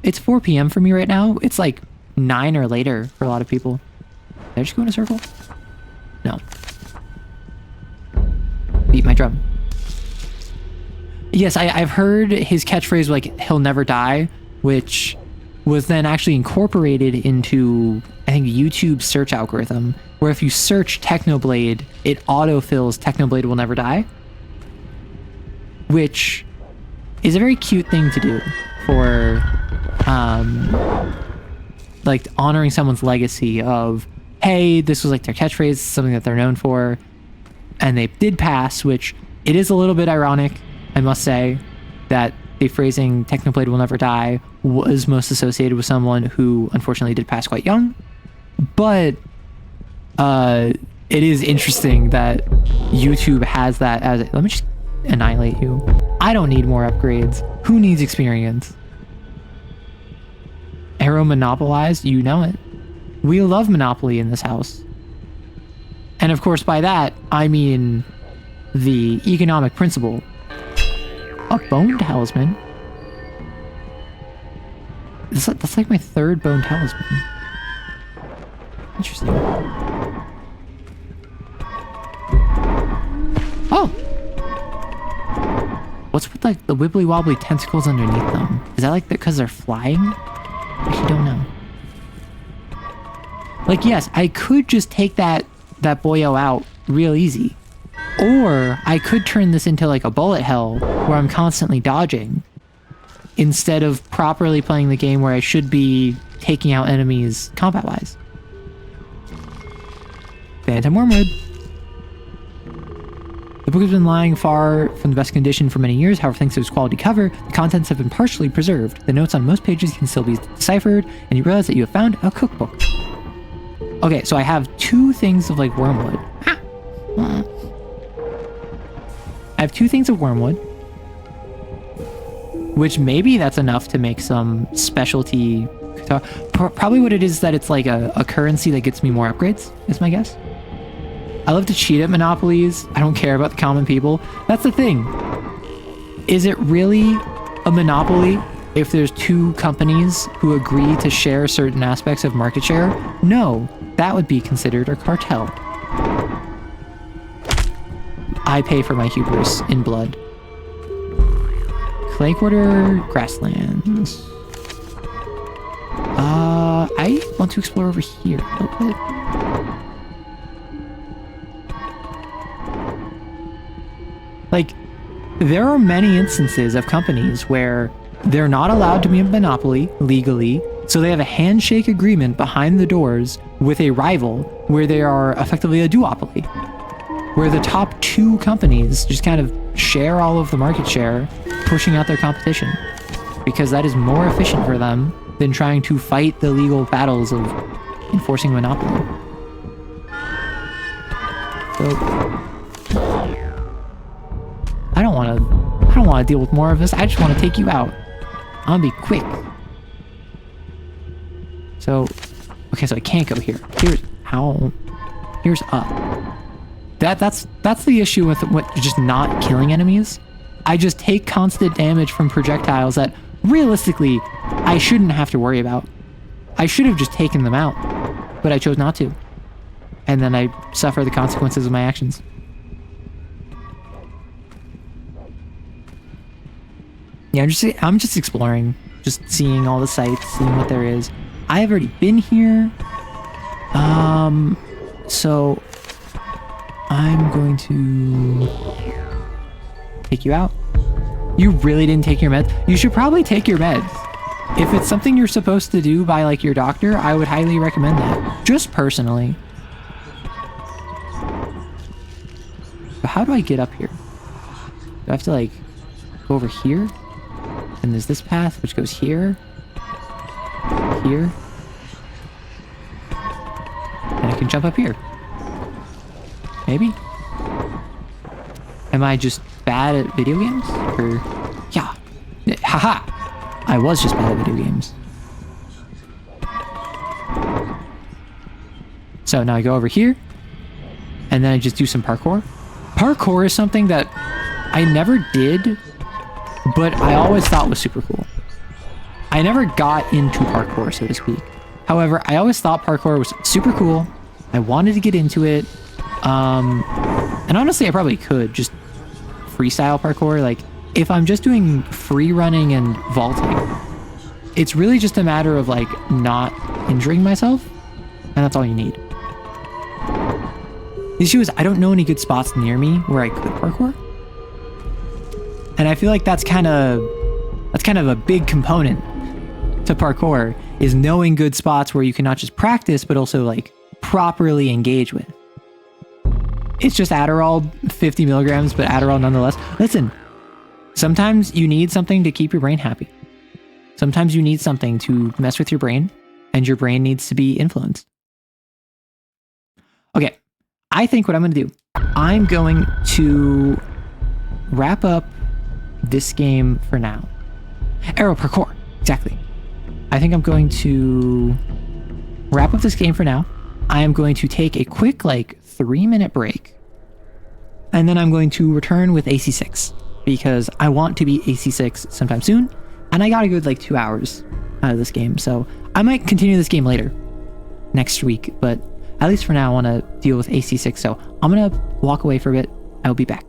It's 4 p.m. for me right now. It's like 9 or later for a lot of people. Did I just go in a circle? No. Beat my drum. Yes, I've heard his catchphrase, like, he'll never die, which was then actually incorporated into, I think, YouTube's search algorithm, where if you search Technoblade, it autofills Technoblade will never die, which is a very cute thing to do for, like, honoring someone's legacy of, hey, this was like their catchphrase, something that they're known for, and they did pass, which it is a little bit ironic, I must say, that the phrasing Technoblade will never die was most associated with someone who unfortunately did pass quite young. But it is interesting that YouTube has that as let me just annihilate you. I don't need more upgrades. Who needs experience? Arrow monopolized, you know it. We love Monopoly in this house. And of course, by that, I mean the economic principle. A bone talisman? That's like my 3rd bone talisman. Interesting. Oh! What's with like the wibbly wobbly tentacles underneath them? Is that like because they're flying? I actually don't know. Like, yes, I could just take that boyo out real easy. Or I could turn this into like a bullet hell where I'm constantly dodging instead of properly playing the game where I should be taking out enemies combat-wise. Phantom Wormwood. The book has been lying far from the best condition for many years. However, thanks to its quality cover, the contents have been partially preserved. The notes on most pages can still be deciphered, and you realize that you have found a cookbook. Okay, so I have 2 things of like wormwood. I have 2 things of wormwood, which maybe that's enough to make some specialty. Probably what it is that it's like a currency that gets me more upgrades, is my guess. I love to cheat at monopolies. I don't care about the common people. That's the thing. Is it really a monopoly if there's 2 companies who agree to share certain aspects of market share? No, that would be considered a cartel. I pay for my hubris in blood. Clay Quarter, grasslands. I want to explore over here a little bit. Like, there are many instances of companies where they're not allowed to be a monopoly legally, so they have a handshake agreement behind the doors with a rival where they are effectively a duopoly, where the top 2 companies just kind of share all of the market share, pushing out their competition, because that is more efficient for them than trying to fight the legal battles of enforcing monopoly. So, I don't want to deal with more of this. I just want to take you out. I'm gonna be quick. So, okay, so I can't go here. Here's up. That's the issue with just not killing enemies. I just take constant damage from projectiles that realistically I shouldn't have to worry about. I should have just taken them out, but I chose not to. And then I suffer the consequences of my actions. Yeah, I'm just exploring, just seeing all the sights, seeing what there is. I have already been here. So I'm going to take you out. You really didn't take your meds? You should probably take your meds. If it's something you're supposed to do by like your doctor, I would highly recommend that. Just personally. But how do I get up here? Do I have to like go over here? And there's this path which goes here. Here. And I can jump up here. Maybe? Am I just bad at video games? Or, yeah. Haha! I was just bad at video games. So now I go over here. and then I just do some parkour. Parkour is something that I never did, but I always thought was super cool. I never got into parkour, so to speak. However, I always thought parkour was super cool. I wanted to get into it. And honestly, I probably could just freestyle parkour. Like, if I'm just doing free running and vaulting, it's really just a matter of like not injuring myself, and that's all you need. The issue is I don't know any good spots near me where I could parkour, and I feel like that's kind of a big component to parkour, is knowing good spots where you can not just practice but also like properly engage with. It's just Adderall, 50 milligrams, but Adderall nonetheless. Listen, sometimes you need something to keep your brain happy. Sometimes you need something to mess with your brain, and your brain needs to be influenced. Okay, I think what I'm going to do, I'm going to wrap up this game for now. Aero parkour, exactly. I think I'm going to wrap up this game for now. I am going to take a quick, 3-minute break. And then I'm going to return with AC6, because I want to be AC6 sometime soon. And I got a good 2 hours out of this game. So I might continue this game later, next week. But at least for now, I want to deal with AC6. So I'm going to walk away for a bit. I'll be back.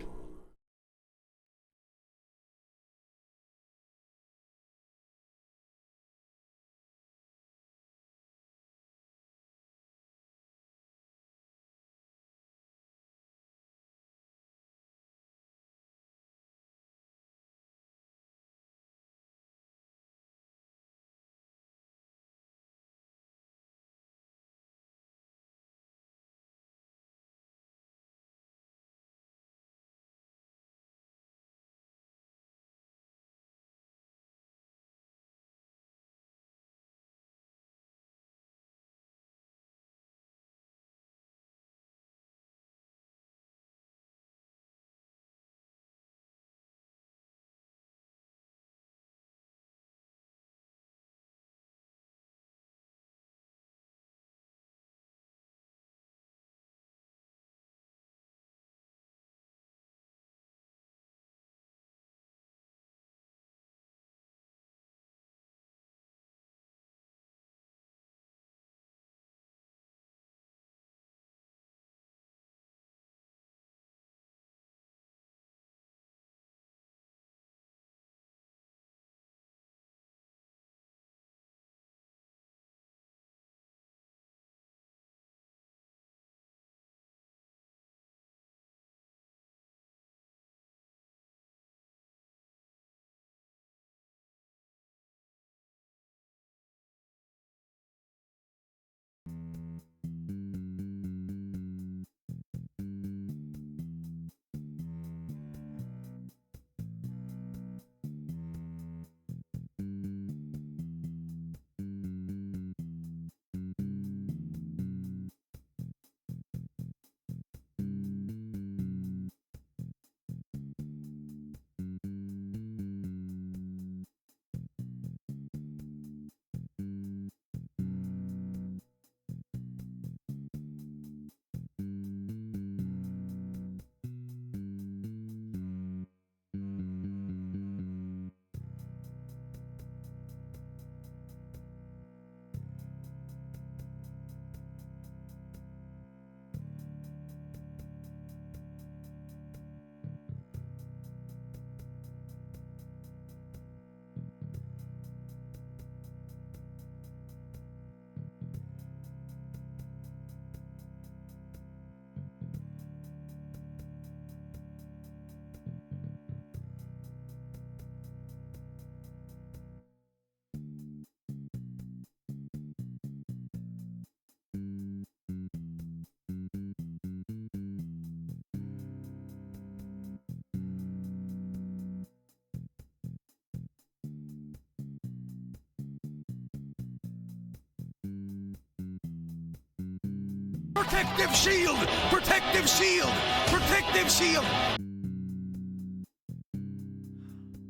Protective shield! Protective shield! Protective shield!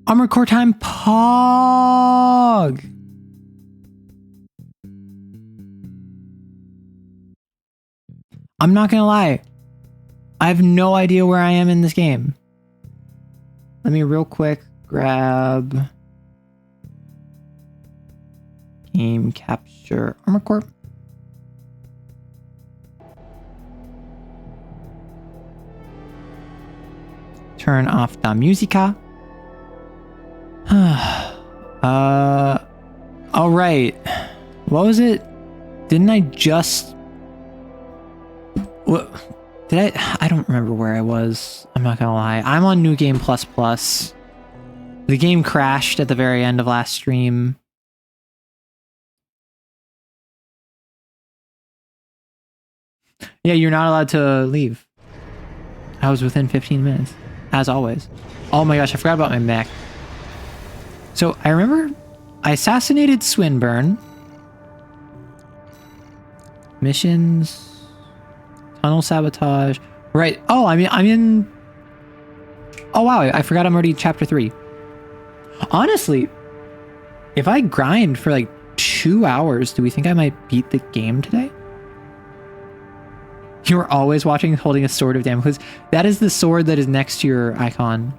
Armored Core time, Pog! I'm not gonna lie. I have no idea where I am in this game. Let me real quick grab game capture Armor Corp. Turn off the musica. All right. What was it? Didn't I just... What? Did I don't remember where I was. I'm not gonna lie. I'm on New Game Plus Plus. The game crashed at the very end of last stream. Yeah, you're not allowed to leave. I was within 15 minutes, as always. Oh my gosh, I forgot about my mech. So I remember I assassinated Swinburne. Missions, tunnel sabotage. Right. Oh, I'm in. Oh wow, I forgot I'm already chapter 3. Honestly, if I grind for like 2 hours, do we think I might beat the game today? You are always watching holding a sword of Damocles. That is the sword that is next to your icon.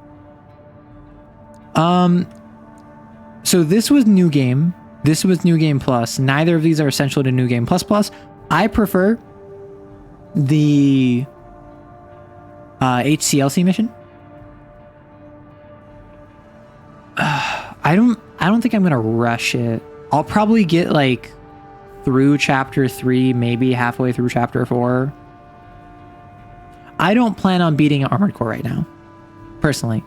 So this was New Game. This was New Game Plus. Neither of these are essential to New Game Plus Plus. I prefer the HCLC mission. I don't think I'm gonna rush it. I'll probably get like through chapter 3, maybe halfway through chapter 4. I don't plan on beating Armored Core right now, personally.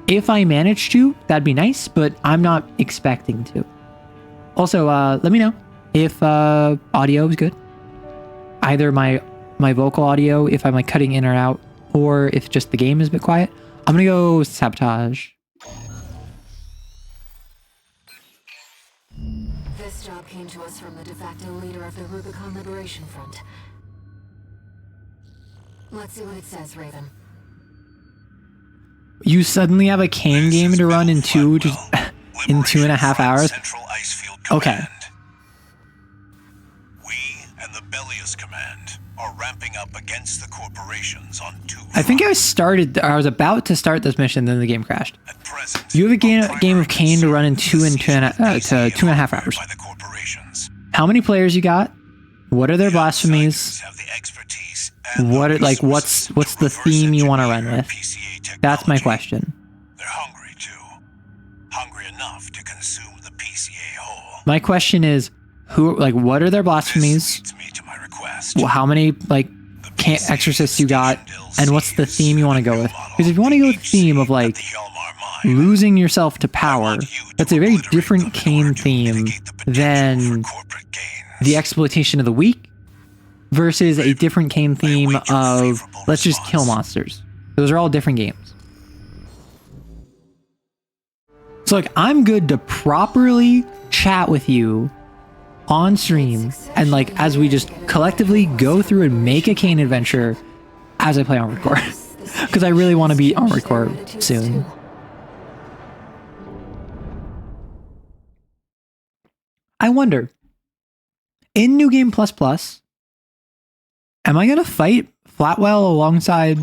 If I manage to, that'd be nice, but I'm not expecting to. Also, let me know if audio is good. Either my vocal audio, if I'm like cutting in or out, or if just the game is a bit quiet. I'm gonna go sabotage. This job came to us from the de facto leader of the Rubicon Liberation Front. Let's see what it says, Raven. You suddenly have a Kane game to run in 2.5 hours? Okay. We and the Bellius Command are ramping up against the corporations on two I think I was about to start this mission, then the game crashed. At present, You have a game of Kane to run in 2.5 hours. by the corporations. How many players you got? What are their blasphemies? Scientists have the expertise and What are, the like what's resources the to theme you want to run reverse with? engineer PCA That's my technology. question. They're hungry too. Hungry enough to consume the PCA whole. My question is, what are their This blasphemies? leads me to my request. How many exorcists you got, and what's the theme you want to go with? Because if you want to go with the theme of like losing yourself to power, that's a very different Kane theme than the exploitation of the weak versus a different Kane theme of let's just kill monsters. Those are all different games. So like I'm good to properly chat with you on stream and like as we just collectively go through and make a Kane adventure as I play Armored Core. Because I really want to beat Armored Core soon. I wonder, in New Game Plus Plus, am I gonna fight Flatwell alongside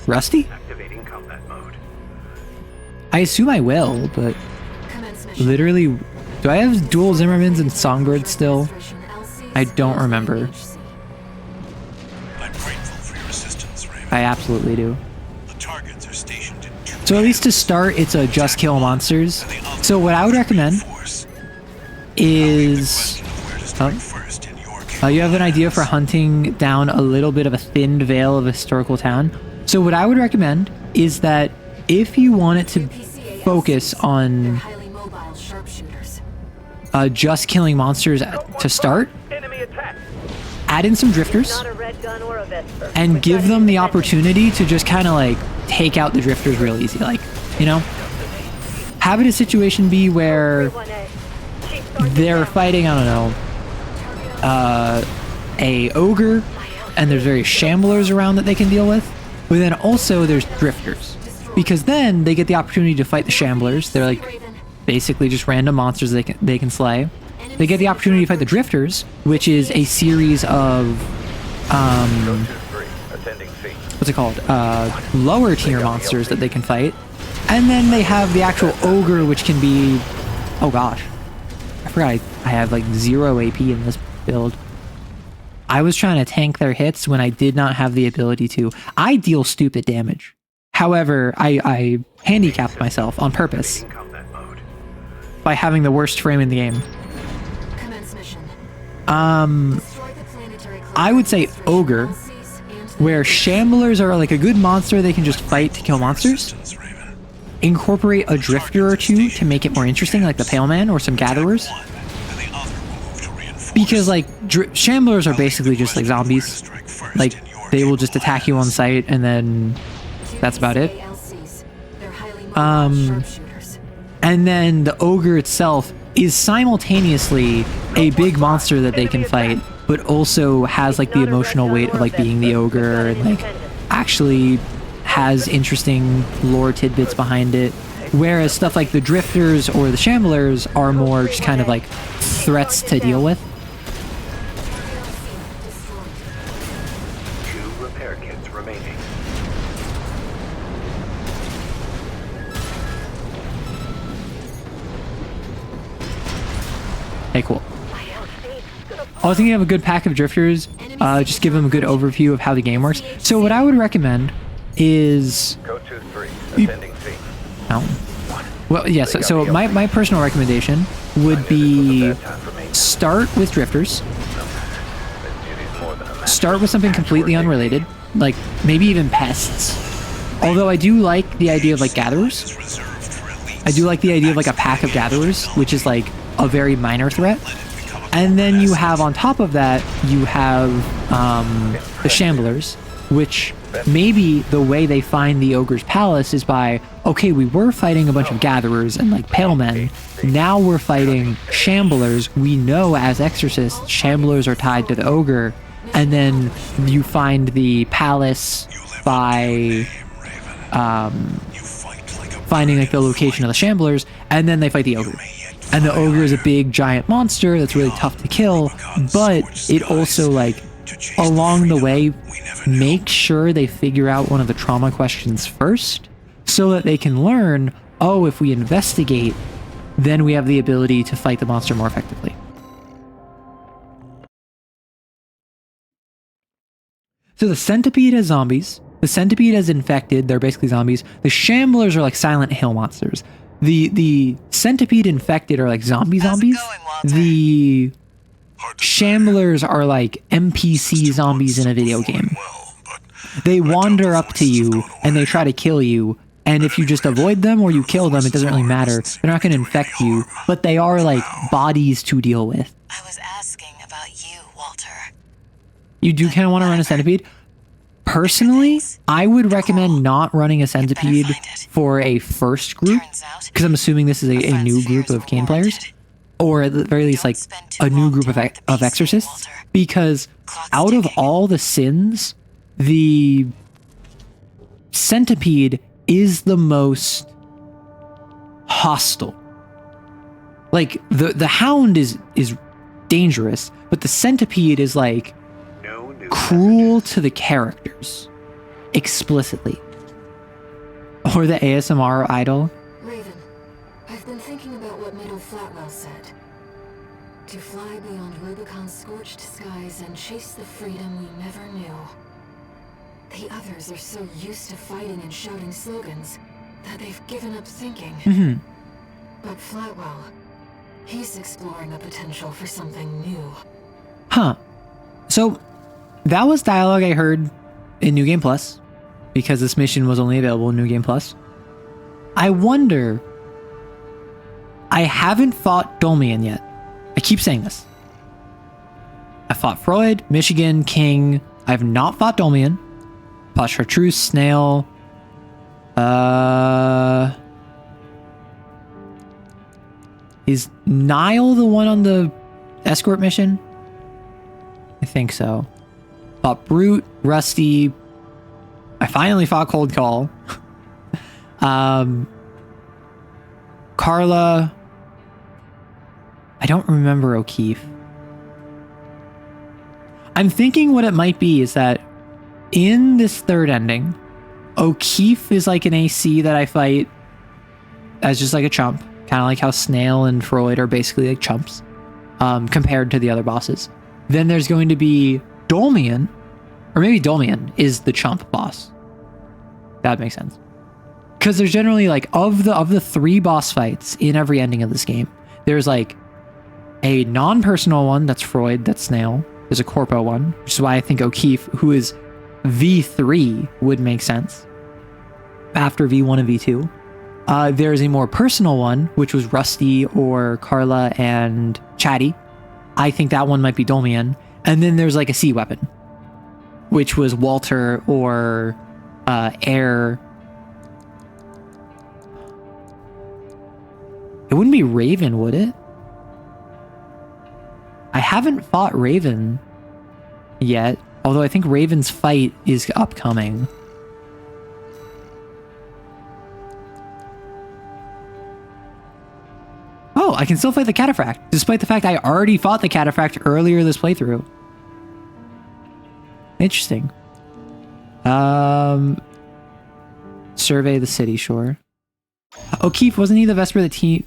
Rusty? I assume I will, but literally, do I have dual Zimmermans and Songbird still? I don't remember. I'm grateful for your assistance, Raven. I absolutely do. The targets are stationed in two So at least to start, it's a just kill monsters. So what I would recommend force. is... Where to strike first in your case. You have an idea for hunting down a little bit of a thinned veil of a historical town. So what I would recommend is that if you want it to focus on highly mobile sharpshooters. just killing monsters to start, add in some drifters, and give them the opportunity to just kind of like take out the drifters real easy. Like, you know, have it a situation be where they're fighting, I don't know, a ogre, and there's various shamblers around that they can deal with, but then also there's drifters, because then they get the opportunity to fight the shamblers. They're like basically just random monsters they can slay. They get the opportunity to fight the drifters, which is a series of what's what's it called? Lower tier monsters that they can fight. And then they have the actual ogre, which can be, oh gosh, I forgot I have like 0 AP in this build. I was trying to tank their hits when I did not have the ability to. I deal stupid damage. However, I handicapped myself on purpose by having the worst frame in the game. Commence mission. I would say ogre, where shamblers are like a good monster they can just fight to kill monsters. Incorporate a drifter or two to make it more interesting, like the Pale Man or some gatherers. Because like shamblers are basically just like zombies. Like they will just attack you on sight and then that's about it. And then the ogre itself is simultaneously a big monster that they can fight, but also has like the emotional weight of like being the ogre and like actually has interesting lore tidbits behind it. Whereas stuff like the drifters or the shamblers are more just kind of like threats to deal with. 2 repair kits remaining. Hey, cool. I was thinking of a good pack of drifters, just give them a good overview of how the game works. So what I would recommend is... Code 2-3, ascending C. Oh. Well, yeah, so my personal recommendation would be start with drifters. Start with something completely unrelated, like maybe even pests. Although I do like the idea of like gatherers. I do like the idea of like a pack of gatherers, which is like a very minor threat. And then you have on top of that, you have the shamblers, which maybe the way they find the ogre's palace is by, okay, we were fighting a bunch of gatherers and like pale men. Now we're fighting shamblers. We know as exorcists, shamblers are tied to the ogre. And then you find the palace by finding like the location of the shamblers, and then they fight the ogre. And the ogre is a big giant monster that's really tough to kill, but it also like along the way make sure they figure out one of the trauma questions first so that they can learn, oh, if we investigate, then we have the ability to fight the monster more effectively. So the centipede has zombies. The centipede has infected. They're basically zombies. The shamblers are like Silent Hill monsters. The centipede infected are like zombies. The shamblers are like NPC zombies in a video game. They wander up to you and they try to kill you. And if you just avoid them or you kill them, it doesn't really matter. They're not going to infect you, but they are like bodies to deal with. I was asking about you, Walter. You do kind of want to run a centipede? Personally, I would recommend not running a centipede for a first group, because I'm assuming this is a new group of Kane players, or at the very least like a new group of exorcists, because out of all the sins, the centipede is the most hostile. Like the hound is dangerous, but the centipede is like cruel to the characters, explicitly. Or the ASMR idol. Raven, I've been thinking about what Middle Flatwell said. To fly beyond Rubicon's scorched skies and chase the freedom we never knew. The others are so used to fighting and shouting slogans that they've given up thinking. But Flatwell, he's exploring the potential for something new. Huh. So that was dialogue I heard in New Game Plus, because this mission was only available in New Game Plus. I wonder... I haven't fought Dolmian yet. I keep saying this. I fought Freud, Michigan, King. I have not fought Dolmian. Fought Chartreuse, Snail. Is Nile the one on the escort mission? I think so. Fought Brute, Rusty. I finally fought Cold Call. Carla. I don't remember O'Keefe. I'm thinking what it might be is that in this third ending, O'Keefe is like an AC that I fight as just like a chump, kind of like how Snail and Freud are basically like chumps compared to the other bosses. Then there's going to be Dolmian, or maybe Dolmian is the chump boss. That makes sense. Because there's generally like of the 3 boss fights in every ending of this game, there's like a non-personal one that's Freud, that's Snail. There's a corpo one, which is why I think O'Keefe, who is V3, would make sense after V1 and V2. There's a more personal one, which was Rusty or Carla and Chatty. I think that one might be Dolmian. And then there's like a C weapon, which was Walter or Air. It wouldn't be Raven, would it? I haven't fought Raven yet, although I think Raven's fight is upcoming. Oh, I can still fight the Cataphract, despite the fact I already fought the Cataphract earlier this playthrough. Interesting. Survey the city, sure. O'Keefe, wasn't he the Vesper that teamed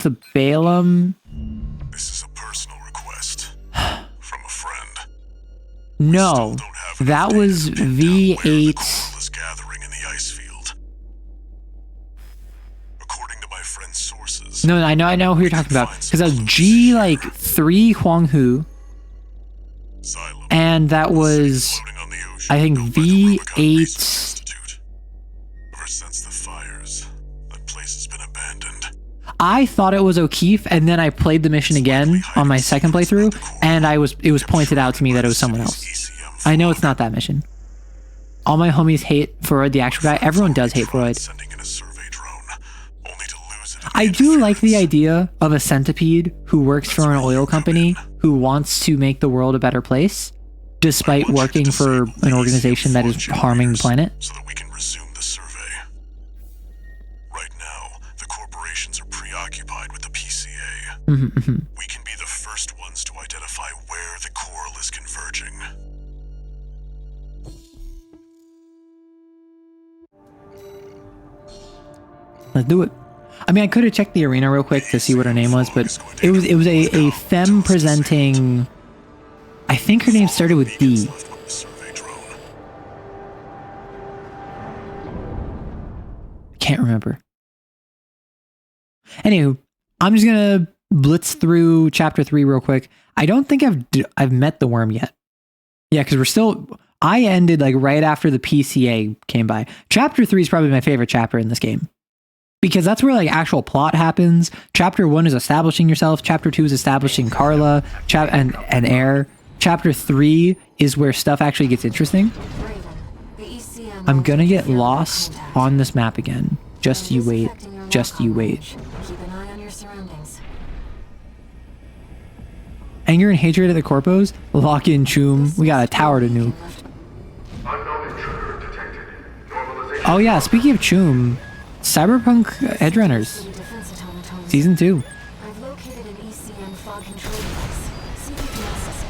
to Balaam? This is a personal request from a friend. No, that was V8. Gathering in the ice field. According to my friend's sources. No, I know who you're talking about. Because that was G like 3 Huang Hu. And that was, I think, V8. Ever since the fires, that place has been abandoned. I thought it was O'Keefe, and then I played the mission again on my second playthrough, and it was pointed out to me that it was someone else. I know it's not that mission. All my homies hate Freud, the actual guy. Everyone does hate Freud. I do like the idea of a centipede who works for an oil company who wants to make the world a better place, despite working for an organization that is harming the planet. So that we can resume the survey. Right now, the corporations are preoccupied with the PCA. We can be the first ones to identify where the coral is converging. Let's do it. I mean, I could have checked the arena real quick to see what her name was, but it was a femme presenting. I think her name started with D. Can't remember. Anywho, I'm just gonna blitz through chapter 3 real quick. I don't think I've met the worm yet. Yeah, because I ended like right after the PCA came by. Chapter 3 is probably my favorite chapter in this game, because that's where like actual plot happens. Chapter 1 is establishing yourself. Chapter 2 is establishing Carla and Air. Chapter 3 is where stuff actually gets interesting. I'm gonna get lost on this map again. Just you wait. Just you wait. Keep an eye on your surroundings. Anger and hatred of the corpos. Lock in, Choom. We got a tower to nuke. Oh yeah, speaking of Choom, Cyberpunk Edgerunners Season 2. I've located an ECM fog control device. See if you can access it.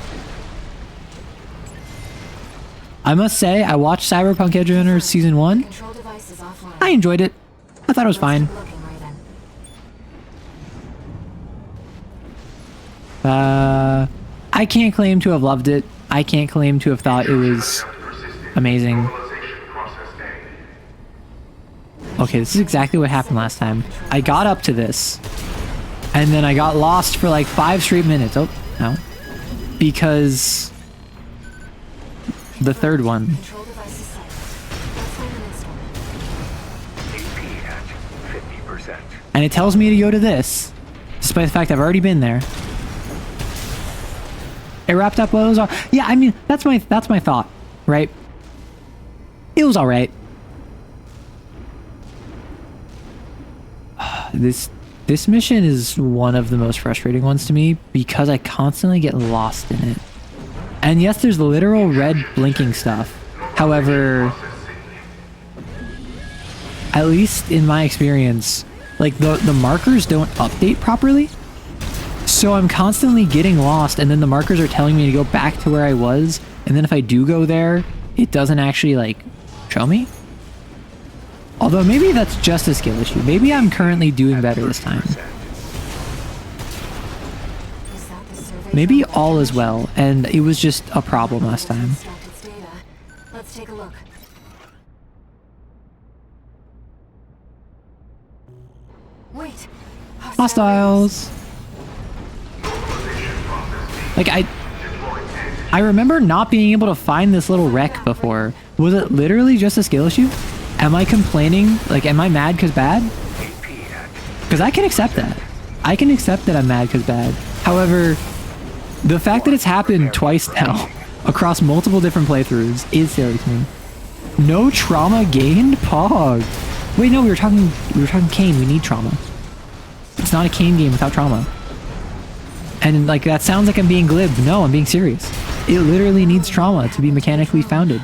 I must say, I watched Cyberpunk Edgerunners Season 1. Control device is offline. I enjoyed it. I thought it was fine. Looking right then. I can't claim to have loved it. I can't claim to have thought it was amazing. Okay, this is exactly what happened last time. I got up to this, and then I got lost for like 5 straight minutes. Oh, no. Because the third one. Control device is set. Let's find the next one. AP at 50%. And it tells me to go to this, despite the fact I've already been there. It wrapped up well. It was all, yeah, I mean, that's my thought, right? It was all right. This mission is one of the most frustrating ones to me because I constantly get lost in it. And yes, there's literal red blinking stuff. However, at least in my experience, like the markers don't update properly. So I'm constantly getting lost, and then the markers are telling me to go back to where I was, and then if I do go there, it doesn't actually like show me. Although maybe that's just a skill issue. Maybe I'm currently doing better this time. Is that the survey Maybe from all that is well, and it was just a problem last time. extract its data? Let's take a look. Wait. Hostiles. Like I remember not being able to find this little wreck before. Was it literally just a skill issue? Am I complaining? Like, am I mad because bad? Because I can accept that. I can accept that I'm mad because bad. However, the fact that it's happened twice now across multiple different playthroughs is silly to me. No trauma gained? Pog. Wait, no, we were talking Kane. We need trauma. It's not a Kane game without trauma. And like, that sounds like I'm being glib. No, I'm being serious. It literally needs trauma to be mechanically founded.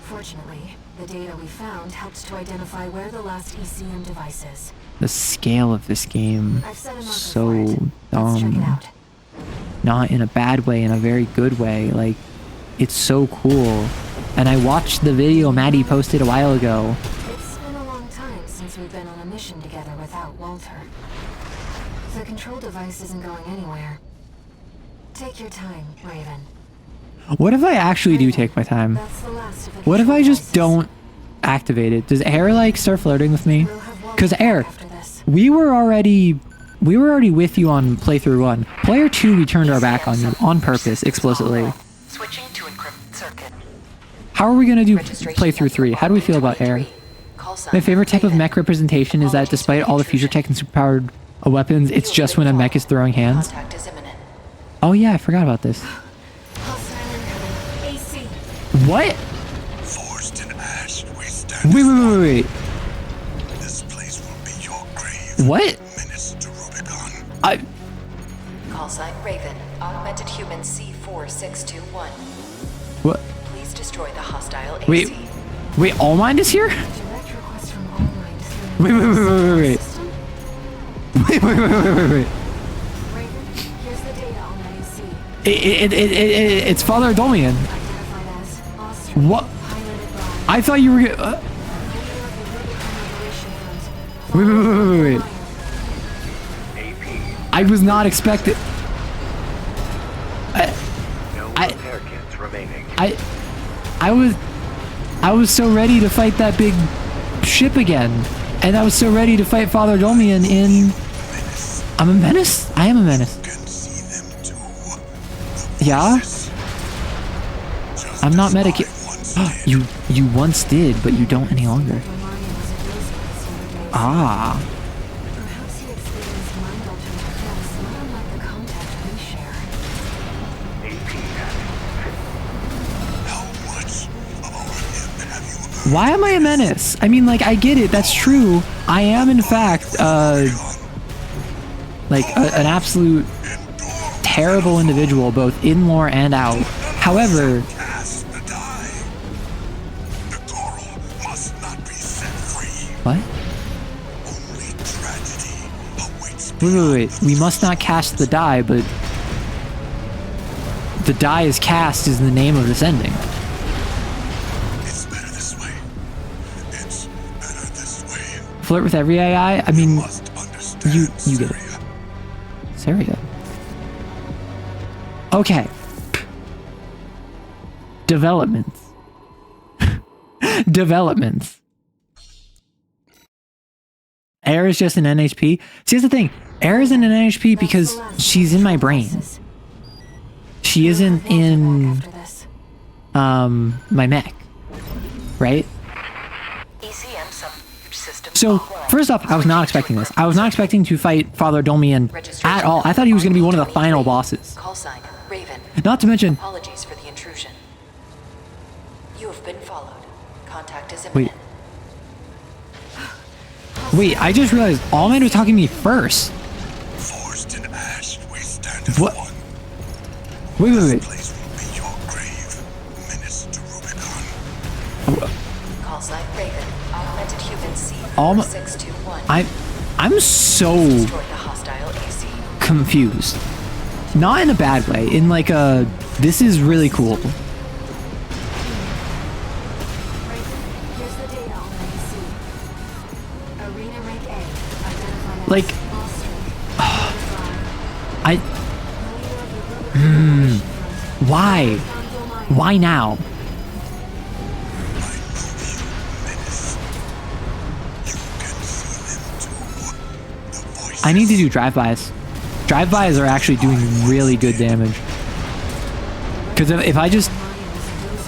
Fortunately, the data we found helped to identify where the last ECM device is. The scale of this game, I've set a marker for so it. Let's check it dumb. out. Not in a bad way, in a very good way. Like, it's so cool. And I watched the video Maddie posted a while ago. It's been a long time since we've been on a mission together without Walter. The control device isn't going anywhere. Take your time, Raven. What if I actually do take my time? That's the last of the What if control I just devices. don't activate it? Does Air like start flirting with me? We'll have Walter Because back Air, after this. we were already with you on playthrough 1. Player 2, we turned our back on you on purpose, explicitly. Switching to encrypted circuit. How are we gonna do Registration playthrough 3? How do we feel about Air? Call sign My favorite type of Raven. mech representation is that despite all the future tech and superpowered weapons, it's just when a mech is throwing hands. Contact is imminent. Oh yeah, I forgot about this. Hostile incoming. AC. What? Forged in ash, we stand. Wait. This place will be your grave. What? Menace to Rubicon. I... Call sign Raven. Augmented human C4621. What? Please destroy the hostile AC. Wait, All Mind is here? Direct request from All Mind through Wait. system. Wait. Raven, here's the data on the AC. It's Father Domian. Identified as Austria. What? Piloted by I thought you were leader of the Rubicon Liberation Front. Wait. I was not expecting... No I- repair kits remaining. I was so ready to fight that big ship again. And I was so ready to fight Father Domian in... I'm a menace? I am a menace. Can see them too. Yeah? Just I'm not as I medicated. once did. You once did, but you don't any longer. When Mario was at Rosebud's the other day. Ah. Perhaps he experienced mind-altering effects, not unlike the contact we share. How much of our him have you heard? Why am I a menace? I mean, like, I get it. That's true. I am, in fact, like, an absolute terrible individual, both in lore and out. However, Cast the die. The coral must not be set free. what? Only tragedy awaits Wait. We must not cast the die, but the die is cast is the name of this ending. It's better this way. It's better this way. Flirt with every AI? I mean, Must understand. you get it. Syria. Saria. Okay. Developments. Developments. Air is just an NHP. See, here's the thing. Air isn't an NHP because she's in my brain. She isn't in After this. my mech. Right? ECM subsystem. So, first off, I was not expecting this. I was not expecting to fight Father Domian at all. I thought he was going to be one of the final bosses. Call sign Raven. Not to mention, Apologies for the intrusion. You have been followed. Contact is Wait. imminent. wait, I just realized All Man was talking to me first. Forged in ash, we stand as What? one. Wait. This place will be your grave. Menace to Rubicon. Call sign Raven. Augmented human Alma- C4621. I'm so Destroy the hostile AC. confused. Not in a bad way, in like a, this is really cool. Like, why? Why now? I need to do drive-bys. Drive-bys are actually doing really good damage. Because if I just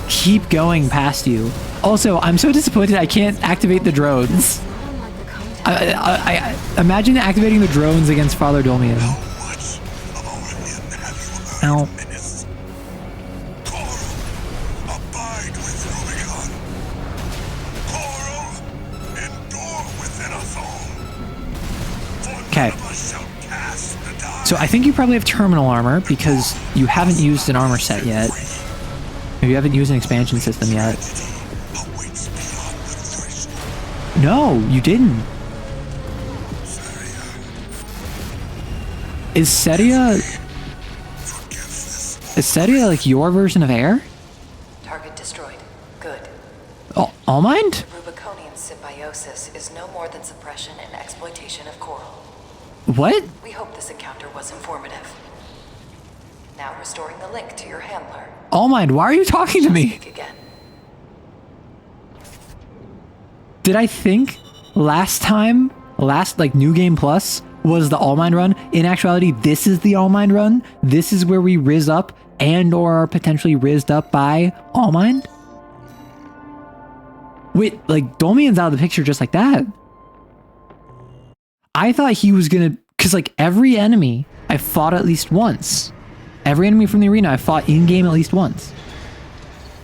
keep going past you. Also, I'm so disappointed I can't activate the drones. I imagine activating the drones against Father Domian. Ow. Okay. So I think you probably have terminal armor because you haven't used an armor set yet. Or you haven't used an expansion system yet. No, you didn't. Is Setia like your version of air? Target destroyed. Good. Oh, All Mind? Rubiconian symbiosis is no more than suppression and exploitation of coral. What? We hope this encounter was informative. Now restoring the link to your handler. All Mind, why are you talking to me? Speak again. Did I think last like New Game Plus was the All Mind run? In actuality, this is the All Mind run. This is where we rizz up and or are potentially rizzed up by All Mind. Wait, like Domian's out of the picture just like that. I thought he was gonna, cause like every enemy I fought at least once. Every enemy from the arena I fought in game at least once.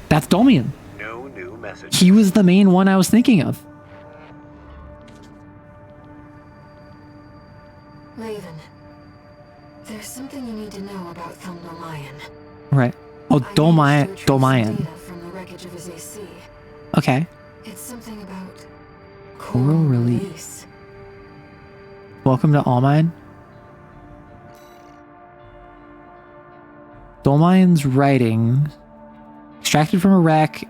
That's Domian. No new message. He was the main one I was thinking of. Raven, there's something you need to know about Thumdomayan. Right. Oh, Domian. Data from the wreckage of his AC. Okay. It's something about Coral release. Welcome to All Mine. Dolmine's writing. Extracted from a wreck.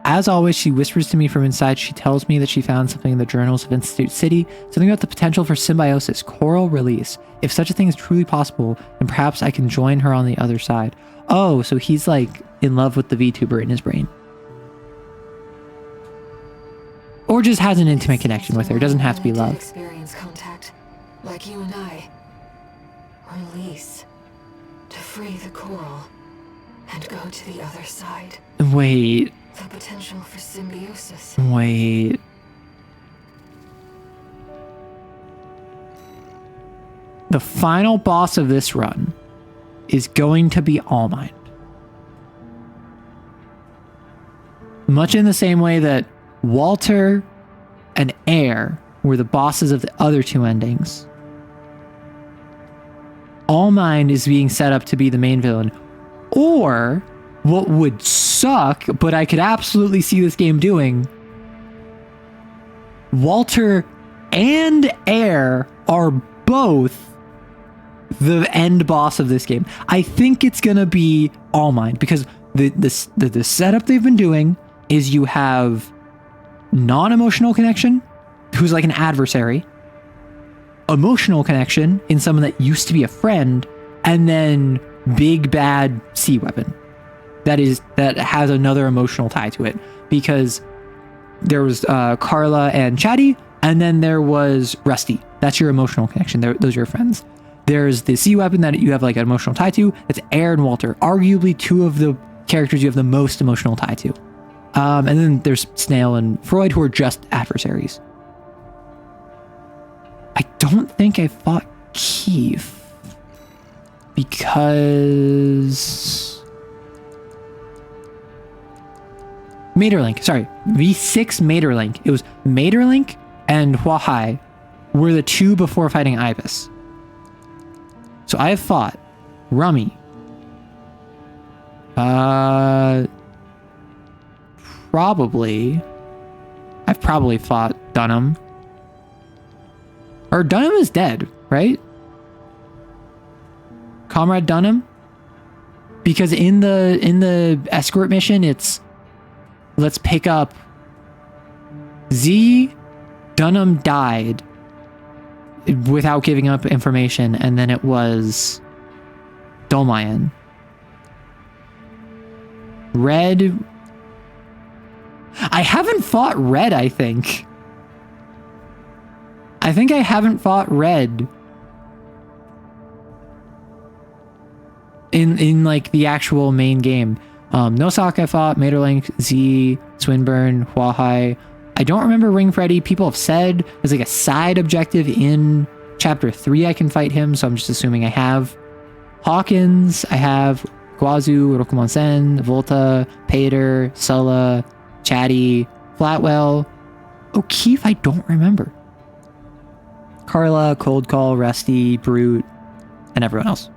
As always, she whispers to me from inside. She tells me that she found something in the journals of Institute City, something about the potential for symbiosis, coral release. If such a thing is truly possible, then perhaps I can join her on the other side. Oh, so he's like in love with the VTuber in his brain. Or just has an intimate connection with her. It doesn't have to be love. Experience contact, like you and I. Release. To free the coral. And go to the other side. Wait. The potential for symbiosis. Wait. The final boss of this run is going to be All Mind. Much in the same way that Walter and Air were the bosses of the other two endings. All Mind is being set up to be the main villain. Or, what would suck, but I could absolutely see this game doing, Walter and Air are both the end boss of this game. I think it's gonna be All Mind because the setup they've been doing is you have non-emotional connection, who's like an adversary, emotional connection in someone that used to be a friend, and then big bad sea weapon that has another emotional tie to it, because there was Carla and Chatty, and then there was Rusty. That's your emotional connection. Those are your friends. There's the sea weapon that you have like an emotional tie to. It's Air and Walter, arguably two of the characters you have the most emotional tie to. And then there's Snail and Freud, who are just adversaries. I don't think I fought Keith because Materlink, sorry, V6 Materlink. It was Materlink and Huahai were the two before fighting Ibis. So I have fought Rummy. I've probably fought Dunham. Or Dunham is dead, right? Comrade Dunham? Because in the escort mission, it's let's pick up Z, Dunham died. without giving up information, and then it was Dolmayan. Red. I haven't fought Red, I think. I haven't fought Red in like the actual main game. Nosok I fought, Materlink, Z, Swinburne, Huahai. I don't remember Ring Freddy. People have said there's like a side objective in chapter 3 I can fight him, so I'm just assuming I have. Hawkins, I have Guazu, Rokumon Sen, Volta, Pater, Sulla, Chatty, Flatwell. O'Keefe, I don't remember. Carla, Cold Call, Rusty, Brute, and everyone else.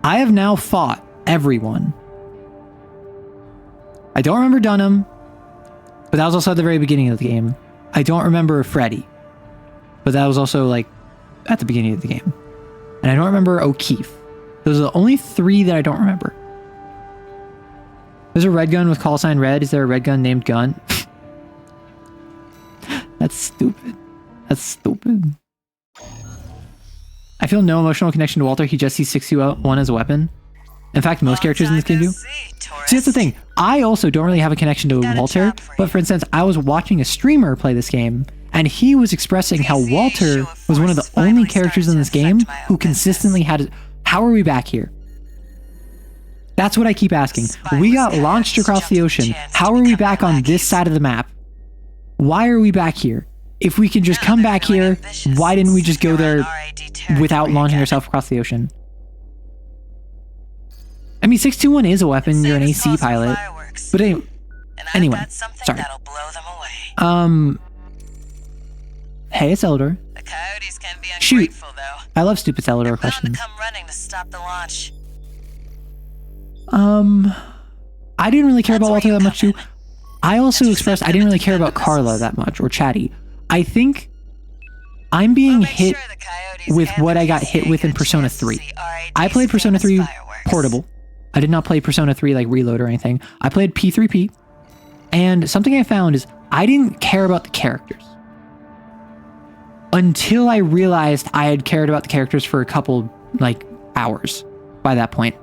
I have now fought everyone. I don't remember Dunham, but that was also at the very beginning of the game. I don't remember Freddy, but that was also like at the beginning of the game. And I don't remember O'Keefe. Those are the only 3 that I don't remember. There's a red gun with call sign red. Is there a red gun named Gun? That's stupid. That's stupid. I feel no emotional connection to Walter. He just sees 621 as a weapon. In fact, most characters in this game do. See, that's the thing. I also don't really have a connection to Walter, but for instance, I was watching a streamer play this game, and he was expressing how Walter was one of the only characters in this game who consistently had... How are we back here? That's what I keep asking. We got launched across the ocean. How are we back on this side of the map? Why are we back here? If we can just come back here, why didn't we just go there without launching ourselves across the ocean? I mean, 621 is a weapon. You're an AC pilot. But anyway, sorry. Hey, it's Eldor. Shoot. I love stupid Eldor questions. I didn't really care about Walter that much too. I also expressed I didn't really care about Carla that much, or Chatty. I think I'm being hit with what I got hit with in Persona 3. I played Persona 3 Portable. I did not play Persona 3 like Reload or anything. I played P3P, and something I found is I didn't care about the characters until I realized I had cared about the characters for a couple like hours by that point.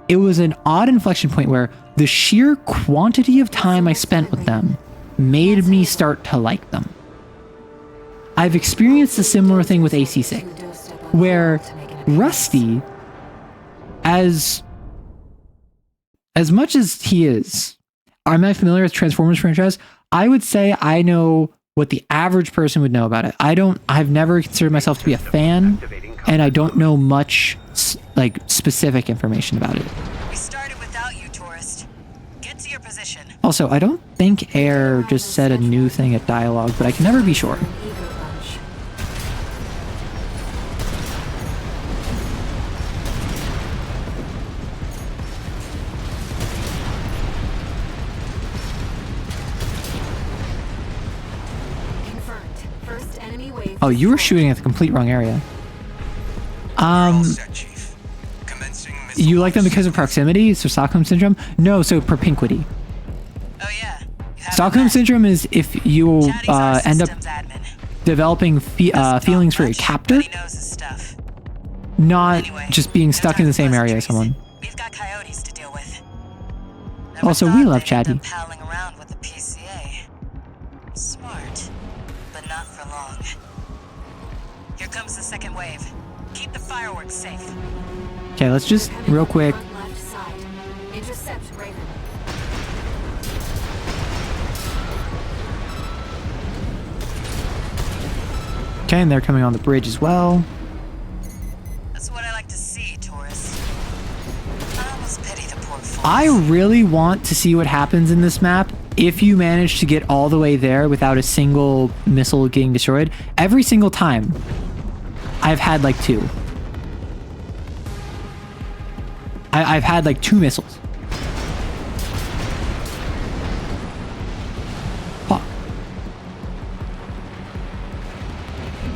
It was an odd inflection point where the sheer quantity of time I spent with them made me start to like them. I've experienced a similar thing with AC6, where Rusty, as much as he is, am I familiar with Transformers franchise? I would say I know what the average person would know about it. I've never considered myself to be a fan, and I don't know much like specific information about it. We started without you, tourist. Get to your position. Also, I don't think Air just said a new thing at dialogue, but I can never be sure. Oh, you were shooting at the complete wrong area. You like them because of proximity? So Stockholm Syndrome? No, so propinquity. Oh yeah. Stockholm Syndrome is if you end up developing feelings for a captor, not just being stuck in the same area as someone. We've got coyotes to deal with. Also, we love Chatty. Palling around with the PCA. Smart, but not for long. Here comes the second wave. Keep the fireworks safe. Okay, let's just real quick. Left side. Intercept Raven. Okay, and they're coming on the bridge as well. That's what I like to see, tourist. I almost pity the poor fools. I really want to see what happens in this map if you manage to get all the way there without a single missile getting destroyed. Every single time, I've had like 2. I've had like 2 missiles.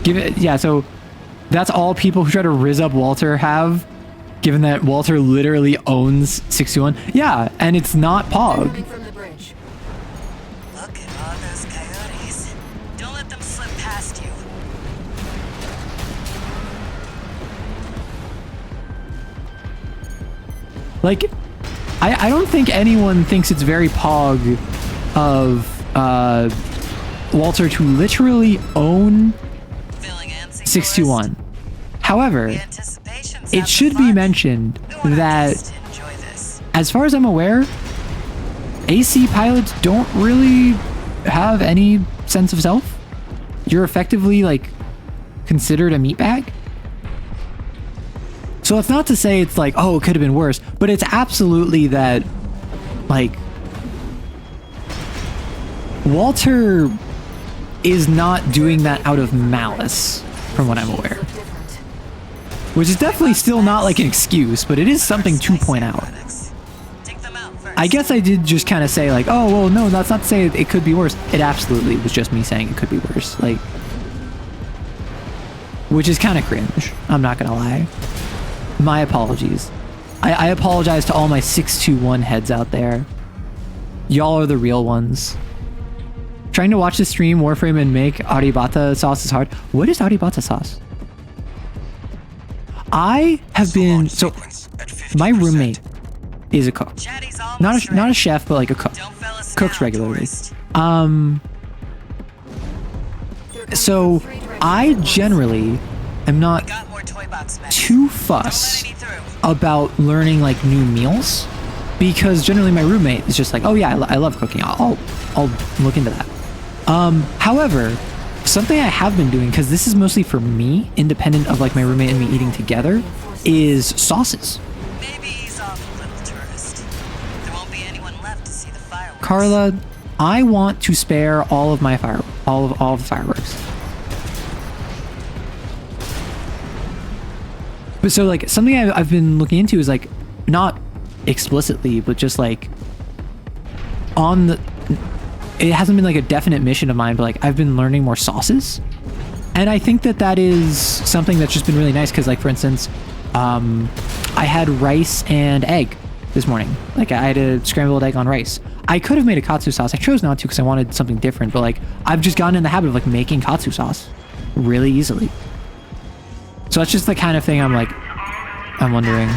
Give it, yeah, so that's all people who try to rizz up Walter have, given that Walter literally owns 621. Yeah, and it's not Pog. From the bridge. Look at all those coyotes. Don't let them slip past you. Like, I don't think anyone thinks it's very pog of Walter to literally own Feeling antsy, 621. However, The anticipation's it half the should be fun. mentioned We want our that, guests to enjoy this. as far as I'm aware, AC pilots don't really have any sense of self. You're effectively, like, considered a meatbag. So it's not to say it's like, oh, it could have been worse, but it's absolutely that, like, Walter is not doing that out of malice, from what I'm aware. Different. Which is definitely still not like an excuse, but it is something to point out. Products. Take them out first. I guess I did just kind of say like, oh, well, no, that's not to say it could be worse. It absolutely was just me saying it could be worse. Like, which is kind of cringe. I'm not going to lie. My apologies. I apologize to all my 621 heads out there. Y'all are the real ones. Trying to watch the stream Warframe and make arrabbiata sauce is hard. What is arrabbiata sauce? I have been, so my roommate is a cook. Chatty's almost Not a ready. chef, but like a cook. Don't fell us Cooks down, regularly. tourist. So I generally am not Got more toy box meds. too Don't fussed let any through. about learning like new meals, because generally my roommate is just like, oh yeah, I love cooking. I'll look into that. However, something I have been doing, because this is mostly for me, independent of like my roommate and me eating together, is sauces. Maybe ease off a little, tourist. There won't be anyone left to see the fireworks. Carla, I want to spare all of my all of the fireworks. But so like something I've been looking into is like, not explicitly, but just like on the, it hasn't been like a definite mission of mine, but like I've been learning more sauces. And I think that is something that's just been really nice, because like for instance, I had rice and egg this morning. Like I had a scrambled egg on rice. I could have made a katsu sauce. I chose not to because I wanted something different, but like I've just gotten in the habit of like making katsu sauce really easily. So that's just the kind of thing I'm wondering.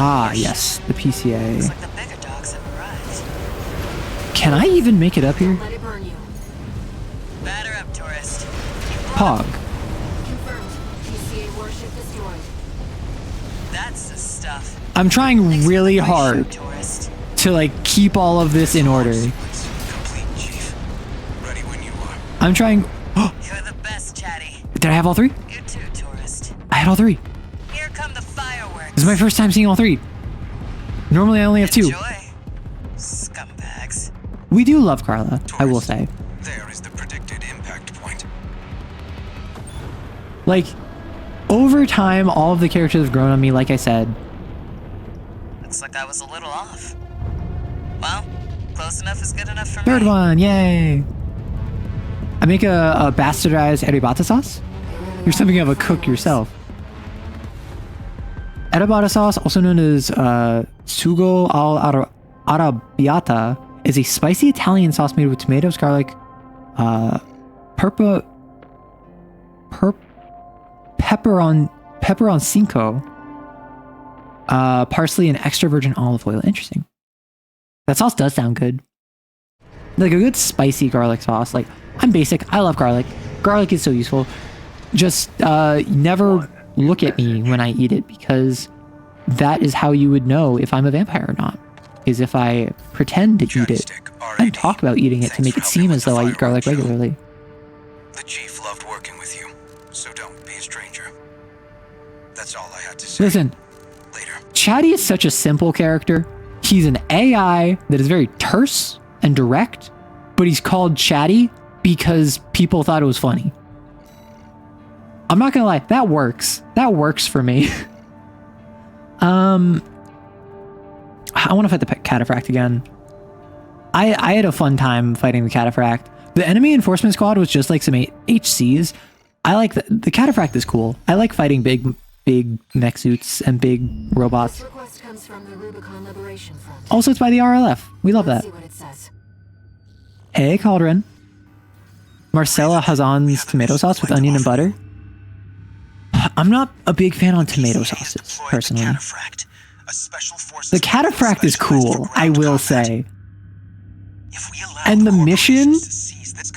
Ah, yes, the PCA. Looks like the bigger dogs have arrived. Can I even make it up here? Let it burn you. Batter up, tourist. Pog. Confirmed. PCA warship destroyed. That's the stuff. I'm trying Thanks for really the great hard show, tourist. to like keep all of this in order. Complete, Chief. Ready when you are. I'm trying. Oh, You're the best, Chatty. did I have all three? You too, tourist. I had all three. Here come the fireworks. This is my first time seeing all three. Normally I only have two. Enjoy, scumbags. We do love Carla, I will say. There is the predicted impact point. Like, over time, all of the characters have grown on me, like I said. Looks like I was a little off. Well, close enough is good enough for Third me. one, yay! I make a bastardized arrabbiata sauce? You're something of a cook yourself. Arrabbiata sauce, also known as sugo al arrabbiata, is a spicy Italian sauce made with tomatoes, garlic, pepperoncino, parsley, and extra virgin olive oil. Interesting. That sauce does sound good. Like a good spicy garlic sauce. Like, I'm basic. I love garlic. Garlic is so useful. Just never look at me when I eat it, because that is how you would know if I'm a vampire or not. Is if I pretend to eat it and talk about eating it to make it seem as though I eat garlic regularly. The Chief loved working with you, so don't be a stranger. That's all I had to say. Listen, Later. Chatty is such a simple character. He's an AI that is very terse and direct, but he's called Chatty because people thought it was funny. I'm not gonna lie, that works. That works for me. I want to fight the cataphract again. I had a fun time fighting the cataphract. The enemy enforcement squad was just like some HCs. I like the cataphract is cool. I like fighting big mech suits and big robots. This request comes from the Rubicon Liberation Front. Also, it's by the RLF. We love Let's that. see what it says. Hey, Calderin. Marcella Hazan's tomato sauce with onion and butter. I'm not a big fan on tomato sauces, personally. The cataphract is cool, I will say. And the mission,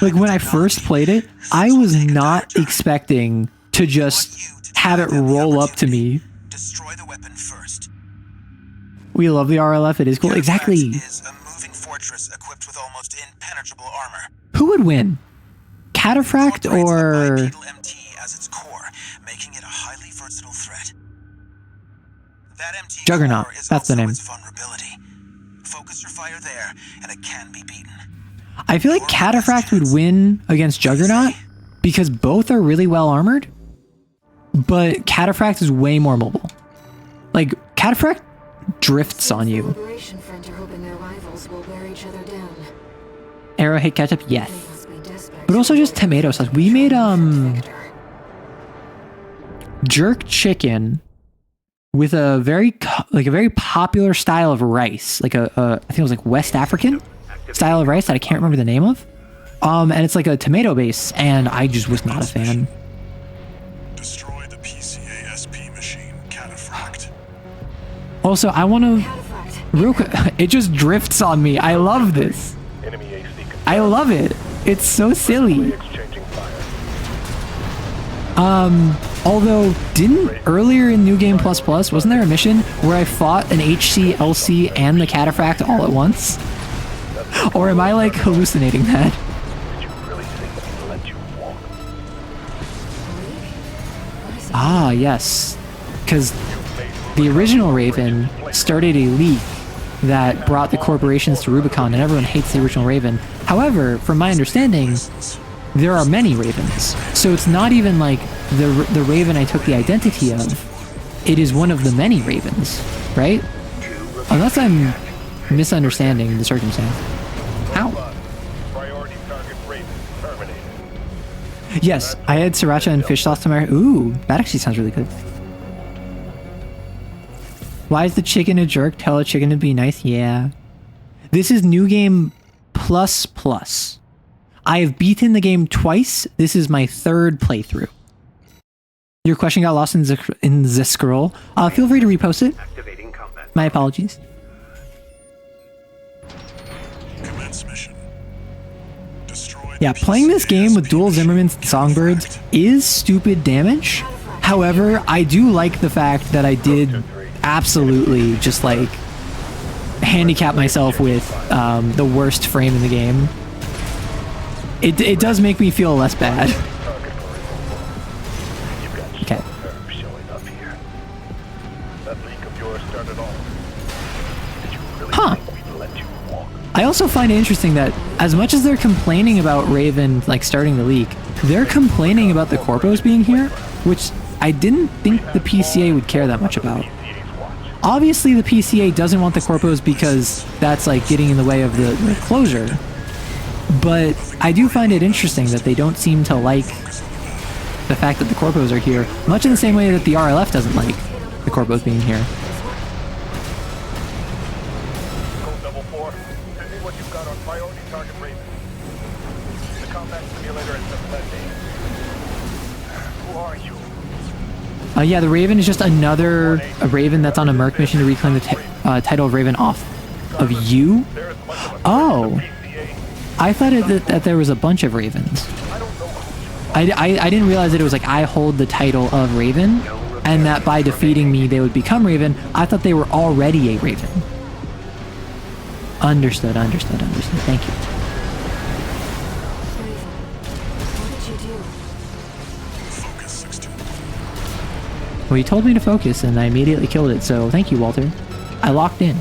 like when I first played it, I was not expecting to just have it roll up to me. Destroy the weapon first. We love the RLF, it is cool. Exactly. Is a moving fortress equipped with almost impenetrable armor. Who would win? Cataphract or... MT as its core, making it a highly versatile threat. That MT Juggernaut, core is that's the also name. its vulnerability. Focus your fire there, and it can be beaten. I feel like Cataphract would win against Juggernaut because both are really well armored, but Cataphract is way more mobile. Like, Cataphract drifts on you. Liberation Front are hoping their rivals will wear each other down. Arrow hit ketchup, yes. They must be desperate. But also just tomato sauce. We made Victor. jerk chicken with a very popular style of rice, like I think it was like West African style of rice that I can't remember the name of. And it's like a tomato base, and I just was not a fan. Destroy the PCA SP machine, Cataphract. Also, I want to Cataphract. real quick. It just drifts on me. I love this. Enemy AC I love it. It's so silly. exchanging fire. Although, didn't earlier in New Game Plus Plus, wasn't there a mission where I fought an HC, LC, and the Cataphract all at once? Or am I like hallucinating that? Did you really think we'd let you walk? Ah, yes. Because the original Raven started a leak that brought the corporations to Rubicon, and everyone hates the original Raven. However, from my understanding, there are many Ravens. So it's not even like the Raven I took the identity of. It is one of the many Ravens, right? Unless I'm misunderstanding the circumstance. Ow. Priority target Raven terminated. Yes, I had sriracha and fish sauce tomorrow. Ooh, that actually sounds really good. Why is the chicken a jerk? Tell a chicken to be nice. Yeah. This is New Game Plus Plus. I have beaten the game twice. This is my third playthrough. Your question got lost in the scroll. Feel free to repost it. Activating combat. My apologies. Commence mission. Destroy Yeah, playing this game with dual Zimmermans and Songbirds is stupid damage. However, I do like the fact that I did absolutely just like handicap myself with the worst frame in the game. It does make me feel less bad. Okay. showing up here. That leak of yours started all. Did you really Huh. think we'd let you walk? I also find it interesting that as much as they're complaining about Raven like starting the leak, they're complaining about the corpos being here, which I didn't think the PCA would care that much about. Obviously, the PCA doesn't want the corpos because that's like getting in the way of the closure. But I do find it interesting that they don't seem to like the fact that the corpos are here, much in the same way that the RLF doesn't like the corpos being here. Code Double 4, send me what you've got on priority target Raven. The combat simulator is suspending. Who are you? Yeah, the Raven is just a Raven that's on a Merc mission to reclaim the title of Raven off of you. There is much of a Oh, PCA. I thought that there was a bunch of Ravens. I didn't realize that it was like I hold the title of Raven, and that by defeating me they would become Raven. I thought they were already a Raven. Understood. Thank you. Raven, what did you do? Focus 16. Well, you told me to focus, and I immediately killed it. So thank you, Walter. I locked in.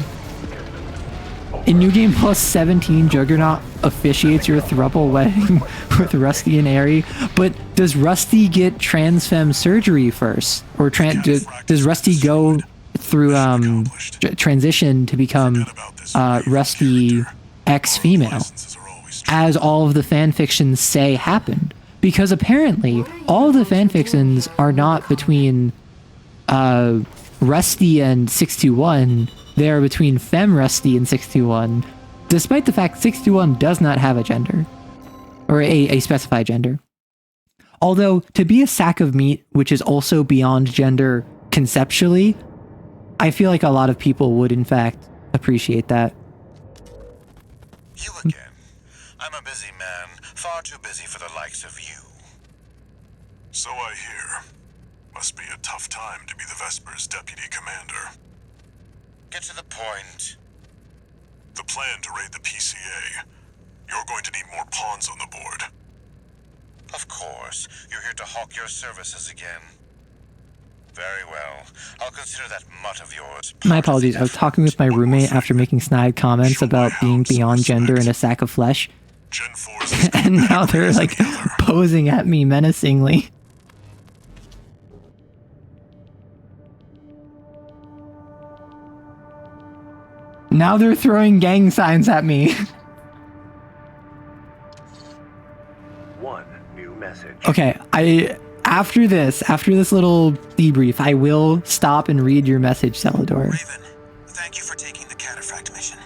In New Game Plus 17, Juggernaut officiates your throuple wedding with Rusty and Airy. But does Rusty get transfem surgery first, or does Rusty go through transition to become Rusty X female, as all of the fan fictions say happened? Because apparently all of the fan fictions are not between Rusty and 621. They are between Femme Rusty and 621, despite the fact 621 does not have a gender. or a specified gender. Although, to be a sack of meat, which is also beyond gender conceptually, I feel like a lot of people would, in fact, appreciate that. You again. I'm a busy man, far too busy for the likes of you. So I hear. Must be a tough time to be the Vesper's deputy commander. Get to the point. The plan to raid the PCA. You're going to need more pawns on the board. Of course. You're here to hawk your services again. Very well. I'll consider that mutt of yours. My apologies. I was talking with my roommate after making snide comments about being beyond gender and a sack of flesh. Gen 4's And now they're like posing at me menacingly. Now they're throwing gang signs at me. One new message. Okay, after this little debrief, I will stop and read your message, Celador. Raven, thank you for taking the cataphract mission.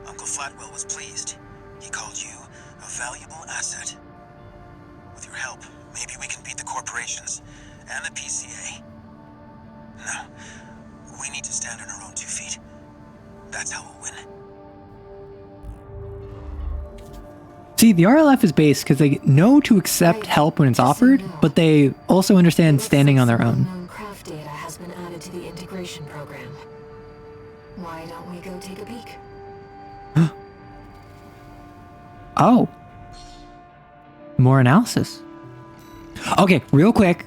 Uncle Flatwell was pleased. He called you a valuable asset. With your help, maybe we can beat the corporations and the PCA. No, we need to stand on our own 2 feet. That's how we'll win. See, the RLF is based because they know to accept help when it's offered, but they also understand standing on their own. Unknown craft data has been added to the integration program. Why don't we go take a peek? Oh. More analysis. Okay, real quick.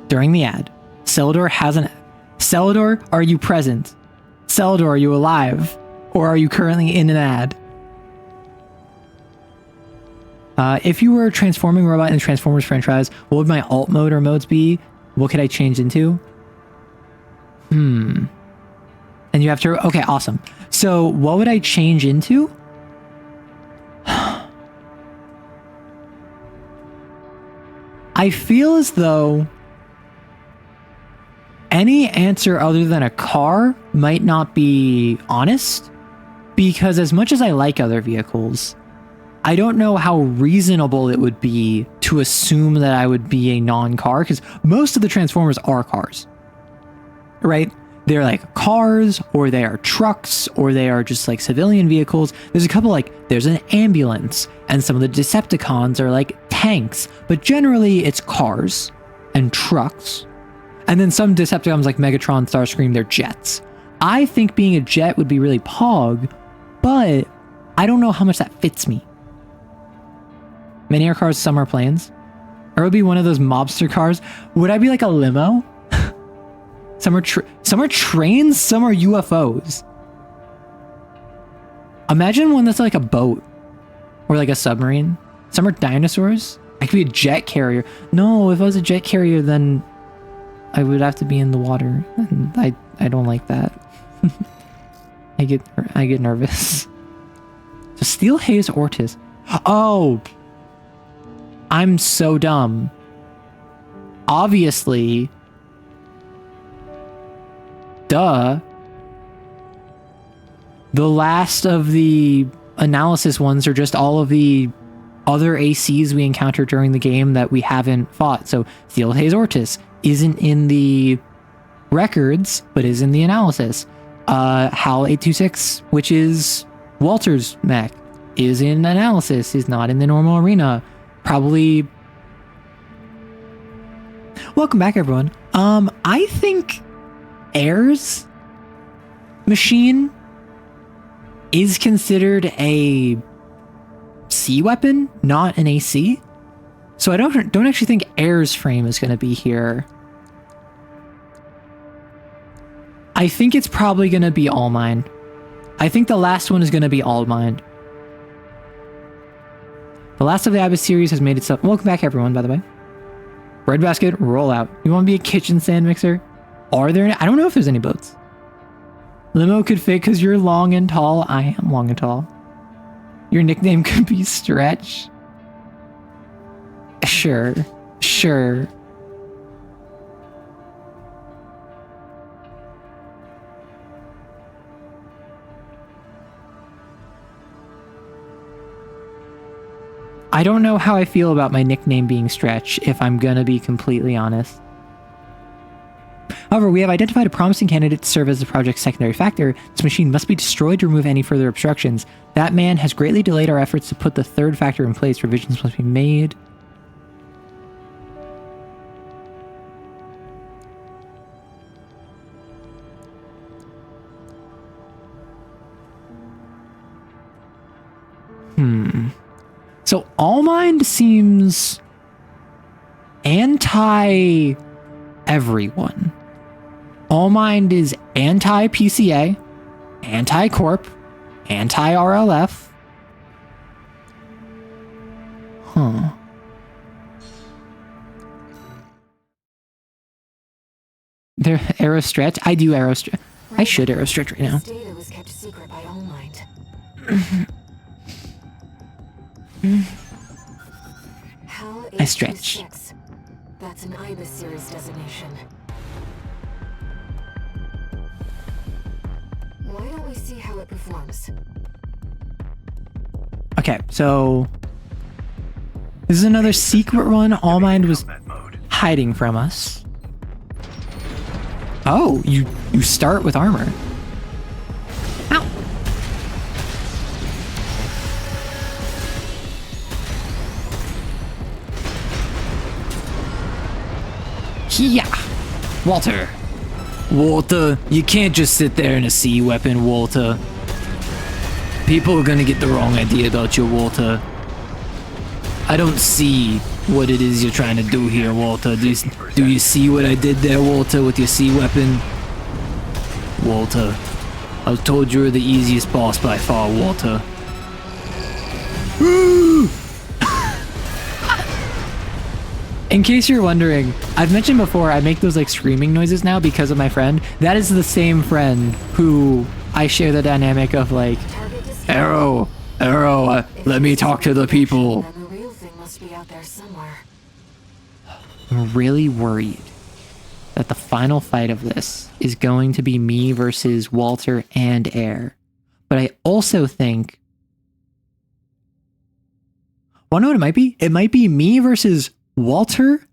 During the ad, Celador has an... Celador, are you present? Celador, are you alive? Or are you currently in an ad? If you were a transforming robot in the Transformers franchise, what would my alt mode or modes be? What could I change into? And you have to... Okay, awesome. So what would I change into? I feel as though any answer other than a car might not be honest, because as much as I like other vehicles, I don't know how reasonable it would be to assume that I would be a non-car, because most of the Transformers are cars, right? They're like cars, or they are trucks, or they are just like civilian vehicles. There's a couple, like there's an ambulance, and some of the Decepticons are like tanks, but generally it's cars and trucks. And then some Decepticons like Megatron, Starscream, they're jets. I think being a jet would be really pog, but I don't know how much that fits me. Many are cars, some are planes. Or it would be one of those mobster cars. Would I be like a limo? Some are trains, some are UFOs. Imagine one that's like a boat or like a submarine. Some are dinosaurs. I could be a jet carrier. No, if I was a jet carrier, then I would have to be in the water, and I don't like that. I get nervous. So Steel Haze Ortiz. Oh, I'm so dumb. Obviously, duh. The last of the analysis ones are just all of the other ACs we encountered during the game that we haven't fought. So Steel Haze Ortiz isn't in the records, but is in the analysis. HAL 826, which is Walter's mech, is in analysis, is not in the normal arena. Probably. Welcome back, everyone. I think Air's machine is considered a C weapon, not an AC. So I don't actually think Air's frame is going to be here. I think it's probably going to be all mine. I think the last one is going to be all mine. The last of the Abyss series has made itself... Welcome back, everyone, by the way. Breadbasket, roll out. You want to be a kitchen sand mixer? Are there any... I don't know if there's any boats. Limo could fit because you're long and tall. I am long and tall. Your nickname could be Stretch. Sure. I don't know how I feel about my nickname being Stretch, if I'm gonna be completely honest. However, we have identified a promising candidate to serve as the project's secondary factor. This machine must be destroyed to remove any further obstructions. That man has greatly delayed our efforts to put the third factor in place. Revisions must be made. So Allmind seems anti-everyone. Allmind is anti-PCA, anti-Corp, anti-RLF. Huh. They're arrow stretch. I do arrow stretch. I should arrow stretch right now. This data was kept secret by All Might. HAL I stretch. 826. That's an IBIS series designation. Why don't we see how it performs? Okay, so this is another secret one Allmind was hiding from us. Oh, you start with armor. Ow. Yeah. Walter. Walter, you can't just sit there in a sea weapon, Walter. People are gonna get the wrong idea about you, Walter. I don't see what it is you're trying to do here, Walter. Do you see what I did there, Walter, with your sea weapon? Walter, I was told you were the easiest boss by far, Walter. In case you're wondering, I've mentioned before I make those like screaming noises now because of my friend. That is the same friend who I share the dynamic of like, Arrow, let me talk to the people. Then the real thing must be out there somewhere. I'm really worried that the final fight of this is going to be me versus Walter and Air. But I also think, well, know what it might be? It might be me versus Walter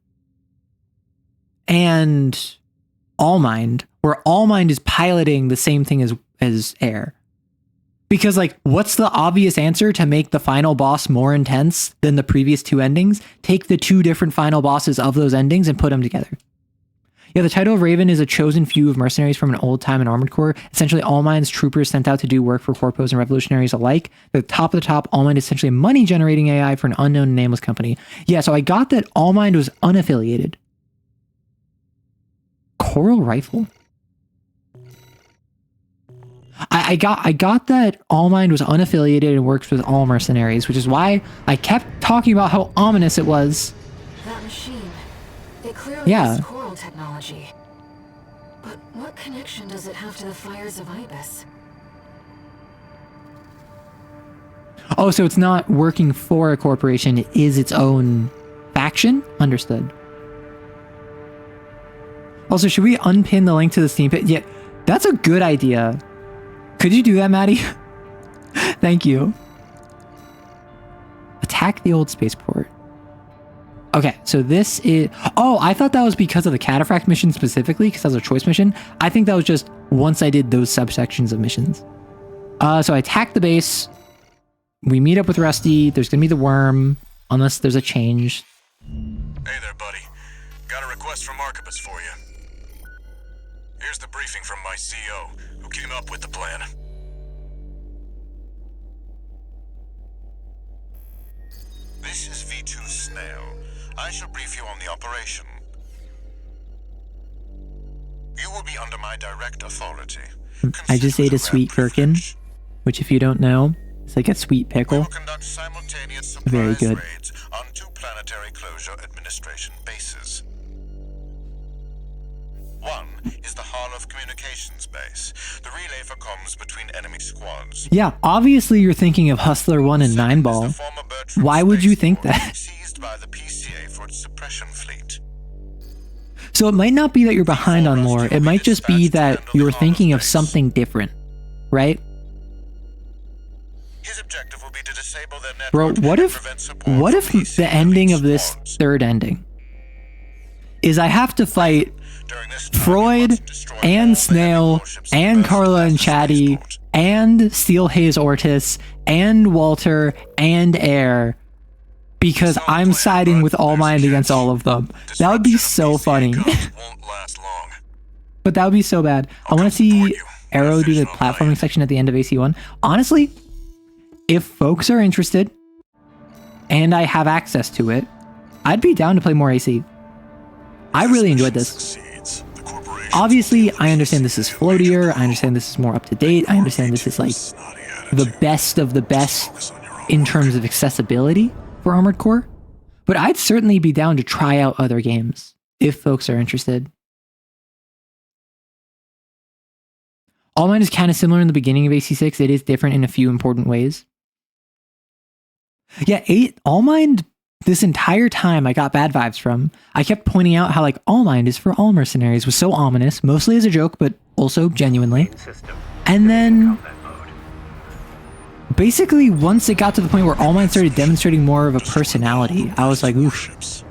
and Allmind, where Allmind is piloting the same thing as Air. Because, like, what's the obvious answer to make the final boss more intense than the previous two endings? Take the two different final bosses of those endings and put them together. Yeah, the title of Raven is a chosen few of mercenaries from an old time in Armored Corps. Essentially, Allmind's troopers sent out to do work for corpos and revolutionaries alike. The top of the top, Allmind is essentially a money-generating AI for an unknown and nameless company. Yeah, so I got that Allmind was unaffiliated. Coral Rifle? I got that Allmind was unaffiliated and works with all mercenaries, which is why I kept talking about how ominous it was. That machine, it clearly has coral technology. But what connection does it have to the fires of Ibis? Oh, so it's not working for a corporation, it is its own faction? Understood. Also, should we unpin the link to the Steam pit? Yeah, that's a good idea. Could you do that, Maddie? Thank you. Attack the old spaceport. Okay, so this is... Oh, I thought that was because of the Cataphract mission specifically, because that was a choice mission. I think that was just once I did those subsections of missions. So I attack the base. We meet up with Rusty. There's going to be the worm, unless there's a change. Hey there, buddy. Got a request from Archibus for you. Here's the briefing from my CO, who came up with the plan. This is V2 Snail. I shall brief you on the operation. You will be under my direct authority. I just ate a sweet gherkin, which if you don't know, it's like a sweet pickle. We will conduct simultaneous surprise Very good. raids on 2 planetary closure administration bases. One is the Hall of Communications base, the relay for comms between enemy squads. Yeah, obviously you're thinking of Hustler 1 and 9 Ball. Why would you think that? Seized by the PCA for its suppression fleet. So it might not be that you're behind on lore, it might just be that you're thinking of something different, right? His objective will be to disable their network Bro, what and if prevent support what from if PC the ending of elite this swarms. third ending is I have to fight During this time, you Freud must destroy all and the Snail enemy warships and and vessels Carla at and the Chatty spaceport. and Steel Hayes Ortis and Walter and Air because I'm siding with All Mind against all of them. That would be so funny. Won't last long. But that would be so bad. I want to see Arrow do the platforming section at the end of AC1. Honestly, if folks are interested and I have access to it, I'd be down to play more AC. I really enjoyed this. Succeeds, the corporations Obviously, will be I understand this is floatier. I understand this is more up to date. I understand this is like snotty the attitude. best of the best Focus on your own in work. terms of accessibility for Armored Core. But I'd certainly be down to try out other games if folks are interested. All Mine is kind of similar in the beginning of AC6. It is different in a few important ways. Yeah, All Mind, this entire time I got bad vibes from. I kept pointing out how like All Mind is for all mercenaries was so ominous, mostly as a joke, but also genuinely. System. And then Combat mode. basically once it got to the point where All Might started demonstrating more of a personality, I was like, oof. Warships.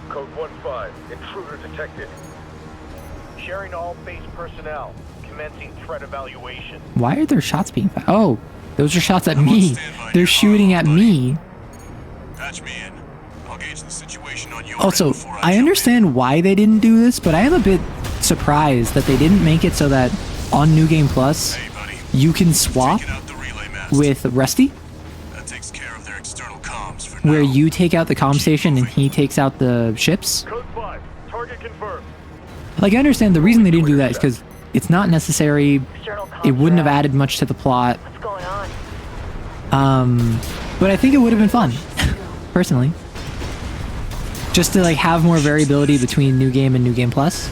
Code 1-5. Intruder detected. Sharing all base personnel. Commencing threat evaluation. Why are there shots being fired? Oh, those are shots at me. They're shooting at me. Patch me in. I'll gauge the situation on your Also, end before I jump understand why they didn't do this, but I am a bit surprised that they didn't make it so that on New Game Plus, in. Hey, buddy. you can swap Taking out the relay mast. with Rusty, That takes care of their external comms for where now. you take out the comm station and he takes out the ships. Code 5. Target confirmed. Like, I understand the reason they didn't do that is because it's not necessary. It wouldn't have added much to the plot. What's going on? But I think it would have been fun, personally. Just to like have more variability between New Game and New Game Plus.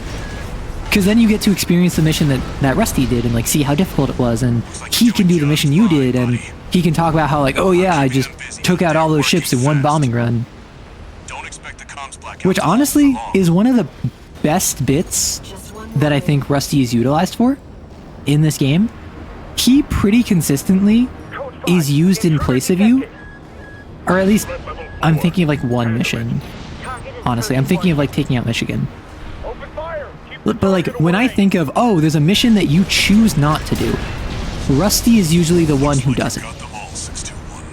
Because then you get to experience the mission that Rusty did and like see how difficult it was, and he can do the mission you did, and he can talk about how like, oh yeah, I just took out all those ships in one bombing run. Don't expect the comms blackout Which to last honestly for long. is one of the best bits Just one that I more. think Rusty is utilized for in this game. He pretty consistently Code 5. is used in Intruder place of you, detected. or at least Threat level I'm 4. thinking of like one mission. Target is Honestly, I'm thinking of like taking out Michigan. Open fire. Keep the But like target when I away. think of, oh, there's a mission that you choose not to do, Rusty is usually the one who does it. Got them all, 621.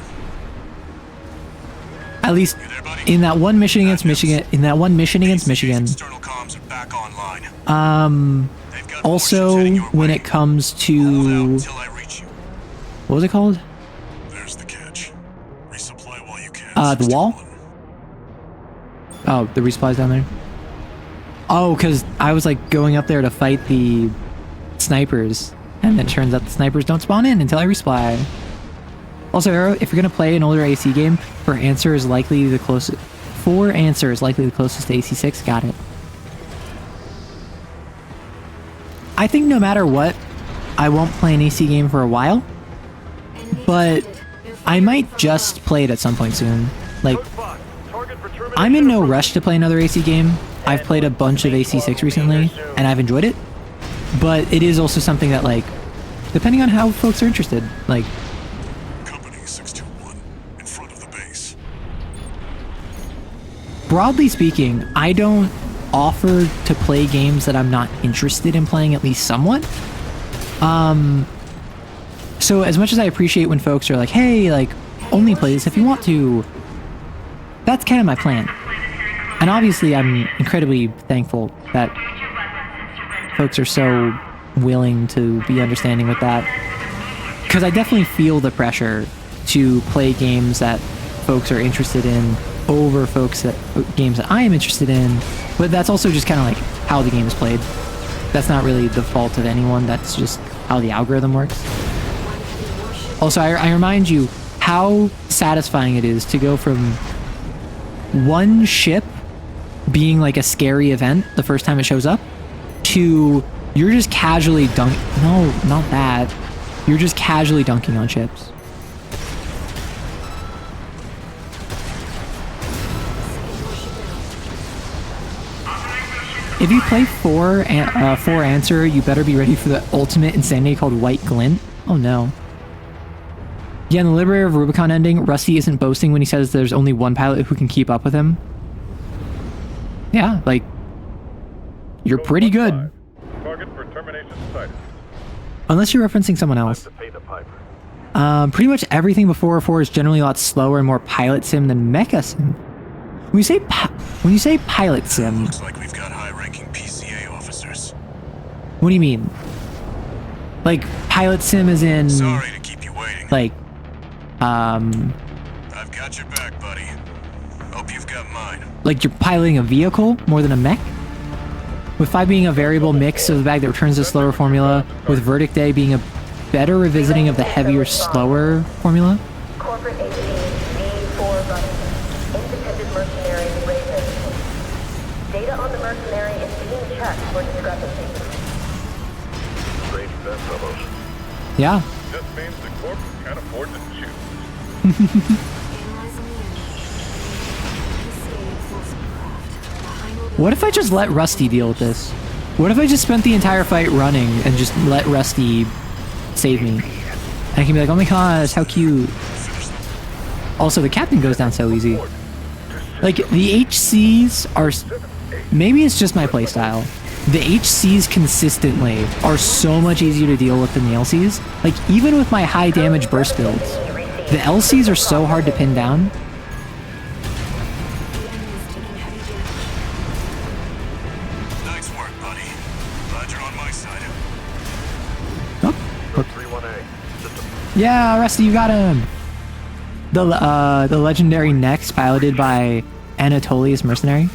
At least You there, buddy? in that one mission against Michigan. In that one mission against Michigan. External comms are back online. They've got Also, warships heading your when way. it comes Hold out to until I reach you. what was it called? There's the catch. Resupply while you can. The wall? 621. Oh, the resupply's down there. Oh, because I was like going up there to fight the snipers, and then it turns out the snipers don't spawn in until I resupply. Also, Arrow, if you're gonna play an older AC game, for answer is likely the closest. For answer is likely the closest to AC6. Got it. I think no matter what, I won't play an AC game for a while, but I might just play it at some point soon. Like, Code 5. Target for termination I'm in no approved. rush to play another AC game. I've played a bunch of AC6 recently, and I've enjoyed it. But it is also something that, like, depending on how folks are interested, like, Company 621. In front of the base. broadly speaking, I don't offer to play games that I'm not interested in playing at least somewhat. So as much as I appreciate when folks are like, hey, like, only play this if you want to, that's kind of my plan. And obviously I'm incredibly thankful that folks are so willing to be understanding with that. Because I definitely feel the pressure to play games that folks are interested in over games that I am interested in, but that's also just kind of like how the game is played. That's not really the fault of anyone, that's just how the algorithm works. Also, I remind you how satisfying it is to go from one ship being like a scary event the first time it shows up to you're just casually no, not that. You're just casually dunking on ships. If you play for answer, you better be ready for the ultimate insanity called White Glint. Oh no. Yeah, in the Liberator of Rubicon ending, Rusty isn't boasting when he says there's only one pilot who can keep up with him. Yeah, like, you're pretty good. Target for termination sighted. Unless you're referencing someone else. To pay the piper. Pretty much everything before 4 is generally a lot slower and more pilot sim than mecha sim. When you say pilot sim, Looks like we've got high-ranking PCA officers. what do you mean? Like pilot sim is in Sorry to keep you waiting. like I've got your back, buddy. Hope you've got mine. like you're piloting a vehicle more than a mech? With 5 being a variable mix of the bag that returns the slower formula, with Verdict Day being a better revisiting of the heavier, slower formula? Corporate AG D4 running. Independent mercenary Raven. Data on the mercenary is being checked for discrepancies. Strange bedfellows. Yeah. This means the Corp can't afford to choose. Analyzing the enemy. PCA force craft. Behind all the What if I just let Rusty deal with this? What if I just spent the entire fight running and just let Rusty save me? And I can be like, oh my gosh, how cute. Also, the captain goes down so easy. Like, the HCs are... Maybe it's just my playstyle. The HCs consistently are so much easier to deal with than the LCs. Like, even with my high damage burst builds, the LCs are so hard to pin down. enemy is taking heavy damage. Nice work, buddy. Glad you're on my side. Oh, 31A. System. yeah, Rusty, you got him. The legendary Nex piloted by Anatolius Mercenary.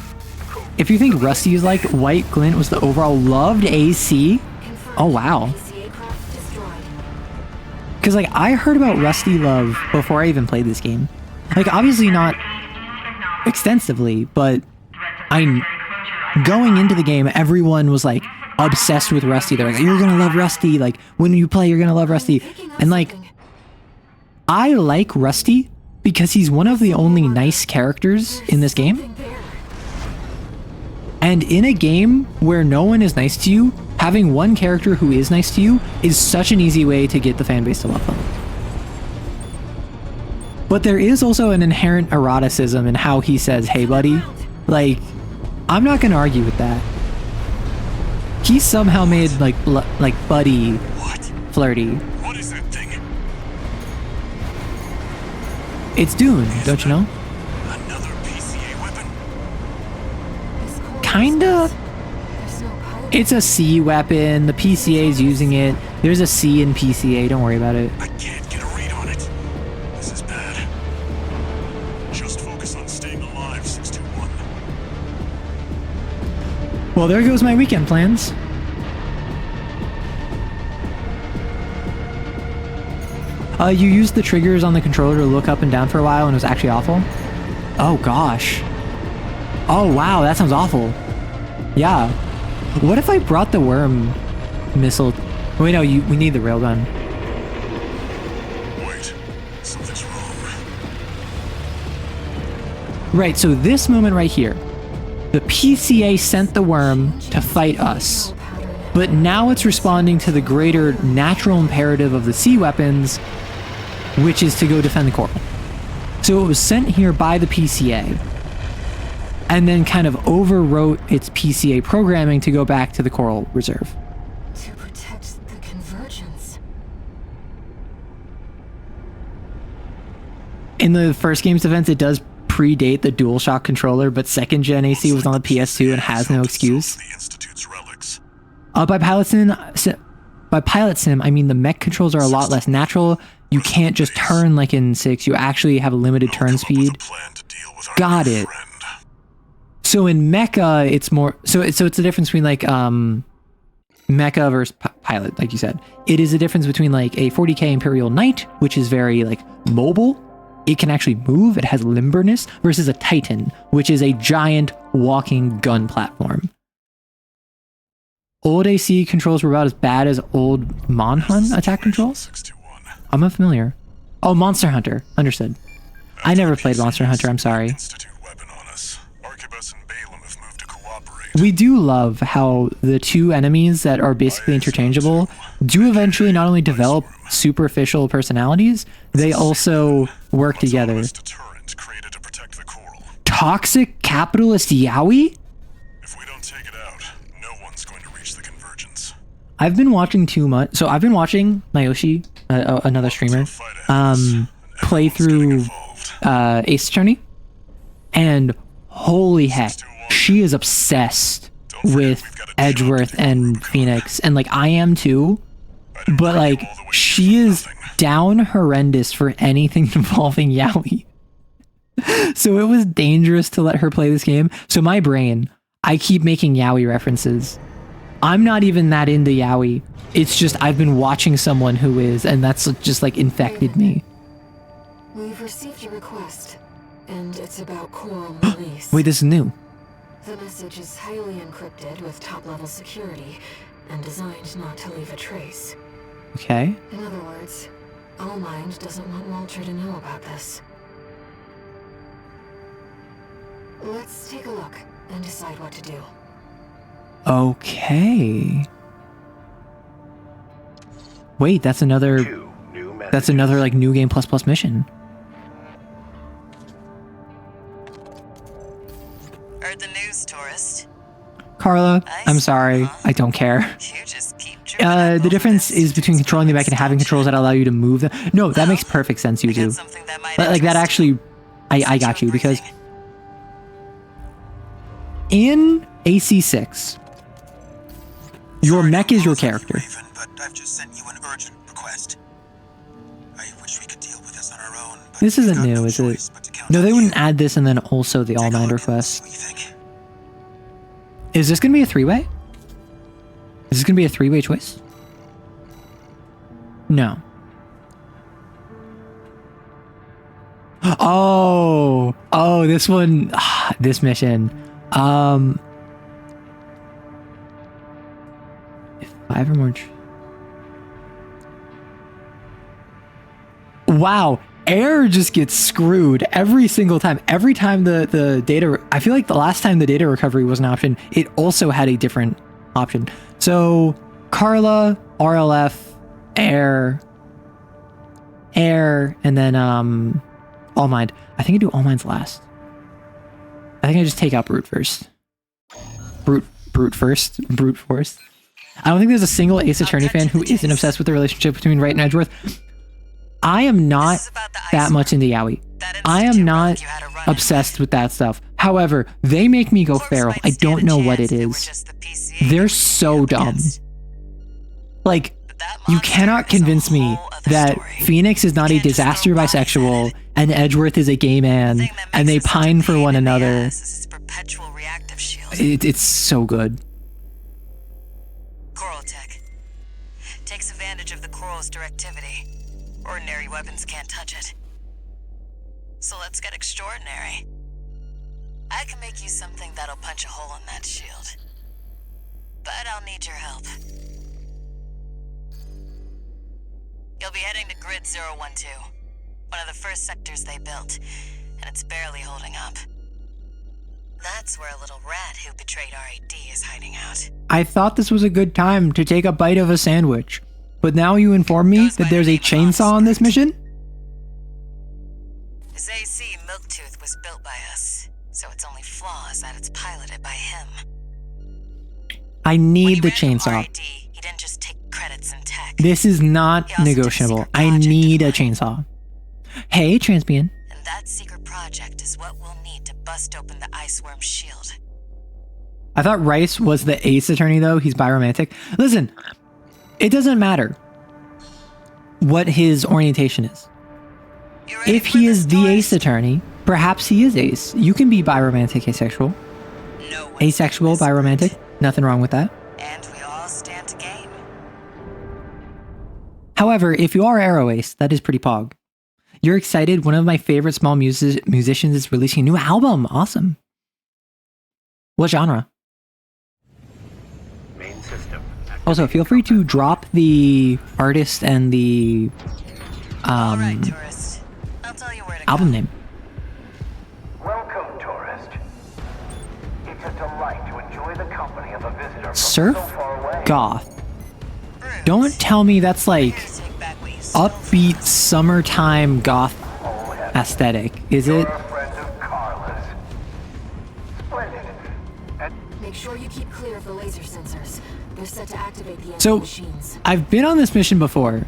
If you think Rusty is like White Glint was the overall loved AC, Confirmed. oh wow. PCA craft destroyed. Because like I heard about Rusty love before I even played this game. Like obviously not extensively, but going into the game, everyone was like obsessed with Rusty. They're like, you're gonna love Rusty. Like when you play, you're gonna love Rusty. Picking up And like something. I like Rusty because he's one of the only nice characters in this game. Something there. And in a game where no one is nice to you, having one character who is nice to you is such an easy way to get the fan base to love them. But there is also an inherent eroticism in how he says, hey buddy. Like, I'm not gonna argue with that. He somehow made like buddy What? flirty. What is that thing? It's Dune, don't you know? Another PCA weapon? This core Kinda. is- There's no pilot. It's a C weapon. The PCA is using it. There's a C in PCA. Don't worry about it. I can't get a read on it. This is bad. Just focus on staying alive, 621. Well, there goes my weekend plans. You used the triggers on the controller to look up and down for a while and it was actually awful? Oh gosh. Oh wow, that sounds awful. Yeah. What if I brought the worm missile? Wait, no, we need the railgun. Wait, something's wrong. Right, so this moment right here, the PCA sent the worm to fight us. But now it's responding to the greater natural imperative of the C weapons, which is to go defend the coral. So it was sent here by the PCA, and then kind of overwrote its PCA programming to go back to the coral reserve. To protect the convergence. In the first game's defense, it does predate the DualShock controller, but second gen AC was on the PS2 and has no excuse. The Institute's relics. By pilot sim, I mean the mech controls are a lot less natural. You can't just turn like in 6. You actually have a limited turn Come up with speed. a plan to deal with our Got new it. friend. So in mecha, it's more so it's the difference between like mecha versus pilot, like you said. It is a difference between like a 40k Imperial Knight, which is very like mobile. It can actually move. It has limberness versus a Titan, which is a giant walking gun platform. Old AC controls were about as bad as old Monhun attack controls. 621. I'm unfamiliar. Oh, Monster Hunter. Understood. I never played Monster Hunter, I'm sorry. Institute weapon on us. Arquebus and Balaam have moved to cooperate. We do love how the two enemies that are basically interchangeable do eventually not only develop superficial personalities, they also work together. Deterrent created to protect the coral. Toxic capitalist yaoi? If we don't take it out, no one's going to reach the convergence. I've been watching too much. So I've been watching Nayoshi, another streamer, play through Ace Attorney, and holy heck, she is obsessed with Edgeworth and Phoenix, and like I am too, but like she is down horrendous for anything involving yaoi. So it was dangerous to let her play this game. So my brain, I keep making yaoi references. I'm not even that into yaoi. It's just I've been watching someone who is, and that's just like infected me. We've received your request, and it's about coral release. Wait, this is new. The message is highly encrypted with top-level security and designed not to leave a trace. Okay. In other words, Allmind doesn't want Walter to know about this. Let's take a look and decide what to do. Okay. Wait, that's another like new game plus mission. Heard the news, tourist. Carla, I'm sorry. I don't care. You just keep The difference is between controlling the mech and having controls that allow you to move them. No, that makes perfect sense, you do. Like that actually, I got you, because in AC6, your mech is your character. Raven, but I've just sent you an urgent request. I wish we could deal with this on our own. But This we've isn't got new, no is it? choice but to count No, on they you. wouldn't add this and then also the Take a Allmind look and see request. what you think. Is this going to be a three-way? Is this going to be a three-way choice? No. Oh, this one, this mission. If 5 or more. Wow, air just gets screwed every single time. Every time the data, I feel like the last time the data recovery was an option, it also had a different option. So Carla, RLF, air, and then Allmind. I think I do Allmind's last. I think I just take out brute first. Brute first. Brute force. I don't think there's a single Ace Attorney fan who isn't obsessed with the relationship between Wright and Edgeworth. I am not that much into yaoi. I am not obsessed with that stuff. However, they make me go feral. I don't know what it is. They're so dumb. Like, you cannot convince me that Phoenix is not a disaster bisexual and Edgeworth is a gay man and they pine for one another. It's so good. Coral tech takes advantage of the coral's directivity. Ordinary weapons can't touch it. So let's get extraordinary. I can make you something that'll punch a hole in that shield. But I'll need your help. You'll be heading to Grid 012, one of the first sectors they built, and it's barely holding up. That's where a little rat who betrayed RAD is hiding out. I thought this was a good time to take a bite of a sandwich, but now you inform me that there's a chainsaw on this mission? His AC Milktooth was built by us, so its only flaw is that it's piloted by him. I When need he the ran from chainsaw. RAD, he didn't just take credits in tech. This is not He also did a negotiable. secret I project need a of mine. chainsaw. Hey, Transpian. And that secret project is what we'll need to bust open the Iceworm's shield. I thought Rice was the Ace Attorney, though. He's biromantic. Listen, it doesn't matter what his orientation is. You ready If for he this, is the boys? Ace Attorney, perhaps he is Ace. You can be biromantic asexual. No one's Asexual, whispered, biromantic. Nothing wrong with that. And we all stand to gain. However, if you are Arrow Ace, that is pretty pog. You're excited. One of my favorite small musicians is releasing a new album. Awesome. What genre? Main system. Also, feel free to drop the artist and the All right, tourist. I'll tell you where to album go. name. Welcome, tourist. It's a delight to enjoy the company of a visitor from Surf so far away. Goth. Don't tell me that's like Take back what you stole. upbeat summertime goth aesthetic, is it? Make sure you keep clear of the laser sensors. They're set to activate the enemy So machines. I've been on this mission before.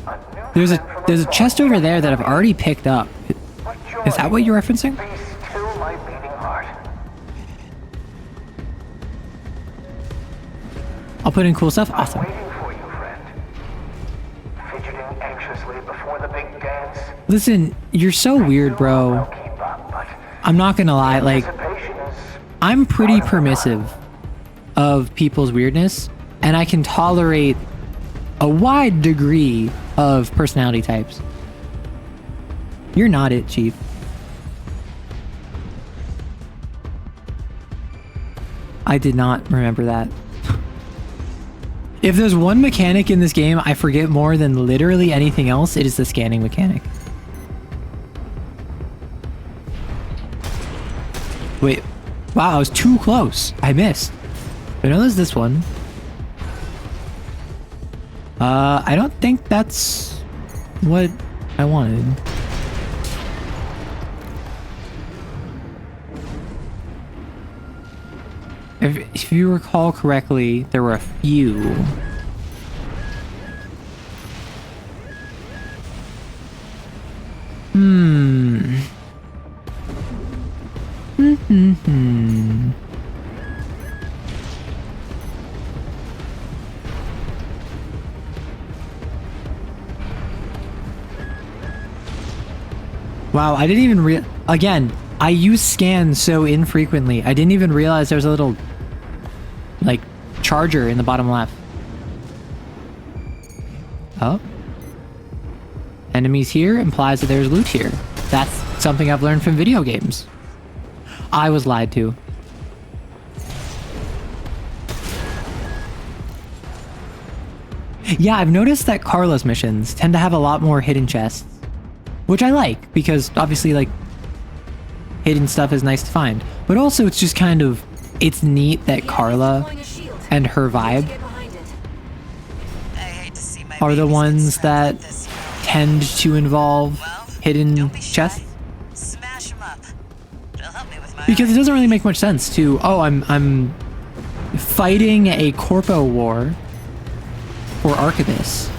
There's a chest over there that I've already picked up. Is that what you're referencing? I'll put in cool stuff. Awesome. Listen, you're so weird, bro. I'm not gonna lie, like, I'm pretty permissive of people's weirdness, and I can tolerate a wide degree of personality types. You're not it, Chief. I did not remember that. If there's one mechanic in this game I forget more than literally anything else, it is the scanning mechanic. Wait, wow, I was too close. I missed. I know there's this one. I don't think that's what I wanted. If you recall correctly, there were a few. Wow, I didn't even again, I use scan so infrequently. I didn't even realize there was a little, like, charger in the bottom left. Oh. Enemies here implies that there's loot here. That's something I've learned from video games. I was lied to. Yeah, I've noticed that Carla's missions tend to have a lot more hidden chests. Which I like, because obviously, like, hidden stuff is nice to find. But also, it's just kind of, it's neat that Carla and her vibe I hate to see my are the babies ones get that like this. tend to involve Well, hidden don't be shy. chests. Smash 'em up. It'll help me with my Because it art. doesn't really make much sense to, oh, I'm fighting a corpo war for Archibus.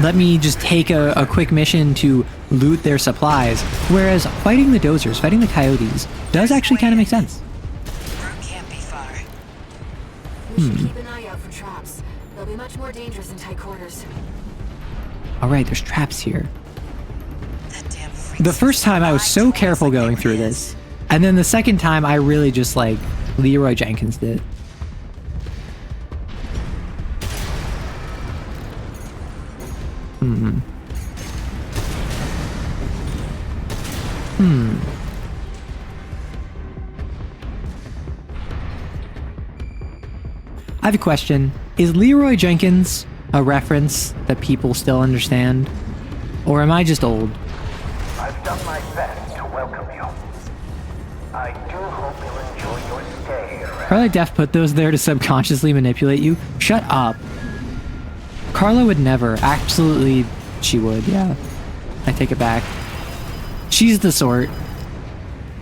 Let me just take a quick mission to loot their supplies. Whereas fighting the dozers, fighting the coyotes, does actually kind of make sense. Route can't be far. We should keep an eye out for traps. They'll be much more dangerous in tight quarters. Alright, there's traps here. That damn freak The first time I was so told us careful like they going were through his. this. And then the second time I really just like Leroy Jenkins did. I have a question. Is Leroy Jenkins a reference that people still understand? Or am I just old? I've done my best to welcome you. I do hope you'll enjoy your stay around. Carla Def put those there to subconsciously manipulate you? Shut up. Carla would never. Absolutely, she would, yeah. I take it back. She's the sort.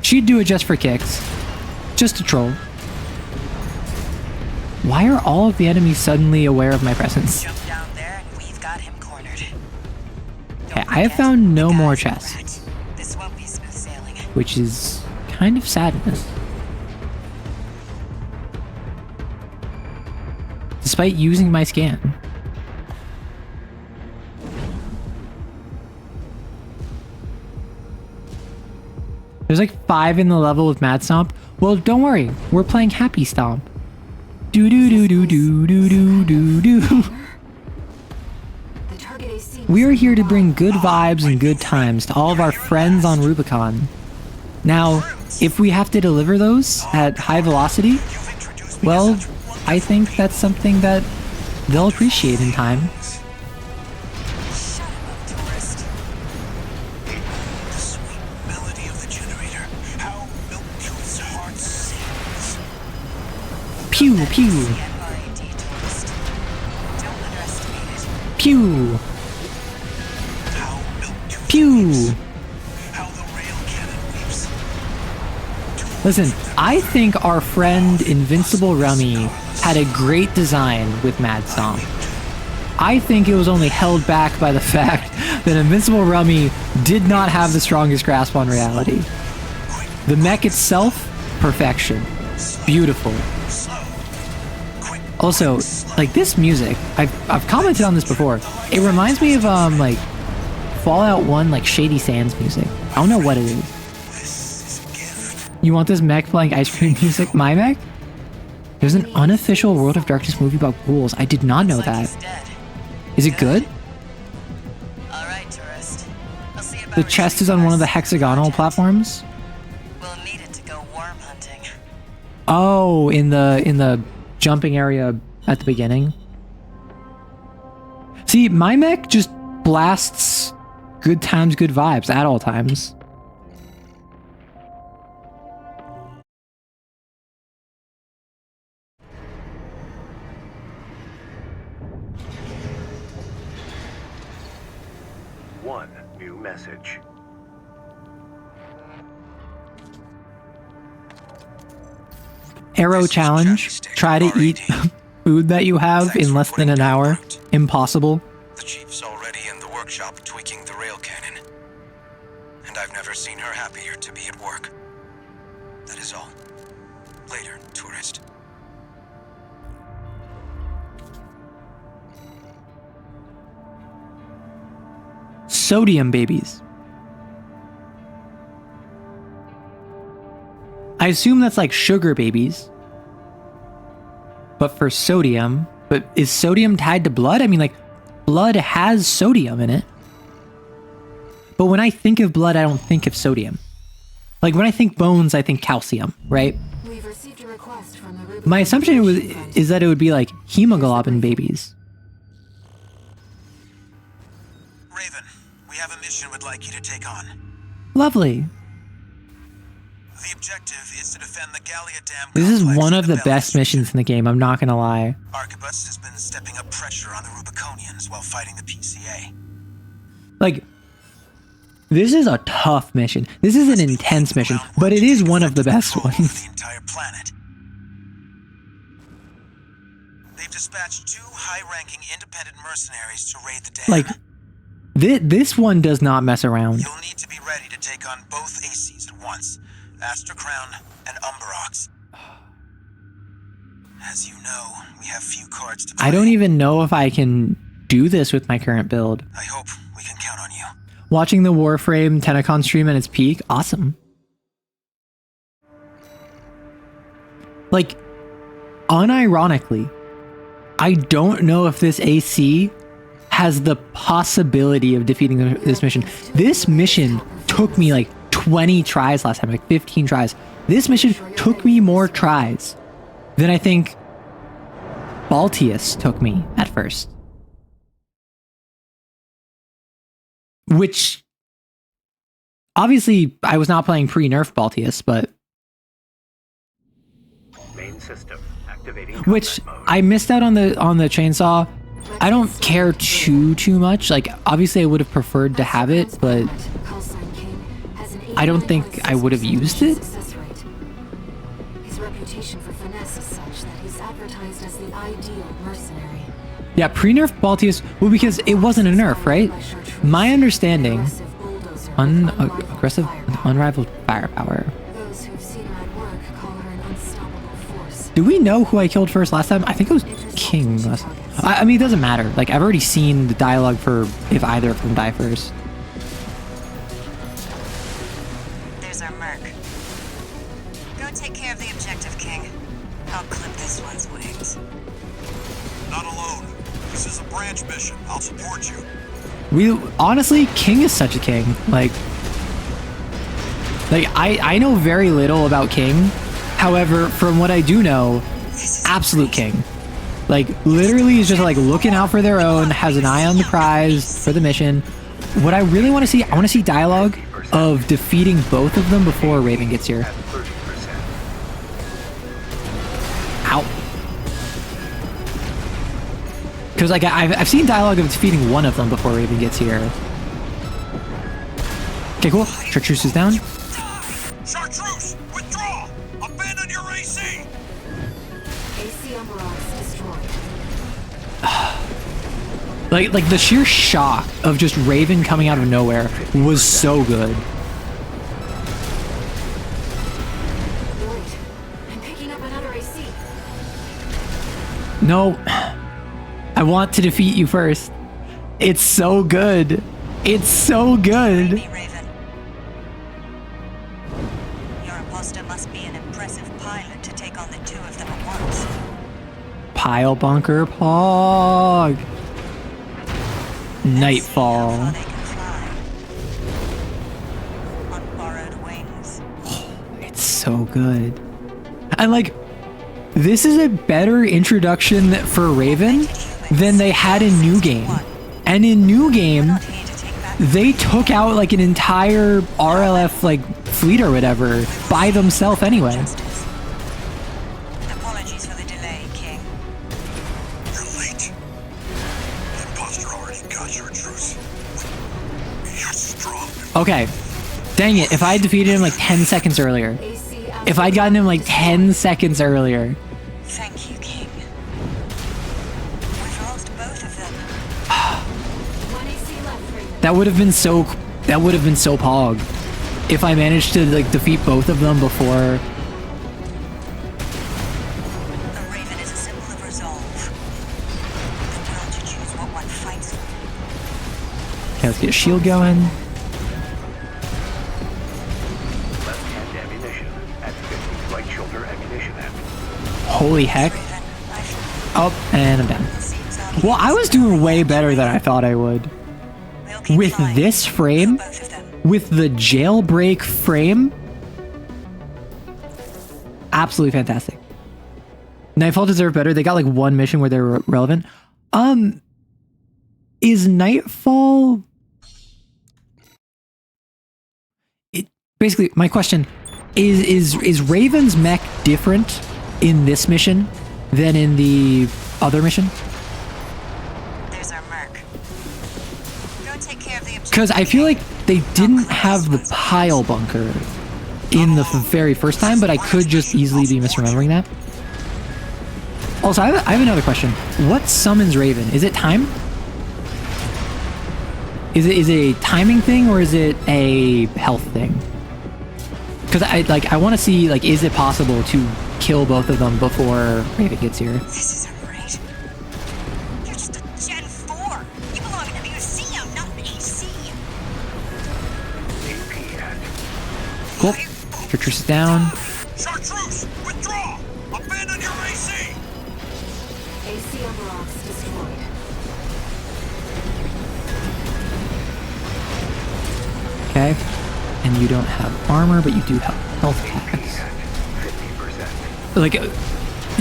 She'd do it just for kicks. Just to troll. Why are all of the enemies suddenly aware of my presence? Jump down there and we've got him cornered. Don't Okay, I have forget, found no the more guy's a chests. rat. This won't be smooth sailing. Which is kind of sadness. Despite using my scan. There's like 5 in the level with Mad Stomp. Well, don't worry. We're playing Happy Stomp. Do do do do do do do do do. The target AC We are here to bring good vibes and good times to all of our friends on Rubicon. Now, if we have to deliver those at high velocity, well, I think that's something that they'll appreciate in time. Shut him up, tourist. The sweet melody of the generator. How Milk's heart sings. Pew pew. MRAD tourist. Don't underestimate it. Pew! How milk tooth Pew! weeps. How the rail cannon weeps. Listen, I think our friend Invincible Rummy had a great design with Mad Stomp. I think it was only held back by the fact that Invincible Rummy did not have the strongest grasp on reality. The mech itself, perfection. Beautiful. Also, like this music, I've commented on this before. It reminds me of like Fallout 1, like Shady Sands music. I don't know what it is. You want this mech playing ice cream music? My mech? There's an unofficial World of Darkness movie about ghouls. I did not know that. Is it good? All right, tourist. I'll see about The chest is on one of the hexagonal platforms. We'll need it to go worm hunting. Oh, in the jumping area at the beginning. See, my mech just blasts good times, good vibes at all times. One new message. Arrow challenge. Try to eat food that you have in less than an hour. Impossible. The chief's already in the workshop tweaking the rail cannon. And I've never seen her happier to be at work. That is all. Later, tourist. Sodium babies. I assume that's like sugar babies. But for sodium. But is sodium tied to blood? I mean, like, blood has sodium in it. But when I think of blood, I don't think of sodium. Like, when I think bones, I think calcium, right? We've received a request from the Rubicon My assumption Fund. is that it would be like hemoglobin babies. Raven, we have a mission we'd like you to take on. Lovely. The objective is to defend the Gallia Dam. This is complex one in of the Bellis best missions in the game, I'm not gonna lie. Arquebus has been stepping up pressure on the Rubiconians while fighting the PCA. Like, this is a tough mission. This is an intense mission, but it is one of the best Control over ones. the entire planet. They've dispatched 2 high-ranking independent mercenaries to raid the dam. Like, this one does not mess around. You'll need to be ready to take on both ACs at once, Astra Crown and Umberox. As you know, we have few cards to play. I don't even know if I can do this with my current build. I hope we can count on you. Watching the Warframe Tenacon stream at its peak, awesome. Like, unironically, I don't know if this AC has the possibility of defeating this mission. This mission took me like 20 tries last time, like 15 tries. This mission took me more tries than I think Baltius took me at first. Which, obviously, I was not playing pre-nerf Baltius, but Main system activating. which combat mode. I missed out on the chainsaw. I don't care too much. Like, obviously, I would have preferred to have it, but I don't think I would have used it. His reputation for finesse is such that he's advertised as the ideal mercenary. Yeah, pre-nerf Baltius, well, because it wasn't a nerf, right? My understanding, aggressive, unrivaled firepower. Those who've seen her at work call her an unstoppable force. Do we know who I killed first last time? I think it was King last time. I mean, it doesn't matter. Like, I've already seen the dialogue for if either of them die first. There's our merc. Go take care of the objective, King. I'll clip this one's wings. Not alone. This is a branch mission. I'll support you. Honestly, King is such a king. Like I know very little about King. However, from what I do know, absolute king. Like, literally is just like looking out for their own, has an eye on the prize for the mission. What I really want to see, I want to see dialogue of defeating both of them before Raven gets here. At 30%. Ow. Because like I've seen dialogue of defeating one of them before Raven gets here. Okay, cool. Chartreuse is down. Chartreuse, withdraw! Abandon your AC! AC Umbrox destroyed. Like the sheer shock of just Raven coming out of nowhere was so good. Wait, I'm picking up another AC. No. I want to defeat you first. It's so good. It's so good. Me, Raven. Your imposter must be an impressive pilot to take on the two of them at once. Pile bunker pog. Nightfall. How far they can fly. On borrowed wings. It's so good. And like, this is a better introduction for Raven than they had in New Game. And in New Game, Not here to take back they took out like an entire RLF like fleet or whatever by themselves anyway. justice. Apologies for the delay, King. You're late. The imposter already got Chartreuse. You're strong. Okay. Dang it, if I had defeated him like 10 seconds earlier. AC If I'd gotten him like 10 seconds earlier. Thank you, King. We've lost both of them. 1 AC left, Raven. That would have been so pog. If I managed to like defeat both of them before. A raven is a symbol of resolve. The will to choose what one fights for. Okay, let's get a shield going. Left-hand ammunition at 50 right shoulder ammunition end. Holy heck. Raven, I've Oh, and I'm down. seems our Well, I was doing way better than I thought I would. We'll keep With flying. this frame, Both of them. with the jailbreak frame, absolutely fantastic. Nightfall deserved better. They got like one mission where they're relevant. Is Nightfall... Basically, my question is Raven's mech different in this mission than in the other mission? There's our merc. Go take care of the objective. Because I feel like they didn't have the pile bunker in the very first time, but I could just easily be misremembering that. Also, I have another question. What summons Raven? Is it time? Is it a timing thing or is it a health thing? Because I want to see, like, is it possible to kill both of them before Raven gets here? This isn't right. You're just a Gen 4. You belong in a museum, not an AC. AP end. Cool. Chartreuse is down. Chartreuse, withdraw! Abandon your AC! AC Umbrox destroyed. Okay. And you don't have armor, but you do have health packs. 50%. Like,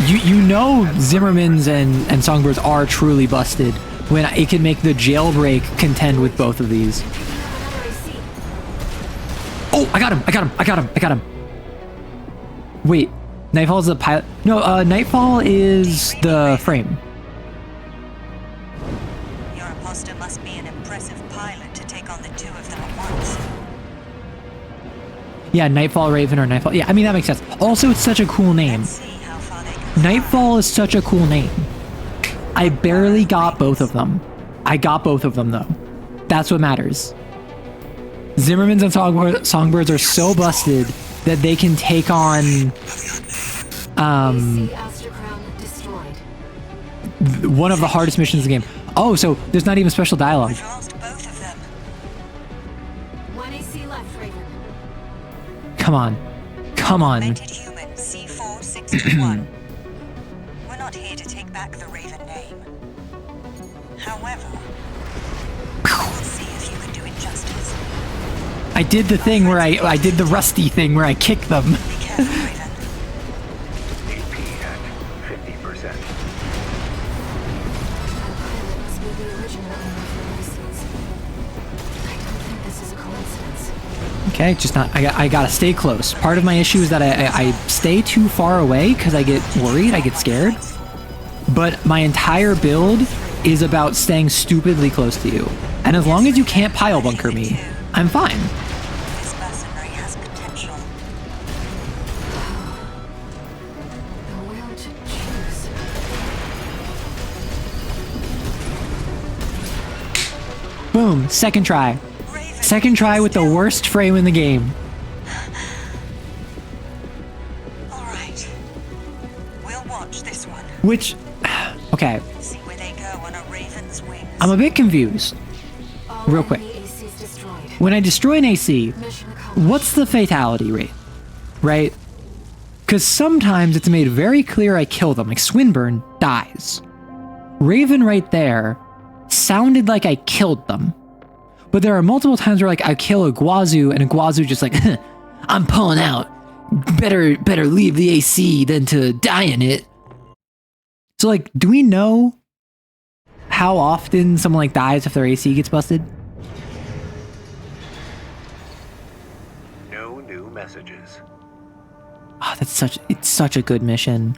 you know Zimmermans and Songbirds are truly busted when it can make the jailbreak contend with both of these. Another AC. Oh, I got him. Wait, Nightfall is the pilot? No, Nightfall is the frame. Your imposter must be an impressive pilot to take on the two of them at once. Yeah, Nightfall Raven or Nightfall. Yeah, I mean, that makes sense. Also, it's such a cool name. Let's see how far they can Nightfall is such a cool name. I barely got both of them. I got both of them, though. That's what matters. Zimmermans and Songbirds are so busted that they can take on AC Astrocrown destroyed. one of the hardest missions in the game. Oh, so there's not even special dialogue. We've lost both of them. 1 AC left, Raven. Come on. Augmented human C4621. We're not here to take back the Raven name. However, we'll see if you can do it justice. I did the thing where I did the rusty thing where I kick them. Be careful, Raven. AP end. 50%. That pilot must be the original owner of the license. I don't think this is a coincidence. Okay, just not. I gotta stay close. Part of my issue is that I stay too far away because I get worried, I get scared. But my entire build is about staying stupidly close to you. And as long as you can't pile bunker me, I'm fine. This mercenary has potential. The will to choose. Boom, second try. Second try with the worst frame in the game. All right. We'll watch this one. Which, okay, See where they go on a raven's wings. I'm a bit confused. All Real quick. enemy ACs destroyed. When I destroy an AC, Mission accomplished. what's the fatality rate? Right? Because sometimes it's made very clear I kill them, like Swinburne dies. Raven right there sounded like I killed them. But there are multiple times where like I kill a Guazu and a Guazu just like, I'm pulling out. Better leave the AC than to die in it. So like, do we know how often someone like dies if their AC gets busted? No new messages. Oh, it's such a good mission.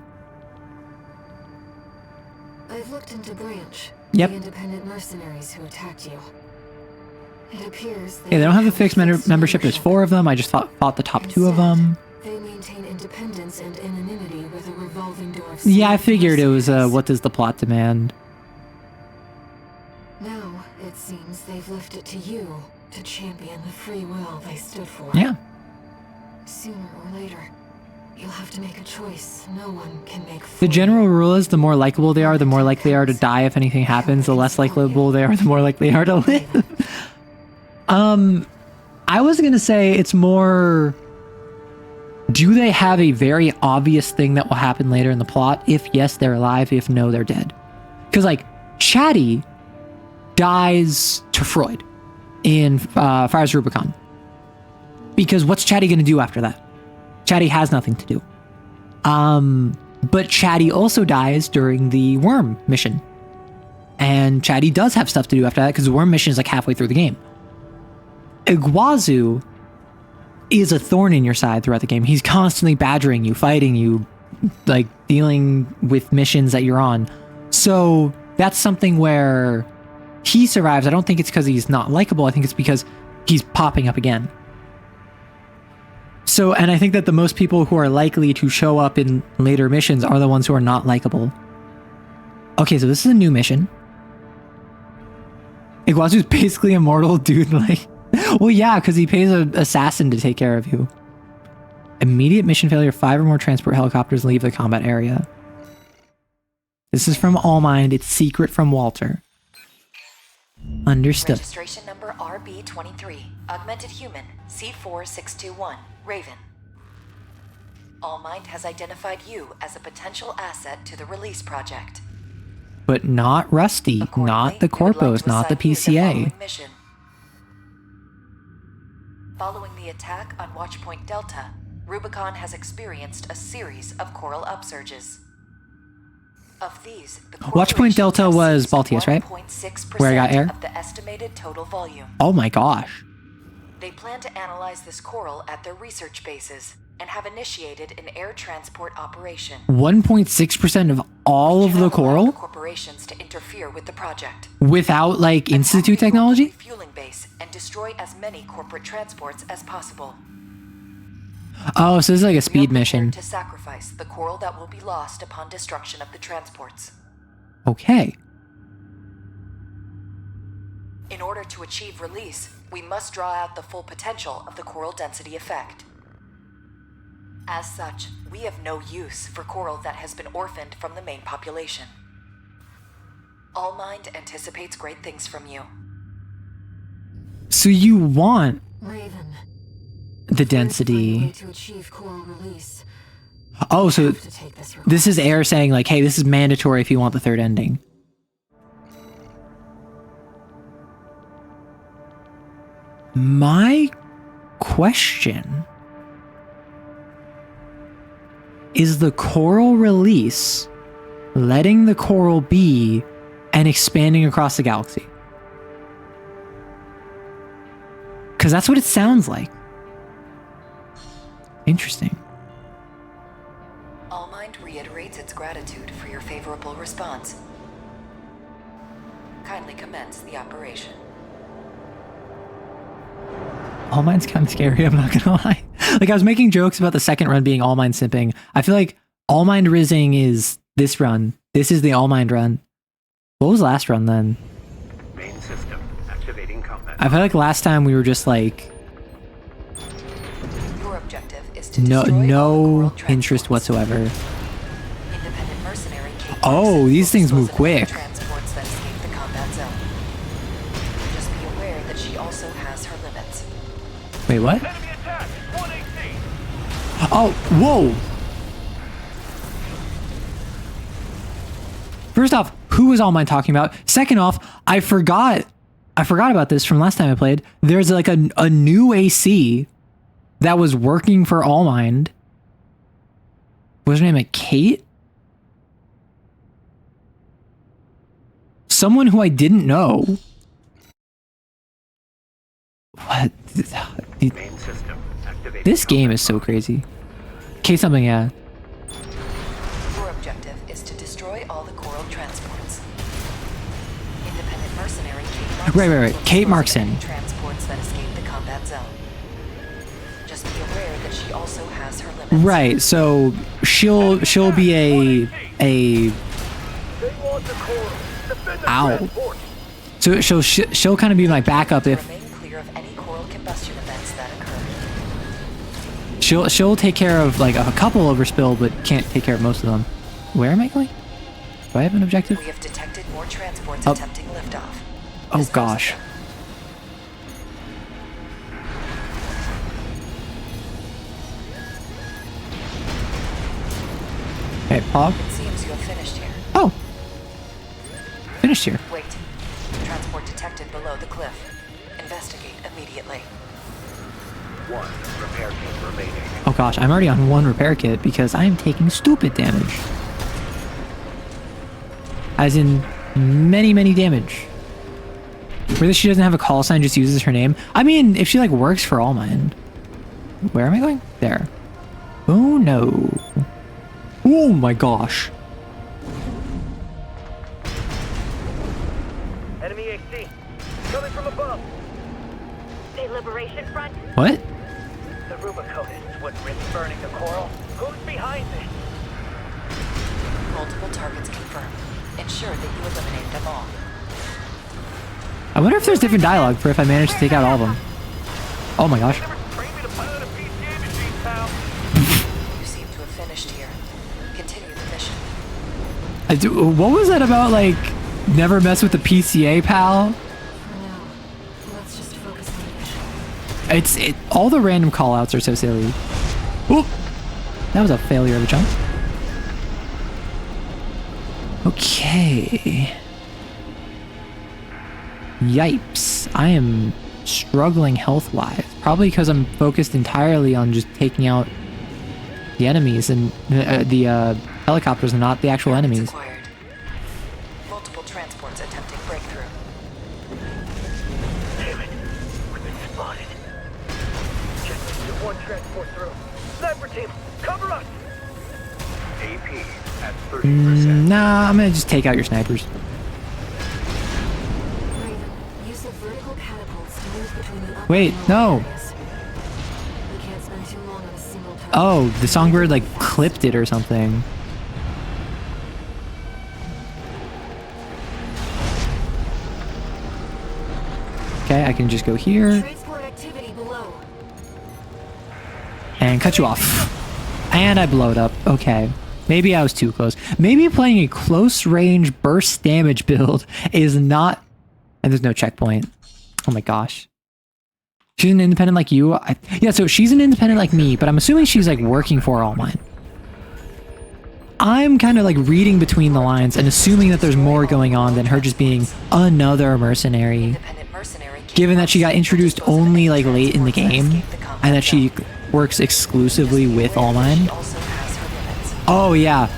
I've looked into Branch. Yep. The independent mercenaries who attacked you. It appears Yeah, they don't have a fixed membership. There's 4 of them. I just fought the top 2 of them. They maintain independence and anonymity with a revolving door of Yeah, I secret figured it was mercenaries. what does the plot demand? Now, it seems they've left it to you to champion the free will they stood for. Yeah. Sooner or later, you'll have to make a choice no one can make for The you. general rule is the more likable they are, the more likely they are to die if anything happens. The less likable they are, the more likely they are to live. I was gonna say it's more, do they have a very obvious thing that will happen later in the plot? If yes, they're alive. If no, they're dead. Because like Chatty dies to Freud in Fires of Rubicon. Because what's Chatty gonna do after that? Chatty has nothing to do. But Chatty also dies during the Worm mission. And Chatty does have stuff to do after that because the Worm mission is like halfway through the game. Iguazu is a thorn in your side throughout the game. He's constantly badgering you, fighting you, like dealing with missions that you're on. So that's something where he survives. I don't think it's because he's not likable. I think it's because he's popping up again. So, and I think that the most people who are likely to show up in later missions are the ones who are not likable. Okay, so this is a new mission. Iguazu's basically immortal, dude. Like, well, yeah, because he pays an assassin to take care of you. Immediate mission failure. 5 or more transport helicopters leave the combat area. This is from Allmind. It's secret from Walter. Understood. Registration number RB23. Augmented Human, C4621, Raven. Allmind has identified you as a potential asset to the release project. But not Rusty, not the Corpos, not the PCA. Mission. Following the attack on Watchpoint Delta, Rubicon has experienced a series of coral upsurges. Of these, the Watchpoint Delta was Baltius, right? 1.6% Where I got air? of the estimated total volume. Oh my gosh. They plan to analyze this coral at their research bases and have initiated an air transport operation. 1.6% of all of the coral? Corporations to interfere with the project. Without, like, Institute technology? Fueling base and destroy as many corporate transports as possible. Oh, so this is like a We are speed mission. prepared to sacrifice the coral that will be lost upon destruction of the transports. Okay. In order to achieve release, we must draw out the full potential of the coral density effect. As such, we have no use for coral that has been orphaned from the main population. Allmind anticipates great things from you. So you want Raven. the density. To achieve coral release. Oh, so Have to take this this is Air saying like, hey, this is mandatory if you want the third ending. My question is the coral release letting the coral be and expanding across the galaxy? Because that's what it sounds like. Interesting. Allmind reiterates its gratitude for your favorable response. Kindly commence the operation. All Mine's kind of scary, I'm not gonna lie. Like, I was making jokes about the second run being All Mine simping. I feel like All Mine rizzing is this run. This is the All Mine run. What was last run then? Main system activating combat. I feel like last time we were just like Your objective is to no destroy all the coral interest transports. whatsoever. Independent mercenary Kate Oh, Markson these things will move dispose of any quick. Transports that escape the combat zone. Just be aware that she also has her limits. Wait, what? Enemy attack! 1AC! Oh, whoa! First off, who was All Mine talking about? Second off, I forgot about this from last time I played. There's like a new AC that was working for All Mine. What was her name? Like Kate? Someone who I didn't know. What? Main system activating This game combat is so mode. crazy. Kate something, yeah. Your objective is to destroy all the coral transports. Independent mercenary Kate Markson Right. will Kate dispose of Markson. any transports that escape the combat zone. Just be aware that she also has her limits. Right, so she'll be a They want the coral. Defend the Ow. transport. so she'll kind of be my backup if Remain clear of any coral combustion events that occur. she'll take care of like a couple overspill, but can't take care of most of them. Where am I going? Do I have an objective? We have detected more transports Oh. attempting liftoff. Oh Dispose of gosh. them. Okay, Pog. It seems you have finished here. Oh, finished here. Wait. Transport detected below the cliff. Investigate immediately. 1 repair kit remaining. Oh gosh, I'm already on 1 repair kit because I am taking stupid damage. As in many damage. Really, she doesn't have a call sign, just uses her name. I mean, if she like works for All Mine. Where am I going? There. Oh no. Oh my gosh. Enemy AC coming from above. The Liberation Front? What? The Rubiconists wouldn't risk burning the coral. Who's behind this? Multiple targets confirmed. Ensure that you eliminate them all. I wonder if there's different dialogue for if I manage to take out all of them. Oh my gosh. Never trained me to pilot a PCA machine, pal. You seem to have finished here. Continue the mission. What was that about, like, never mess with the PCA, pal? For now, let's just focus on the mission. All the random callouts are so silly. Oop! That was a failure of a jump. Okay. Yipes. I am struggling health-wise. Probably because I'm focused entirely on just taking out the enemies and the helicopters and not the actual enemies. Acquired. Multiple transports attempting breakthrough. Damn it. We've been spotted. Just get 1 transport through. Sniper team, cover us. AP at 30%. Nah, I'm gonna just take out your snipers. Raven, use the vertical catapults to move between the up Wait, and no. lower areas. We can't spend too long on a single target. Oh, the songbird like clipped it or something. Okay, I can just go here Transport activity below. and cut you off. And I blow it up. Okay. Maybe I was too close. Maybe playing a close range burst damage build is not... And there's no checkpoint. Oh my gosh. She's an independent like you? Yeah, so she's an independent like me, but I'm assuming she's like working for All Mine. I'm kind of like reading between the lines and assuming that there's more going on than her just being another mercenary. Independent mercenary Kate Given that she got Markson will introduced dispose of only any like late in the transports that game escape the combat and that she zone. works exclusively with All Mine. She also has her limits. Oh yeah,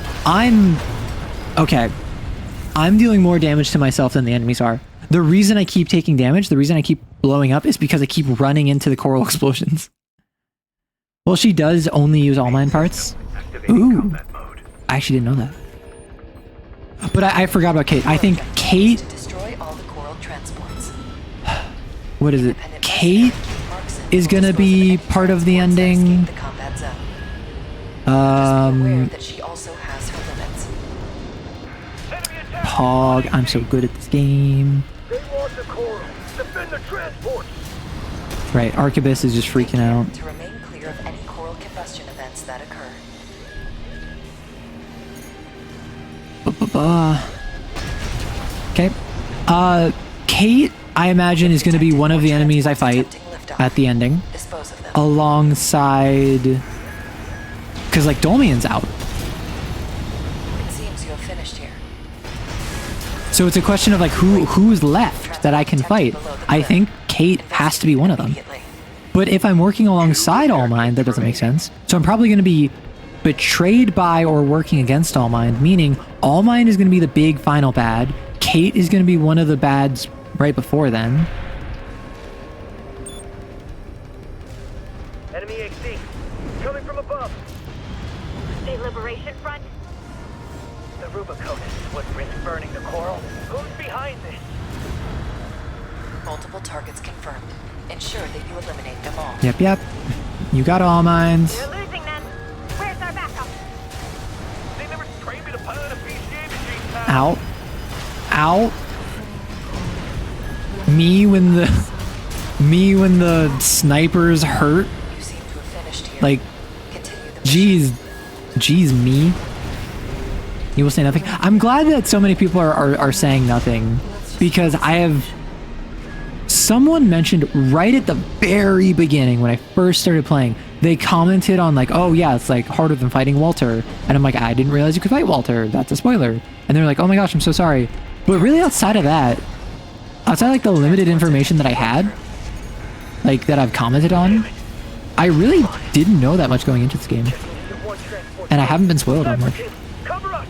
okay. I'm dealing more damage to myself than the enemies are. The reason I keep taking damage, the reason I keep blowing up is because I keep running into the coral explosions. Well, she does only use All Mine parts. Activating Ooh. combat mode. I actually didn't know that. But I forgot about Kate. I think To Kate destroy all the what is it? Independent Kate mercenary Markson is will gonna dispose of be any part of the targets once they escape ending. the combat zone. Just be aware that she also has her limits. Enemy attack! Pog, I'm so good at this game. They want the coral. Defend the transports. Right, Arquebus is just freaking out. To remain clear of any coral combustion events that occur. Okay. Kate, I imagine, is going to be one of the enemies I fight Attempting liftoff. at the ending. Dispose of them. Alongside... Because, like, Dolmian's out. It seems you have finished here. So it's a question of, like, who's left that I can fight. I think Kate has to be one of them. Immediately. But if I'm working alongside All Mind, that doesn't make sense. So I'm probably going to be betrayed by or working against All Mind, meaning All Mind is going to be the big final bad. Kate is going to be one of the bads right before then. Enemy AC. Coming from above. State Liberation Front? The Rubicon is what risks burning the coral. Who's behind this? Multiple targets confirmed. Ensure that you eliminate them all. Yep. You got All Minds. We're losing them. Where's our backup? They never trained me to pilot a PCA machine. pal. Out. Out. Me when the snipers hurt. You seem to have finished here. Like, Continue the mission. Jeez, me. You will say nothing. I'm glad that so many people are saying nothing, because I have... Someone mentioned right at the very beginning when I first started playing, they commented on like, oh yeah, it's like harder than fighting Walter. And I'm like, I didn't realize you could fight Walter. That's a spoiler. And they're like, oh my gosh, I'm so sorry. But really outside of that, outside like the limited information that I had, like that I've commented on, I really didn't know that much going into this game. One transport. And I haven't been spoiled on much. Cover us.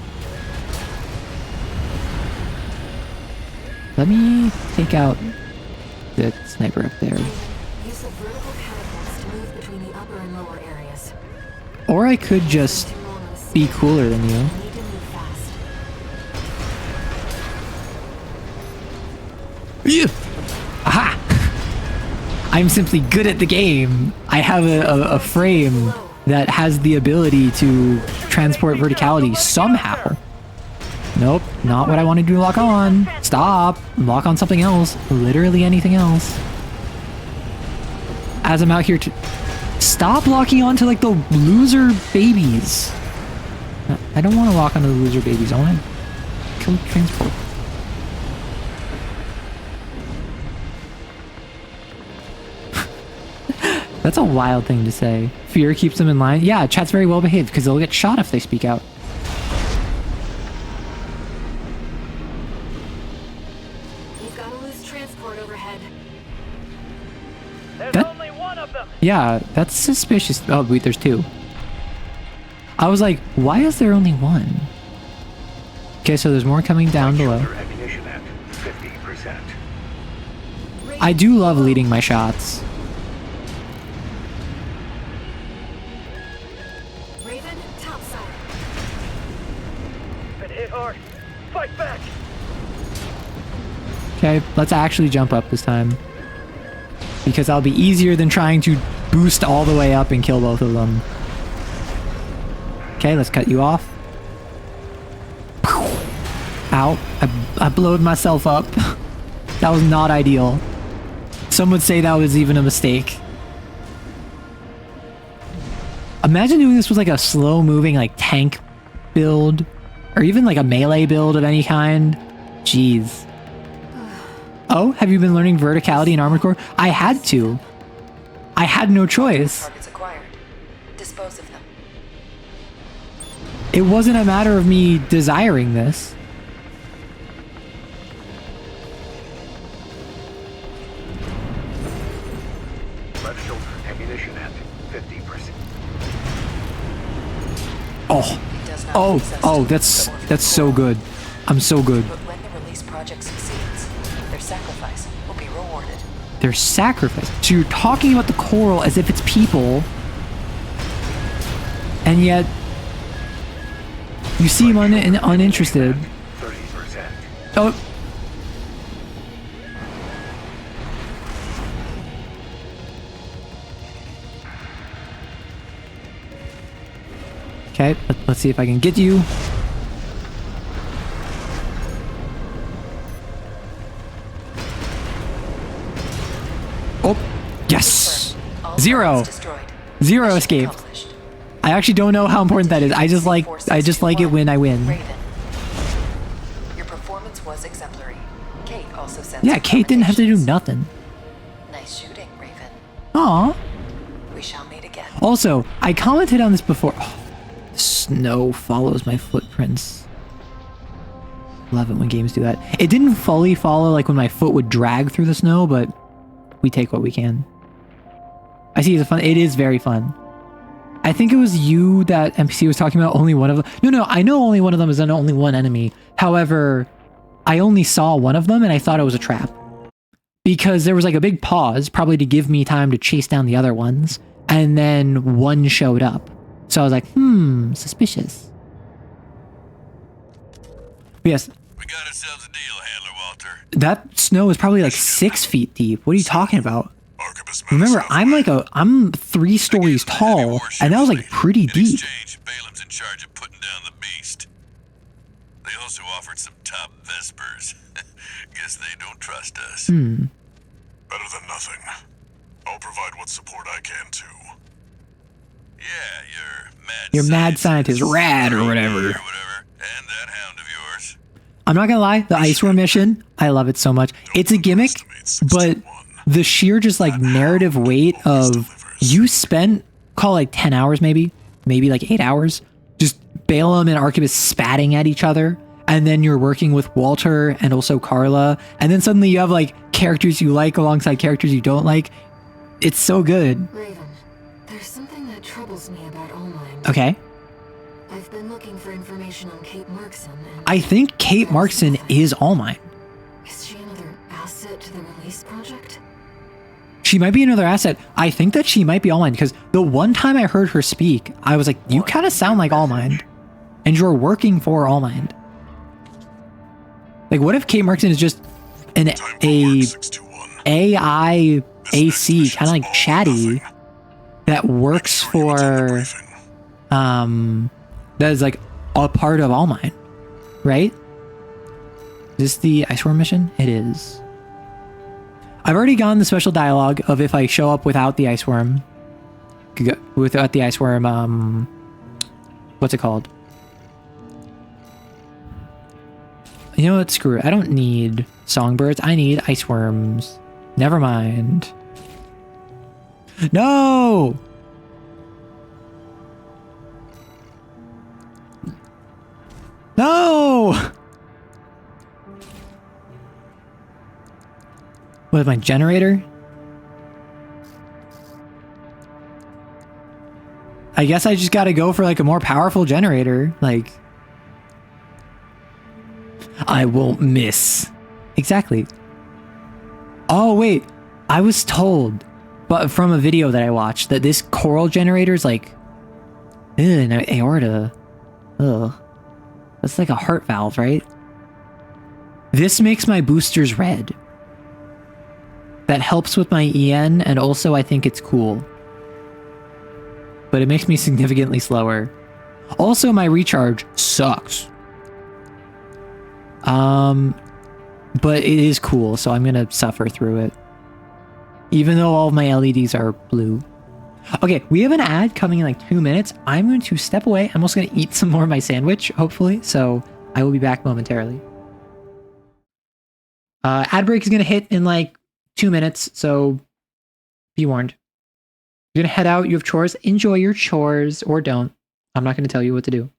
Let me take out the sniper up there. Use the vertical catapults to move between the upper and lower areas. Or I could just Too long on the be sea. cooler than you. Need to move fast. Yeah. Aha! I'm simply good at the game. I have a frame that has the ability to transport verticality somehow. Nope, not what I wanted to lock on. Stop. Lock on something else. Literally anything else. As I'm out here to... Stop locking on to like the loser babies. I don't want to lock onto the loser babies. I want to kill transport. That's a wild thing to say. Fear keeps them in line. Yeah, chat's very well behaved because they'll get shot if they speak out. You've got a loose transport overhead. There's That- only one of them. Yeah, that's suspicious. Oh, wait, there's two. I was like, why is there only one? Okay, so there's more coming down below. Ammunition at 50%. I do love leading my shots. Raven, topside. Been hit hard. Fight back. Okay, let's actually jump up this time. Because that'll be easier than trying to boost all the way up and kill both of them. Okay, let's cut you off. Ow. I blowed myself up. That was not ideal. Some would say that was even a mistake. Imagine doing this with like a slow moving like tank build. Or even like a melee build of any kind. Jeez. Oh, have you been learning verticality in Armored Core? I had to. I had no choice. Targets acquired. Dispose of them. It wasn't a matter of me desiring this. Left shoulder ammunition at 50%. He does not Oh, possess oh, the that's so good. I'm so good. But when the release project succeeds, their sacrifice will be rewarded. Their sacrifice. So you're talking about the coral as if it's people, and yet you seem uninterested. 30%. Oh, Okay, let's see if I can get you. Oh, yes! All Zero. targets destroyed. Zero Mission escaped. accomplished. I actually don't know how important that is. I just like it when I win. Raven. Your performance was exemplary. Kate also sent Yeah, some Kate didn't have to do commendations. nothing. Nice shooting, Raven. Aw. We shall meet again. Also, I commented on this before. Oh, the snow follows my footprints. Love it when games do that. It didn't fully follow like when my foot would drag through the snow, but we take what we can. I see it's fun. It is very fun. I think it was you that NPC was talking about only one of them. No, I know only one of them is only one enemy. However, I only saw one of them and I thought it was a trap. Because there was like a big pause, probably to give me time to chase down the other ones. And then one showed up. So I was like, suspicious. But yes. We got ourselves a deal, Handler Walter. That snow is probably like 6 feet deep. What are you talking about? Archibus Remember, I'm 3 stories tall, and that was like pretty In deep. exchange, Balam's in charge of putting down the beast. They also offered some top Vespers. Guess they don't trust us. Better than nothing. I'll provide what support I can too. Yeah, Your mad scientist, rad or whatever. And that hound of yours. I'm not gonna lie, the Iceworm mission, I love it so much. It's a gimmick, but the sheer just like narrative weight of you spent, call like 10 hours maybe like 8 hours, just Balaam and Archibus spatting at each other, and then you're working with Walter and also Carla, and then suddenly you have like characters you like alongside characters you don't like. It's so good. Raven, there's something that troubles me about Allmind. Okay. I've been looking for information on Kate Markson, and I think Kate Markson is Allmind. is she another asset to the release project? She might be another asset. I think that she might be Allmind because the one time I heard her speak, I was like, you kind of sound like Allmind. And you're working for Allmind. Like, what if Kate Markson is just a AI AC, kind of like Chatty, that works for, that is like a part of Allmind, right? Is this the Iceworm mission? It is. I've already gotten the special dialogue of if I show up without the Iceworm, what's it called? You know what? Screw it. I don't need songbirds. I need iceworms. Never mind. No! No! With my generator? I guess I just gotta go for like a more powerful generator. Like, I won't miss. Exactly. Oh, wait. I was told, but from a video that I watched, that this coral generator is like, an aorta. Ugh. That's like a heart valve, right? This makes my boosters red. That helps with my EN, and also I think it's cool. But it makes me significantly slower. Also, my recharge sucks. But it is cool, so I'm gonna suffer through it. Even though all of my LEDs are blue. Okay, we have an ad coming in like 2 minutes. I'm going to step away. I'm also gonna eat some more of my sandwich, hopefully, so I will be back momentarily. Ad break is gonna hit in like 2 minutes, so be warned. You're gonna head out, you have chores. Enjoy your chores, or don't. I'm not gonna tell you what to do.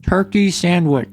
turkey sandwich.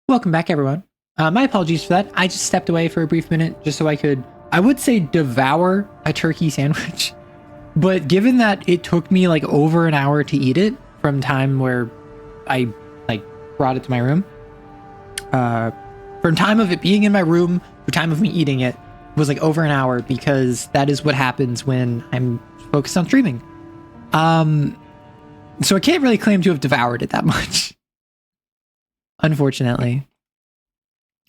Welcome back, everyone. My apologies for that. I just stepped away for a brief minute just so I could, I would say, devour a turkey sandwich. But given that it took me like over an hour to eat it from time where I like brought it to my room, from time of it being in my room to time of me eating it was like over an hour, because that is what happens when I'm focused on streaming. So I can't really claim to have devoured it that much, unfortunately.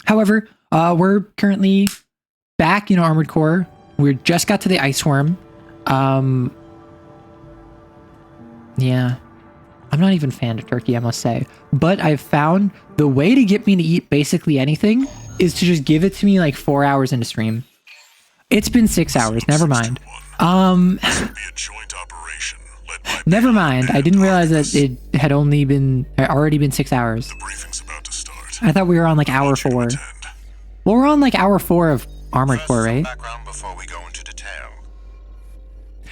However, we're currently back in Armored Core. We just got to the Ice Worm. Yeah, I'm not even a fan of turkey, I must say. But I've found the way to get me to eat basically anything is to just give it to me like 4 hours into stream. It's been 6 hours, never mind. Never mind, I didn't realize that it had already been 6 hours. I thought we were on like hour 4. Well, we're on like hour 4 of Armored Core, right?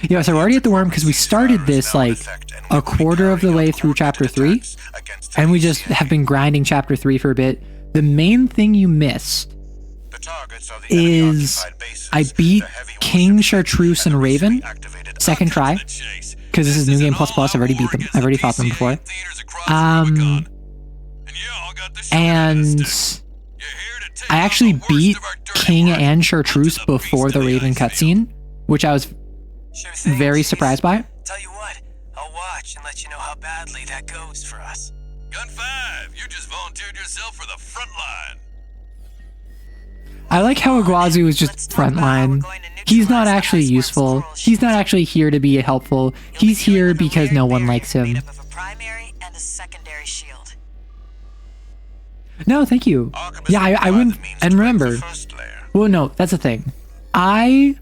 Yeah, so we're already at the worm because we started this like a quarter of the way through chapter 3, and we just have been grinding chapter 3 for a bit. The main thing you missed is I beat King, Chartreuse, and Raven second try, because this is New Game Plus Plus. I've already beat them. I've already fought them before. And I actually beat King and Chartreuse before the Raven cutscene, which I was very surprised by. Tell you what, I'll watch and let you know how badly that goes for us. Gun 5, you just volunteered yourself for the front line. I like how Iguazu is just frontline. He's not actually useful. He's not actually here to be helpful. He's here because no one likes him. No, thank you. Yeah, I wouldn't. And remember, well, no, that's the thing. I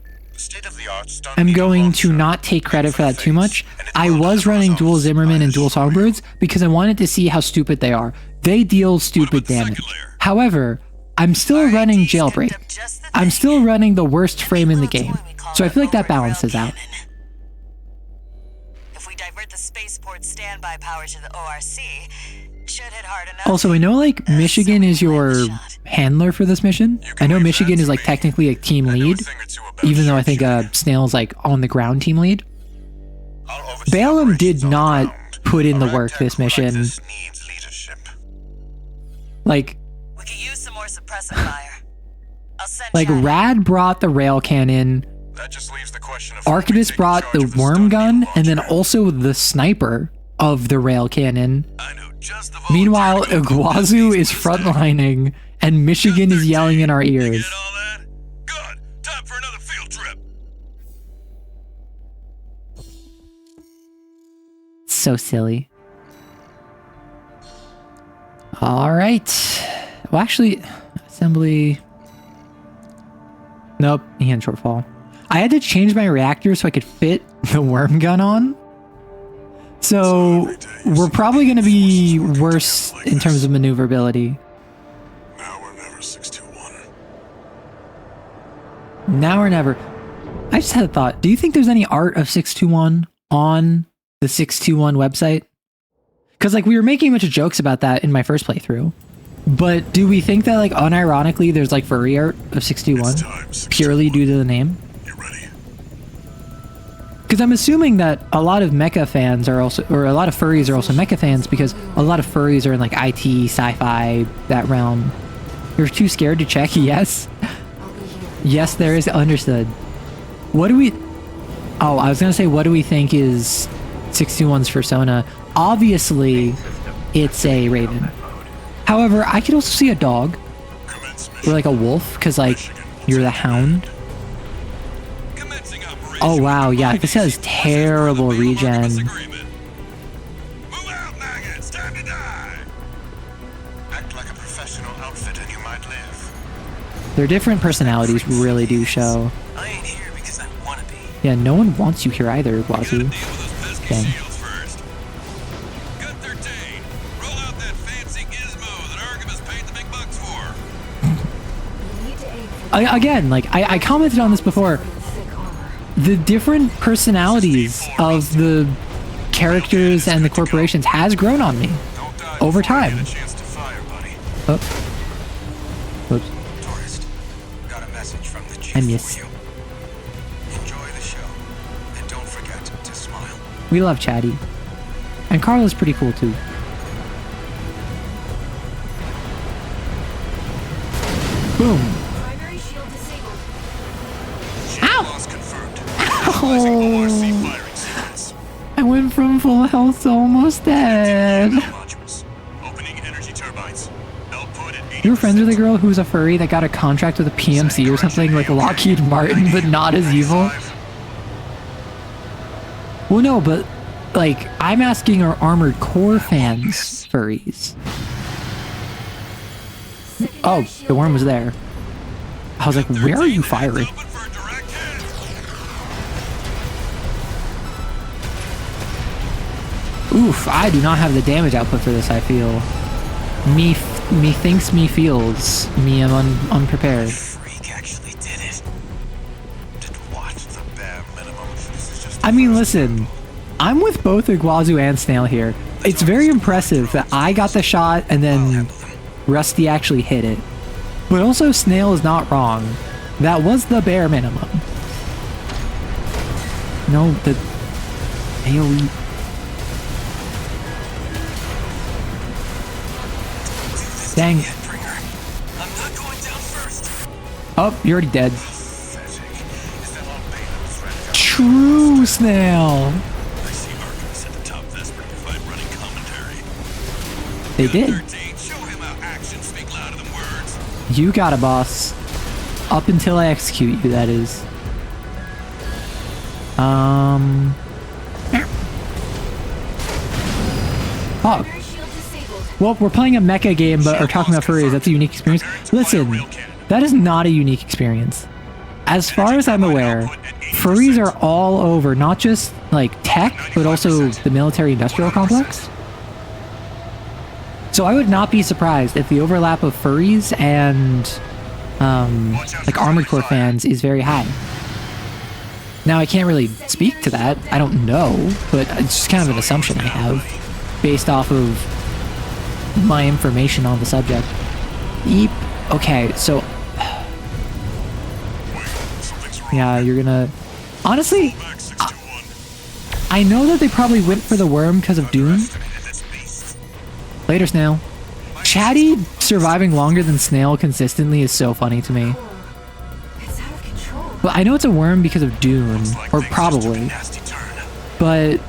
am going to not take credit for that too much. I was running dual Zimmerman and dual Songbirds because I wanted to see how stupid they are. They deal stupid damage. However, I'm still running Jailbreak. I'm still running the worst frame in the game. So I feel like that balances out. If we divert the spaceport standby power to the ORC, should hit hard enough. Also, I know like Michigan is your handler for this mission. I know Michigan is like technically a team lead, even though I think Snail's like on the ground team lead. Balaam did not put in the work this mission. Like, we could use some more suppressant fire. I'll send like Chad. Rad brought the rail cannon. Arcadus brought the worm gun, and then also the sniper of the rail cannon. Meanwhile, Iguazu is frontlining, and Michigan is yelling in our ears. Good. Time for another field trip. So silly. All right. Well, actually, assembly. Nope, he had shortfall. I had to change my reactor so I could fit the worm gun on. So we're probably going to be worse in terms of maneuverability. Now or never, 621. Now or never. I just had a thought. Do you think there's any art of 621 on the 621 website? Because like we were making a bunch of jokes about that in my first playthrough. But do we think that like unironically there's like furry art of 621 purely due to the name? Because I'm assuming that a lot of mecha fans are also, or a lot of furries are also mecha fans, because a lot of furries are in like IT, sci-fi, that realm. You're too scared to check? Yes. Yes, there is. Understood. What do we... Oh, I was going to say, what do we think is 61's persona? Obviously, it's a raven. However, I could also see a dog. Or like a wolf, because like, you're the hound. Oh wow, yeah, this has terrible regen. Their different personalities really do show. I ain't here because I wanna be. Yeah, no one wants you here either, Wazoo. Dang. Again, like, I commented on this before. The different personalities of the characters and the corporations has grown on me over time. Oh. Whoops. Tourist, got a message from the chief I miss. for you. Enjoy the show, and don't forget to smile. We love Chatty. And Carla's pretty cool too. Boom. Primary shield disabled. Loss confirmed. Utilizing ORC firing sequence. I went from full health to almost dead. Modules. Opening energy turbines. Output at 80%. You were friends with a girl who was a furry that got a contract with a PMC or something like Lockheed Martin, but not as evil? Well, no, but like, I'm asking our Armored Core fans furries. Oh, the worm was there. I was like, where are you firing? Oof, I do not have the damage output for this, I feel. Me thinks me feels. Me am unprepared. Freak actually did it. Did what? The bare minimum. This is just I mean, listen, I'm with both Iguazu and Snail here. It's very impressive that I got the shot and then Rusty actually hit it. But also, Snail is not wrong. That was the bare minimum. No, the AoE. Dang. I'm not going down first. Oh, you're already dead. True, Snail. I see Arkham at the top Vesper to provide running commentary. They did. 13, show him how actions speak louder than words. You got it, boss. Up until I execute you, that is. Oh. Primary shield disabled. Well, we're playing a mecha game, but are talking about furries. That's a unique experience. Listen, that is not a unique experience. As far as I'm aware, furries are all over, not just like tech, but also the military-industrial complex. So I would not be surprised if the overlap of furries and like Armored Core fans is very high. Now, I can't really speak to that. I don't know, but it's just kind of an assumption I have based off of my information on the subject. Eep. Okay, so... yeah, you're gonna... Honestly, I know that they probably went for the worm because of Doom. Later, Snail. Chatty surviving longer than Snail consistently is so funny to me. It's out of control. Well, I know it's a worm because of Dune, or probably, but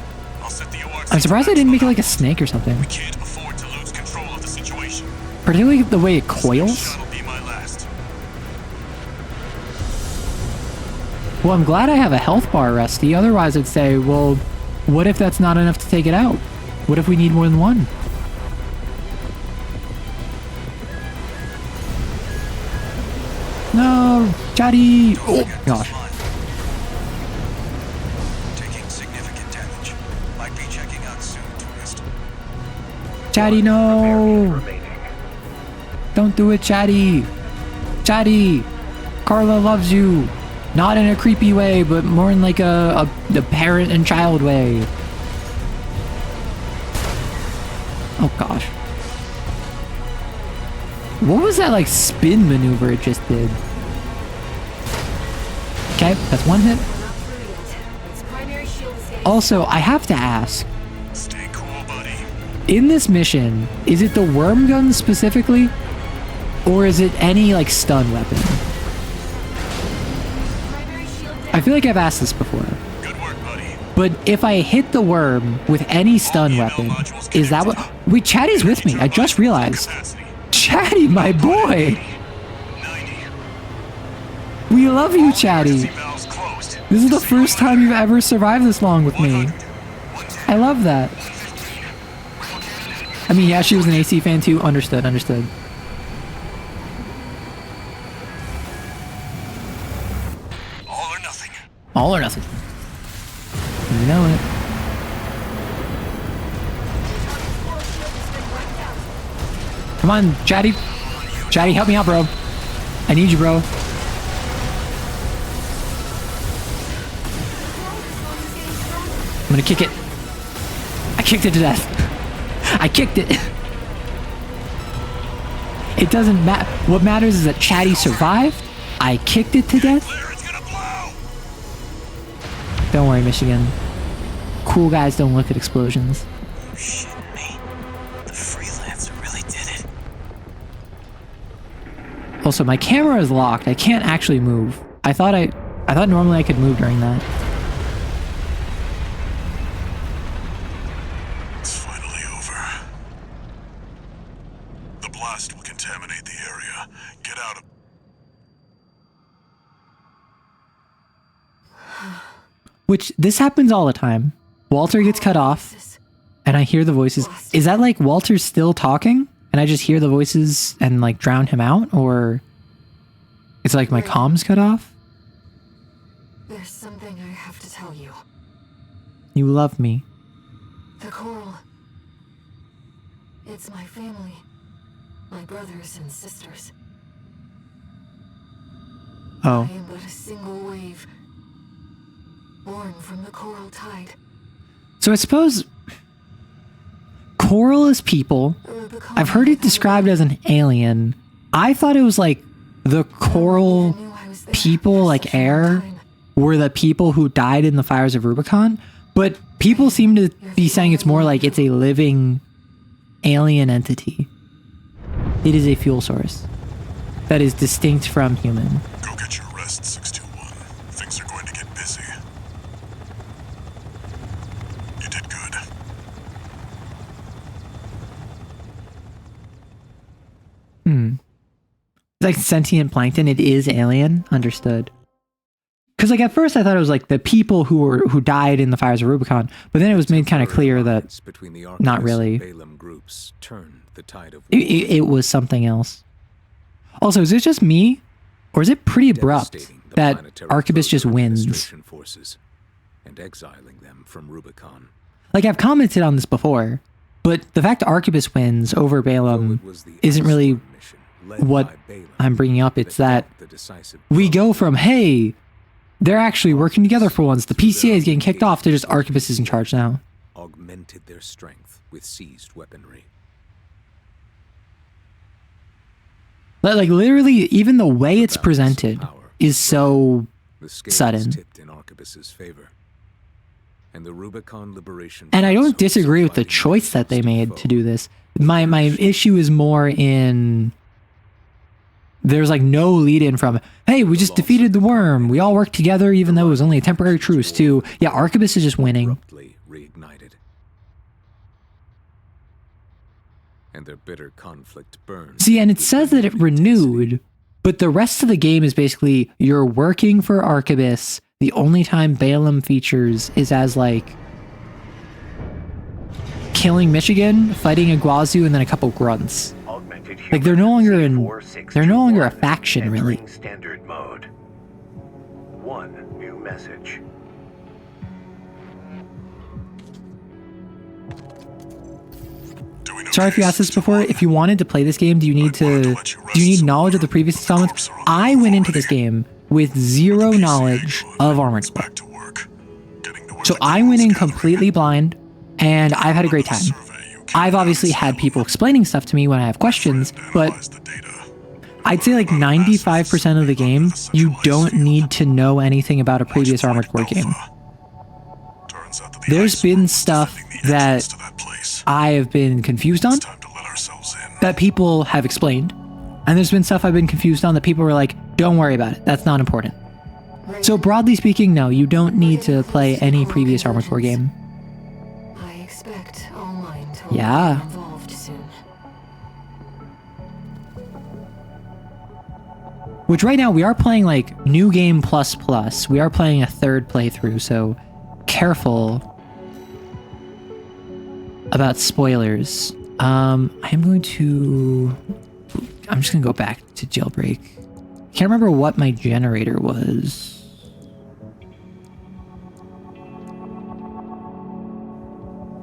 I'm surprised I didn't make it like a snake or something. We can't afford to lose control of the situation. Particularly the way it coils. That'll be my last. Well, I'm glad I have a health bar, Rusty. Otherwise, I'd say, well, what if that's not enough to take it out? What if we need more than one? No, Chatty! Oh, gosh. Taking significant damage. Might be checking out soon, tourist. Chatty, no! Don't do it, Chatty! Chatty! Carla loves you! Not in a creepy way, but more in like a parent and child way. Oh gosh. What was that like spin maneuver it just did? Okay, that's one hit. Its primary shield is getting Also, I have to ask, Stay cool, buddy. in this mission, is it the worm gun specifically? Or is it any like stun weapon? I feel like I've asked this before. Good work, buddy. But if I hit the worm with any stun weapon, is that what... Wait, Chatty's with me. I just realized. Chatty, my boy. We love you, Chatty. This is the first time you've ever survived this long with me. I love that. I mean, yeah, she was an AC fan too. Understood, understood. All or nothing. All or nothing. You know it. Come on, Chatty. Chatty, help me out, bro. I need you, bro. I'm gonna kick it. I kicked it to death. I kicked it. It doesn't matter. What matters is that Chatty survived. I kicked it to death. Don't worry, Michigan. Cool guys don't look at explosions. Oh, shit, me. The freelancer really did it. Also, my camera is locked. I can't actually move. I thought normally I could move during that. It's finally over. The blast will contaminate the area. Get out of... Which, this happens all the time. Walter gets cut off, and I hear the voices. Is that like Walter's still talking, and I just hear the voices and like drown him out? Or it's like my comms cut off? There's something I have to tell you. You love me. The coral. It's my family. My brothers and sisters. Oh. I am but a single wave. Born from the coral tide. So I suppose coral is people. I've heard it described as an alien. I thought it was like the coral people, like air, were the people who died in the fires of Rubicon. But people seem to be saying it's more like it's a living alien entity. It is a fuel source that is distinct from human. Go get your rest, 621. Things are going to get busy. You did good. Like sentient plankton, it is alien. Understood. Because like at first I thought it was like the people who died in the fires of Rubicon, but then it was made kind of clear that not really. It was something else. Also, is it just me, or is it pretty abrupt that Arquebus just wins? And exiling them from Rubicon. Like I've commented on this before, but the fact that Arquebus wins over Balaam isn't really what I'm bringing up. It's that we go from, hey, they're actually working together for once. The PCA is getting kicked off. They're just Arquebus is in charge now. Augmented their strength with seized weaponry. Like literally, even the way it's presented is so sudden. Tipped in Arquebus's favor. And the Rubicon liberation. And I don't disagree with the choice that they made to do this. My issue is more in there's like no lead in from, hey, we just defeated the worm. We all worked together even though it was only a temporary truce, to, yeah, Arquebus is just winning. Reignited. And their bitter conflict burns. See, and it says that it renewed, but the rest of the game is basically you're working for Arquebus. The only time Balaam features is as like killing Michigan, fighting Iguazu, and then a couple grunts. Like they're no longer a faction, really. Standard mode. One new message. Sorry if you asked this before. If you wanted to play this game, do you need knowledge of the previous installments? I went into this game with zero knowledge of Armored Core. So I went in completely blind, and I've had a great time. I've obviously had people explaining stuff to me when I have questions, but I'd say like 95% of the game, you don't need to know anything about a previous Armored Core game. There's been stuff that I have been confused on that people have explained. And there's been stuff I've been confused on that people were like, don't worry about it. That's not important. So broadly speaking, no, you don't need to play any previous Armored Core game. I expect all mine to Yeah. be involved soon. Which right now we are playing like new game plus plus. We are playing a third playthrough, so careful about spoilers. I'm just gonna go back to jailbreak. Can't remember what my generator was.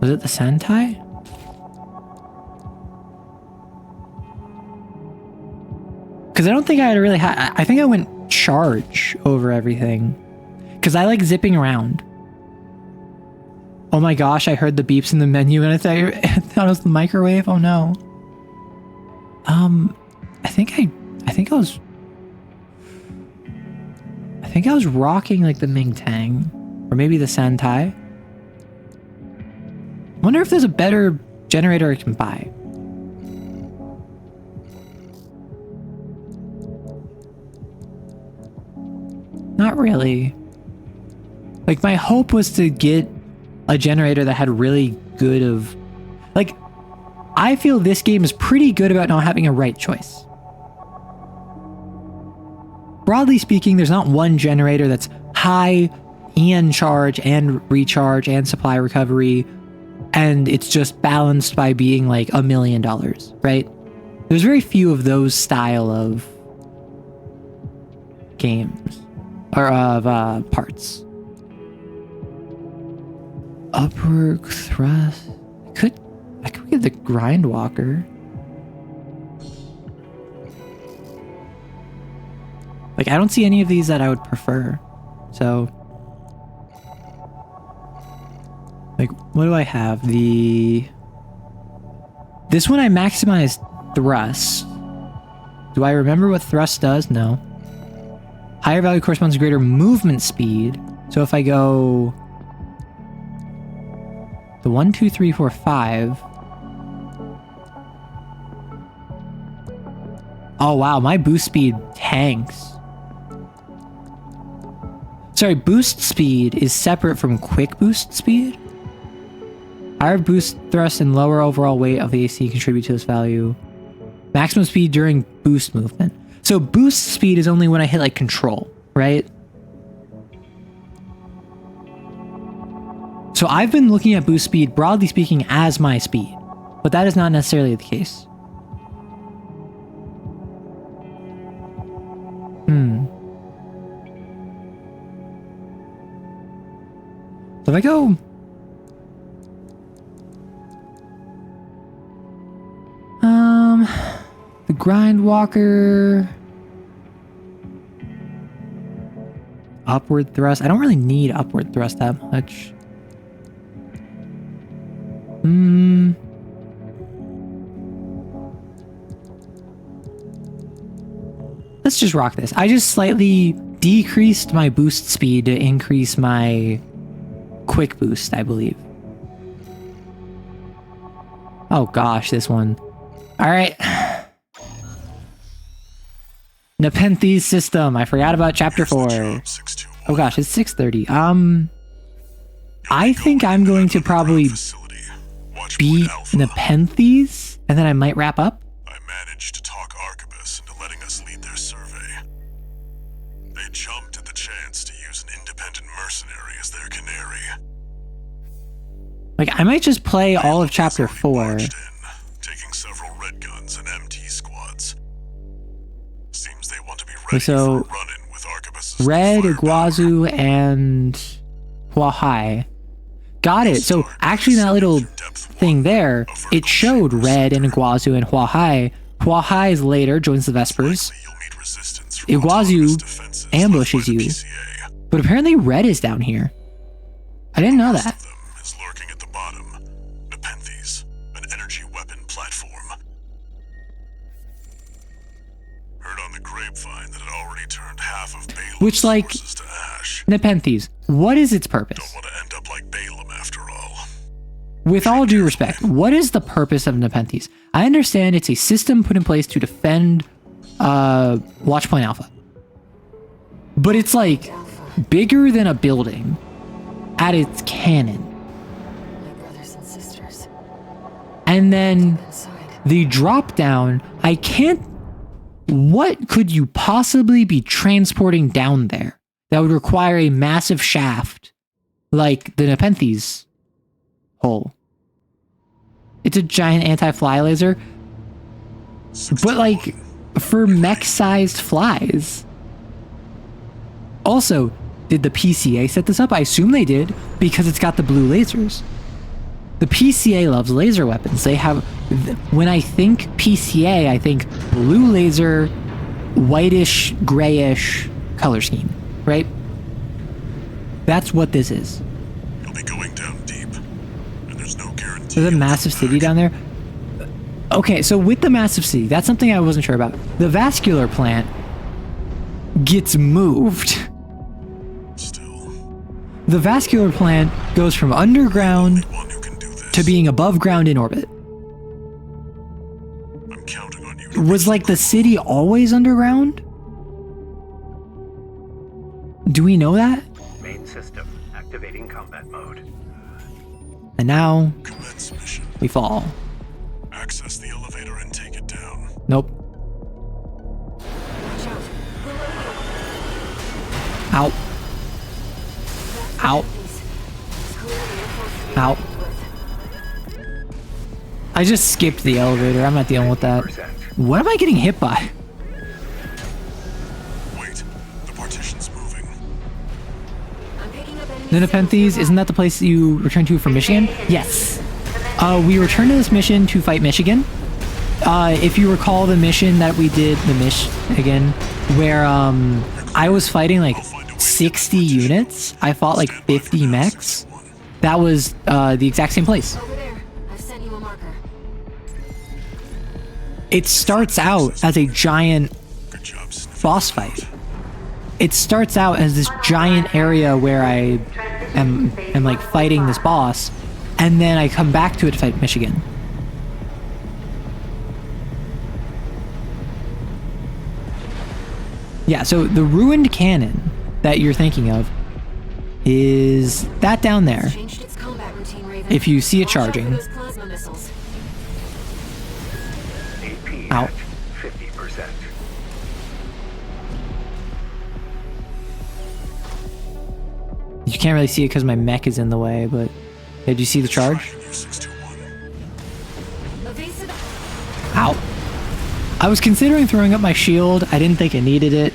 Was it the Sentai? Because I don't think I had really had... I think I went charge over everything. Because I like zipping around. Oh my gosh, I heard the beeps in the menu and I thought it was the microwave. Oh no. I think I was rocking like the Ming Tang. Or maybe the Sentai. Wonder if there's a better generator I can buy. Not really. Like, my hope was to get a generator that had really good of... Like, I feel this game is pretty good about not having a right choice. Broadly speaking, there's not one generator that's high and charge and recharge and supply recovery, and it's just balanced by being like $1 million, right? There's very few of those style of games or of parts. Upward thrust. I could get the grind walker. Like, I don't see any of these that I would prefer. So, like, what do I have? This one I maximized thrust. Do I remember what thrust does? No. Higher value corresponds to greater movement speed. So if I go the 1, 2, 3, 4, 5. Oh wow, my boost speed tanks. Sorry, boost speed is separate from quick boost speed. Higher boost thrust and lower overall weight of the AC contribute to this value. Maximum speed during boost movement. So boost speed is only when I hit like control, right? So I've been looking at boost speed, broadly speaking, as my speed, but that is not necessarily the case. So if I go... the grind walker... Upward thrust. I don't really need upward thrust that much. Let's just rock this. I just slightly decreased my boost speed to increase my quick boost, I believe. Oh gosh, this one. All right. Nepenthes system. I forgot about chapter 4. Oh gosh, it's 6:30. I think I'm going to probably beat Nepenthes, and then I might wrap up. I managed to talk Arquebus into letting us lead their survey. They jumped at the chance to use an independent mercenary as their canary. Like, I might just play all of chapter 4. Taking several red guns and MT squads. Seems they want to be ready So, for a run-in with Arquebus's Red, firepower. Iguazu, and Huahai. Got it. So actually that little thing there, it showed Red and Iguazu and Huahai. Huahai later joins the Vespers. Iguazu ambushes you. But apparently Red is down here. I didn't know that. Is lurking at the bottom. Nepenthes, an energy weapon platform. Heard on the grapevine that it already turned half of Balam's Which, like, forces to ash. Nepenthes, what is its purpose? Don't want to end up like Balaam after all. With all due respect, what is the purpose of Nepenthes? I understand it's a system put in place to defend Watchpoint Alpha. But it's like, Alpha. bigger than a building at its cannon. My brothers and sisters. And then Inside. the drop down, I can't. What could you possibly be transporting down there that would require a massive shaft like the Nepenthes hole? It's a giant anti-fly laser, but like for mech-sized flies. Also, did the PCA set this up? I assume they did because it's got the blue lasers. The PCA loves laser weapons. They have, when I think PCA, I think blue laser, whitish, grayish color scheme, right? That's what this is. You'll be going down deep, and there's no guarantee. There's a massive city down there. Okay, so with the massive city, that's something I wasn't sure about. The vascular plant gets moved. Still, The vascular plant goes from underground one who can do this. to being above ground in orbit. I'm counting on you. Was like the city always underground? Do we know that? Main system activating combat mode. And now Commence mission. we fall. Access the elevator and take it down. Nope. Watch out. Out. Out. Please. It's clear the airport to be Out. reckoned with. I just skipped the elevator. I'm not dealing with that. What am I getting hit by? Wait, the partition's moving. I'm picking up enemy The Nepenthes, isn't that the place that you returned to from Michigan? Yes. We returned to this mission to fight Michigan. If you recall the mission that we did, again, where I was fighting like 60 units. I fought like 50 mechs. That was the exact same place. Over there. I've sent you a marker. It starts out as a giant Good job, Sniff. boss fight. It starts out as this giant area where I am like fighting this boss, and then I come back to it to fight Michigan. Yeah, so the ruined cannon that you're thinking of is that down there. Changed its combat routine, Raven. If you see it Watch out for charging. those plasma missiles. AP Out. at 50%. You can't really see it because my mech is in the way, but did you see the charge? Tracking you, 621. Evasive. Ow. I was considering throwing up my shield. I didn't think I needed it.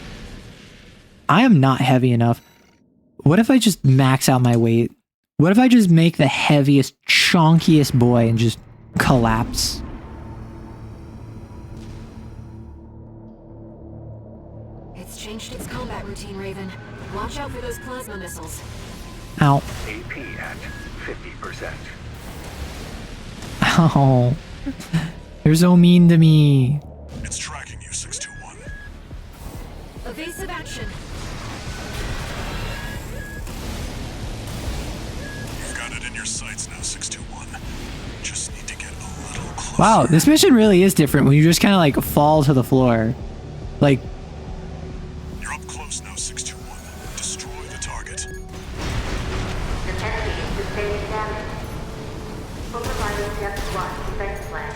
I am not heavy enough. What if I just max out my weight? What if I just make the heaviest, chonkiest boy and just collapse? It's changed its combat routine, Raven. Watch out for those plasma missiles. Ow. AP at 50%. Ow. You're so mean to me. It's tracking you, 621. Evasive action. You've got it in your sights now, 621. Just need to get a little closer. Wow, this mission really is different when you just kind of like fall to the floor. Like, You're up close now, 621. Destroy the target. Nepenthes sustaining damage. Supervisor Step 1 defense plan.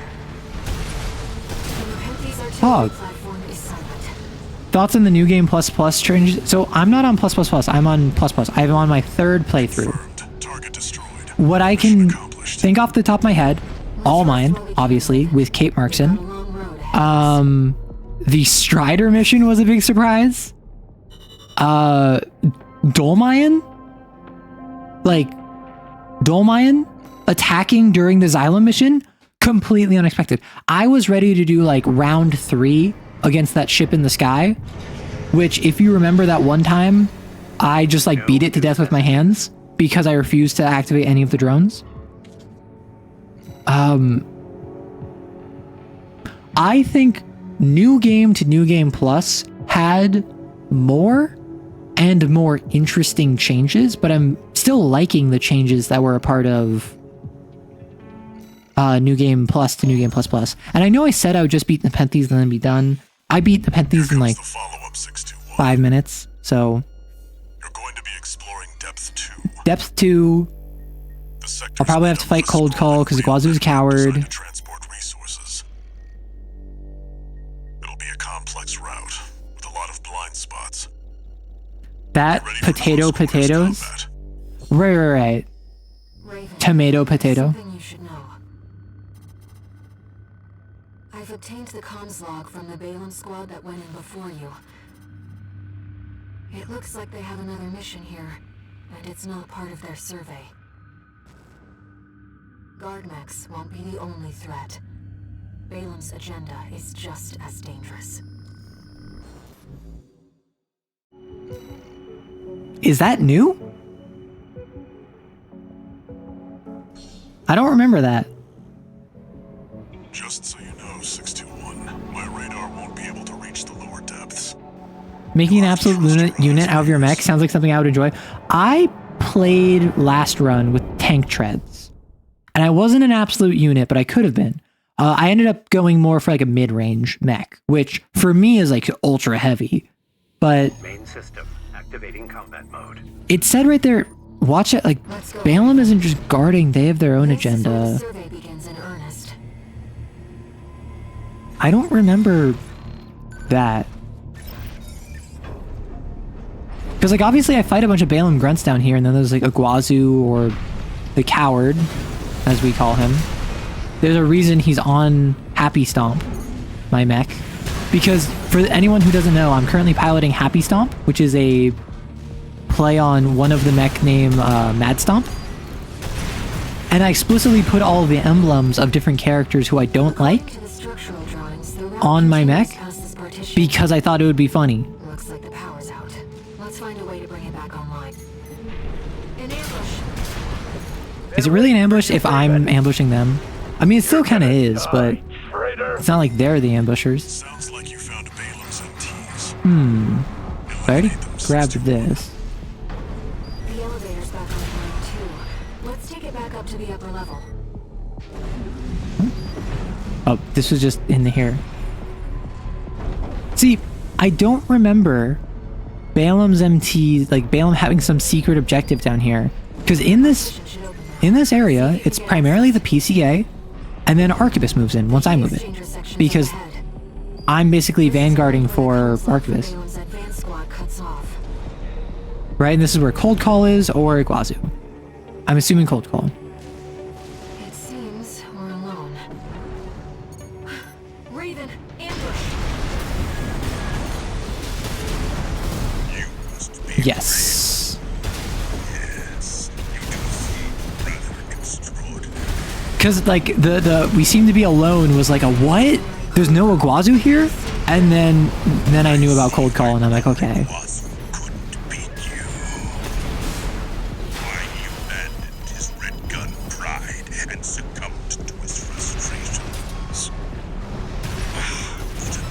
The Nepenthes artillery Oh. platform is silent. thoughts on the new game plus plus change? So I'm not on plus plus plus. I'm on plus plus. I'm on my third playthrough. Confirmed. Target destroyed. What I Mission can accomplished. think off the top of my head, all mine, obviously, with Kate Got a Markson. long road ahead of us. The Strider mission was a big surprise. Dolmayan? Like, Dolmayan attacking during the Xylem mission? Completely unexpected. I was ready to do like round 3 against that ship in the sky, which if you remember that one time, I just like beat it to death with my hands because I refused to activate any of the drones. I think New Game to New Game Plus had more and more interesting changes, but I'm still liking the changes that were a part of New Game Plus to New Game Plus Plus. And I know I said I would just beat the Nepenthes and then be done. I beat the Nepenthes in like The follow-up, 621. 5 minutes, so You're going to be exploring Depth 2. Depth 2. The sector's I'll probably have to fight Cold Call because Iguazu's a designed coward. to transport resources. It'll be a complex route with a lot of blind spots. That Ready for potato close quarters potatoes? combat? Right. Raven, Tomato potato. something you should know. I've obtained the comms log from the Balaam squad that went in before you. It looks like they have another mission here, and it's not part of their survey. Guard mechs won't be the only threat. Balaam's agenda is just as dangerous. Is that new? I don't remember that. Just so you know, 621, my radar won't be able to reach the lower depths. Making an absolute unit out of your mech sounds like something I would enjoy. I played last run with tank treads, and I wasn't an absolute unit, but I could have been. I ended up going more for like a mid-range mech, which for me is like ultra heavy. But Main system activating combat mode. it said right there, watch it, like Balaam isn't just guarding, they have their own This is where agenda. the survey begins in earnest. I don't remember that. Because, like, obviously I fight a bunch of Balaam grunts down here, and then there's, like, Iguazu, or the Coward, as we call him. There's a reason he's on Happy Stomp, my mech. Because, for anyone who doesn't know, I'm currently piloting Happy Stomp, which is a play on one of the mech named Mad Stomp. And I explicitly put all of the emblems of different characters who I don't like To the structural drawings, the route on my continues mech past this partition. because I thought it would be funny. Looks like the power's out. Let's find a way to bring it back online. An ambush. Is it really an ambush if I'm ambushing them? I mean, it still kind of is, but it's not like they're the ambushers. Sounds like you found Balaam's MTs. I already grabbed this. The elevator's back online too. Let's take it back up to the upper level. Oh, this was just in here. See, I don't remember Balaam's MT, like Balaam having some secret objective down here. Because in this area, it's primarily the PCA, and then Arquebus moves in once I move in. Because I'm basically vanguarding for Arquebus. Balaam's advanced squad cuts off. Right? And this is where Cold Call is, or Iguazu. I'm assuming Cold Call. It seems we're alone. Raven, ambush. You must be Yes. yes. You do seem rather extraordinary. Because, like, the we seem to be alone was like a what? There's no Iguazu here? And then I knew about Cold Call, and I'm like, okay. Iguazu couldn't beat you. Why he abandoned his red gun pride and succumbed to his frustrations.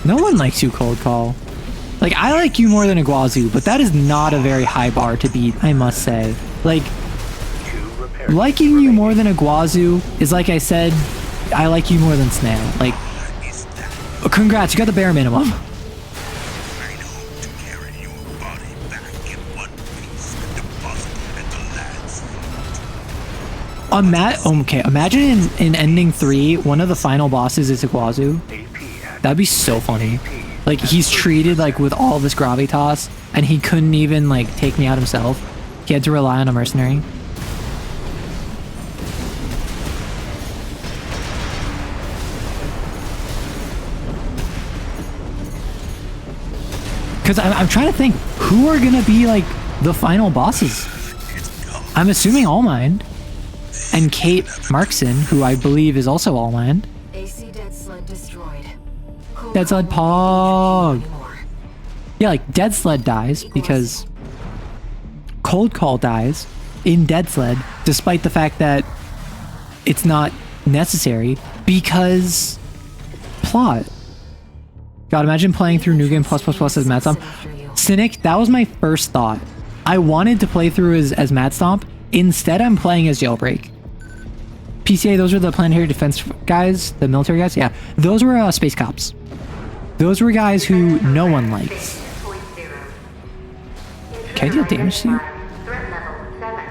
No one likes you, Cold Call. Like, I like you more than Iguazu, but that is not a very high bar to beat, I must say. Like, liking you more than Iguazu is like I said, I like you more than Snail. Like, congrats, you got the bare minimum. I hope to carry your body back in one piece and deposit it at the lad's feet. Okay, imagine in Ending 3, one of the final bosses is Iguazu. That'd be so funny. Like, he's treated, like, with all this gravitas, and he couldn't even, like, take me out himself. He had to rely on a mercenary. Because I'm trying to think, who are going to be, like, the final bosses? I'm assuming Allmind. And Kate Markson, who I believe is also Allmind. AC dead sled destroyed. Dead Sled Pog. Yeah, like, Dead Sled dies because Cold Call dies in Dead Sled, despite the fact that it's not necessary, because plot. God, imagine playing through New Game +++ as Mad Stomp. Cynic, that was my first thought. I wanted to play through as Mad Stomp. Instead, I'm playing as Jailbreak. PCA, those were the planetary defense guys, the military guys. Yeah, those were space cops. Those were guys who no one likes. Okay. can I deal damage to you? Threat level 7.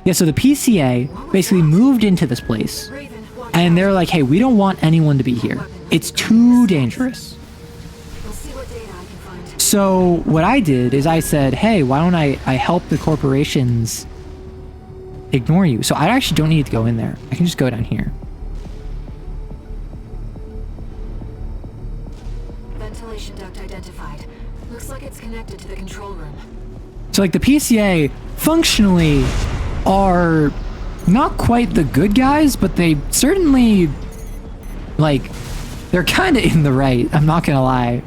Yeah, so the PCA basically moved into this place, and they're like, hey, we don't want anyone to be here. It's too dangerous. We'll see what data I can find. So what I did is I said, hey, why don't I help the corporations ignore you? So I actually don't need to go in there. I can just go down here. Ventilation duct identified. Looks like it's connected to the control room. So like the PCA functionally are not quite the good guys, but they certainly, like, they're kind of in the right. I'm not gonna lie.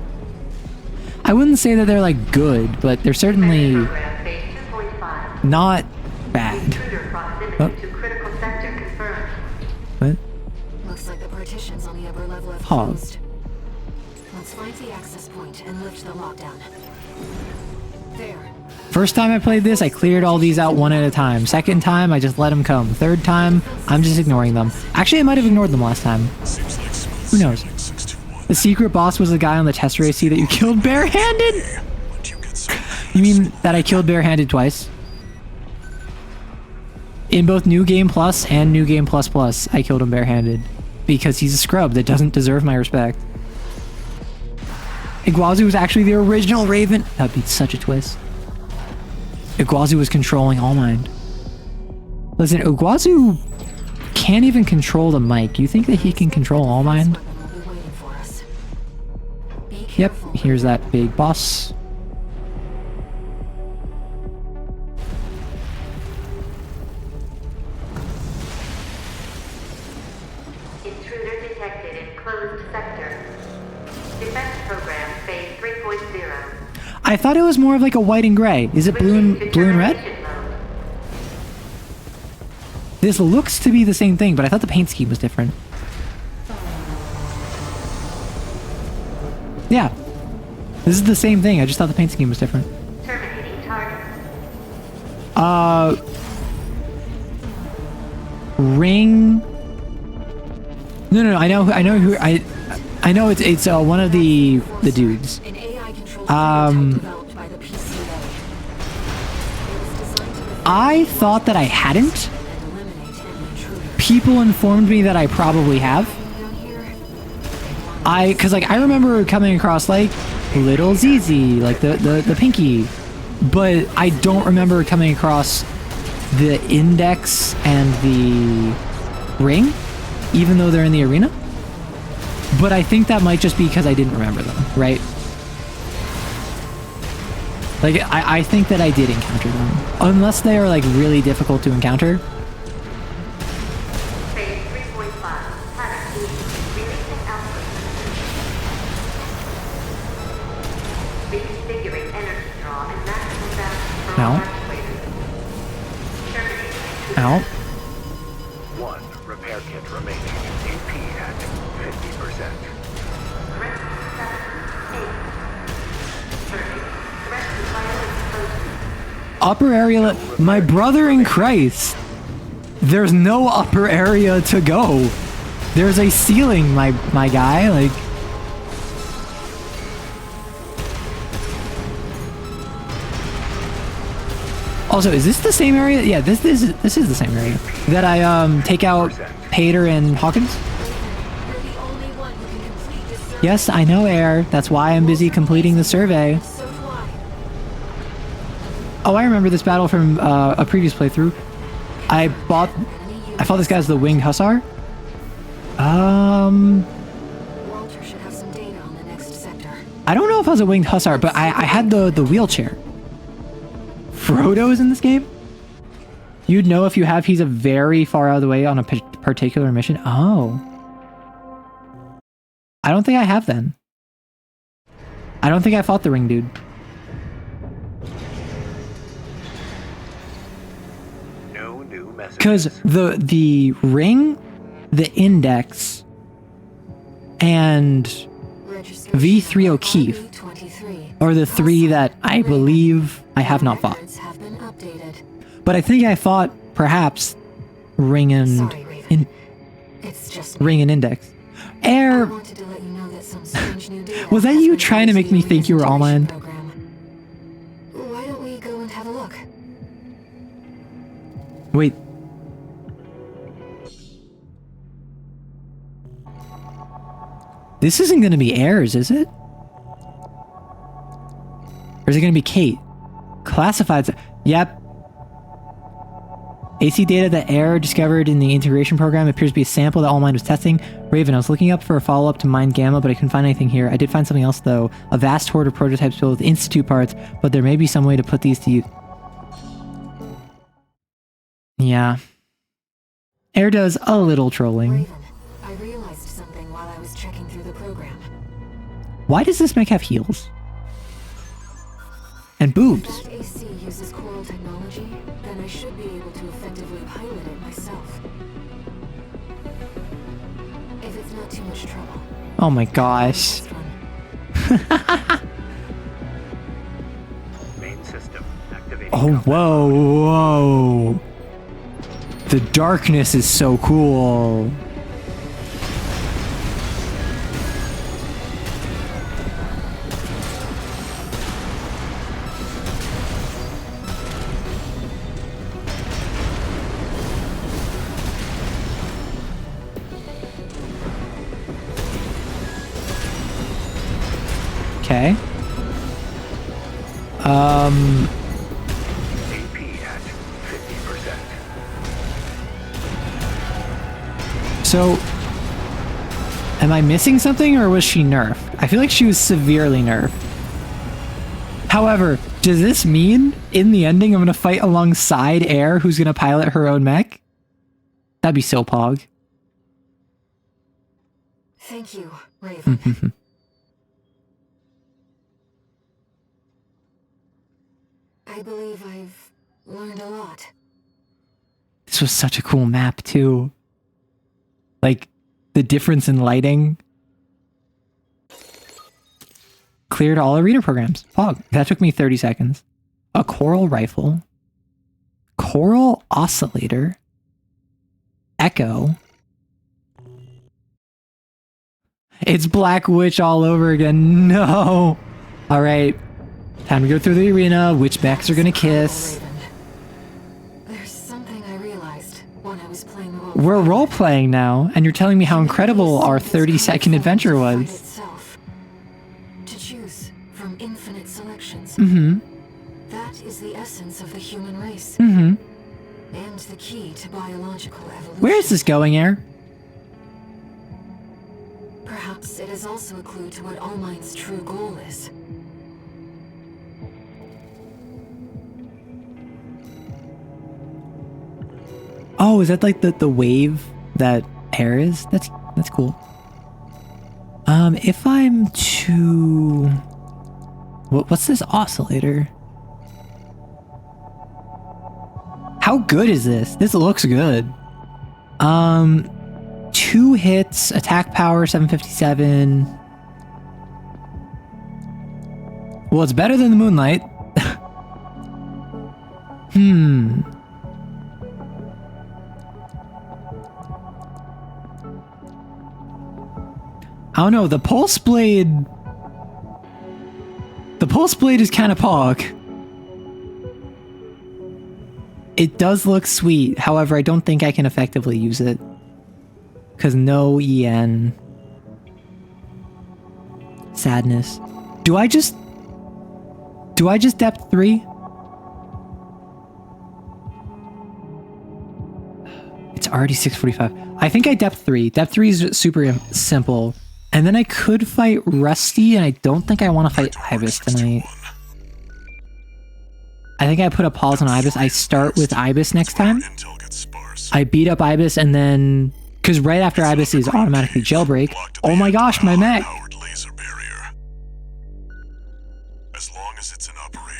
I wouldn't say that they're like good, but they're certainly Program phase 2.5. not bad. Intruder proximity Oh. to critical sector confirmed. What? Looks like the partitions on the upper level have Huh. closed. Let's find the access point and lift the lockdown. There. First time I played this, I cleared all these out one at a time. Second time, I just let them come. Third time, I'm just ignoring them. Actually, I might have ignored them last time. Seems like smooth Who knows? sailing 621. The secret boss was the guy on the test race that you killed barehanded? But you get so You mean that I killed barehanded twice? In both New Game Plus and New Game Plus Plus, I killed him barehanded. Because he's a scrub that doesn't deserve my respect. Iguazu was actually the original Raven. That'd be such a twist. Iguazu was controlling All Mind. Listen, Iguazu can't even control the mic. You think that he can control All Mind? Weapon will be waiting for us. Be Yep, careful. here's that big boss. Intruder detected in closed sector. Defense program phase 3.0. I thought it was more of like a white and gray. Is it blue and red? Determination mode. This looks to be the same thing, but I thought the paint scheme was different. Yeah. This is the same thing. I just thought the paint scheme was different. Terminating target. Ring. No. I know who. I know it's one of the dudes. An AI controlled Um, developed by the PCA. It was designed to defend I thought that I hadn't. and eliminate any intruder. People informed me that I probably have. Down here, Cause like I remember coming across like Little ZZ, like the pinky, but I don't remember coming across the index and the ring, even though they're in the arena. But I think that might just be because I didn't remember them, right? Like I think that I did encounter them, unless they are like really difficult to encounter. Phase 3.5. Panic. Releasing output. Reconfiguring energy draw and maximum balance for all No. actuators. Terminating. Out. 1 repair kit remaining. AP at 50%. Threat 7. 8. 30. Threat to violent exposure. Upper area. My brother in Christ. There's no upper area to go. There's a ceiling, my guy. Like. Also, is this the same area? Yeah, this is the same area that I take out Pater and Hawkins. you're the only one who can complete this survey. Yes, I know, Air. That's why I'm busy completing the survey. So do I. Oh, I remember this battle from a previous playthrough. I fought this guy as the Winged Hussar. Walter should have some data on the next sector. I don't know if I was a Winged Hussar, but I had the wheelchair. Frodo's in this game? You'd know if you have. He's a very far out of the way on a particular mission. Oh. I don't think I have then. I don't think I fought the ring dude. No new messages. Because the ring, the index, and Registration V3 O'Keefe 23. are the three that I believe I have not fought. Records have been updated. But I think I fought perhaps ring and Sorry, Raven. It's just ring and index. I Air. wanted to let you know that some strange new data Was that has you been trying to added make me the think you were All investigation Mind? program. Why don't we go and have a Wait. This isn't going to be Airs, is it? Or is it going to be Kate? Classifieds. Yep. AC data that Air discovered in the integration program appears to be a sample that Allmind was testing. Raven, I was looking up for a follow-up to Mind Gamma, but I couldn't find anything here. I did find something else, though. A vast horde of prototypes filled with Institute parts, but there may be some way to put these to use. Yeah. Air does a little trolling. Raven, I realized something while I was checking through the program. Why does this mech have heels? And boobs? If that AC uses coral technology, then I should be able to effectively pilot it myself. If it's not too much trouble. Oh my gosh. Main system activating. Oh, whoa, whoa. The darkness is so cool. Okay. AP at 50%. So, am I missing something or was she nerfed? I feel like she was severely nerfed. However, does this mean in the ending I'm going to fight alongside Air, who's going to pilot her own mech? That'd be so pog. Thank you, Raven. I believe I've learned a lot. This was such a cool map too. Like, the difference in lighting. Cleared all arena programs. Pog. That took me 30 seconds. A coral rifle. Coral oscillator. Echo. It's Black Witch all over again. No. All right. Time to go through the arena. Which mechs are gonna kiss? There's something I realized when I was playing role. We're role playing now, and you're telling me how incredible our 30-second adventure was. Itself. To choose from infinite selections. Mm-hmm. That is the essence of the human race. Mm-hmm. And the key to biological evolution. Where is this going, Air? Perhaps it is also a clue to what Allmind's true goal is. Oh, is that like the wave that Air is? That's cool. If I'm to... What's this oscillator? How good is this? This looks good. 2 hits, attack power 757. Well, it's better than the Moonlight. I don't know, the Pulse Blade... The Pulse Blade is kind of pog. It does look sweet, however, I don't think I can effectively use it. Because no EN. Sadness. Do I just depth 3? It's already 6:45. I think I depth 3. Depth 3 is super simple. And then I could fight Rusty, and I don't think I want to fight Ibis tonight. I think I put a pause on Ibis. I start with Ibis next time. I beat up Ibis, and then... Because right after Ibis is automatically jailbreak. Oh my gosh, my mech!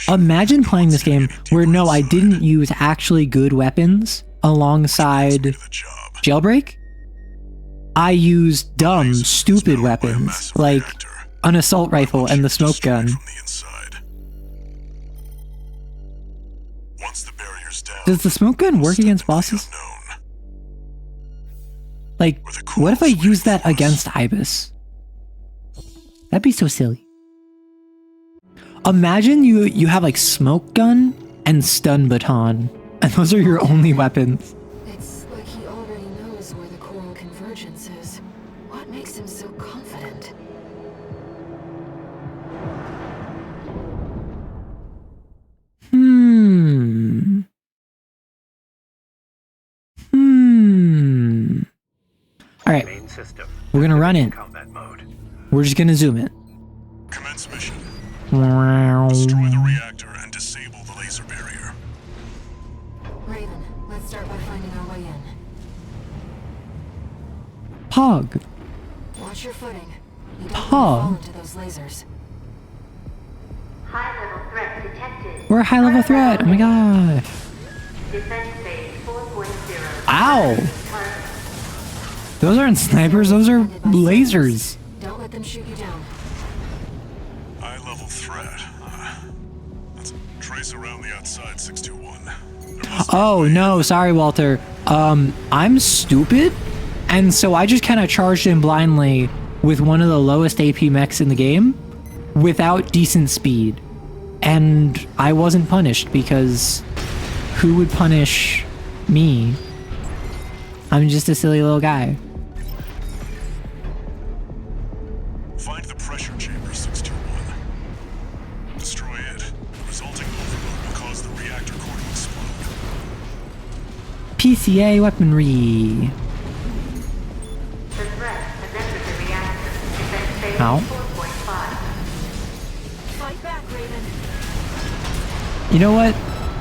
Imagine playing this game where, no, I didn't use actually good weapons alongside jailbreak. I used dumb, stupid weapons, like an assault rifle and the smoke gun. Does the smoke gun work against bosses? Like, what if I use that against Ibis? That'd be so silly. Imagine you have like smoke gun and stun baton And those are your only weapons. It's like he already knows where the coral convergence is. What makes him so confident? Alright, Main system. we're gonna run in. Combat mode. We're just gonna zoom in. Commence mission. Destroy the reactor and disable the laser barrier. Raven, let's start by finding our way in. Pog. Watch your footing. You don't Pog. fall into those lasers. High-level threat detected. We're a high level threat. Oh my gosh. Defense phase 4.0. Ow. Those aren't snipers, those are lasers. Don't let them shoot you down. High level threat. Let's trace around the outside 621. Oh no, sorry Walter. I'm stupid. And so I just kind of charged in blindly with one of the lowest AP mechs in the game without decent speed. And I wasn't punished because who would punish me? I'm just a silly little guy. Find the pressure chamber 621. Destroy it. Resulting overload will cause the reactor core to explode. PCA weaponry. The threat has entered the reactor. Defense phase Ow. 4.5. Fight back, Raven. You know what,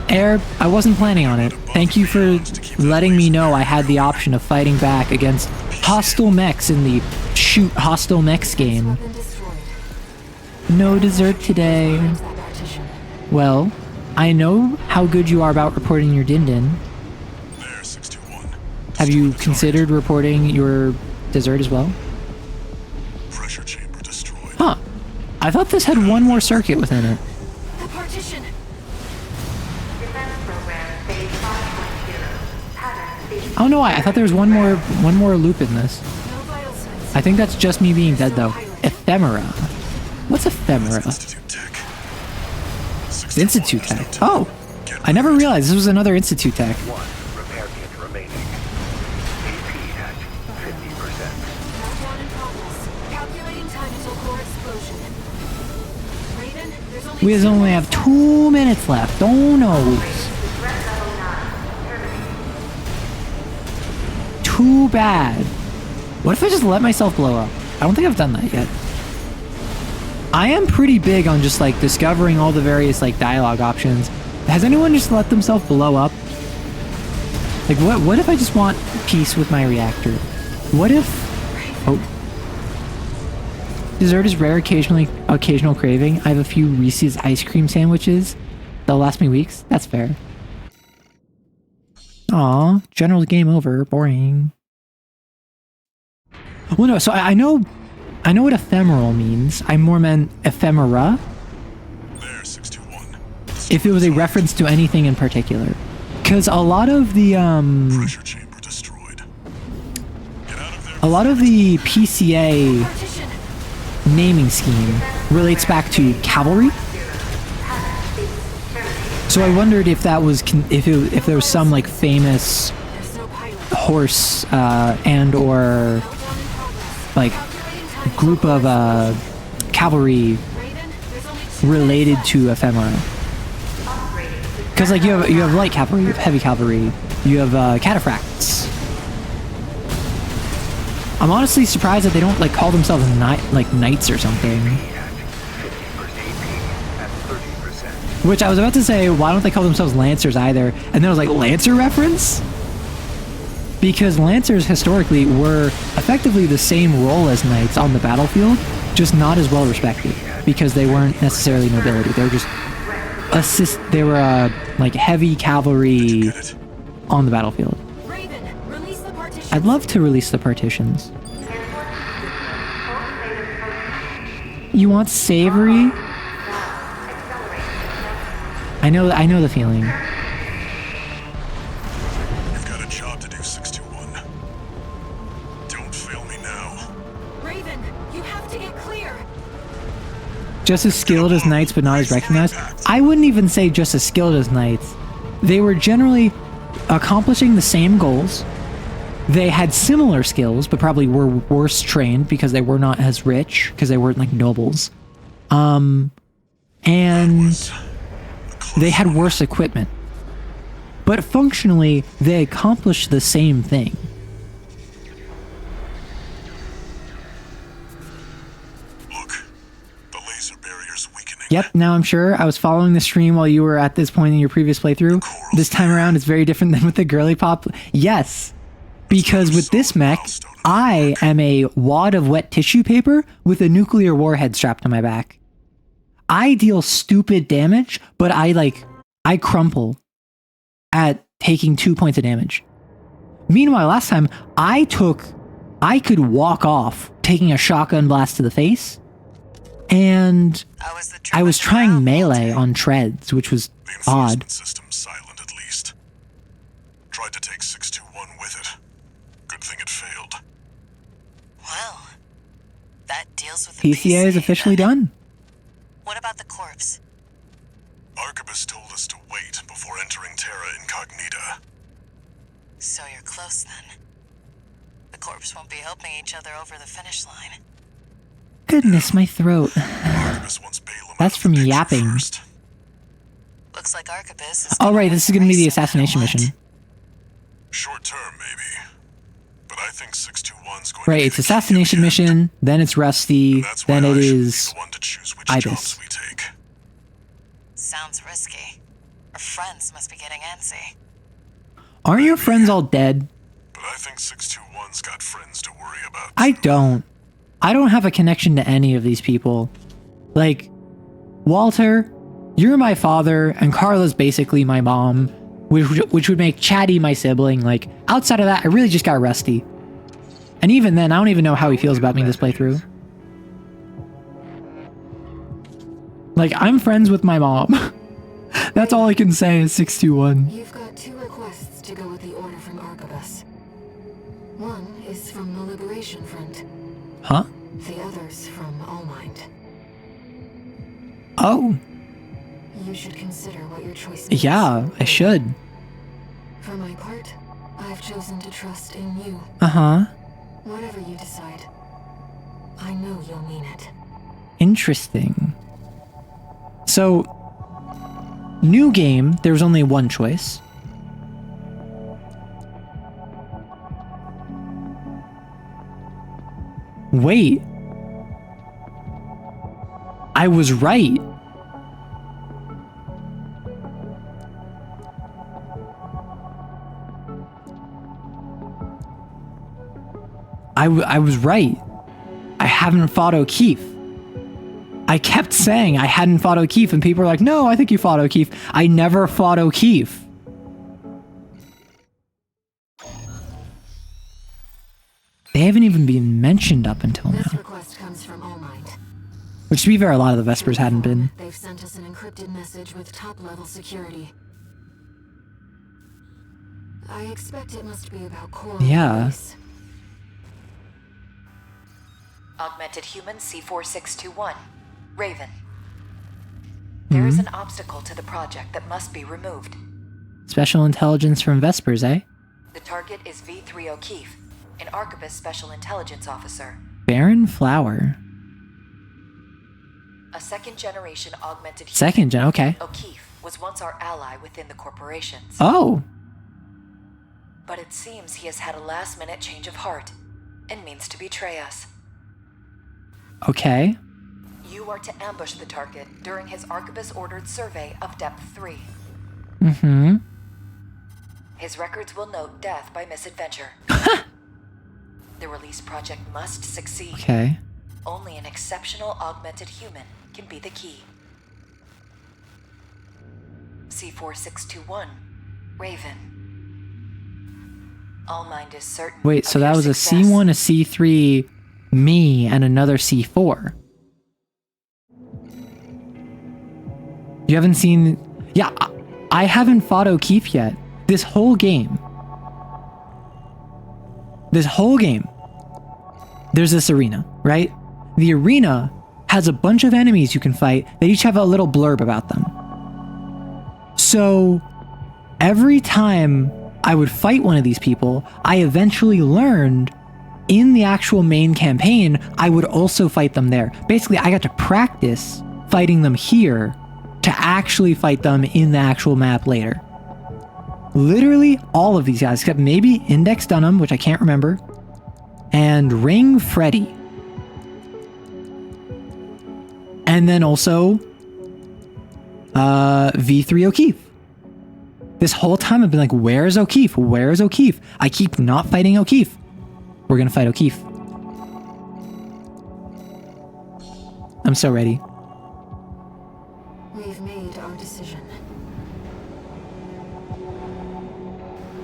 Air? I wasn't planning on it. Thank you for letting me know I had the option of fighting back against hostile mechs in the shoot hostile mechs game. Weapon destroyed. No dessert today. Find that partition. Well, I know how good you are about reporting your din-din. There, 621. Have you considered reporting your dessert as well? Pressure chamber destroyed. Huh. I thought this had one more circuit within it. The partition. Defense program phase 5.0. Pattern speed. Oh no, I thought there was one more loop in this. No vital signs. I think that's just me being dead though. Ephemera. What's ephemera? Institute tech. Institute tech. Oh, I never realized this was another institute tech. One repair kit remaining. AP at 50%. Countdown in progress. Calculating time until core explosion. Raven, there's only We only have 2 minutes left. Oh no. Threat level 9. Terminated. Too bad. What if I just let myself blow up? I don't think I've done that yet. I am pretty big on just like discovering all the various like dialogue options. Has anyone just let themselves blow up? Like what if I just want peace with my reactor? What if... Oh. Dessert is rare, occasional craving. I have a few Reese's ice cream sandwiches. They'll last me weeks. That's fair. Aw, general game over. Boring. Well, no, so I know what ephemeral means. I more meant ephemera. There, 621. If it was a reference to anything in particular. Because a lot of the, Pressure chamber destroyed. Get out of there. a lot of the PCA partition. naming scheme relates back to cavalry. So I wondered if that was, if there was some like famous There's no pilot. horse, and or Countdown in progress. like Calculating time group of, cavalry Raven, there's only 2 related to ephemera. Because like you have light cavalry, you have heavy cavalry, you have cataphracts. I'm honestly surprised that they don't like call themselves knights or something. At 30%. Which I was about to say, why don't they call themselves lancers either? And then I was like, lancer reference? Because lancers historically were effectively the same role as knights on the battlefield, just not as well respected because they weren't necessarily nobility. They were just they were like heavy cavalry on the battlefield. Raven, release the partition. I'd love to release the partitions. You want savory? I know the feeling. You've got a job to do, 621. Don't fail me now. Raven, you have to get clear. Just as skilled as knights, but not as recognized. I wouldn't even say just as skilled as knights. they were generally accomplishing the same goals. They had similar skills, but probably were worse trained because they were not as rich, because they weren't like nobles. And they had worse equipment. But functionally, they accomplished the same thing. Look, the laser barrier's weakening. Yep, now I'm sure. I was following the stream while you were at this point in your previous playthrough. This time around, it's very different than with the girly pop. Yes, because with this mech, I am a wad of wet tissue paper with a nuclear warhead strapped to my back. I deal stupid damage, but I crumple at taking 2 points of damage. Meanwhile, last time, I could walk off taking a shotgun blast to the face, and I was trying melee on treads, which was odd. The system's silent at least. Tried to take 621 with it. Good thing it failed. Well, that deals with the PCA is officially done. What about the corpse? Arquebus told us to wait before entering Terra Incognita. So you're close then. The corpse won't be helping each other over the finish line. Goodness, my throat. Arquebus wants Balaam That's out of from the picture yapping. first. Looks like Arquebus is Oh right, this is gonna be the assassination What? mission. Short term, maybe. But I think 621's going Right, to be it's the key assassination at the end. mission, then it's Rusty, And that's why then it I should be is the one to choose which Ibis. jobs we take. Sounds risky. Our friends must be getting antsy. Aren't your friends all dead? But I think 621's got friends to worry about. I don't. I don't have a connection to any of these people. Like, Walter, you're my father, and Carla's basically my mom, which would make Chatty my sibling. Like, outside of that, I really just got Rusty. And even then, I don't even know how he feels about me this playthrough. Like, I'm friends with my mom. That's all I can say is 621. You've got 2 requests to go with the order from Arquebus. One is from the Liberation Front. Huh? The other's from Allmind. Oh, You should consider what your choice is. yeah, I should. For my part, I've chosen to trust in you. Uh-huh. Whatever you decide, I know you'll mean it. Interesting. So, new game, there's only one choice. Wait. I was right. I was right. I haven't fought O'Keefe. I kept saying I hadn't fought O'Keefe, and people were like, no, I think you fought O'Keefe. I never fought O'Keefe. They haven't even been mentioned up until This now. request comes from Allmind. Which, to be fair, a lot of the Vespers hadn't been. They've sent us an encrypted message with top-level security. I expect it must be about Coral. Yeah. Race. Augmented human C4621. Raven. There is an obstacle to the project that must be removed. Special intelligence from Vespers, eh? The target is V3 O'Keefe, an Arquebus Special Intelligence Officer. Baron Flower. A second-generation augmented human. Second gen, okay. O'Keefe was once our ally within the corporations. Oh, But it seems he has had a last-minute change of heart and means to betray us. okay. You are to ambush the target during his Arquebus-ordered survey of Depth 3. Mm-hmm. His records will note death by misadventure. The release project must succeed. Okay. Only an exceptional augmented human can be the key. C4621, Raven. Allmind is certain. Wait, so of that your was a success. C1, a C3, me, and another C4. You haven't seen... Yeah, I haven't fought O'Keefe yet. This whole game. There's this arena, right? The arena has a bunch of enemies you can fight that each have a little blurb about them. So, every time I would fight one of these people, I eventually learned in the actual main campaign, I would also fight them there. Basically, I got to practice fighting them here to actually fight them in the actual map later. Literally all of these guys, except maybe Index Dunham, which I can't remember, and Ring Freddy. And then also V3 O'Keefe. This whole time I've been like, where's O'Keefe? Where's O'Keefe? I keep not fighting O'Keefe. We're gonna fight O'Keefe. I'm so ready. We've made our decision.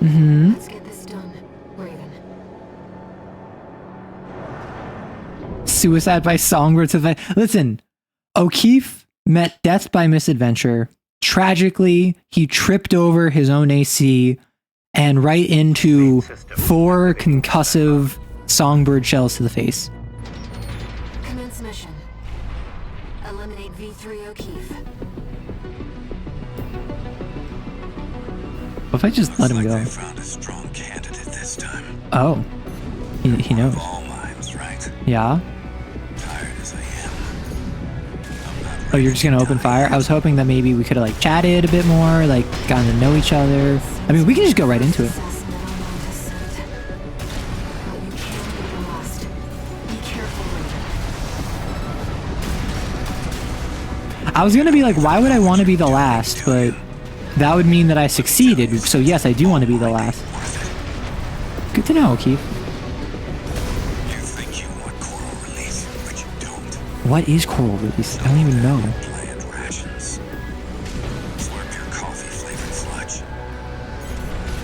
Mm-hmm. Let's get this done, Raven. Suicide by Songbird to the... Listen, O'Keefe met death by misadventure. Tragically, he tripped over his own AC and right into 4 concussive songbird shells to the face. Commence mission. Eliminate V3 O'Keefe. What if I just let him go? I found a strong candidate this time. Oh. He knows. All minds, right? Yeah? Tired as I am. Oh, you're just gonna open fire? I was hoping that maybe we could have like chatted a bit more, like gotten to know each other. I mean, we can just go right into it. Assassin that I'm on to scent. But you can't be the last. Be careful, Raven. I was gonna be like, why would I want to be the last? But that would mean that I succeeded. So yes, I do want to be the last. Good to know, O'Keefe. You think you want coral release, but you don't. What is coral release? I don't even know. Planned rations. Slurp your coffee-flavored sludge.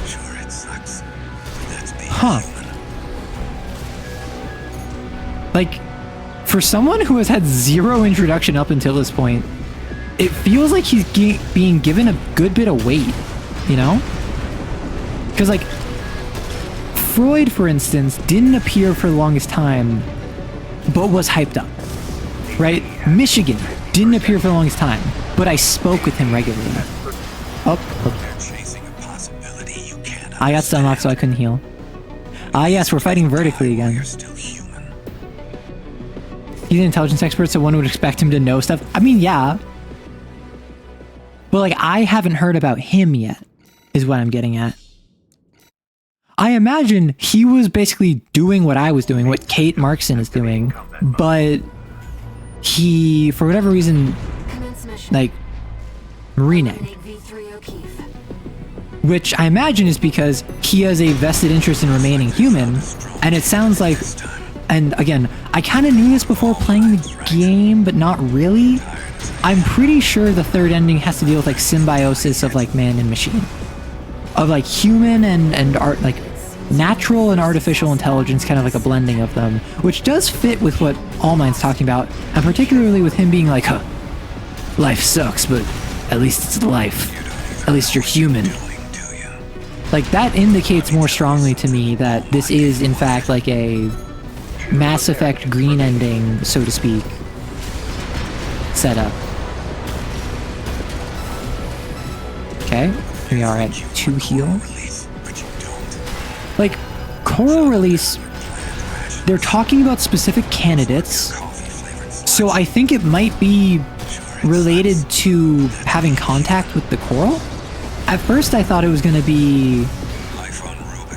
Sure, it sucks. But that's being human. Like, for someone who has had zero introduction up until this point, it feels like he's being given a good bit of weight, you know? Because, like, Freud, for instance, didn't appear for the longest time, but was hyped up, right? Michigan didn't appear for the longest time, but I spoke with him regularly. Oh. I got stunlocked, so I couldn't heal. Ah, yes, we're fighting vertically again. He's an intelligence expert, so one would expect him to know stuff. I mean, yeah. But, like, I haven't heard about him yet, is what I'm getting at. I imagine he was basically doing what I was doing, what Kate Markson is doing, but he, for whatever reason, like, reneged. Which I imagine is because he has a vested interest in remaining human, and it sounds like, and again, I kind of knew this before playing the game, but not really. I'm pretty sure the third ending has to deal with like symbiosis of like man and machine. Of like human and art, like natural and artificial intelligence, kind of like a blending of them, which does fit with what Allmind's talking about, and particularly with him being like, huh, life sucks, but at least it's life. At least you're human. Like, that indicates more strongly to me that this is, in fact, like a Mass Effect green ending, so to speak, setup. Okay, we are at 2 heal. Like, Coral Release, they're talking about specific candidates, so I think it might be related to having contact with the coral. At first I thought it was going to be...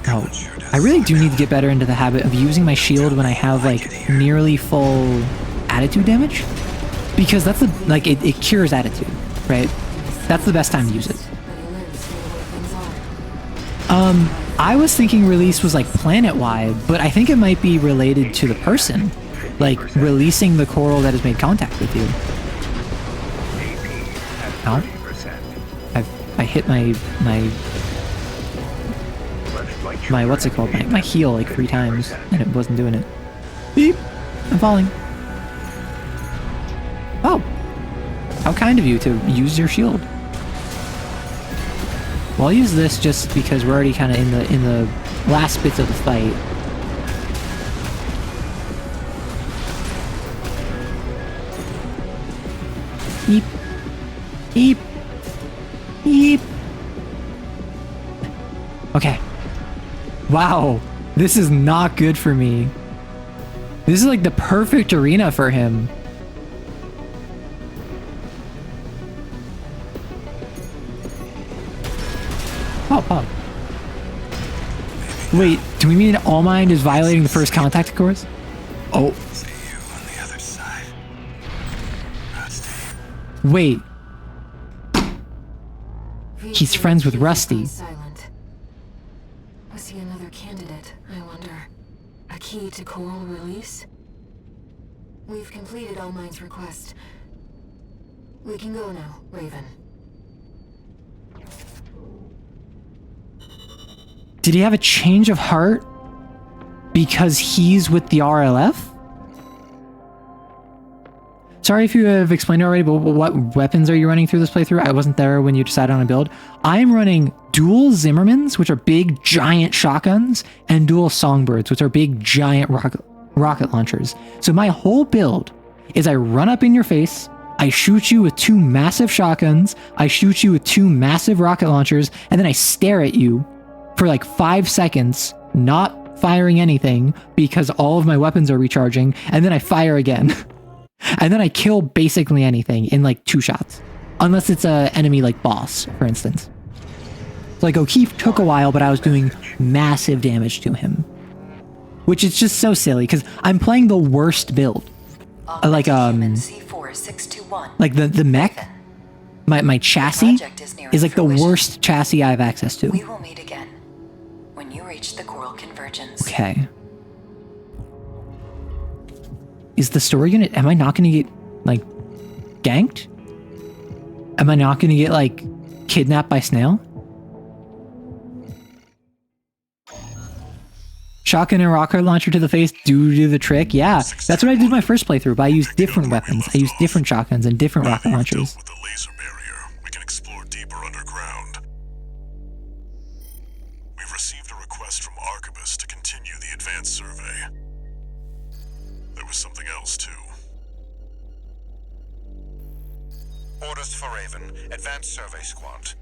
Oh, I really do need to get better into the habit of using my shield when I have, like, nearly full attitude damage. Because that's the... Like, it cures attitude, right? That's the best time to use it. I was thinking release was, like, planet-wide, but I think it might be related to the person. Like, releasing the coral that has made contact with you. Oh. I hit my what's it called? My heal like 3 times, and it wasn't doing it. Beep! I'm falling. Oh! How kind of you to use your shield. Well, I'll use this just because we're already kind of in the last bits of the fight. Beep. Beep. Beep. Wow, this is not good for me. This is like the perfect arena for him. Pop. Wait, do we mean All Mind is violating the first contact course? Oh. See you on the other side. Rusty. Wait. He's friends with Rusty. Silent. Was he another candidate, I wonder? A key to coral release? We've completed All Mind's request. We can go now, Raven. Did he have a change of heart because he's with the RLF? Sorry if you have explained it already, but what weapons are you running through this playthrough? I wasn't there when you decided on a build. I'm running dual Zimmermans, which are big, giant shotguns, and dual Songbirds, which are big, giant rocket launchers. So my whole build is I run up in your face, I shoot you with 2 massive shotguns, I shoot you with 2 massive rocket launchers, and then I stare at you for like 5 seconds, not firing anything because all of my weapons are recharging, and then I fire again. And then I kill basically anything in like 2 shots. Unless it's a enemy like boss, for instance. So like O'Keefe took a while, but I was doing massive damage to him. Which is just so silly, because I'm playing the worst build. Like C4621. like the mech, my chassis is like the worst chassis I have access to. We will meet again when you reach the coral convergence. Okay. Is the story gonna... Am I not gonna get, like, ganked? Am I not gonna get, like, kidnapped by Snail? Shotgun and rocket launcher to the face do the trick? Yeah, that's what I did my first playthrough, but I used different weapons. I used different shotguns and different rocket launchers. With the laser barrier, we can explore deeper underground. We've received a request from Arquebus to continue the advanced survey. There was something else, too. Orders for Raven, Advanced Survey Squad.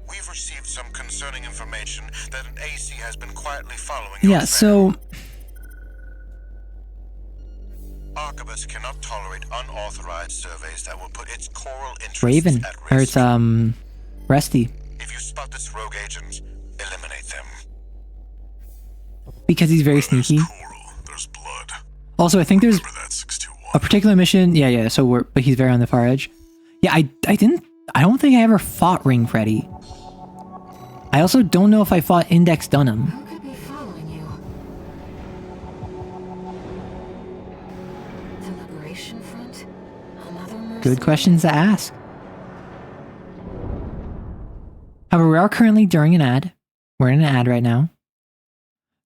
We've received some concerning information that an AC has been quietly following your affair. So... Arquebus cannot tolerate unauthorized surveys that will put its coral interests Raven. at risk. Or it's, Rusty. If you spot this rogue agent, eliminate them. Because he's very sneaky. There's blood. Also, I think there's a particular mission. Yeah. So but he's very on the far edge. Yeah, I don't think I ever fought Ring Freddy. I also don't know if I fought Index Dunham. Who could be following you? The Liberation Front? Another mercenary? Good questions to ask. However, we are currently during an ad. We're in an ad right now.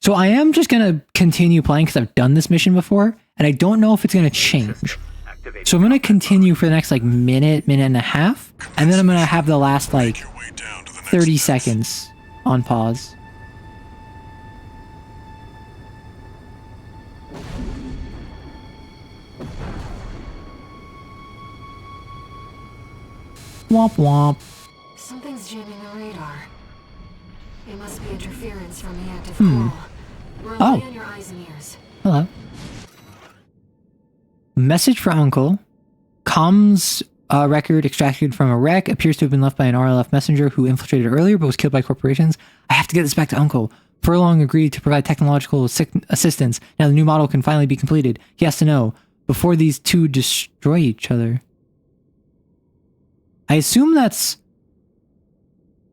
So I am just going to continue playing because I've done this mission before, and I don't know if it's going to change. So I'm going to continue for the next like minute and a half, and then I'm going to have the last like 30 seconds on pause. Womp womp. Something's jamming the radar. It must be interference from the active coral. Rely on your eyes and ears. Hello. Message for Uncle. Comms record extracted from a wreck appears to have been left by an RLF messenger who infiltrated earlier but was killed by corporations. I have to get this back to Uncle. Furlong agreed to provide technological assistance. Now the new model can finally be completed. He has to know before these two destroy each other. I assume that's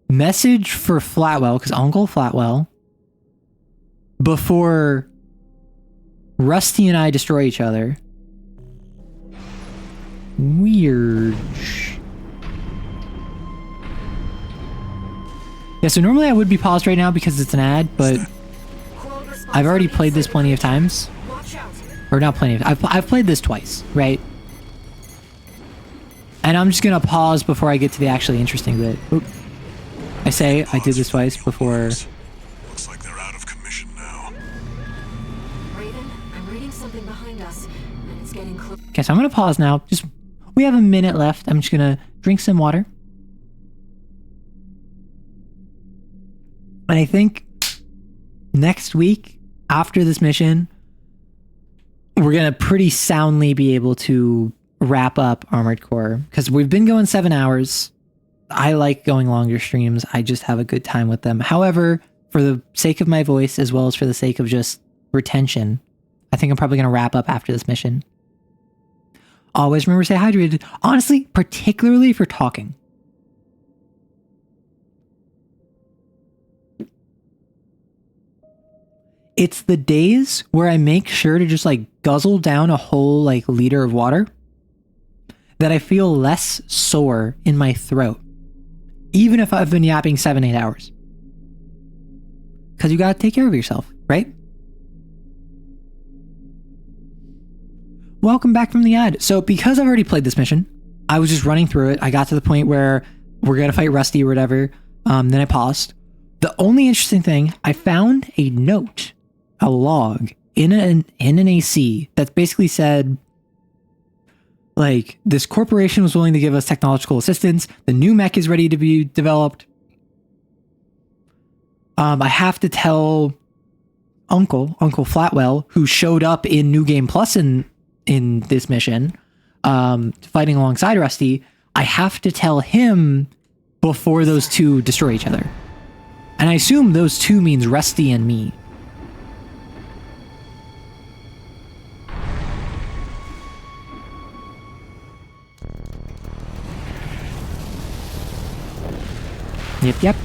message for Flatwell, because Uncle Flatwell, before Rusty and I destroy each other. Weird. Yeah, so normally I would be paused right now because it's an ad, but I've already played this plenty of times. Or not plenty of... I've played this twice, right? And I'm just gonna pause before I get to the actually interesting bit. Oop. I say I did this twice before... Looks like they're out of commission now. Raven, I'm reading something behind us, and it's getting close. Okay, so I'm gonna pause now. We have a minute left. I'm just gonna drink some water. And I think next week after this mission, we're going to pretty soundly be able to wrap up Armored Core because we've been going 7 hours. I like going longer streams. I just have a good time with them. However, for the sake of my voice, as well as for the sake of just retention, I think I'm probably going to wrap up after this mission. Always remember to stay hydrated. Honestly, particularly for talking. It's the days where I make sure to just like guzzle down a whole like liter of water that I feel less sore in my throat, even if I've been yapping 7-8 hours. Because you gotta take care of yourself, right? Welcome back from the ad. So because I've already played this mission, I was just running through it. I got to the point where we're gonna fight Rusty or whatever. Then I paused. The only interesting thing, I found a note, a log in an AC that basically said, like, this corporation was willing to give us technological assistance. The new mech is ready to be developed. I have to tell Uncle Flatwell, who showed up in New Game Plus in this mission, fighting alongside Rusty. I have to tell him before those two destroy each other. And I assume those two means Rusty and me. Yep.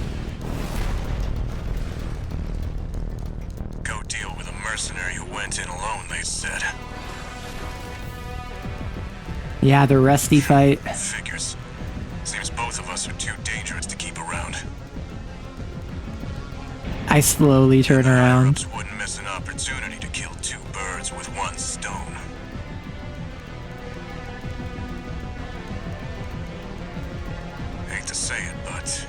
Go deal with a mercenary who went in alone, they said. Yeah, the Rusty fight. Figures. Seems both of us are too dangerous to keep around. I slowly turn around. Arabs wouldn't miss an opportunity to kill two birds with one stone. Hate to say it, but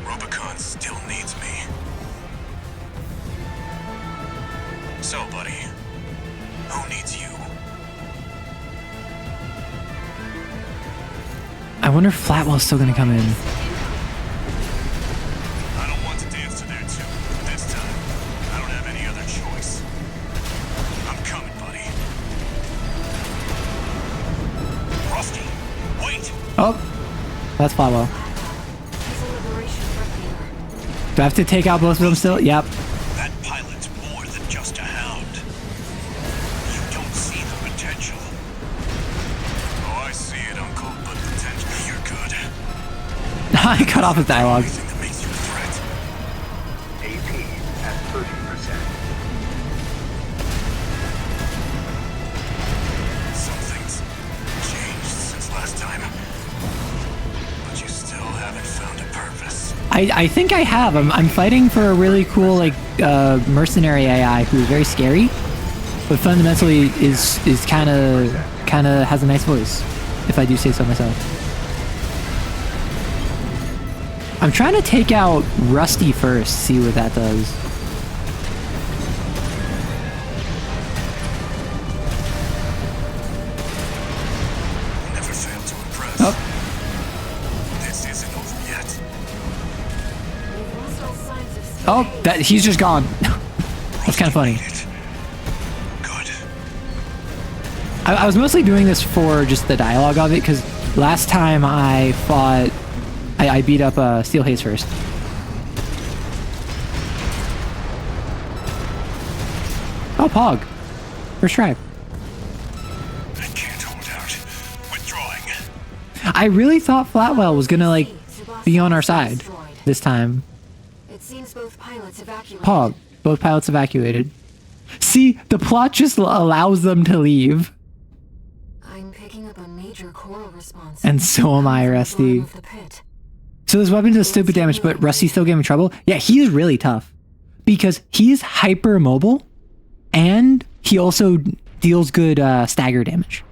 Rubicon still needs me. So, buddy, who needs you? I wonder if Flatwell's still gonna come in. I don't want to dance to their tune. This time, I don't have any other choice. I'm coming, buddy. Rusty, wait! Oh, that's Flatwell. Do I have to take out both of them still? Yep. That pilot's more than just a hound. You don't see the potential. Oh, I see it, Uncle, but potentially you're good. I cut off his dialogue. Anything that makes you a threat. AP at 30%. Something's changed since last time. But you still haven't found a purpose. I think I have. I'm fighting for a really cool like mercenary AI who's very scary, but fundamentally is kind of has a nice voice, if I do say so myself. I'm trying to take out Rusty first, see what that does. Never failed to impress. Oh. This isn't over yet. Oh, that he's just gone. That's kind of funny. Good. I was mostly doing this for just the dialogue of it, because last time I fought, I beat up Steel Haze first. Oh, Pog. First try. I can't hold out. Withdrawing. I really thought Flatwell was gonna like be on our side this time. It seems both pilots evacuated. Pog. Both pilots evacuated. See, the plot just allows them to leave. I'm picking up a major coral response. And so am I, Rusty. So this weapon does stupid damage, but Rusty's still giving trouble? Yeah, he's really tough. Because he's hyper mobile, and he also deals good stagger damage.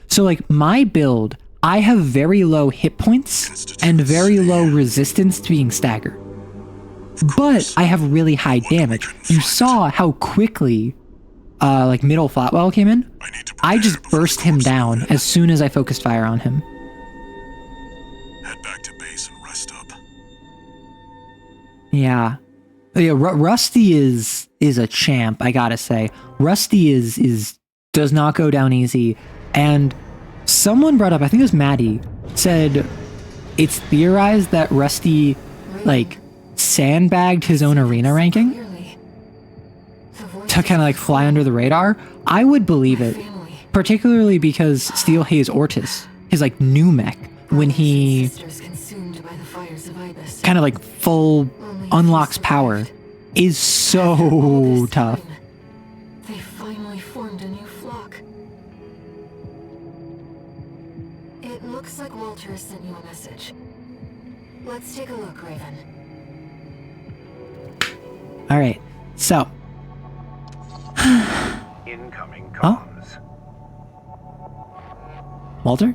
So like, my build, I have very low hit points, and very low resistance to being staggered. But I have really high damage. You saw how quickly like middle Flatwell came in. I just burst him down as soon as I focused fire on him. Head back to base and rest up. Yeah. Yeah, Rusty is a champ, I gotta say. Rusty does not go down easy. And someone brought up, I think it was Maddie, said it's theorized that Rusty, like, sandbagged his own arena ranking to kind of like fly under the radar. I would believe it, particularly because Steel Haze Ortis, his like new mech, when he kind of like full unlocks power, is so tough. They finally formed a new flock. It looks like Walter sent you a message. Let's take a look, Raven. All right, so. Incoming Huh? comms. Walter?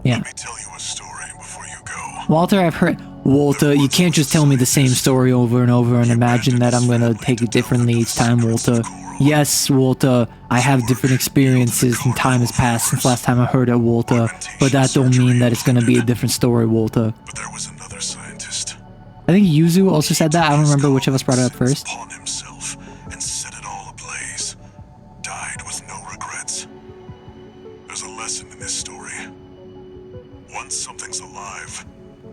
Yeah. Let me tell you a story before you go. Walter, I've heard. Walter, you can't just tell me the same story over and over and imagine that I'm gonna take it differently each time, Walter. Yes, Walter, I have different experiences and time has passed since last time I heard it, Walter. But that don't mean that it's gonna be a different story, Walter. But there was another scientist. I think Yuzu also said that. I don't remember which of us brought it up first. Upon himself and set it all ablaze. Died with no regrets. There's a lesson in this story. Once something's alive,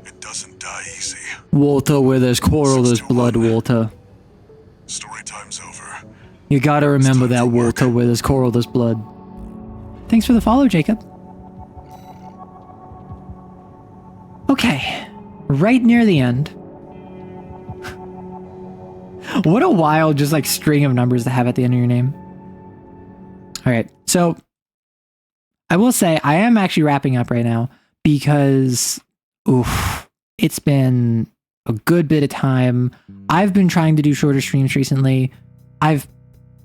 it doesn't die easy. Walter, where there's quarrel, there's blood, Walter. Story time's over. You gotta remember that, Walter, where there's quarrel, there's blood. Thanks for the follow, Jacob. Okay, right near the end. What a wild, just like string of numbers to have at the end of your name. All right, so I will say I am actually wrapping up right now because, oof, it's been a good bit of time. I've been trying to do shorter streams recently. I've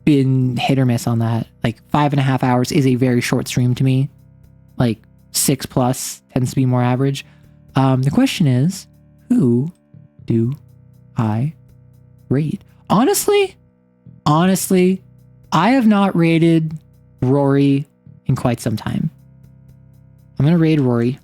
been hit or miss on that. Like 5.5 hours is a very short stream to me. Like 6+ tends to be more average. The question is, who do I raid? Honestly, I have not raided Rory in quite some time. I'm gonna raid Rory.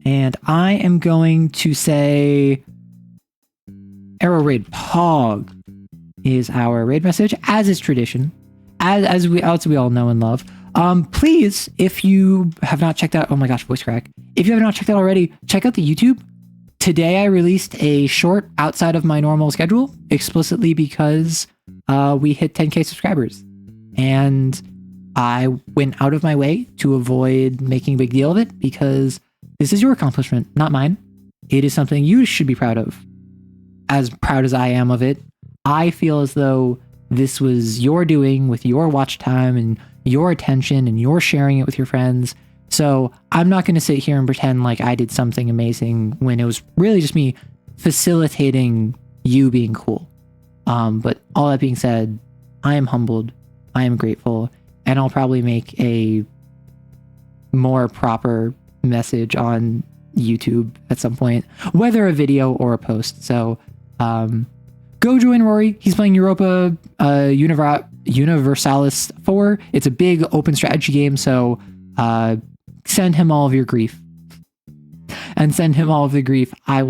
And I am going to say Arrow Raid Pog is our raid message, as is tradition, as we all know and love. Please, if you have not checked out, oh my gosh, voice crack. If you have not checked out already, check out the YouTube. Today I released a short outside of my normal schedule, explicitly because we hit 10K subscribers. And I went out of my way to avoid making a big deal of it because this is your accomplishment, not mine. It is something you should be proud of. As proud as I am of it, I feel as though this was your doing with your watch time and your attention and you're sharing it with your friends. So I'm not going to sit here and pretend like I did something amazing when it was really just me facilitating you being cool. But all that being said, I am humbled. I am grateful. And I'll probably make a more proper message on YouTube at some point, whether a video or a post. So go join Rory. He's playing Europa Universalis 4. It's a big open strategy game, so send him all of your grief. And send him all of the grief I will